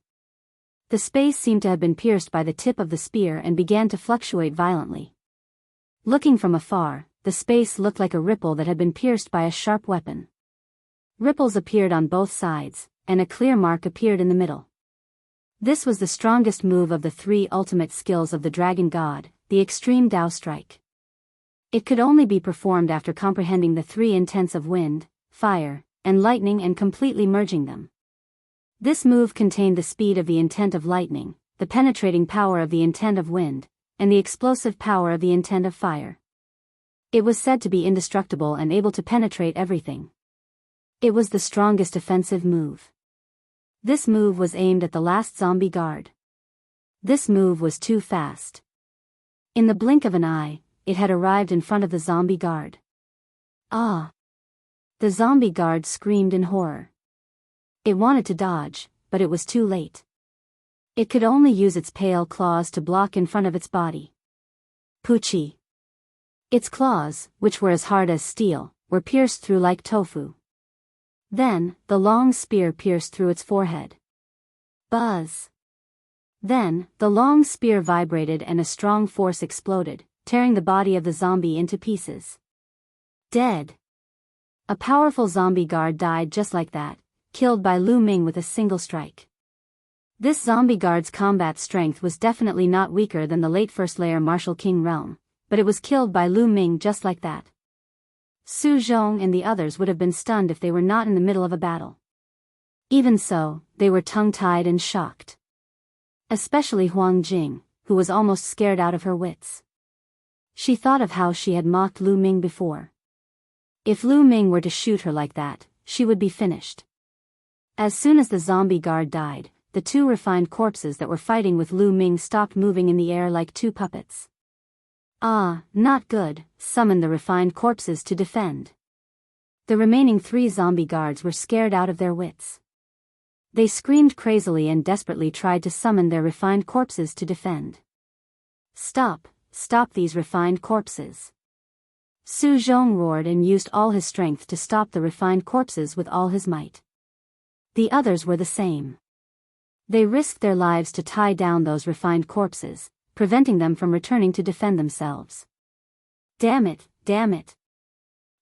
The space seemed to have been pierced by the tip of the spear and began to fluctuate violently. Looking from afar, the space looked like a ripple that had been pierced by a sharp weapon. Ripples appeared on both sides, and a clear mark appeared in the middle. This was the strongest move of the 3 ultimate skills of the dragon god, the extreme Dao strike. It could only be performed after comprehending the 3 intents of wind, fire, and lightning and completely merging them. This move contained the speed of the intent of lightning, the penetrating power of the intent of wind, and the explosive power of the intent of fire. It was said to be indestructible and able to penetrate everything. It was the strongest offensive move. This move was aimed at the last zombie guard. This move was too fast. In the blink of an eye, it had arrived in front of the zombie guard. Ah! The zombie guard screamed in horror. It wanted to dodge, but it was too late. It could only use its pale claws to block in front of its body. Poochie! Its claws, which were as hard as steel, were pierced through like tofu. Then, the long spear pierced through its forehead. Buzz! Then, the long spear vibrated and a strong force exploded, tearing the body of the zombie into pieces. Dead! A powerful zombie guard died just like that, killed by Lu Ming with a single strike. This zombie guard's combat strength was definitely not weaker than the late first layer martial king realm, but it was killed by Lu Ming just like that. Su Zhong and the others would have been stunned if they were not in the middle of a battle. Even so, they were tongue-tied and shocked. Especially Huang Jing, who was almost scared out of her wits. She thought of how she had mocked Lu Ming before. If Lu Ming were to shoot her like that, she would be finished. As soon as the zombie guard died, the 2 refined corpses that were fighting with Lu Ming stopped moving in the air like 2 puppets. Ah, not good, summoned the refined corpses to defend. The remaining 3 zombie guards were scared out of their wits. They screamed crazily and desperately tried to summon their refined corpses to defend. Stop, stop these refined corpses. Su Zhong roared and used all his strength to stop the refined corpses with all his might. The others were the same. They risked their lives to tie down those refined corpses, preventing them from returning to defend themselves. Damn it, damn it.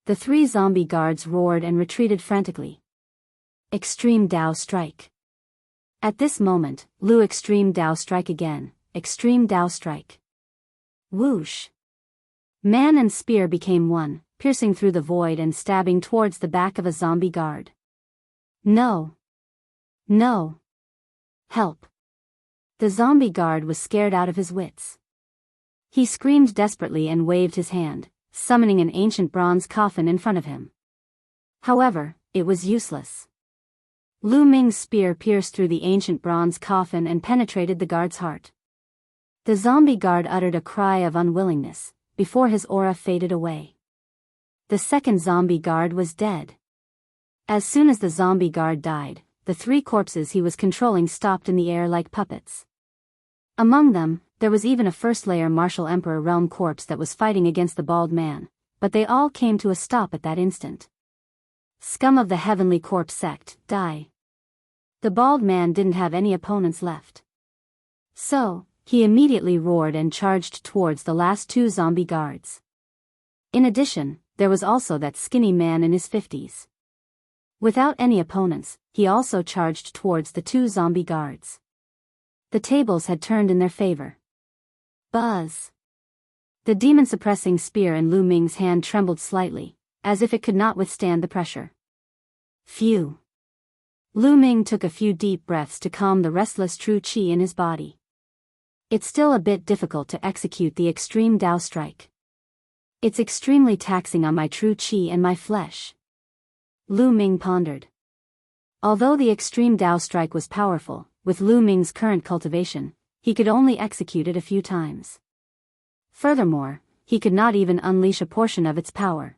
The 3 zombie guards roared and retreated frantically. Extreme Dao Strike. At this moment, Lu Extreme Dao Strike again, Extreme Dao Strike. Whoosh. Man and spear became one, piercing through the void and stabbing towards the back of a zombie guard. No. No. Help. The zombie guard was scared out of his wits. He screamed desperately and waved his hand, summoning an ancient bronze coffin in front of him. However, it was useless. Lu Ming's spear pierced through the ancient bronze coffin and penetrated the guard's heart. The zombie guard uttered a cry of unwillingness, before his aura faded away. The second zombie guard was dead. As soon as the zombie guard died, the 3 corpses he was controlling stopped in the air like puppets. Among them, there was even a first-layer Martial Emperor Realm corpse that was fighting against the bald man, but they all came to a stop at that instant. Scum of the Heavenly Corpse sect, die. The bald man didn't have any opponents left. So, he immediately roared and charged towards the last 2 zombie guards. In addition, there was also that skinny man in his 50s. Without any opponents, he also charged towards the 2 zombie guards. The tables had turned in their favor. Buzz. The demon-suppressing spear in Lu Ming's hand trembled slightly, as if it could not withstand the pressure. Phew. Lu Ming took a few deep breaths to calm the restless true qi in his body. It's still a bit difficult to execute the extreme Dao strike. It's extremely taxing on my true qi and my flesh. Lu Ming pondered. Although the extreme Dao strike was powerful, with Lu Ming's current cultivation, he could only execute it a few times. Furthermore, he could not even unleash a portion of its power.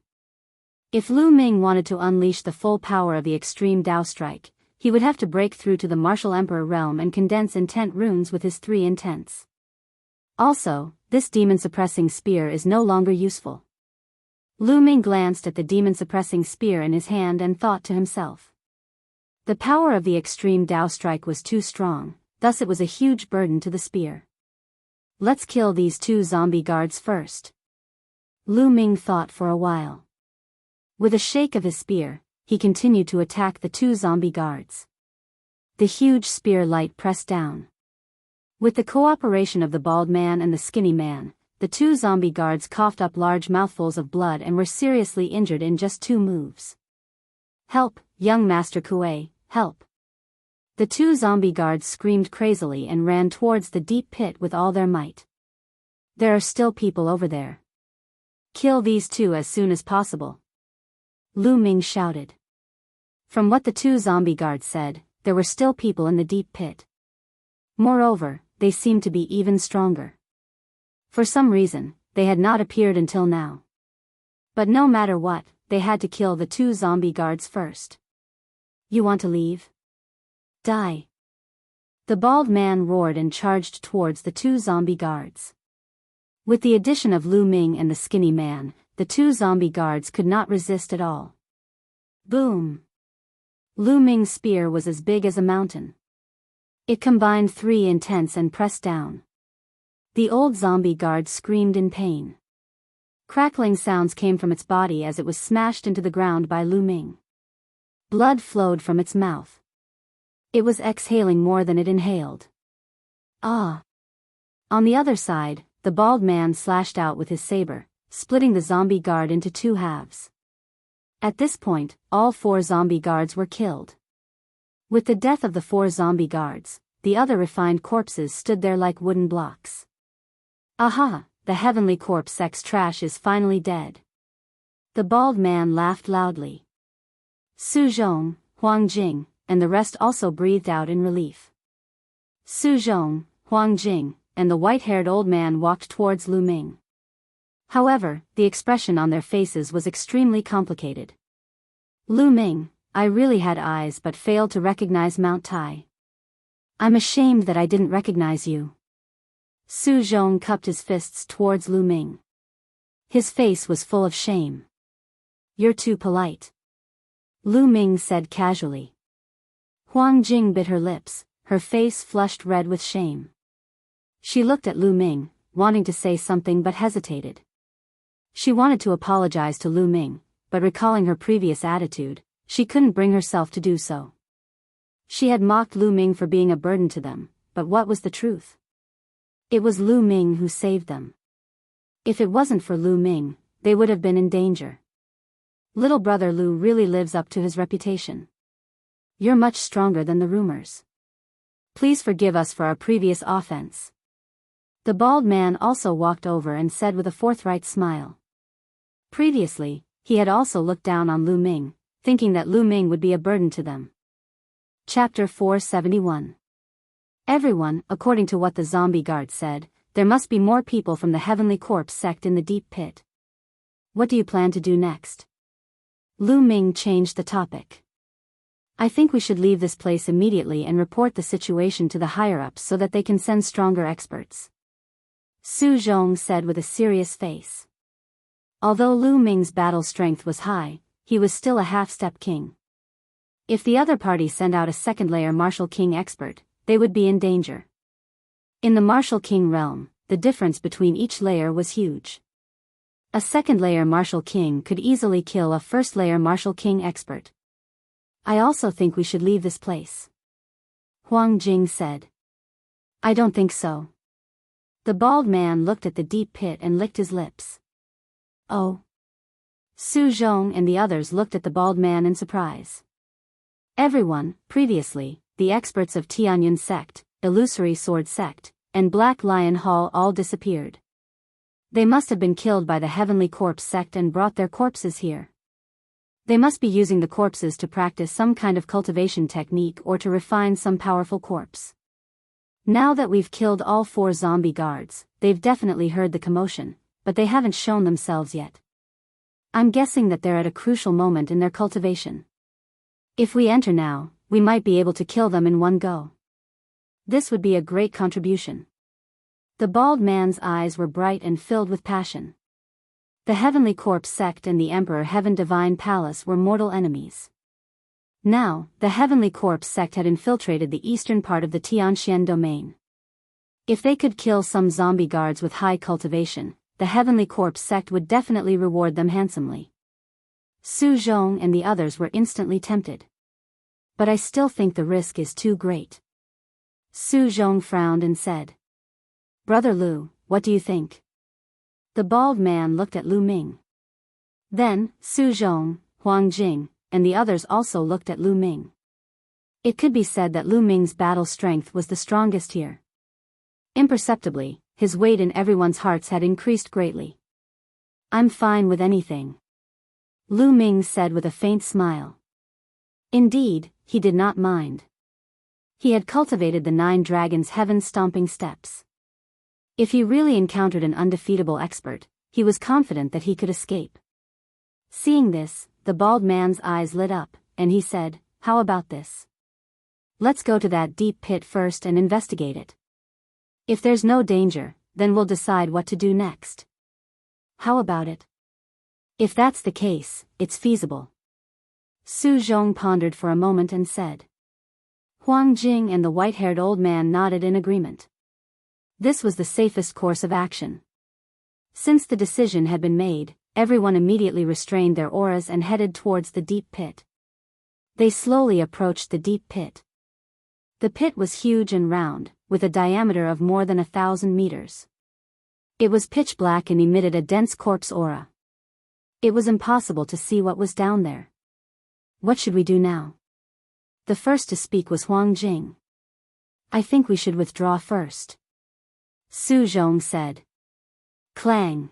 If Lu Ming wanted to unleash the full power of the extreme Dao strike, he would have to break through to the Martial Emperor realm and condense intent runes with his 3 intents. Also, this demon-suppressing spear is no longer useful. Lu Ming glanced at the demon-suppressing spear in his hand and thought to himself. The power of the extreme Dao strike was too strong, thus it was a huge burden to the spear. Let's kill these 2 zombie guards first. Lu Ming thought for a while. With a shake of his spear, he continued to attack the 2 zombie guards. The huge spear light pressed down. With the cooperation of the bald man and the skinny man, the 2 zombie guards coughed up large mouthfuls of blood and were seriously injured in just 2 moves. Help, young Master Kuei, help. The 2 zombie guards screamed crazily and ran towards the deep pit with all their might. There are still people over there. Kill these 2 as soon as possible. Lu Ming shouted. From what the 2 zombie guards said, there were still people in the deep pit. Moreover, they seemed to be even stronger. For some reason, they had not appeared until now. But no matter what, they had to kill the 2 zombie guards first. You want to leave? Die. The bald man roared and charged towards the 2 zombie guards. With the addition of Lu Ming and the skinny man, the 2 zombie guards could not resist at all. Boom. Lu Ming's spear was as big as a mountain. It combined 3 intents and pressed down. The old zombie guard screamed in pain. Crackling sounds came from its body as it was smashed into the ground by Lu Ming. Blood flowed from its mouth. It was exhaling more than it inhaled. Ah! On the other side, the bald man slashed out with his saber, splitting the zombie guard into 2 halves. At this point, all 4 zombie guards were killed. With the death of the 4 zombie guards, the other refined corpses stood there like wooden blocks. Aha, the heavenly corpse sex trash is finally dead. The bald man laughed loudly. Su Zhong, Huang Jing, and the rest also breathed out in relief. Su Zhong, Huang Jing, and the white-haired old man walked towards Lu Ming. However, the expression on their faces was extremely complicated. Lu Ming, I really had eyes but failed to recognize Mount Tai. I'm ashamed that I didn't recognize you. Su Zhong cupped his fists towards Lu Ming. His face was full of shame. "You're too polite," Lu Ming said casually. Huang Jing bit her lips, her face flushed red with shame. She looked at Lu Ming, wanting to say something but hesitated. She wanted to apologize to Lu Ming, but recalling her previous attitude, she couldn't bring herself to do so. She had mocked Lu Ming for being a burden to them, but what was the truth? It was Lu Ming who saved them. If it wasn't for Lu Ming, they would have been in danger. Little brother Lu really lives up to his reputation. You're much stronger than the rumors. Please forgive us for our previous offense. The bald man also walked over and said with a forthright smile. Previously, he had also looked down on Lu Ming, thinking that Lu Ming would be a burden to them. Chapter 471. Everyone, according to what the zombie guard said, there must be more people from the Heavenly Corpse sect in the deep pit. What do you plan to do next? Lu Ming changed the topic. I think we should leave this place immediately and report the situation to the higher-ups so that they can send stronger experts. Su Zhong said with a serious face. Although Lu Ming's battle strength was high, he was still a half-step king. If the other party sent out a second-layer Martial King expert, they would be in danger. In the Martial King realm, the difference between each layer was huge. A second-layer Martial King could easily kill a first-layer Martial King expert. I also think we should leave this place, Huang Jing said. I don't think so. The bald man looked at the deep pit and licked his lips. Oh. Su Zhong and the others looked at the bald man in surprise. Everyone, previously, the experts of Tianyun sect, Illusory Sword sect, and Black Lion Hall all disappeared. They must have been killed by the Heavenly Corpse sect and brought their corpses here. They must be using the corpses to practice some kind of cultivation technique or to refine some powerful corpse. Now that we've killed all 4 zombie guards, they've definitely heard the commotion, but they haven't shown themselves yet. I'm guessing that they're at a crucial moment in their cultivation. If we enter now, we might be able to kill them in one go. This would be a great contribution. The bald man's eyes were bright and filled with passion. The Heavenly Corpse sect and the Emperor Heaven Divine Palace were mortal enemies. Now, the Heavenly Corpse sect had infiltrated the eastern part of the Tianxian domain. If they could kill some zombie guards with high cultivation, the Heavenly Corpse sect would definitely reward them handsomely. Su Zhong and the others were instantly tempted. But I still think the risk is too great. Su Zhong frowned and said. Brother Lu, what do you think? The bald man looked at Lu Ming. Then, Su Zhong, Huang Jing, and the others also looked at Lu Ming. It could be said that Lu Ming's battle strength was the strongest here. Imperceptibly, his weight in everyone's hearts had increased greatly. I'm fine with anything, Lu Ming said with a faint smile. Indeed, he did not mind. He had cultivated the 9 dragons' heaven-stomping steps. If he really encountered an undefeatable expert, he was confident that he could escape. Seeing this, the bald man's eyes lit up, and he said, how about this? Let's go to that deep pit first and investigate it. If there's no danger, then we'll decide what to do next. How about it? If that's the case, it's feasible. Su Zhong pondered for a moment and said. Huang Jing and the white-haired old man nodded in agreement. This was the safest course of action. Since the decision had been made, everyone immediately restrained their auras and headed towards the deep pit. They slowly approached the deep pit. The pit was huge and round, with a diameter of more than 1,000 meters. It was pitch black and emitted a dense corpse aura. It was impossible to see what was down there. What should we do now? The first to speak was Huang Jing. I think we should withdraw first, Su Zhong said. Clang.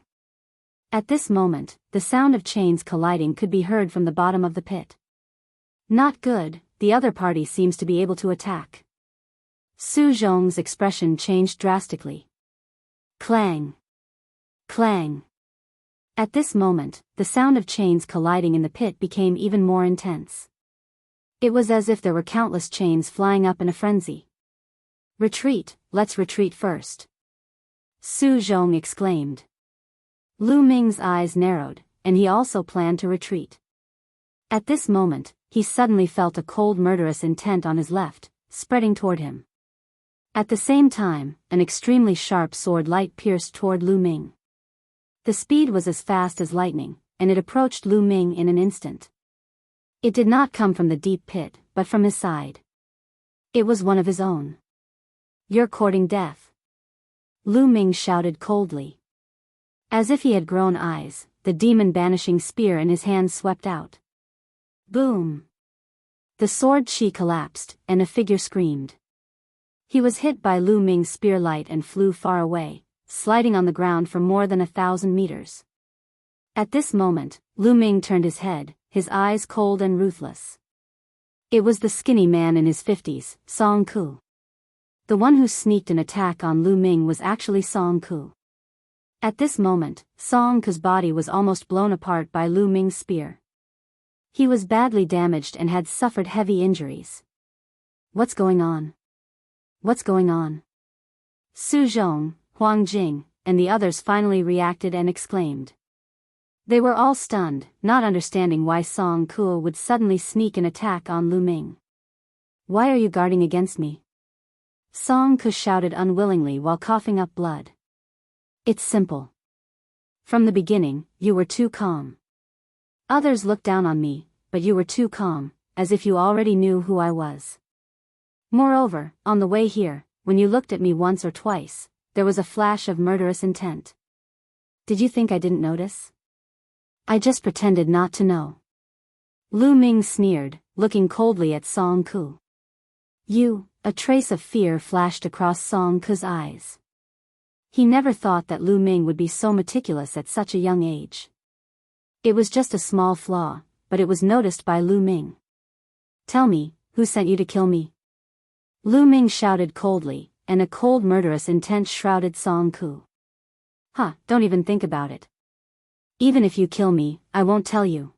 At this moment, the sound of chains colliding could be heard from the bottom of the pit. Not good, the other party seems to be able to attack. Su Zhong's expression changed drastically. Clang. Clang. At this moment, the sound of chains colliding in the pit became even more intense. It was as if there were countless chains flying up in a frenzy. Retreat, let's retreat first, Su Zhong exclaimed. Lu Ming's eyes narrowed, and he also planned to retreat. At this moment, he suddenly felt a cold murderous intent on his left, spreading toward him. At the same time, an extremely sharp sword light pierced toward Lu Ming. The speed was as fast as lightning, and it approached Lu Ming in an instant. It did not come from the deep pit, but from his side. It was one of his own. "You're courting death," Lu Ming shouted coldly. As if he had grown eyes, the demon-banishing spear in his hand swept out. Boom! The sword chi collapsed, and a figure screamed. He was hit by Lu Ming's spear light and flew far away, sliding on the ground for more than 1,000 meters. At this moment, Lu Ming turned his head, his eyes cold and ruthless. It was the skinny man in his 50s, Song Ku. The one who sneaked an attack on Lu Ming was actually Song Ku. At this moment, Song Ku's body was almost blown apart by Lu Ming's spear. He was badly damaged and had suffered heavy injuries. What's going on? What's going on? Su Zhong, Huang Jing, and the others finally reacted and exclaimed. They were all stunned, not understanding why Song Ku would suddenly sneak an attack on Lu Ming. "Why are you guarding against me?" Song Ku shouted unwillingly while coughing up blood. "It's simple. From the beginning, you were too calm. Others looked down on me, but you were too calm, as if you already knew who I was. Moreover, on the way here, when you looked at me once or twice, there was a flash of murderous intent. Did you think I didn't notice? I just pretended not to know." Lu Ming sneered, looking coldly at Song Ku. A trace of fear flashed across Song Ku's eyes. He never thought that Lu Ming would be so meticulous at such a young age. It was just a small flaw, but it was noticed by Lu Ming. "Tell me, who sent you to kill me?" Lu Ming shouted coldly, and a cold murderous intent shrouded Song Ku. Don't even think about it. Even if you kill me, I won't tell you."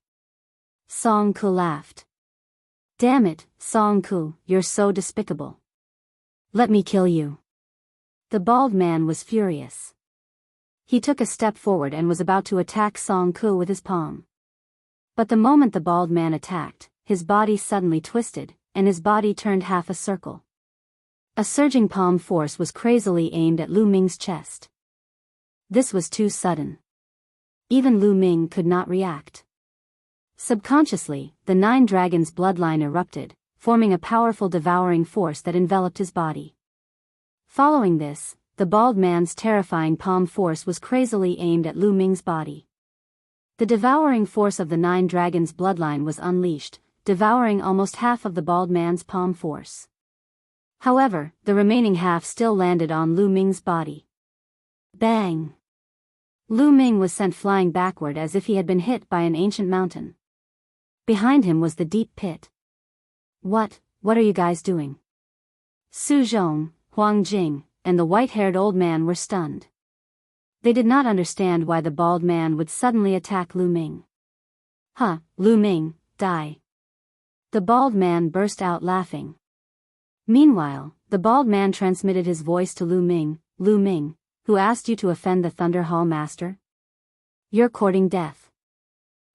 Song Ku laughed. "Damn it, Song Ku, you're so despicable. Let me kill you." The bald man was furious. He took a step forward and was about to attack Song Ku with his palm. But the moment the bald man attacked, his body suddenly twisted, and his body turned half a circle. A surging palm force was crazily aimed at Lu Ming's chest. This was too sudden. Even Lu Ming could not react. Subconsciously, the Nine Dragons' bloodline erupted, forming a powerful devouring force that enveloped his body. Following this, the bald man's terrifying palm force was crazily aimed at Lu Ming's body. The devouring force of the Nine Dragons' bloodline was unleashed, devouring almost half of the bald man's palm force. However, the remaining half still landed on Lu Ming's body. Bang! Lu Ming was sent flying backward as if he had been hit by an ancient mountain. Behind him was the deep pit. What are you guys doing?" Su Zhong, Huang Jing, and the white-haired old man were stunned. They did not understand why the bald man would suddenly attack Lu Ming. Lu Ming, die." The bald man burst out laughing. Meanwhile, the bald man transmitted his voice to Lu Ming. "Lu Ming, who asked you to offend the Thunder Hall Master? You're courting death.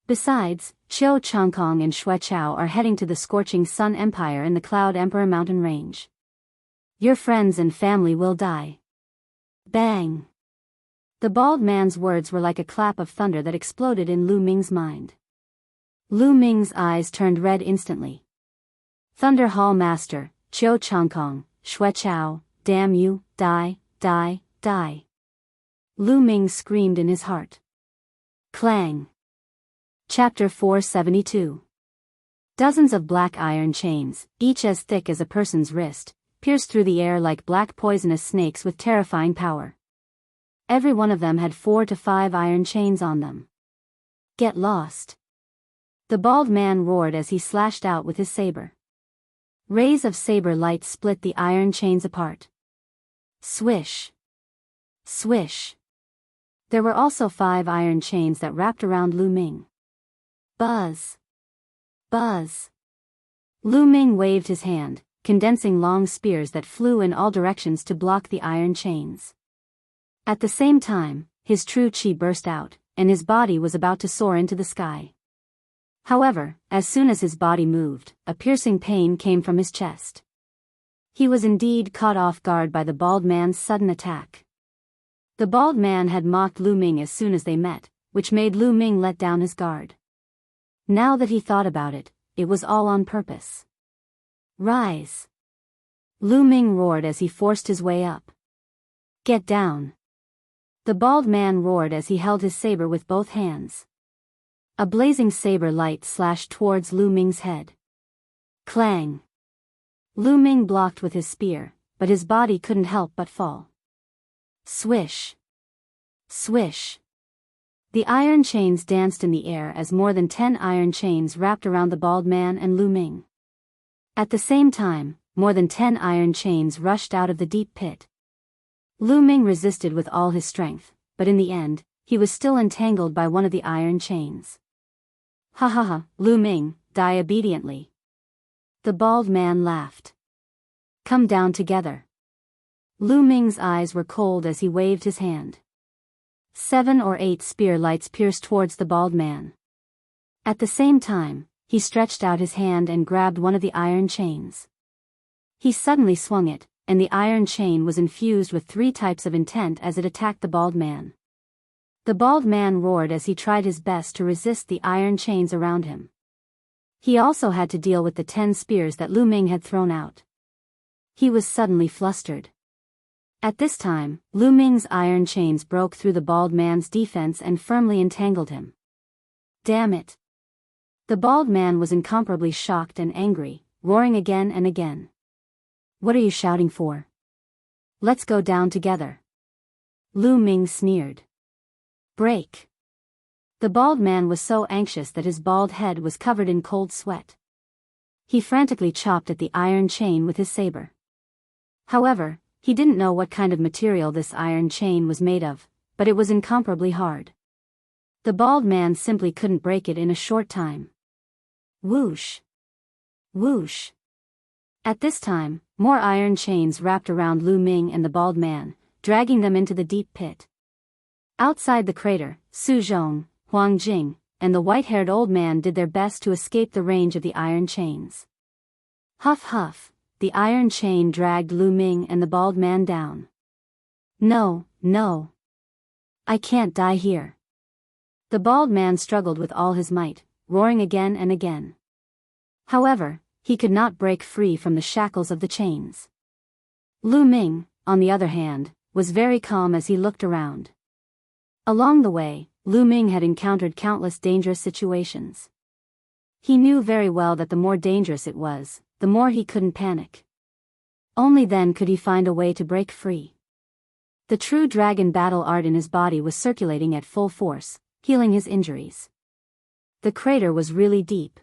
Besides, Qiu Changkong and Xue Chao are heading to the Scorching Sun Empire in the Cloud Emperor mountain range. Your friends and family will die." Bang! The bald man's words were like a clap of thunder that exploded in Lu Ming's mind. Lu Ming's eyes turned red instantly. "Thunder Hall Master, Qiu Changkong, Xue Chao, damn you, die, die, die." Lu Ming screamed in his heart. Clang! Chapter 472. Dozens of black iron chains, each as thick as a person's wrist, pierced through the air like black poisonous snakes with terrifying power. Every one of them had 4 to 5 iron chains on them. "Get lost!" The bald man roared as he slashed out with his saber. Rays of saber light split the iron chains apart. Swish! Swish! There were also 5 iron chains that wrapped around Lu Ming. Buzz! Buzz! Lu Ming waved his hand, condensing long spears that flew in all directions to block the iron chains. At the same time, his true chi burst out, and his body was about to soar into the sky. However, as soon as his body moved, a piercing pain came from his chest. He was indeed caught off guard by the bald man's sudden attack. The bald man had mocked Lu Ming as soon as they met, which made Lu Ming let down his guard. Now that he thought about it, it was all on purpose. Rise! Lu Ming roared as he forced his way up. Get down! The bald man roared as he held his saber with both hands. A blazing saber light slashed towards Lu Ming's head. Clang! Lu Ming blocked with his spear, but his body couldn't help but fall. Swish! Swish! The iron chains danced in the air as more than 10 iron chains wrapped around the bald man and Lu Ming. At the same time, more than 10 iron chains rushed out of the deep pit. Lu Ming resisted with all his strength, but in the end, he was still entangled by one of the iron chains. Ha ha ha, Lu Ming, die obediently. The bald man laughed. Come down together. Lu Ming's eyes were cold as he waved his hand. 7 or 8 spear lights pierced towards the bald man. At the same time, he stretched out his hand and grabbed one of the iron chains. He suddenly swung it, and the iron chain was infused with 3 types of intent as it attacked the bald man. The bald man roared as he tried his best to resist the iron chains around him. He also had to deal with the 10 spears that Lu Ming had thrown out. He was suddenly flustered. At this time, Lu Ming's iron chains broke through the bald man's defense and firmly entangled him. Damn it! The bald man was incomparably shocked and angry, roaring again and again. What are you shouting for? Let's go down together. Lu Ming sneered. Break! The bald man was so anxious that his bald head was covered in cold sweat. He frantically chopped at the iron chain with his saber. However, he didn't know what kind of material this iron chain was made of, but it was incomparably hard. The bald man simply couldn't break it in a short time. Whoosh! Whoosh! At this time, more iron chains wrapped around Lu Ming and the bald man, dragging them into the deep pit. Outside the crater, Su Zhong, Huang Jing, and the white-haired old man did their best to escape the range of the iron chains. Huff huff, the iron chain dragged Lu Ming and the bald man down. No, no. I can't die here. The bald man struggled with all his might, roaring again and again. However, he could not break free from the shackles of the chains. Lu Ming, on the other hand, was very calm as he looked around. Along the way, Lu Ming had encountered countless dangerous situations. He knew very well that the more dangerous it was, the more he couldn't panic. Only then could he find a way to break free. The true dragon battle art in his body was circulating at full force, healing his injuries. The crater was really deep.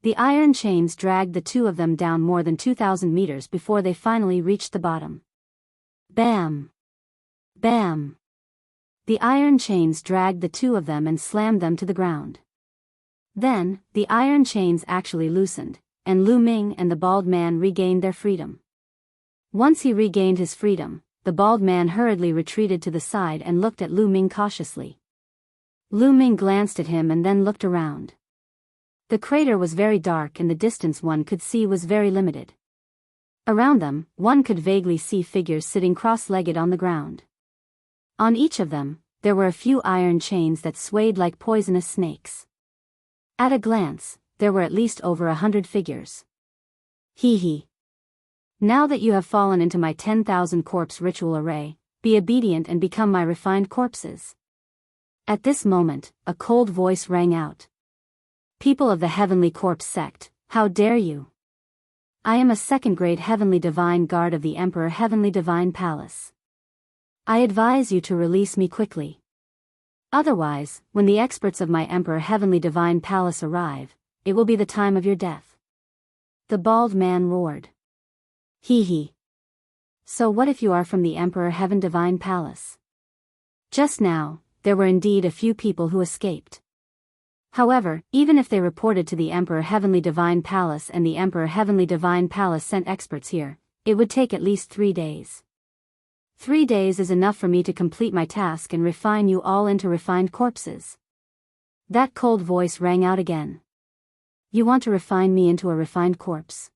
The iron chains dragged the 2 of them down more than 2,000 meters before they finally reached the bottom. Bam! Bam! The iron chains dragged the 2 of them and slammed them to the ground. Then, the iron chains actually loosened, and Lu Ming and the bald man regained their freedom. Once he regained his freedom, the bald man hurriedly retreated to the side and looked at Lu Ming cautiously. Lu Ming glanced at him and then looked around. The crater was very dark and the distance one could see was very limited. Around them, one could vaguely see figures sitting cross-legged on the ground. On each of them, there were a few iron chains that swayed like poisonous snakes. At a glance, there were at least over 100 figures. Hee hee. Now that you have fallen into my 10,000 corpse ritual array, be obedient and become my refined corpses. At this moment, a cold voice rang out. People of the Heavenly Corpse sect, how dare you? I am a second-grade Heavenly Divine Guard of the Emperor Heavenly Divine Palace. I advise you to release me quickly. Otherwise, when the experts of my Emperor Heavenly Divine Palace arrive, it will be the time of your death. The bald man roared. Hee hee. So what if you are from the Emperor Heaven Divine Palace? Just now, there were indeed a few people who escaped. However, even if they reported to the Emperor Heavenly Divine Palace and the Emperor Heavenly Divine Palace sent experts here, it would take at least 3 days. 3 days is enough for me to complete my task and refine you all into refined corpses. That cold voice rang out again. You want to refine me into a refined corpse?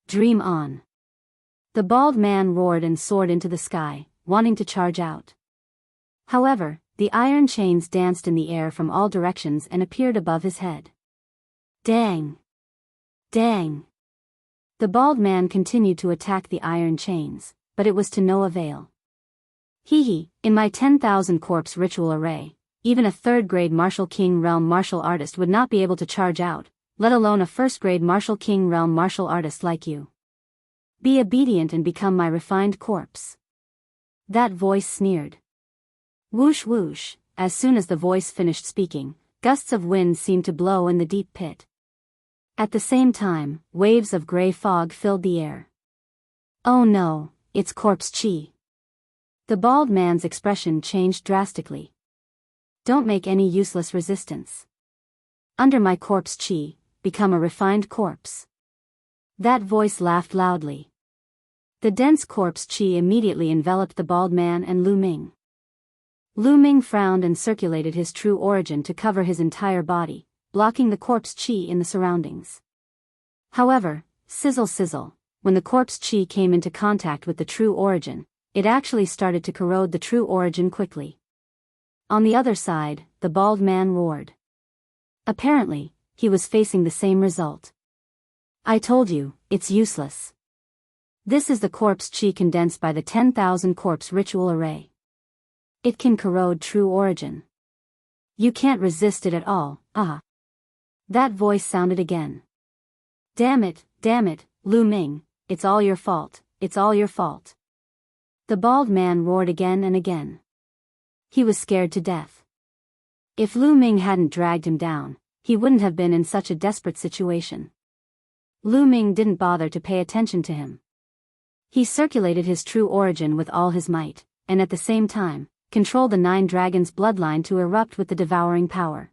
Dream on. The bald man roared and soared into the sky, wanting to charge out. However, the iron chains danced in the air from all directions and appeared above his head. Dang! Dang! The bald man continued to attack the iron chains, but it was to no avail. Hee, in my 10,000 corpse ritual array, even a third-grade Martial King Realm martial artist would not be able to charge out, let alone a first-grade Martial King Realm martial artist like you. Be obedient and become my refined corpse. That voice sneered. Whoosh whoosh, as soon as the voice finished speaking, gusts of wind seemed to blow in the deep pit. At the same time, waves of gray fog filled the air. Oh no, it's corpse chi. The bald man's expression changed drastically. Don't make any useless resistance. Under my corpse chi, become a refined corpse. That voice laughed loudly. The dense corpse chi immediately enveloped the bald man and Lu Ming. Lu Ming frowned and circulated his true origin to cover his entire body, blocking the corpse chi in the surroundings. However, sizzle sizzle, when the corpse chi came into contact with the true origin, it actually started to corrode the true origin quickly. On the other side, the bald man roared. Apparently, he was facing the same result. I told you, it's useless. This is the corpse chi condensed by the 10,000 corpse ritual array. It can corrode true origin. You can't resist it at all, That voice sounded again. Damn it, Lu Ming, it's all your fault, it's all your fault. The bald man roared again and again. He was scared to death. If Lu Ming hadn't dragged him down, he wouldn't have been in such a desperate situation. Lu Ming didn't bother to pay attention to him. He circulated his true origin with all his might, and at the same time, controlled the 9 dragons' bloodline to erupt with the devouring power.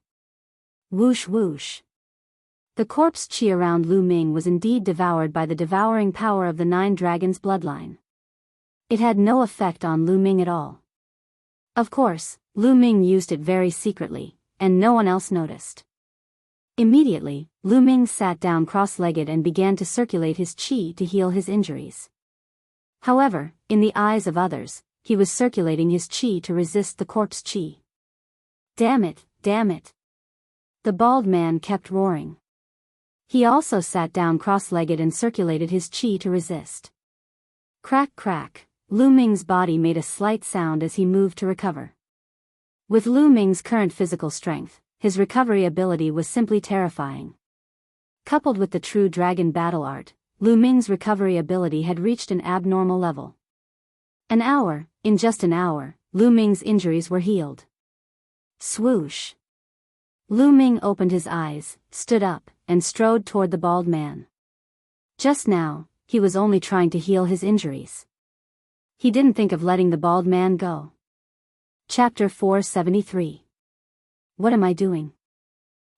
Whoosh whoosh. The corpse chi around Lu Ming was indeed devoured by the devouring power of the 9 dragons' bloodline. It had no effect on Lu Ming at all. Of course, Lu Ming used it very secretly, and no one else noticed. Immediately, Lu Ming sat down cross-legged and began to circulate his chi to heal his injuries. However, in the eyes of others, he was circulating his chi to resist the corpse chi. Damn it, damn it. The bald man kept roaring. He also sat down cross-legged and circulated his chi to resist. Crack crack, Lu Ming's body made a slight sound as he moved to recover. With Lu Ming's current physical strength, his recovery ability was simply terrifying. Coupled with the true dragon battle art, Lu Ming's recovery ability had reached an abnormal level. In just an hour, Lu Ming's injuries were healed. Swoosh. Lu Ming opened his eyes, stood up, and strode toward the bald man. Just now, he was only trying to heal his injuries. He didn't think of letting the bald man go. Chapter 473. What am I doing?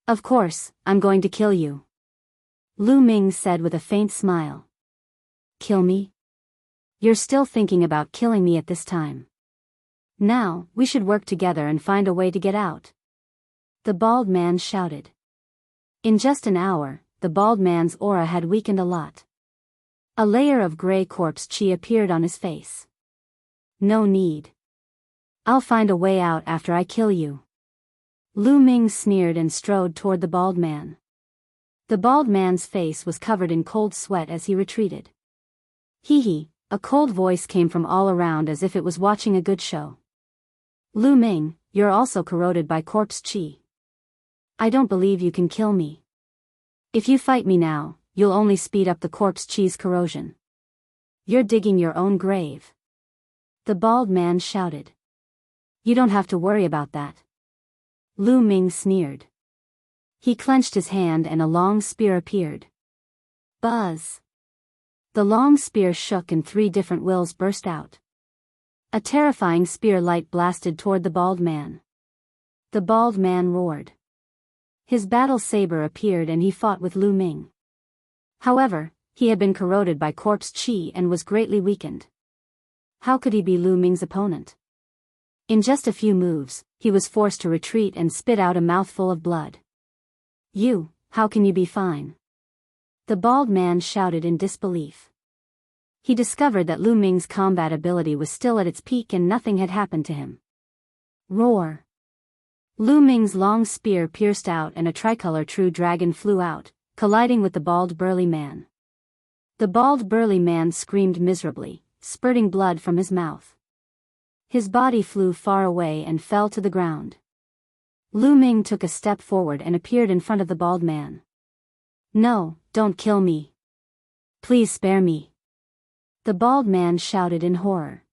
Of course, I'm going to kill you. Lu Ming said with a faint smile. Kill me? You're still thinking about killing me at this time. Now, we should work together and find a way to get out. The bald man shouted. In just an hour, the bald man's aura had weakened a lot. A layer of gray corpse chi appeared on his face. No need. I'll find a way out after I kill you. Lu Ming sneered and strode toward the bald man. The bald man's face was covered in cold sweat as he retreated. Hee, a cold voice came from all around as if it was watching a good show. Lu Ming, you're also corroded by corpse chi. I don't believe you can kill me. If you fight me now, you'll only speed up the corpse chi's corrosion. You're digging your own grave. The bald man shouted. You don't have to worry about that. Lu Ming sneered. He clenched his hand and a long spear appeared. Buzz. The long spear shook and 3 different wills burst out. A terrifying spear light blasted toward the bald man. The bald man roared. His battle saber appeared and he fought with Lu Ming. However, he had been corroded by corpse chi and was greatly weakened. How could he be Lu Ming's opponent? In just a few moves, he was forced to retreat and spit out a mouthful of blood. How can you be fine? The bald man shouted in disbelief. He discovered that Lu Ming's combat ability was still at its peak and nothing had happened to him. Roar! Lu Ming's long spear pierced out and a tricolor true dragon flew out, colliding with the bald burly man. The bald burly man screamed miserably, spurting blood from his mouth. His body flew far away and fell to the ground. Lu Ming took a step forward and appeared in front of the bald man. No, don't kill me. Please spare me. The bald man shouted in horror.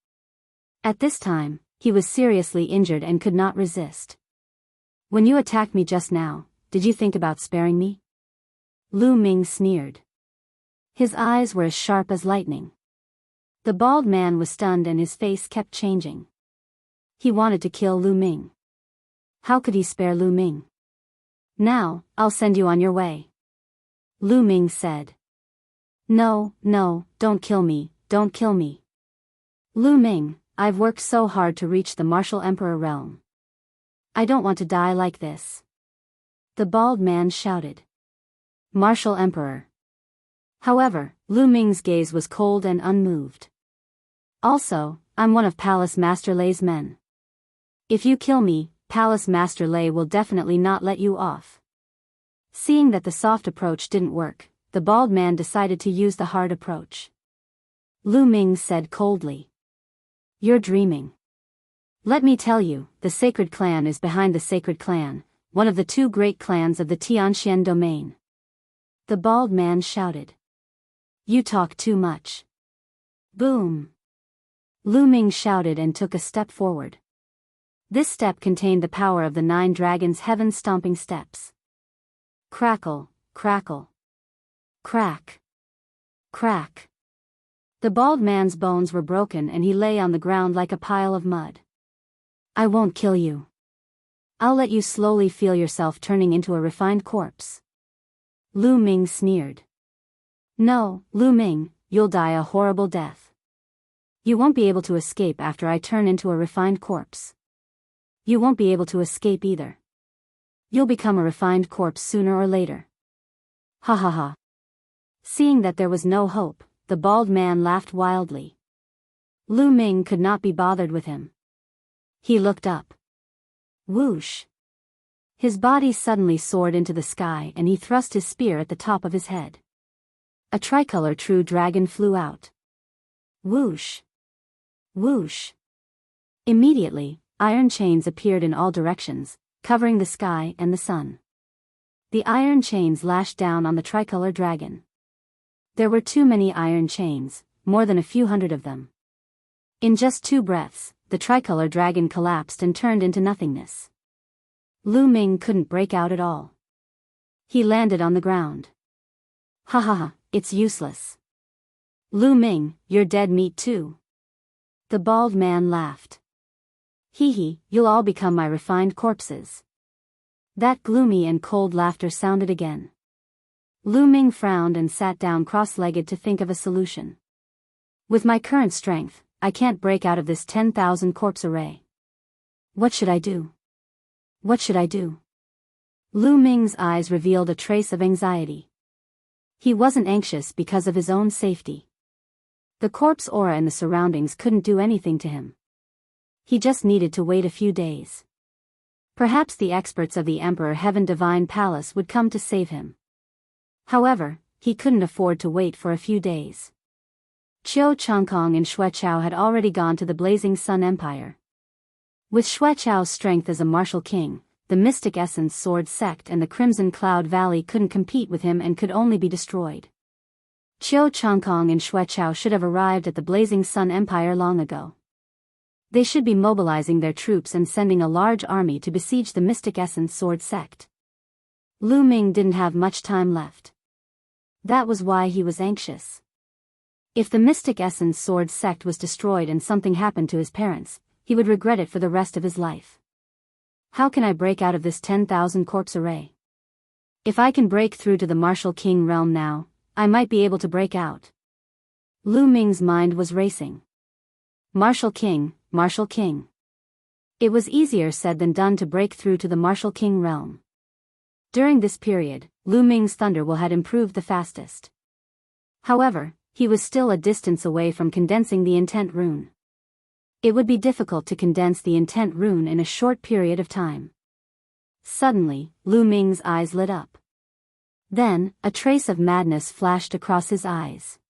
At this time, he was seriously injured and could not resist. When you attacked me just now, did you think about sparing me? Lu Ming sneered. His eyes were as sharp as lightning. The bald man was stunned and his face kept changing. He wanted to kill Lu Ming. How could he spare Lu Ming? Now, I'll send you on your way. Lu Ming said. No, don't kill me, don't kill me. Lu Ming, I've worked so hard to reach the Martial Emperor realm. I don't want to die like this. The bald man shouted. Martial Emperor. However, Lu Ming's gaze was cold and unmoved. Also, I'm one of Palace Master Lei's men. If you kill me, Palace Master Lei will definitely not let you off. Seeing that the soft approach didn't work, the bald man decided to use the hard approach. Lu Ming said coldly. You're dreaming. Let me tell you, the Sacred Clan is behind the Sacred Clan, one of the two great clans of the Tianxian domain. The bald man shouted. You talk too much. Boom. Lu Ming shouted and took a step forward. This step contained the power of the 9 dragons' heaven-stomping steps. Crackle, crackle. Crack. Crack. The bald man's bones were broken and he lay on the ground like a pile of mud. I won't kill you. I'll let you slowly feel yourself turning into a refined corpse. Lu Ming sneered. No, Lu Ming, you'll die a horrible death. You won't be able to escape after I turn into a refined corpse. You won't be able to escape either. You'll become a refined corpse sooner or later. Ha ha ha. Seeing that there was no hope, the bald man laughed wildly. Lu Ming could not be bothered with him. He looked up. Whoosh. His body suddenly soared into the sky and he thrust his spear at the top of his head. A tricolor true dragon flew out. Whoosh. Whoosh. Immediately, iron chains appeared in all directions, covering the sky and the sun. The iron chains lashed down on the tricolor dragon. There were too many iron chains, more than a few hundred of them. In just 2 breaths, the tricolor dragon collapsed and turned into nothingness. Lu Ming couldn't break out at all. He landed on the ground. Ha ha ha, it's useless. Lu Ming, you're dead meat too. The bald man laughed. Hee hee, you'll all become my refined corpses. That gloomy and cold laughter sounded again. Lu Ming frowned and sat down cross-legged to think of a solution. With my current strength, I can't break out of this 10,000 corpse array. What should I do? What should I do? Lu Ming's eyes revealed a trace of anxiety. He wasn't anxious because of his own safety. The corpse aura in the surroundings couldn't do anything to him. He just needed to wait a few days. Perhaps the experts of the Emperor Heaven Divine Palace would come to save him. However, he couldn't afford to wait for a few days. Qiu Changkong and Xueqiao had already gone to the Blazing Sun Empire. With Xueqiao's strength as a martial king, the Mystic Essence Sword Sect and the Crimson Cloud Valley couldn't compete with him and could only be destroyed. Qiu Changkong and Xueqiao should have arrived at the Blazing Sun Empire long ago. They should be mobilizing their troops and sending a large army to besiege the Mystic Essence Sword Sect. Lu Ming didn't have much time left. That was why he was anxious. If the Mystic Essence Sword Sect was destroyed and something happened to his parents, he would regret it for the rest of his life. How can I break out of this 10,000 corpse array? If I can break through to the Martial King realm now, I might be able to break out. Lu Ming's mind was racing. Martial King, Martial King. It was easier said than done to break through to the Martial King realm. During this period, Lu Ming's thunder will had improved the fastest. However, he was still a distance away from condensing the intent rune. It would be difficult to condense the intent rune in a short period of time. Suddenly, Lu Ming's eyes lit up. Then, a trace of madness flashed across his eyes.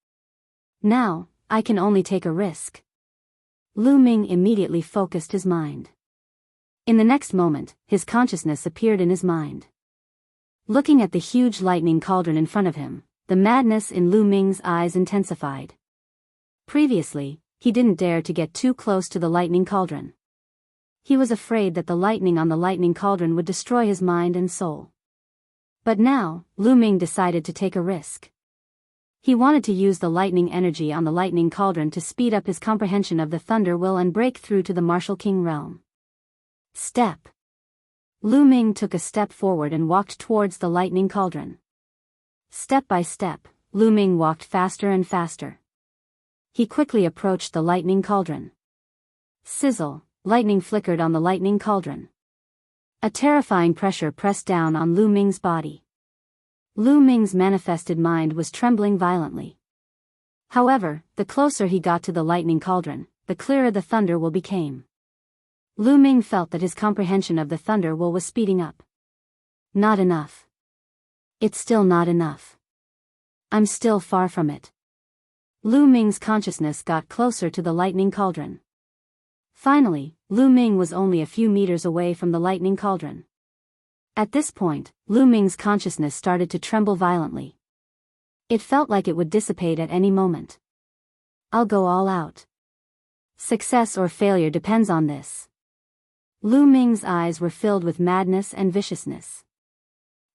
Now, I can only take a risk. Lu Ming immediately focused his mind. In the next moment, his consciousness appeared in his mind. Looking at the huge lightning cauldron in front of him, the madness in Lu Ming's eyes intensified. Previously, he didn't dare to get too close to the lightning cauldron. He was afraid that the lightning on the lightning cauldron would destroy his mind and soul. But now, Lu Ming decided to take a risk. He wanted to use the lightning energy on the lightning cauldron to speed up his comprehension of the thunder will and break through to the Martial King realm. Step. Lu Ming took a step forward and walked towards the lightning cauldron. Step by step, Lu Ming walked faster and faster. He quickly approached the lightning cauldron. Sizzle, lightning flickered on the lightning cauldron. A terrifying pressure pressed down on Lu Ming's body. Lu Ming's manifested mind was trembling violently. However, the closer he got to the lightning cauldron, the clearer the thunder will became. Lu Ming felt that his comprehension of the thunder will was speeding up. Not enough. It's still not enough. I'm still far from it. Lu Ming's consciousness got closer to the lightning cauldron. Finally, Lu Ming was only a few meters away from the lightning cauldron. At this point, Lu Ming's consciousness started to tremble violently. It felt like it would dissipate at any moment. I'll go all out. Success or failure depends on this. Lu Ming's eyes were filled with madness and viciousness.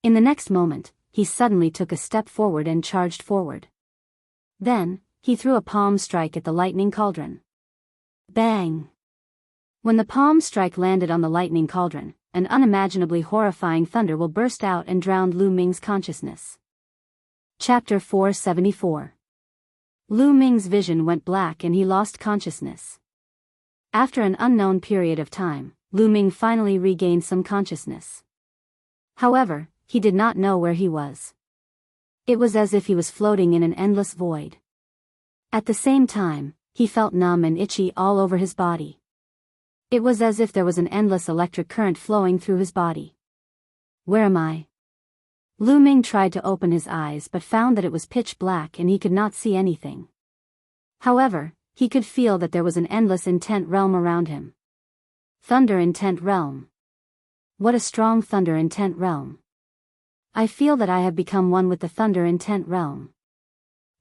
In the next moment, he suddenly took a step forward and charged forward. Then, he threw a palm strike at the lightning cauldron. Bang! When the palm strike landed on the lightning cauldron, an unimaginably horrifying thunder will burst out and drowned Lu Ming's consciousness. Chapter 474. Lu Ming's vision went black and he lost consciousness. After an unknown period of time, Lu Ming finally regained some consciousness. However, he did not know where he was. It was as if he was floating in an endless void. At the same time, he felt numb and itchy all over his body. It was as if there was an endless electric current flowing through his body. Where am I? Lu Ming tried to open his eyes but found that it was pitch black and he could not see anything. However, he could feel that there was an endless intent realm around him. Thunder Intent Realm. What a strong Thunder Intent Realm. I feel that I have become one with the Thunder Intent Realm.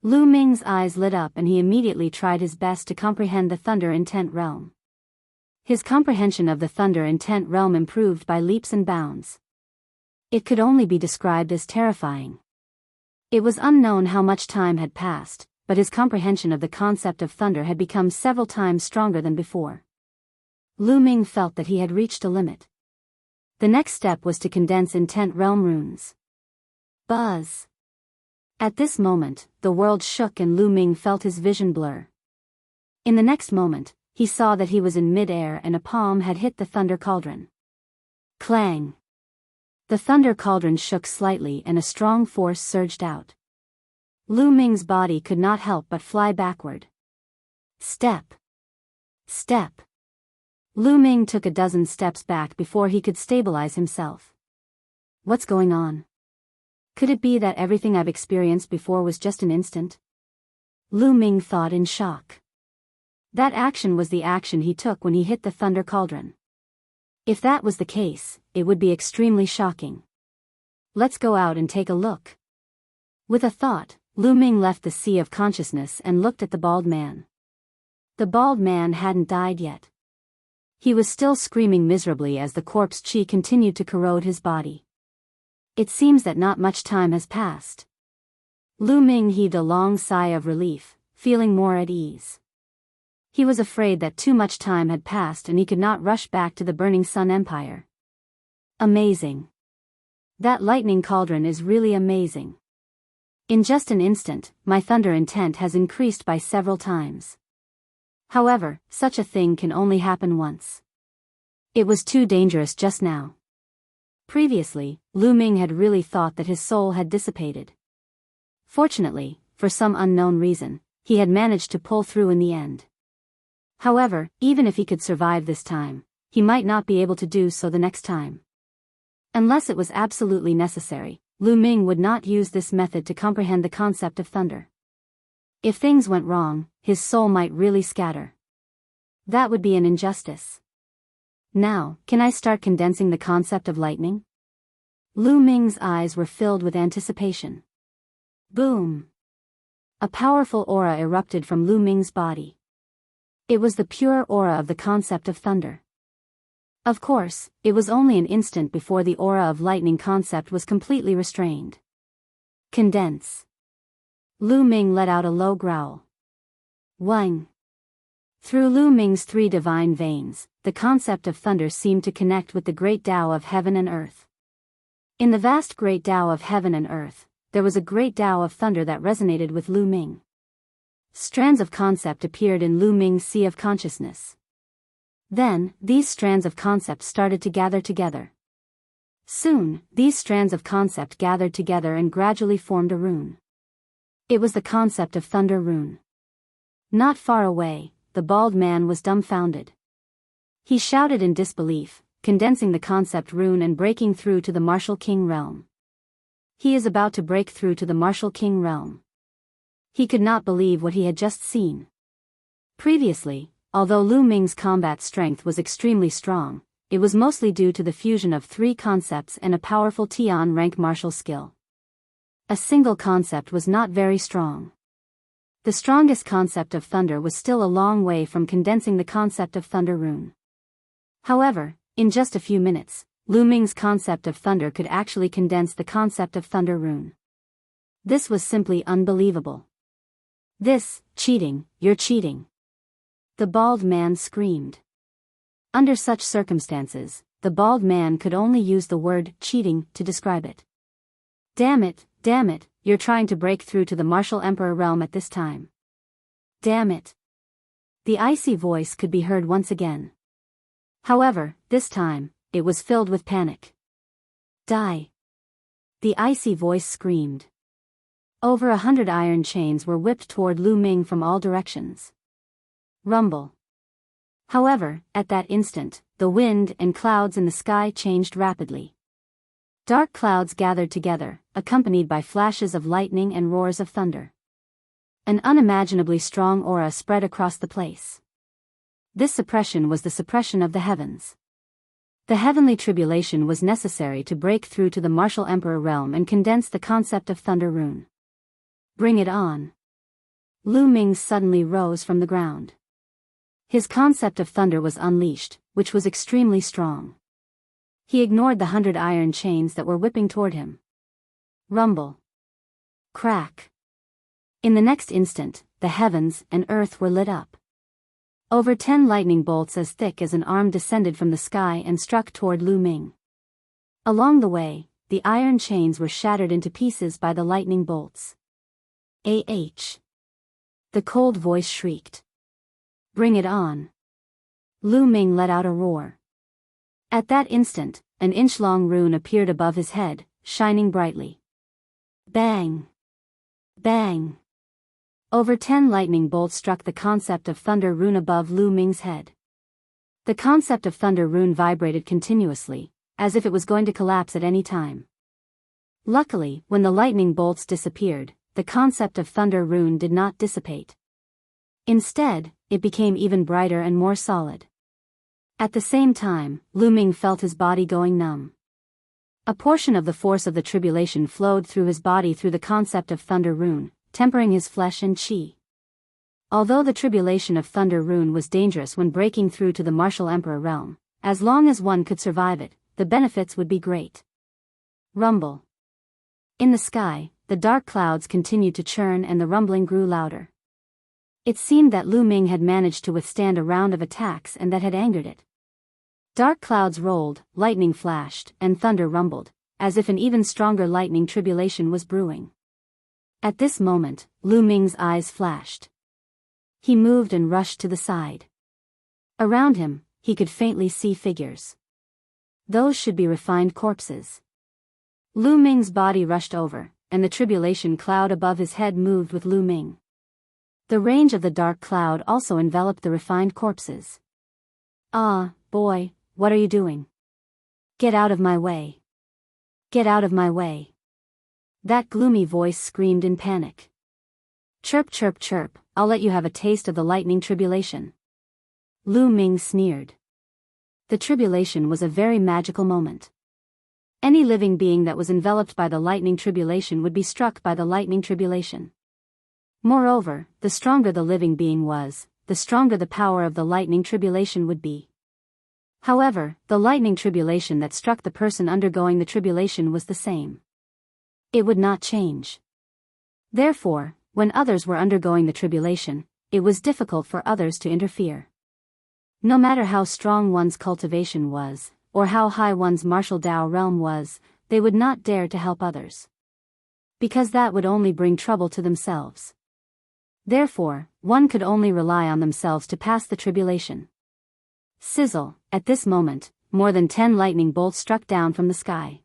Lu Ming's eyes lit up and he immediately tried his best to comprehend the Thunder Intent Realm. His comprehension of the Thunder Intent Realm improved by leaps and bounds. It could only be described as terrifying. It was unknown how much time had passed, but his comprehension of the concept of thunder had become several times stronger than before. Lu Ming felt that he had reached a limit. The next step was to condense Intent Realm runes. Buzz. At this moment, the world shook and Lu Ming felt his vision blur. In the next moment, he saw that he was in mid-air and a palm had hit the thunder cauldron. Clang. The thunder cauldron shook slightly and a strong force surged out. Lu Ming's body could not help but fly backward. Step. Step. Lu Ming took a dozen steps back before he could stabilize himself. What's going on? Could it be that everything I've experienced before was just an instant? Lu Ming thought in shock. That action was the action he took when he hit the thunder cauldron. If that was the case, it would be extremely shocking. Let's go out and take a look. With a thought, Lu Ming left the sea of consciousness and looked at the bald man. The bald man hadn't died yet. He was still screaming miserably as the corpse chi continued to corrode his body. It seems that not much time has passed. Lu Ming heaved a long sigh of relief, feeling more at ease. He was afraid that too much time had passed and he could not rush back to the Burning Sun Empire. Amazing. That lightning cauldron is really amazing. In just an instant, my thunder intent has increased by several times. However, such a thing can only happen once. It was too dangerous just now. Previously, Lu Ming had really thought that his soul had dissipated. Fortunately, for some unknown reason, he had managed to pull through in the end. However, even if he could survive this time, he might not be able to do so the next time. Unless it was absolutely necessary, Lu Ming would not use this method to comprehend the concept of thunder. If things went wrong, his soul might really scatter. That would be an injustice. Now, can I start condensing the concept of lightning? Lu Ming's eyes were filled with anticipation. Boom! A powerful aura erupted from Lu Ming's body. It was the pure aura of the concept of thunder. Of course, it was only an instant before the aura of lightning concept was completely restrained. Condense. Lu Ming let out a low growl. Wang. Through Lu Ming's 3 divine veins, the concept of thunder seemed to connect with the great Tao of heaven and earth. In the vast great Tao of heaven and earth, there was a great Tao of thunder that resonated with Lu Ming. Strands of concept appeared in Lu Ming's sea of consciousness. Then, these strands of concept started to gather together. Soon, these strands of concept gathered together and gradually formed a rune. It was the concept of thunder rune. Not far away, the bald man was dumbfounded. He shouted in disbelief, condensing the concept rune and breaking through to the Martial King realm. He is about to break through to the Martial King realm. He could not believe what he had just seen. Previously, although Lu Ming's combat strength was extremely strong, it was mostly due to the fusion of 3 concepts and a powerful Tian rank martial skill. A single concept was not very strong. The strongest concept of thunder was still a long way from condensing the concept of thunder rune. However, in just a few minutes, Lu Ming's concept of thunder could actually condense the concept of thunder rune. This was simply unbelievable. Cheating, you're cheating. The bald man screamed. Under such circumstances, the bald man could only use the word cheating to describe it. Damn it, you're trying to break through to the Martial Emperor realm at this time. Damn it. The icy voice could be heard once again. However, this time, it was filled with panic. Die. The icy voice screamed. Over 100 iron chains were whipped toward Lu Ming from all directions. Rumble. However, at that instant, the wind and clouds in the sky changed rapidly. Dark clouds gathered together, accompanied by flashes of lightning and roars of thunder. An unimaginably strong aura spread across the place. This suppression was the suppression of the heavens. The heavenly tribulation was necessary to break through to the Martial Emperor realm and condense the concept of thunder rune. Bring it on. Lu Ming suddenly rose from the ground. His concept of thunder was unleashed, which was extremely strong. He ignored the 100 iron chains that were whipping toward him. Rumble. Crack. In the next instant, the heavens and earth were lit up. Over 10 lightning bolts as thick as an arm descended from the sky and struck toward Lu Ming. Along the way, the iron chains were shattered into pieces by the lightning bolts. The cold voice shrieked. Bring it on. Lu Ming let out a roar. At that instant, an inch-long rune appeared above his head, shining brightly. Bang! Bang! Over 10 lightning bolts struck the concept of thunder rune above Lu Ming's head. The concept of thunder rune vibrated continuously, as if it was going to collapse at any time. Luckily, when the lightning bolts disappeared, the concept of thunder rune did not dissipate. Instead, it became even brighter and more solid. At the same time, Lu Ming felt his body going numb. A portion of the force of the tribulation flowed through his body through the concept of thunder rune, tempering his flesh and chi. Although the tribulation of thunder rune was dangerous when breaking through to the Martial Emperor realm, as long as one could survive it, the benefits would be great. Rumble. In the sky, the dark clouds continued to churn and the rumbling grew louder. It seemed that Lu Ming had managed to withstand a round of attacks and that had angered it. Dark clouds rolled, lightning flashed, and thunder rumbled, as if an even stronger lightning tribulation was brewing. At this moment, Lu Ming's eyes flashed. He moved and rushed to the side. Around him, he could faintly see figures. Those should be refined corpses. Lu Ming's body rushed over, and the tribulation cloud above his head moved with Lu Ming. The range of the dark cloud also enveloped the refined corpses. "Ah, boy, what are you doing? Get out of my way. Get out of my way." That gloomy voice screamed in panic. "Chirp chirp chirp, I'll let you have a taste of the lightning tribulation." Lu Ming sneered. The tribulation was a very magical moment. Any living being that was enveloped by the lightning tribulation would be struck by the lightning tribulation. Moreover, the stronger the living being was, the stronger the power of the lightning tribulation would be. However, the lightning tribulation that struck the person undergoing the tribulation was the same. It would not change. Therefore, when others were undergoing the tribulation, it was difficult for others to interfere. No matter how strong one's cultivation was, or how high one's martial Tao realm was, they would not dare to help others. Because that would only bring trouble to themselves. Therefore, one could only rely on themselves to pass the tribulation. Sizzle, at this moment, more than 10 lightning bolts struck down from the sky.